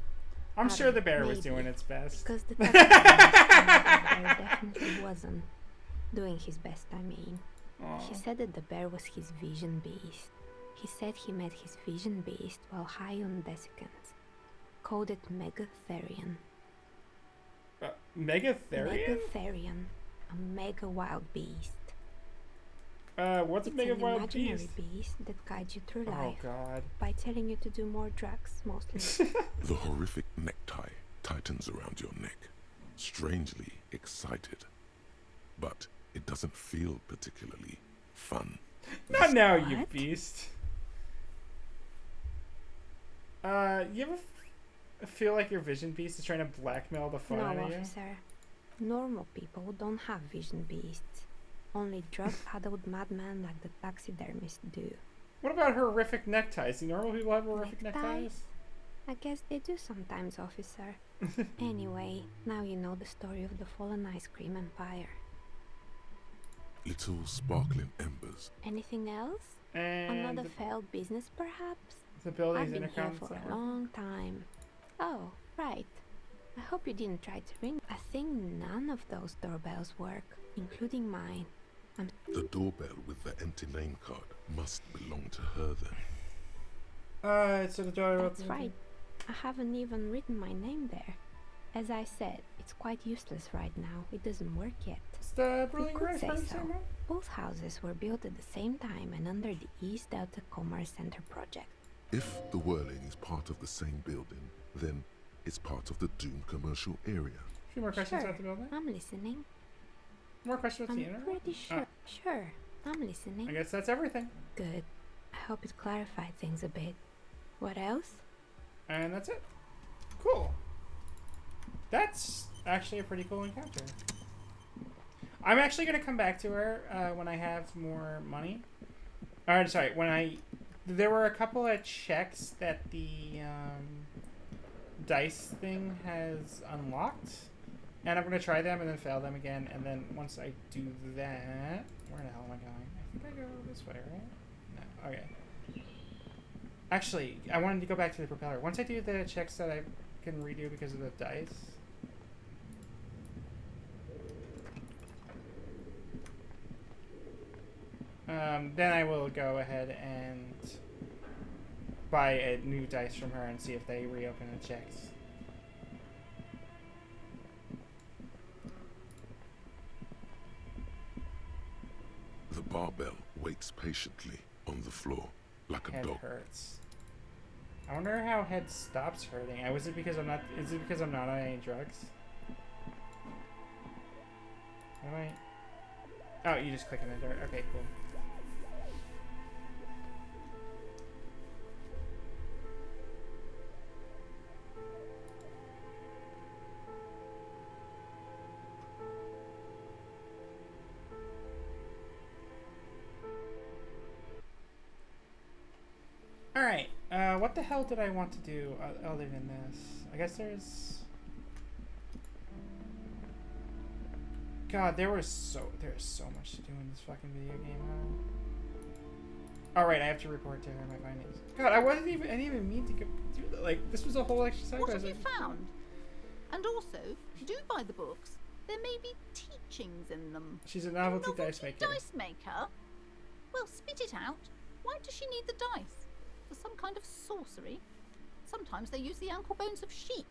I'm Out sure of the bear was maybe, doing its best. Because the bear definitely wasn't. Doing his best, I mean. He Aw. said that the bear was his vision beast. He said he met his vision beast while high on desiccants. Called it Megatherian. Megatherian? Megatherian. A mega wild beast. What's a It's mega an wild imaginary beast? beast that guides you through Oh, life God. by telling you to do more drugs, mostly. The horrific necktie tightens around your neck, strangely excited. But it doesn't feel particularly fun. Not now, you beast. You ever feel like your vision beast is trying to blackmail the fun No, out of you? officer. Normal people don't have vision beasts. Only drug-addled madmen like the taxidermists do. What about horrific neckties? Do normal people have horrific Neckties? neckties? I guess they do sometimes, officer. Anyway, now you know the story of the fallen ice cream empire. Little sparkling embers. Anything else? And Another failed business, perhaps? the building's I've been here intercom for a somewhere. long time. Oh, right. I hope you didn't try to ring. I think none of those doorbells work, including mine. The doorbell with the empty name card must belong to her then. So the door That's right. I haven't even written my name there. As I said, it's quite useless right now. It doesn't work yet. Stop You ruling could your say first so. sermon. Both houses were built at the same time and under the East Delta Commerce Center project. If the Whirling is part of the same building, then it's part of the Dune commercial area. A few more questions Sure, about the building. I'm listening. More questions about the I'm internet. pretty sure. Sure, I'm listening. I guess that's everything. Good. I hope it clarified things a bit. What else? And that's it. Cool. That's actually a pretty cool encounter. I'm actually going to come back to her when I have more money. Or, sorry, there were a couple of checks that the dice thing has unlocked. And I'm going to try them and then fail them again. And then once I do that... Where the hell am I going? I think I go this way, right? No. Okay. Actually, I wanted to go back to the propeller. Once I do the checks that I can redo because of the dice... then I will go ahead and buy a new dice from her and see if they reopen the checks. The barbell waits patiently on the floor like a Head dog. hurts. I wonder how head stops hurting. Is it because I'm not on any drugs? Am I? Oh, you just click in the dirt. Okay, cool. Alright, what the hell did I want to do other than this? I guess there's... God, there's so much to do in this fucking video game, huh? Alright, I have to report to her my findings. God, I didn't even mean to do that. Like, this was a whole exercise. What have you found? And also, do buy the books. There may be teachings in them. She's a novelty dice maker. Dice maker? Well, spit it out. Why does she need the dice? For some kind of sorcery? Sometimes they use the ankle bones of sheep.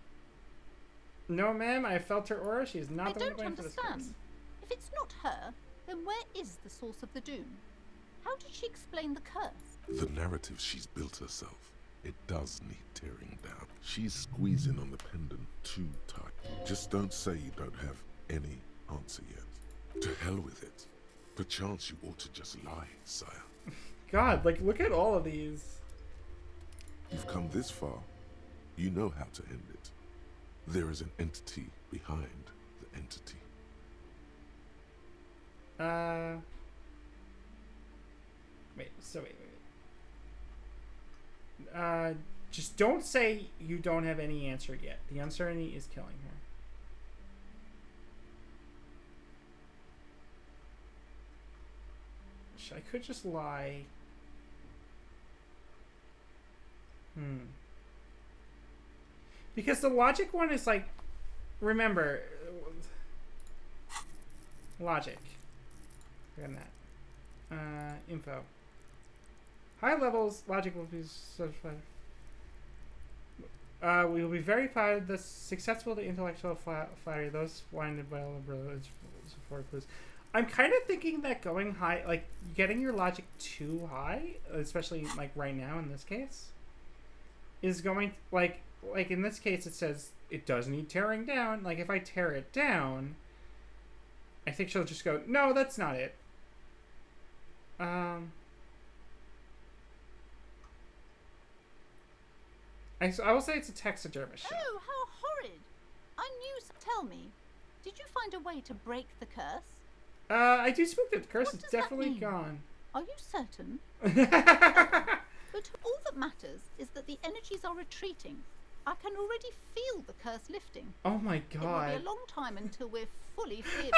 No, ma'am, I felt her aura. She is not the one to I blame don't for this understand. case. If it's not her, then where is the source of the doom? How did she explain the curse? The narrative she's built herself. It does need tearing down. She's squeezing on the pendant too tight. Just don't say you don't have any answer yet. To hell with it. Perchance you ought to just lie, sire. God, like, look at all of these. You've come this far. You know how to end it. There is an entity behind the entity. Wait. Just don't say you don't have any answer yet. The uncertainty is killing her. I could just lie. Because the logic one is like, remember, logic. Forget that. Info. High levels logic will be certified. We will be very proud of the successful to intellectual flattery. Those blinded by all the for clues. I'm kind of thinking that going high, like getting your logic too high, especially like right now in this case, is going like in this case it says it does need tearing down. Like if I tear it down, I think she'll just go, no, that's not it. I will say it's a taxidermist shop. Oh, how horrid! I knew. Tell me, did you find a way to break the curse? I do speak that the curse is definitely gone. Are you certain? But all that matters is that the energies are retreating. I can already feel the curse lifting. Oh my God. It will be a long time until we're fully feared.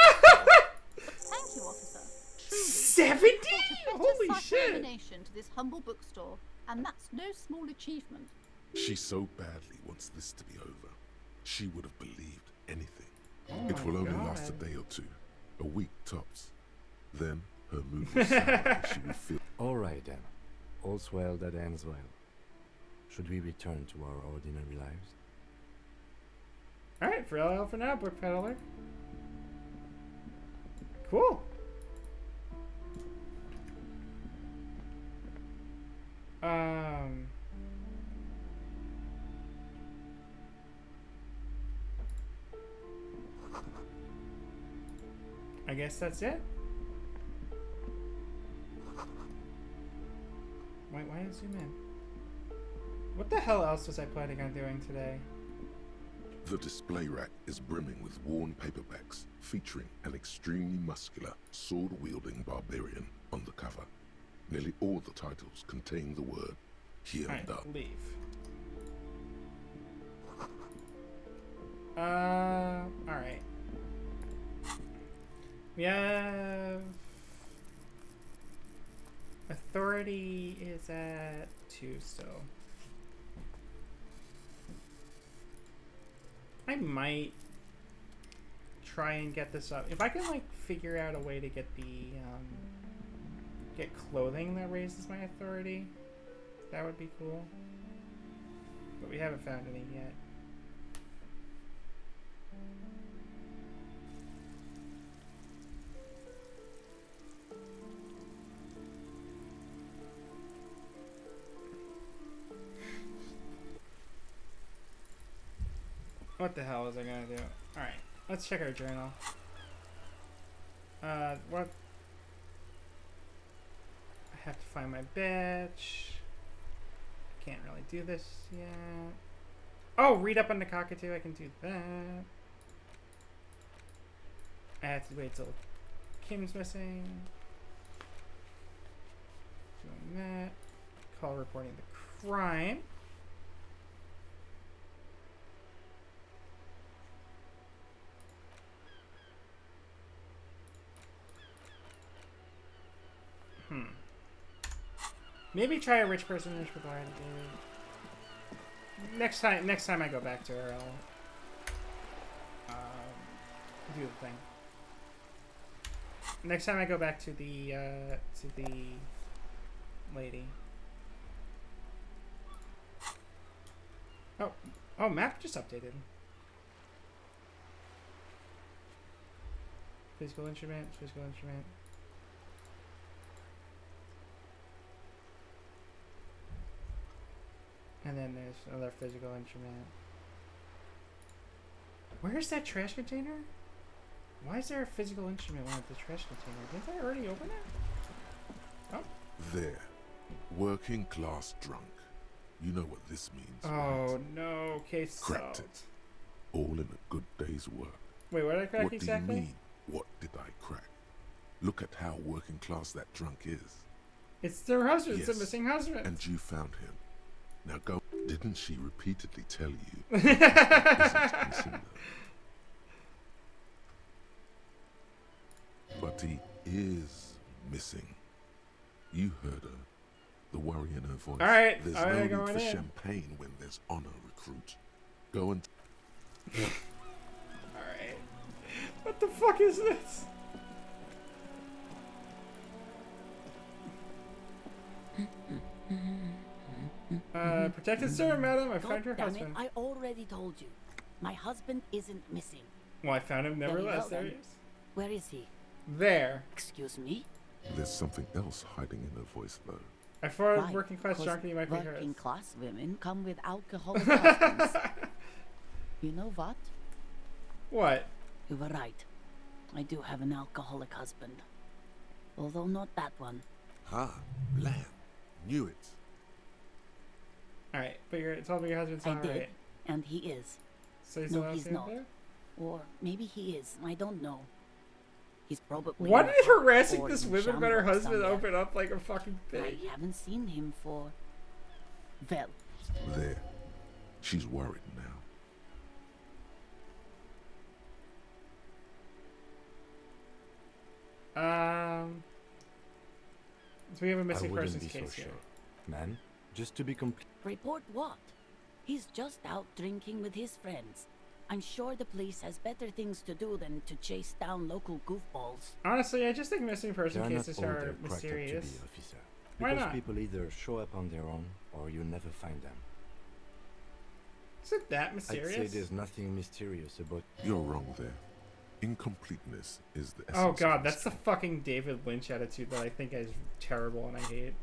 Thank you, officer. Truly, 70? Holy shit! Donation to this humble bookstore, and that's no small achievement. She so badly wants this to be over. She would have believed anything. Oh It will my only God. last a day or two. A week tops. Then her mood will sour and she will feel... Alright then. All's well that ends well. Should we return to our ordinary lives? Alright, for now, book peddler. Cool. I guess that's it. Wait, why did I zoom in? What the hell else was I planning on doing today? The display rack is brimming with worn paperbacks featuring an extremely muscular, sword-wielding barbarian on the cover. Nearly all the titles contain the word "here and done." Leave. Alright. We have... Authority is at 2 still. I might try and get this up. If I can, like, figure out a way to get the, get clothing that raises my authority, that would be cool. But we haven't found any yet. What the hell was I gonna do? Alright, let's check our journal. What? I have to find my badge. Can't really do this yet. Oh, read up on the cockatoo, I can do that. I have to wait till Kim's missing. Doing that. Call reporting the crime. Maybe try a rich person with Lion. Next time I go back to her, I'll do the thing. Next time I go back to the lady. Oh, map just updated. Physical instrument. And then there's another physical instrument. Where's that trash container? Why is there a physical instrument one at the trash container? Didn't I already open it? Oh. There. Working class drunk. You know what this means, Oh, right? no. Case Cracked solved. it. All in a good day's work. Wait, what did I crack What exactly? do you mean, what did I crack? Look at how working class that drunk is. It's their husband. Yes. It's a missing husband. And you found him. Now go. Didn't she repeatedly tell you that isn't missing though? But he is missing. You heard her. The worry in her voice. All right. There's All right, no need going for in. champagne when there's honor, recruit. Go and... Alright. What the fuck is this? Protected sir, madam. I found your God damn husband. it, I already told you. My husband isn't missing. Well, I found him Very nevertheless. well, There he then. is. Where is he? There. Excuse me? There's something else hiding in her voice though. I thought Why? working class 'Cause junkie might be hers. working class women come with alcoholic husbands. You know what? What? You were right. I do have an alcoholic husband. Although not that one. Ah, blam. Knew it. Alright, but you told me your husband's I not did, right. and he is. So he's no, not he's staying not. there? Or maybe he is. I don't know. He's probably. Why in a did pub harassing or this in woman about her shambles husband somewhere. open up like a fucking pig? I haven't seen him for. Well, There. She's worried now. So we have a missing I wouldn't persons be case so here. sure. Man, just to be complete. report what? He's just out drinking with his friends. I'm sure the police has better things to do than to chase down local goofballs. Honestly, I just think missing person They are not cases all are they're cracked up to mysterious. be, officer. Why Because not? people either show up on their own or you never find them. Is it that I'd mysterious? say there's nothing mysterious about... You're wrong there. Incompleteness is the essence Oh of god, that's the mystery. fucking David Lynch attitude that I think is terrible and I hate.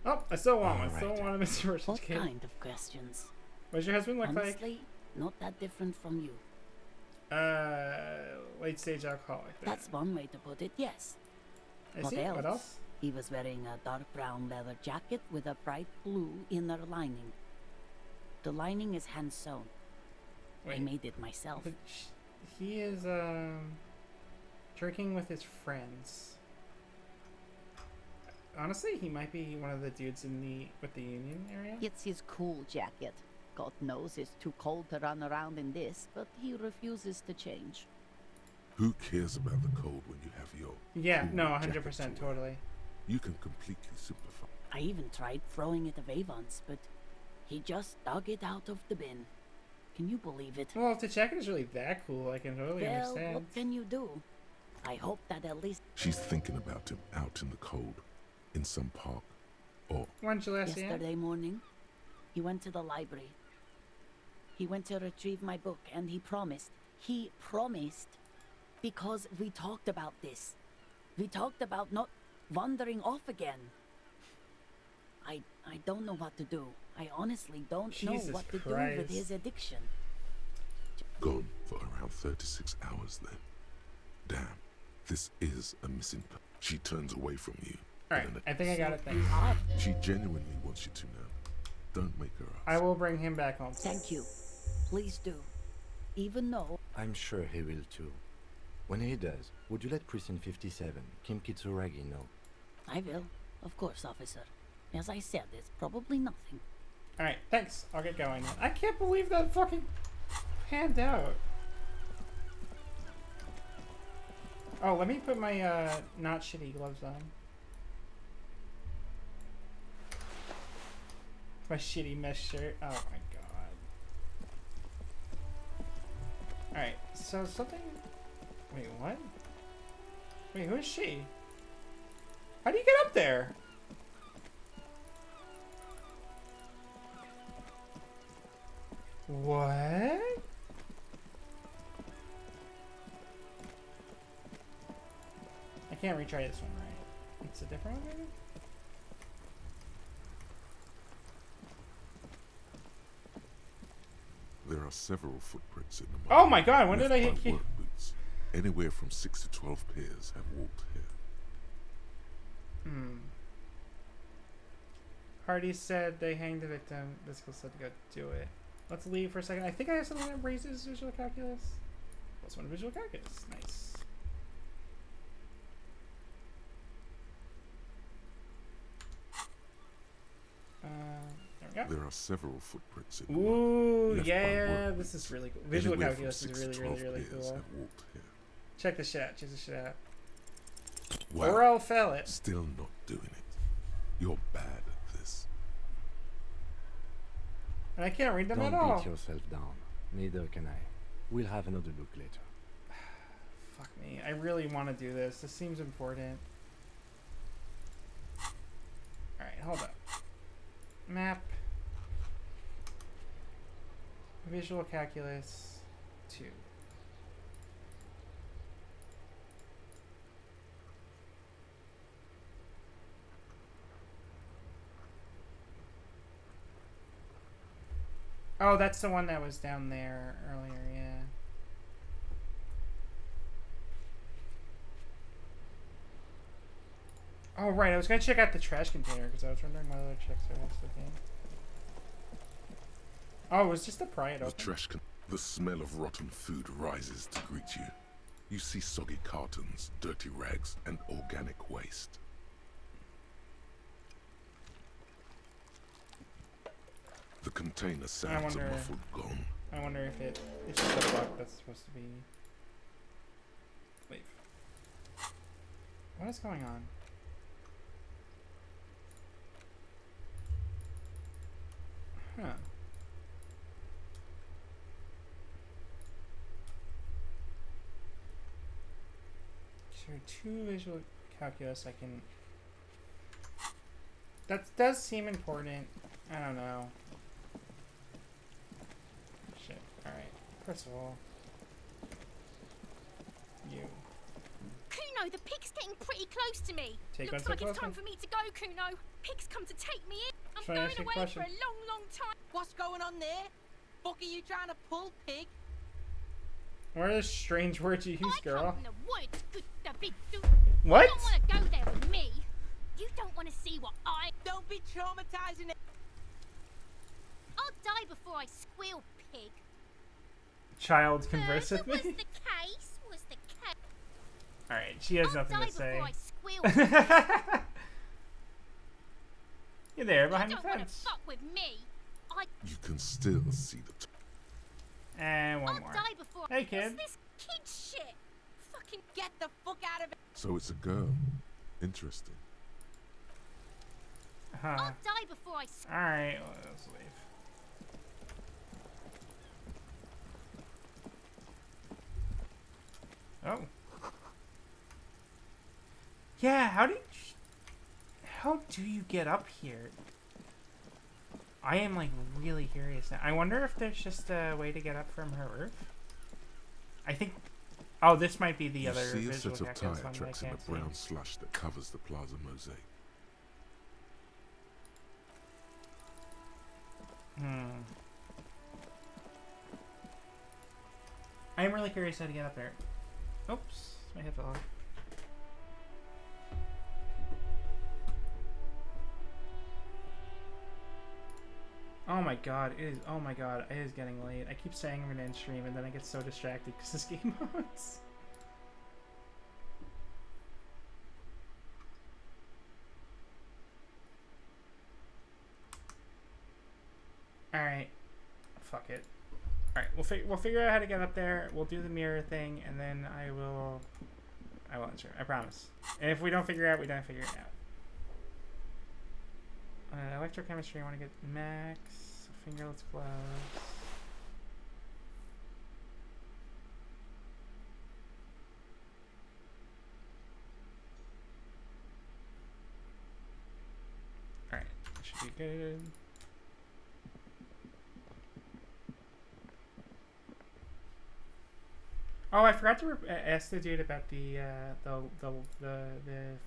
Oh, I still want one. I still want a Mr. Versus What kid. kind of questions? What does your husband look Honestly, not that different from you. like? Late stage alcoholic. Then. That's one way to put it, yes. I see. What else? He was wearing a dark brown leather jacket with a bright blue inner lining. The lining is hand sewn. I made it myself. But he is drinking with his friends. Honestly, he might be one of the dudes in the Union area. It's his cool jacket. God knows it's too cold to run around in this, but he refuses to change. Who cares about the cold when you have your... Yeah, cool no, jacket 100%, to wear? totally. You can completely simplify. I even tried throwing it away once, but he just dug it out of the bin. Can you believe it? Well, if the jacket is really that cool, I can totally Well, understand. what can you do? I hope that at least... She's thinking about him out in the cold, in some park, or... When did you last see him? Yesterday morning, he went to the library. He went to retrieve my book, and he promised, because we talked about this. We talked about not wandering off again. I don't know what to do. I honestly don't know what to do with his addiction. Gone for around 36 hours then. Damn, this is a missing person. She turns away from you. Alright, I think I got it. Thanks. She genuinely wants you to know. Don't make her ask. I will bring him back home. Thank you. Please do. Even though... I'm sure he will too. When he does, would you let Precinct 57, Kim Kitsuragi, know? I will. Of course, officer. As I said, it's probably nothing. Alright, thanks. I'll get going. I can't believe that fucking panned out. Oh, let me put my not shitty gloves on. My shitty mesh shirt. Oh my god. Alright, so something... Wait, what? Wait, who is she? How do you get up there? What? I can't retry this one, right? It's a different one, maybe? There are several footprints in the mud. Oh my god, when did I left hit by you? work boots. Anywhere from 6 to 12 pairs have walked here. Hardy said they hanged the victim. This girl said to go do it. Let's leave for a second. I think I have something that raises visual calculus. Plus one visual calculus. Nice. There we go. There are several footprints in the Ooh, mud, left by yeah, work this boots. is really cool. Visual Anywhere from calculus is 6 to really, 12 really, really pairs cool. have walked here. Check this shit out. Check this shit out. Wow. Or I'll fail it. Still not doing it. You're bad at this. And I can't read them Don't at all. beat yourself down. Neither can I. We'll have another look later. Fuck me. I really want to do this. This seems important. Alright, hold up. Map. Visual calculus 2. Oh, that's the one that was down there earlier, yeah. Oh, right, I was gonna check out the trash container because I was wondering what other checks are also looking. Oh, it was just the pry it The open. trash can. The smell of rotten food rises to greet you. You see soggy cartons, dirty rags, and organic waste. The container sounds a wonder- muffled gong. I wonder if it's just a bug that's supposed to be... Leave. What is going on? Huh. So 2 visual calculus I can... That does seem important. I don't know. First of all, you. Kuno, the pig's getting pretty close to me. Take Looks one like step it's time closer. for me to go, Kuno. Pig's come to take me in. I'm Try to ask going you a away for a question. long, long time. What's going on there? Fuck are you trying to pull, pig? What are the strange words you use, girl? From the woods, good the big dude. What? You don't want to go there with me. You don't want to see what I... Don't be traumatizing it. I'll die before I squeal, pig. Child, converse with me? Was the case? Was the case? Alright, she has nothing die to say. before I squeal. You're there behind you the don't want to fence. fuck with me. You can still see the And one I'll more. die before... Hey, kid. What's this kid shit? Fucking get the fuck out of it. So it's a girl. Interesting. Huh. I'll die before I... Alright, well, let's leave. Oh. Yeah, how do you get up here? I am like really curious now. I wonder if there's just a way to get up from her roof. I think. Oh, this might be the You other see a visual set of gecko's tire one that I tracks in can't the brown see. slush that covers the plaza mosaic. I'm really curious how to get up there. Oops, my head fell off. Oh my god, it is. Oh my god, it is getting late. I keep saying I'm gonna end stream and then I get so distracted because this game modes. Alright. Fuck it. Alright, we'll figure out how to get up there. We'll do the mirror thing and then I will answer. I promise. And if we don't figure it out, we don't figure it out. Electrochemistry, I want to get max. Fingerless gloves. Alright, that should be good. Oh, I forgot to ask the dude about the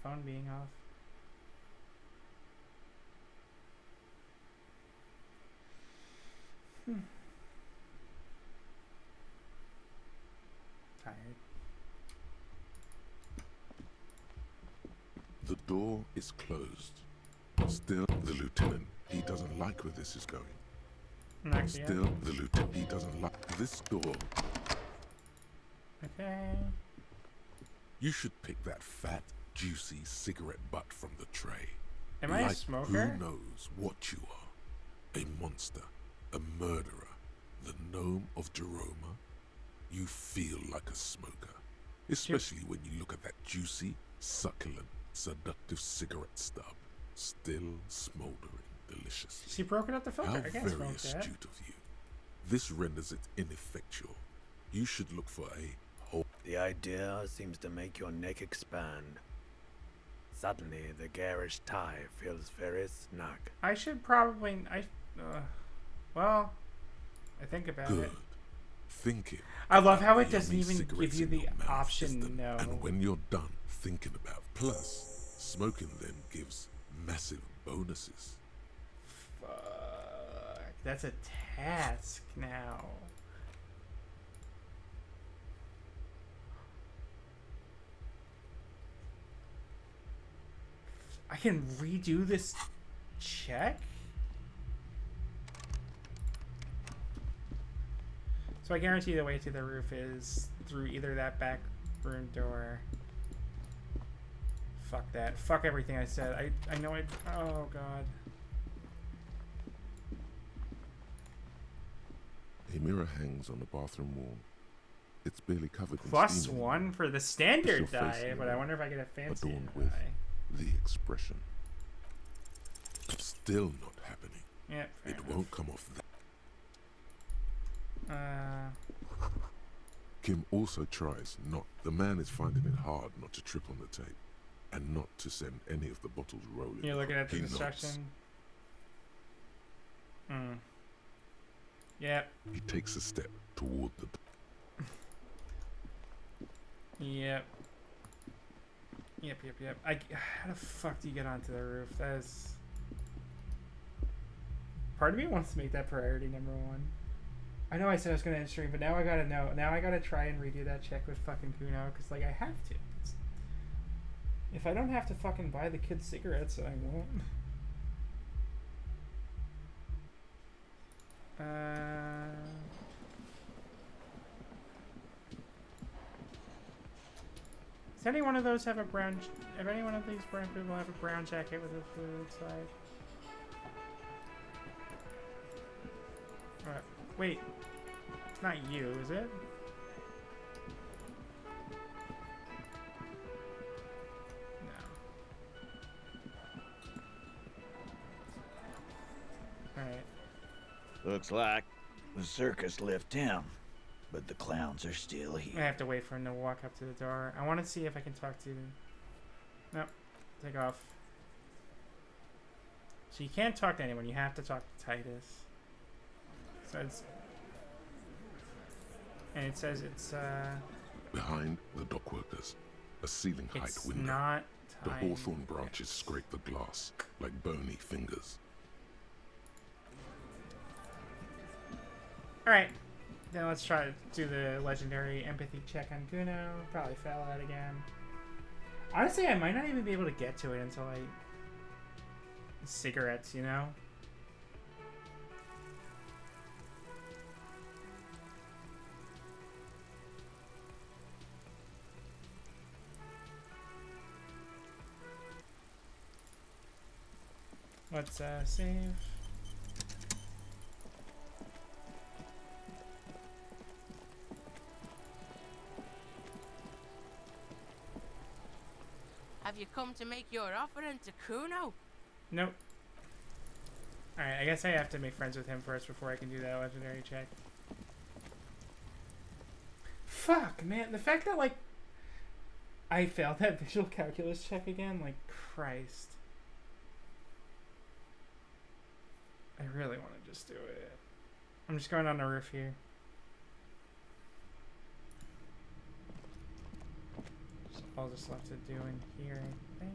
phone being off. Tired. The door is closed. Still, the lieutenant, he doesn't like where this is going. Still, the lieutenant, he doesn't like this door. Okay. You should pick that fat, juicy cigarette butt from the tray. Am I a smoker? Who knows what you are? A monster, a murderer, the gnome of Jeroma? You feel like a smoker. Especially when you look at that juicy, succulent, seductive cigarette stub. Still smoldering deliciously. She broke it up the filter. How I can't very smoke that. astute of you. This renders it ineffectual. You should look for a hole. The idea seems to make your neck expand. Suddenly, the garish tie feels very snug. I should probably. Well, I think about Good. it. Thinking. I love how it about doesn't yummy even give cigarettes you in the your mouth is option no. And when you're done thinking about, plus, smoking then gives massive bonuses. Fuck. That's a task now. I can redo this check? So I guarantee the way to the roof is through either that back room door. Fuck that. Fuck everything I said. I know I... Oh, God. A mirror hangs on the bathroom wall. It's barely covered in Plus steam. one for the standard die, but I wonder if I get a fancy adorned with die. the expression. Still not happening. Yeah, it won't come off that. Kim also tries not. The man is finding it hard not to trip on the tape, and not to send any of the bottles rolling. You're looking at the He nods. instruction. Yep. He takes a step toward the... Yep. Yep. How the fuck do you get onto the roof? That is... Part of me wants to make that priority number one. I know I said I was going to end stream, but now I gotta know. Now I gotta try and redo that check with fucking Kuno, because, like, I have to. If I don't have to fucking buy the kids cigarettes, I won't. Does any one of those have a brown... If any one of these brown people have a brown jacket with a blue side? Wait. It's not you, is it? Alright. Looks like the circus left town, but the clowns are still here. I have to wait for him to walk up to the door. I want to see if I can talk to... Nope. Take off. So you can't talk to anyone. You have to talk to Titus. So it's... And it says it's, Behind the dock workers, a ceiling-height it's window. not The time. hawthorn branches scrape the glass like bony fingers. Alright. Then let's try to do the legendary empathy check on Kuno. Probably fail that again. Honestly, I might not even be able to get to it until I... Cigarettes, you know? Let's save. Have you come to make your offering to Kuno? Nope. Alright, I guess I have to make friends with him first before I can do that legendary check. Fuck, man. The fact that, like, I failed that visual calculus check again, like, Christ. I really want to just do it. I'm just going on the roof here. So all just left to do in here, I think.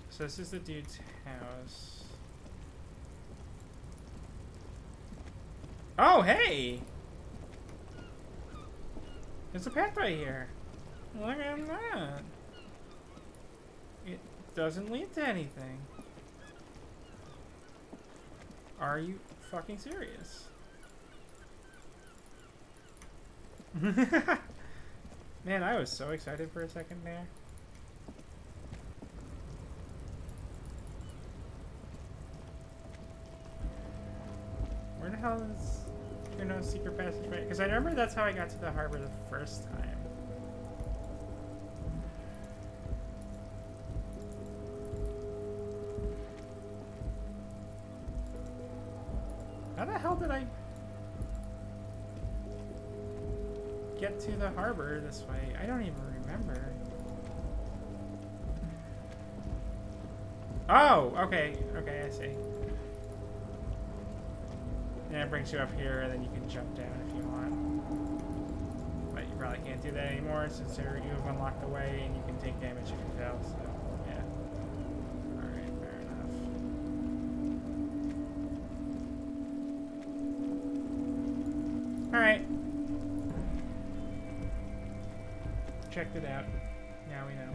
So this is the dude's house. Oh, hey! There's a pathway here. Look at that. It doesn't lead to anything. Are you fucking serious? Man, I was so excited for a second there. Where the hell is Kuno's secret passageway? Because I remember that's how I got to the harbor the first time. How the hell did I get to the harbor this way? I don't even remember. Oh, okay. Okay, I see. And it brings you up here, and then you can jump down if you want. But you probably can't do that anymore since you have unlocked the way, and you can take damage if you fail, so yeah. Alright, fair enough. Alright. Checked it out. Now we know.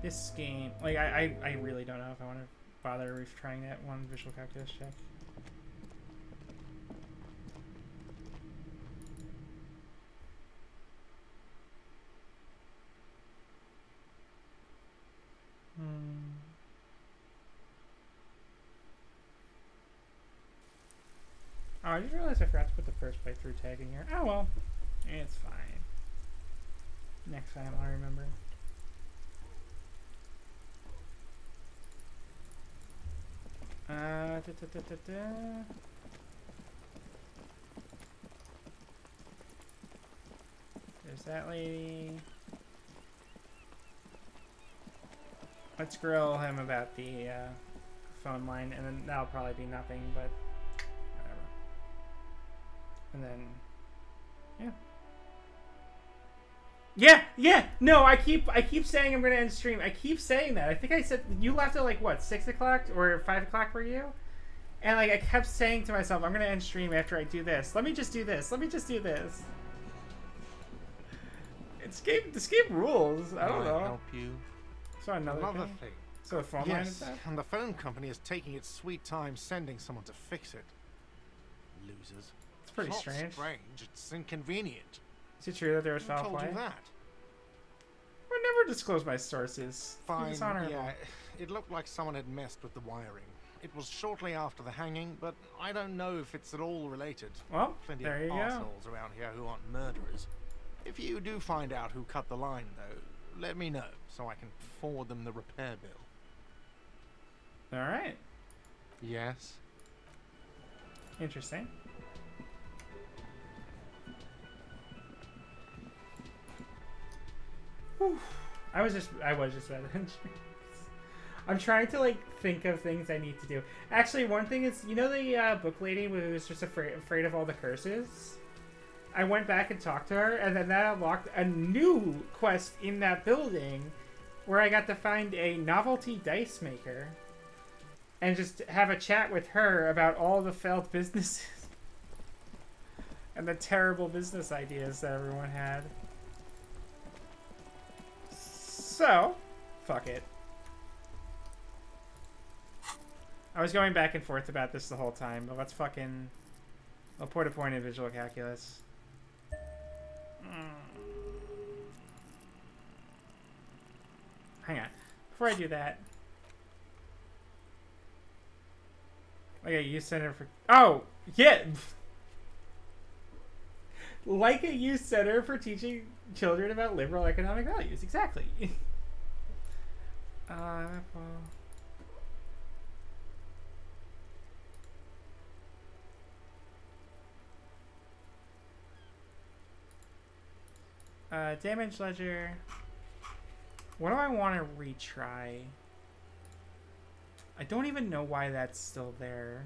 This game, like, I really don't know if I want to bother trying that one visual calculus check. Oh, I just realized I forgot to put the first playthrough tag in here. Oh well. It's fine. Next time I'll remember. There's that lady. Let's grill him about the phone line, and then that'll probably be nothing, but whatever. And then, yeah. No, I keep saying I'm gonna end stream. I keep saying that. I think I said you left at like what, 6 o'clock or 5 o'clock for you, and like I kept saying to myself, I'm gonna end stream after I do this. Let me just do this. Let me just do this. This game rules. I don't know. Help you. So another thing. So the phone line is Yes, that? and the phone company is taking its sweet time sending someone to fix it. Losers. It's pretty Not strange. It's inconvenient. Is it true that there was Who foul told play? you that? I never disclose my sources. Fine, It's honorable. yeah. It looked like someone had messed with the wiring. It was shortly after the hanging, but I don't know if it's at all related. Well, Plenty there of you go. arseholes around here who aren't murderers. If you do find out who cut the line, though, let me know so I can forward them the repair bill. All right. Yes. Interesting. Whew. I was just about to. I'm trying to like think of things I need to do. Actually, one thing is, you know the book lady who was just afraid of all the curses? I went back and talked to her, and then that unlocked a new quest in that building where I got to find a novelty dice maker and just have a chat with her about all the failed businesses and the terrible business ideas that everyone had. So, fuck it. I was going back and forth about this the whole time, but let's fucking... I'll point a point in visual calculus. Hang on. Before I do that... Like a youth center for... Oh! Yeah! Like a youth center for teaching children about liberal economic values. Exactly. Damage ledger. What do I want to retry? I don't even know why that's still there.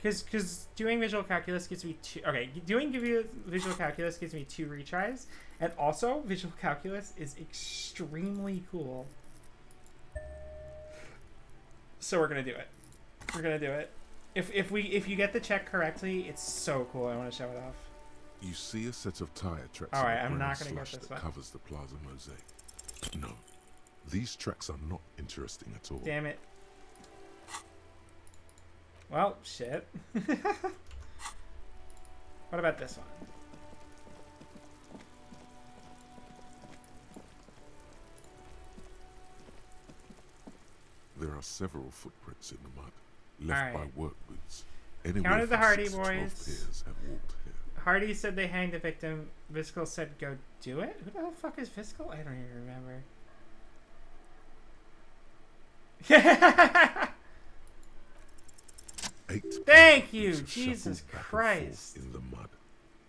Because doing visual calculus gives me two... Okay, doing visual calculus gives me 2 retries. And also, visual calculus is extremely cool. So we're going to do it. We're going to do it. If you get the check correctly, it's so cool. I want to show it off. You see a set of tire tracks All right, on the I'm not granite gonna get slush this that one. covers the plaza mosaic. No, these tracks are not interesting at all. Damn it. Well, shit. What about this one? There are several footprints in the mud, left All right. by work boots. Anywhere Counted the from Hardy 6 to 12 boys. pairs have walked here. Hardy said they hanged the victim. Viscal said go do it? Who the hell fuck is Viscal? I don't even remember. Thank you, boots have Jesus shuffled back and Christ. forth in the mud.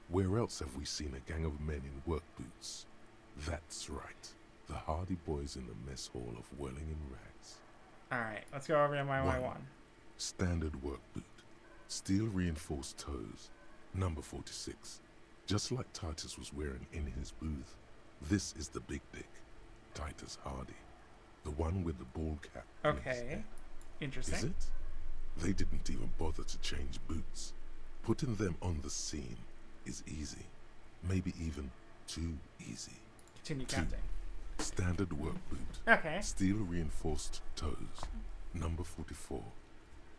Where else have we seen a gang of men in work boots? That's right, the Hardy boys in the mess hall of Whirling in Rags. Alright, let's go over to my Y1. Standard work boot, steel reinforced toes, number 46. Just like Titus was wearing in his booth, this is the big dick, Titus Hardy, the one with the bald cap. on his Okay, head. interesting. Is it? They didn't even bother to change boots. Putting them on the scene is easy, maybe even too easy. Continue 2. counting. Standard work boot. Okay. Steel reinforced toes. Number 44.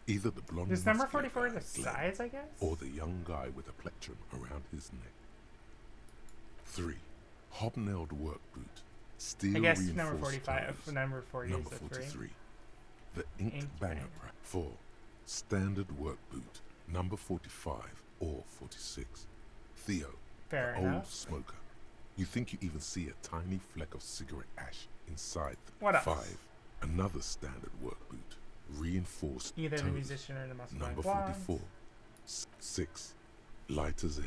Either the blonde Is number muscular 44 the guy, Glenn, size, I guess? or the young guy with a plectrum around his neck. 3. Hobnailed work boot. Steel I guess reinforced number 45. toes. Number 40 Number is the 3. 43. The inked banger. 4. Standard work boot, number 45 or 46. Theo, Fair the old enough. smoker. You think you even see a tiny fleck of cigarette ash inside them. What else? 5. Another standard work boot, reinforced Either the toes, musician or the muscle number blonde. 44. 6. Light as air.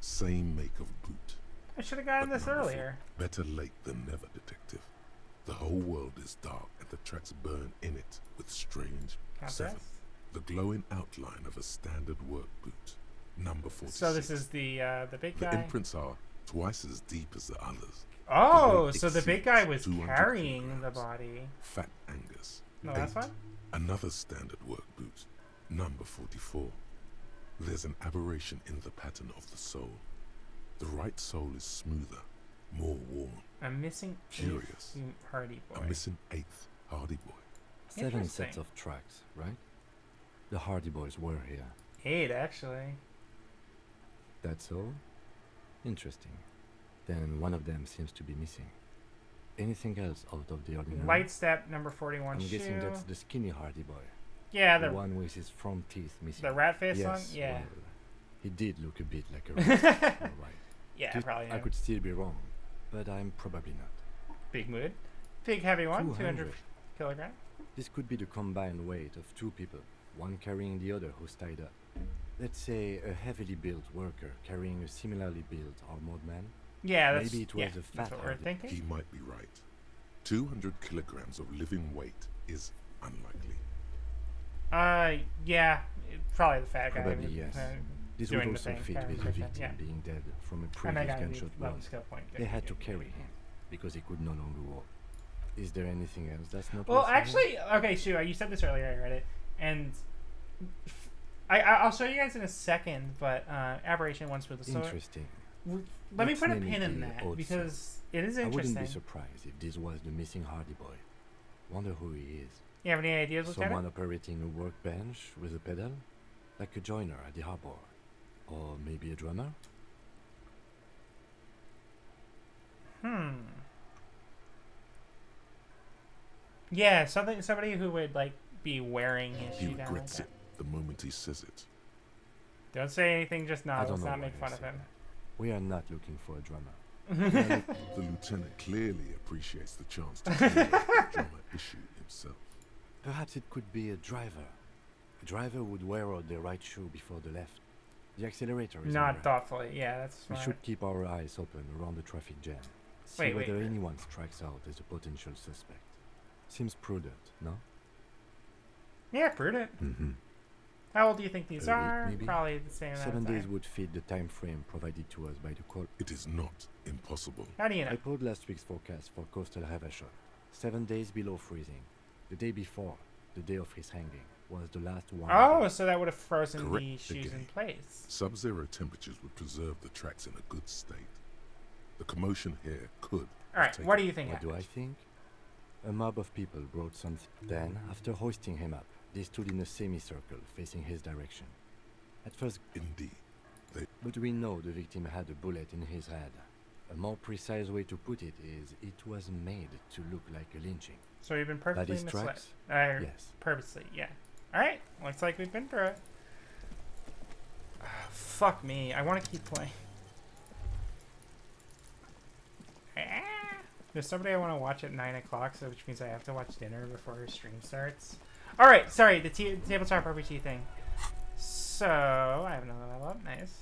Same make of boot. I should have gotten But this number 4, earlier. better late than never, detective. The whole world is dark and the tracks burn in it with strange. Contrast? 7. The glowing outline of a standard work boot, number 46. So this is the big The guy. imprints are twice as deep as the others. Oh, weight so the big exceeds guy was 200 carrying the kilograms. body. Fat Angus. No, that's 8. fine. Another standard work boot, number 44. There's an aberration in the pattern of the sole. The right sole is smoother, more worn. I'm missing Curious. Hardy Boy. A missing 8th Hardy Boy. 7 Interesting. sets of tracks, right? The Hardy Boys were here. 8, actually. That's all? Interesting. Then one of them seems to be missing. Anything else out of the ordinary? Light step, number 41 I'm shoe. guessing that's the skinny Hardy Boy. Yeah, the the one with his front teeth missing. the rat face yes, one? Yeah. Well, he did look a bit like a rat. All right. Yeah, probably I him. could still be wrong, but I'm probably not. Big mood. Big heavy one, 200 kilograms. This could be the combined weight of 2 people, one carrying the other who's tied up. Let's say a heavily built worker carrying a similarly built armored man. Yeah, that's, maybe it was yeah, a fat that's what we're Hardy. thinking. He might be right. 200 kilograms of living weight is unlikely. Yeah, probably the fat guy. Probably who- yes. This doing would the also thing, fit carrying with the the thing, victim yeah. being dead from a And that previous guy gunshot level wound. skill point. They had to carry him because he could no longer walk. Is there anything else that's not? Well, worth actually, okay, Shu, you said this earlier. I read it, and I'll show you guys in a second. But aberration once with the sword. Interesting. Let me Let's put a name pin it in the that odd because side. it is I interesting. wouldn't be surprised if this was the missing Hardy Boy. Wonder who he is. You have any ideas, Lieutenant? Someone operating a workbench with a pedal, like a joiner at the harbor, or maybe a drummer. Yeah, somebody who would like be wearing his He shoe down like regrets that. it the moment he says it. Don't say anything. Just I nod. don't Let's know not why make I fun of said him. that. We are not looking for a drummer. The lieutenant clearly appreciates the chance to clear up the drummer issue himself. Perhaps it could be a driver. A driver would wear out the right shoe before the left. The accelerator is Not alright. thoughtfully. Yeah, that's We smart. should keep our eyes open around the traffic jam. See Wait, whether wait. anyone strikes out as a potential suspect. Seems prudent, no? Yeah, prudent. Mm-hmm. How old do you think these A week, are? maybe? Probably the same amount 7 of days time. would fit the time frame provided to us by the court. It is not impossible. How do you know? I pulled last week's forecast for coastal Havashon. 7 days below freezing. The day before, the day of his hanging, was the last one. Oh, so that would have frozen the Correct shoes in again. place. Sub-zero temperatures would preserve the tracks in a good state. The commotion here could. All right, what do you think What do I happened? think? A mob of people brought something. Then, after hoisting him up, they stood in a semicircle facing his direction. At first, indeed, but we know the victim had a bullet in his head. A more precise way to put it is, it was made to look like a lynching. So we've been perfectly Bodies misled. tracks? Yes. Purposely, yeah. All right, looks like we've been through it. Fuck me, I want to keep playing. There's somebody I want to watch at 9 o'clock, so which means I have to watch dinner before her stream starts. All right, sorry, the tabletop RPG thing. So I have another level up. Nice.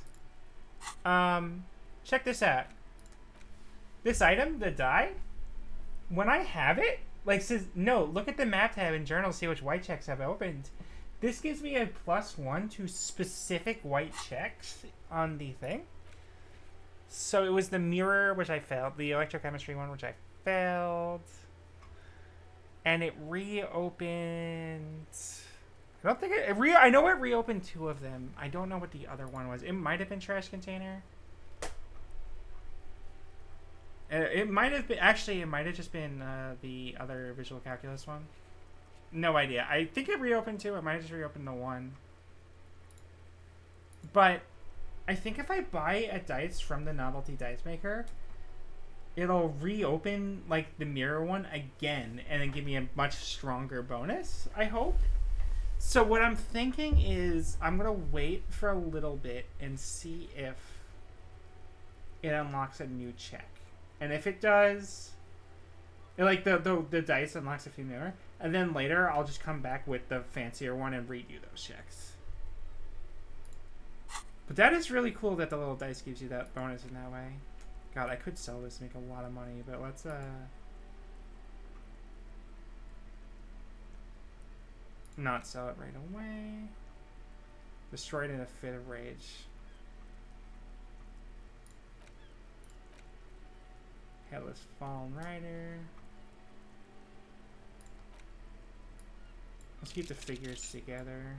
Check this out. This item, the die, when I have it, like says no. Look at the map tab in journal. See which white checks I've opened. This gives me a +1 to specific white checks on the thing. So it was the mirror, which I failed, the electrochemistry one, which I failed, and it reopened. I don't think I know it reopened 2 of them. I don't know what the other one was. It might have been trash container. It might have been, actually, it might have just been the other visual calculus one. No idea. I think it reopened 2. It might have just reopened the 1. But I think if I buy a dice from the novelty dice maker, it'll reopen like the mirror one again and then give me a much stronger bonus, I hope. So what I'm thinking is I'm gonna wait for a little bit and see if it unlocks a new check, and if it does, like the dice unlocks a few more, and then later I'll just come back with the fancier one and redo those checks. But that is really cool that the little dice gives you that bonus in that way. God, I could sell this and make a lot of money, but let's not sell it right away. Destroyed in a fit of rage. Headless Fallen Rider. Let's keep the figures together.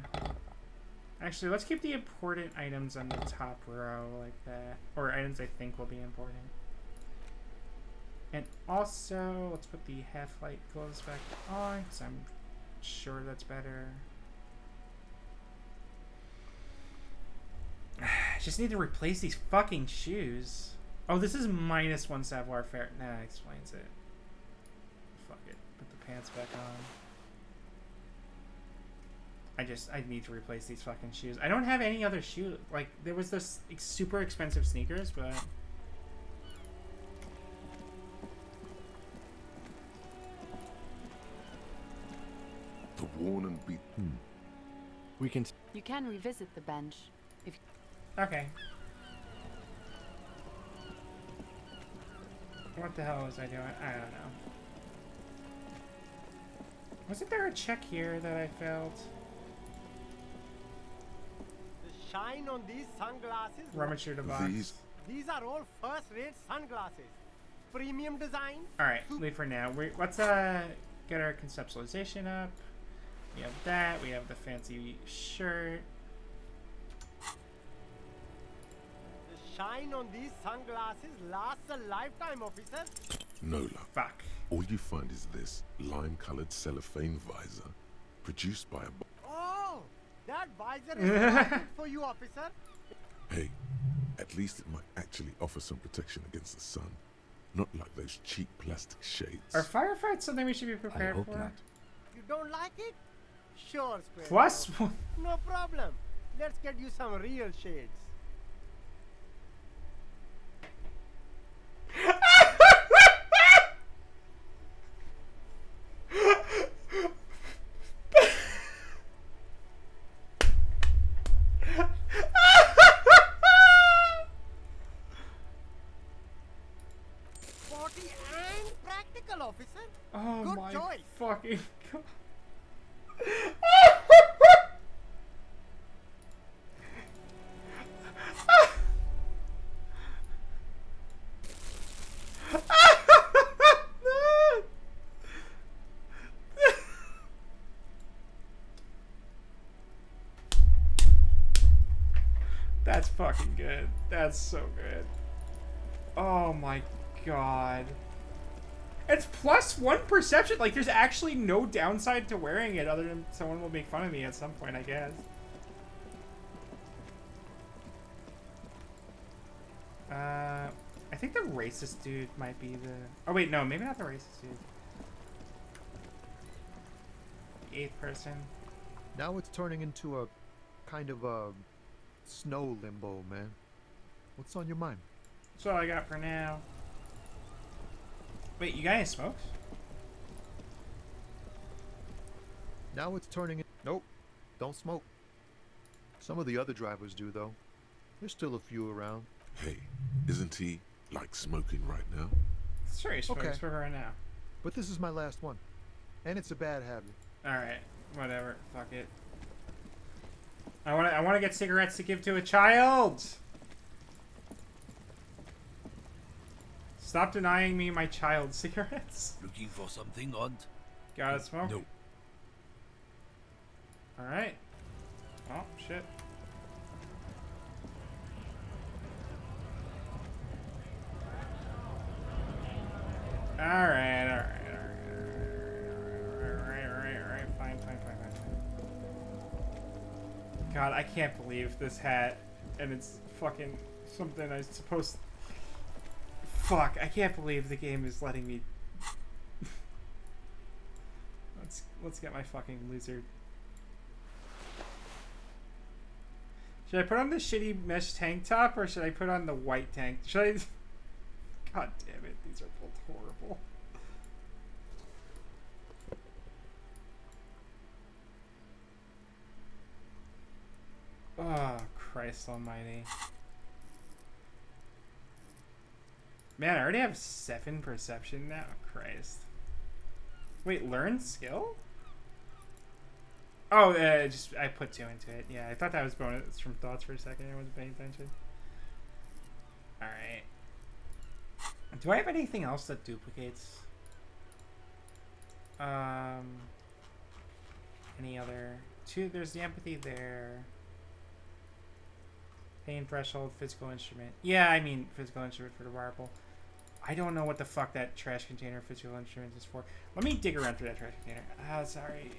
Actually, let's keep the important items on the top row like that. Or items I think will be important. And also, let's put the half-light gloves back on, because I'm sure that's better. Just need to replace these fucking shoes. Oh, this is -1 savoir faire. Nah, that explains it. Fuck it. Put the pants back on. I need to replace these fucking shoes. I don't have any other shoe. Like, there was this super expensive sneakers, but... The worn and beaten. We can... You can revisit the bench. If. Okay. What the hell was I doing? I don't know. Wasn't there a check here that I failed? The shine on these sunglasses. Rummage through the box. These are all first-rate sunglasses. Premium design. Alright, leave for now. Let's get our conceptualization up. We have that. We have the fancy shirt. The shine on these sunglasses lasts a lifetime, officer. No luck. Fuck. All you find is this lime-colored cellophane visor, produced by a... Oh! That visor is perfect for you, officer. Hey, at least it might actually offer some protection against the sun. Not like those cheap plastic shades. Are firefights something we should be prepared I hope for? not. You don't like it? Sure, Square. Plus Dog. No problem. Let's get you some real shades. Sporty and practical, officer. Oh Good my choice. fucking god. That's fucking good. That's so good. Oh my god. It's +1 perception. Like, there's actually no downside to wearing it other than someone will make fun of me at some point, I guess. I think the racist dude might be the... Oh, wait, no, maybe not the racist dude. The 8th person. Now it's turning into a kind of a snow limbo, man. What's on your mind? That's all I got for now. Wait, you got any smokes? Now it's turning in... Nope, don't smoke. Some of the other drivers do, though. There's still a few around. Hey, isn't he, like, smoking right now? Sure, he's smokes for right now. But this is my last one. And it's a bad habit. Alright, whatever. Fuck it. I wanna get cigarettes to give to a child! Stop denying me my child cigarettes. Looking for something odd? Got a smoke? No. Alright. Oh, shit. Alright. Fine. God, I can't believe this hat, and it's fucking something I was supposed to... Fuck, I can't believe the game is letting me... let's get my fucking lizard. Should I put on the shitty mesh tank top or should I put on the white tank? Should I? God damn it! These are both horrible. Oh, Christ almighty. Man, I already have 7 perception now. Christ. Wait, learn skill? Oh, just I put 2 into it. Yeah, I thought that was bonus from thoughts for a second. I wasn't paying attention. Alright. Do I have anything else that duplicates? Any other? There's the empathy there. Pain threshold, physical instrument. Yeah, I mean physical instrument for the marble. I don't know what the fuck that trash container physical instrument is for. Let me dig around through that trash container. Sorry.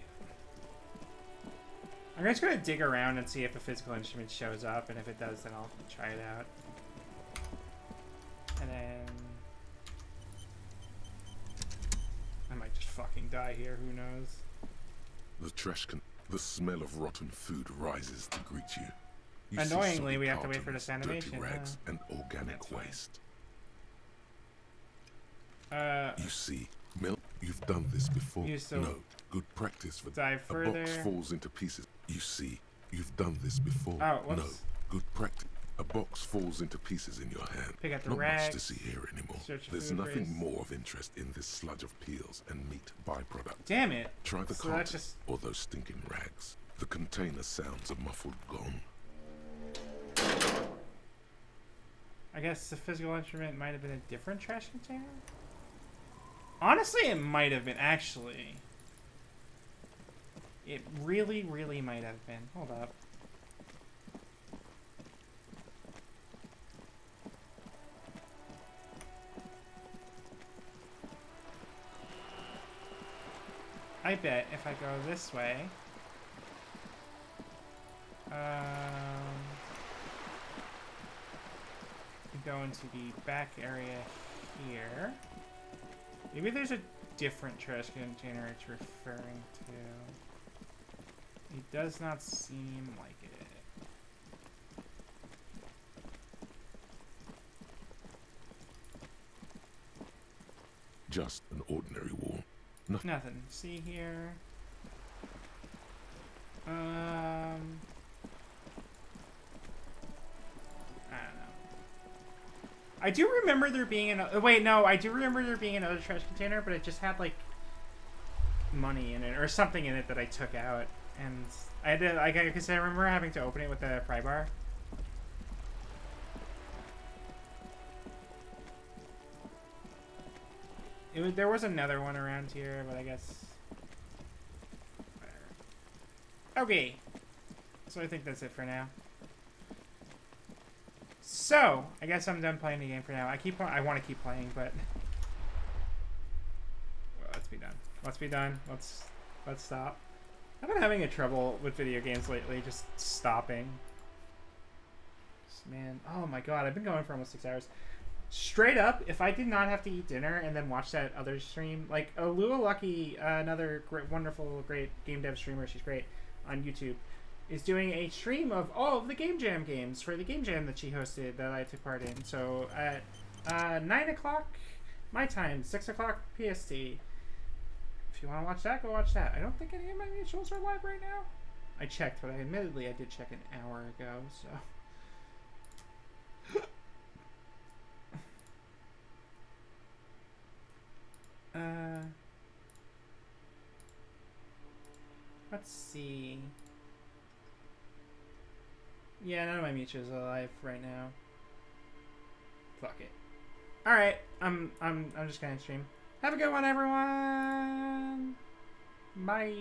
I'm just gonna dig around and see if a physical instrument shows up, and if it does, then I'll try it out. And then I might just fucking die here. Who knows? The smell of rotten food rises to greet you. You Annoyingly, we have to wait for this animation. Dirty rags and organic waste. You see, Mel, you've done this before. No, good practice for dive further. A box falls into pieces. You see, you've done this before. Oh, whoops. No, good practice. A box falls into pieces in your hand. Pick up the Not rags. much to see here anymore. There's nothing more of interest in this sludge of peels and meat byproduct. Damn it! Try the carton or those stinking rags. The container sounds a muffled gong. I guess the physical instrument might have been a different trash container? Honestly, it might have been, actually. It really, really might have been. Hold up. I bet if I go this way, go into the back area here. Maybe there's a different trash container it's referring to. It does not seem like it. Just an ordinary wall. Nothing. See here. I don't know. I do remember there being another. Wait, no, I do remember there being another trash container, but it just had like money in it or something in it that I took out, and I had to. Because I remember having to open it with a pry bar. There was another one around here, but I guess whatever. Okay, so I think that's it for now. So I guess I'm done playing the game for now. I want to keep playing, but well, let's be done. Let's be done. Let's stop. I've been having a trouble with video games lately, just stopping. Man, oh my god, I've been going for almost 6 hours. Straight up, if I did not have to eat dinner and then watch that other stream, like Lua Lucky, another great, wonderful, great game dev streamer, she's great, on YouTube, is doing a stream of all of the Game Jam games for the Game Jam that she hosted that I took part in. So at 9 o'clock my time, 6 o'clock PST. If you want to watch that, go watch that. I don't think any of my mutuals are live right now. I checked, but admittedly I did check an hour ago, so... let's see. Yeah, none of my mutuals are alive right now. Fuck it. All right, I'm just gonna stream. Have a good one, everyone. Bye.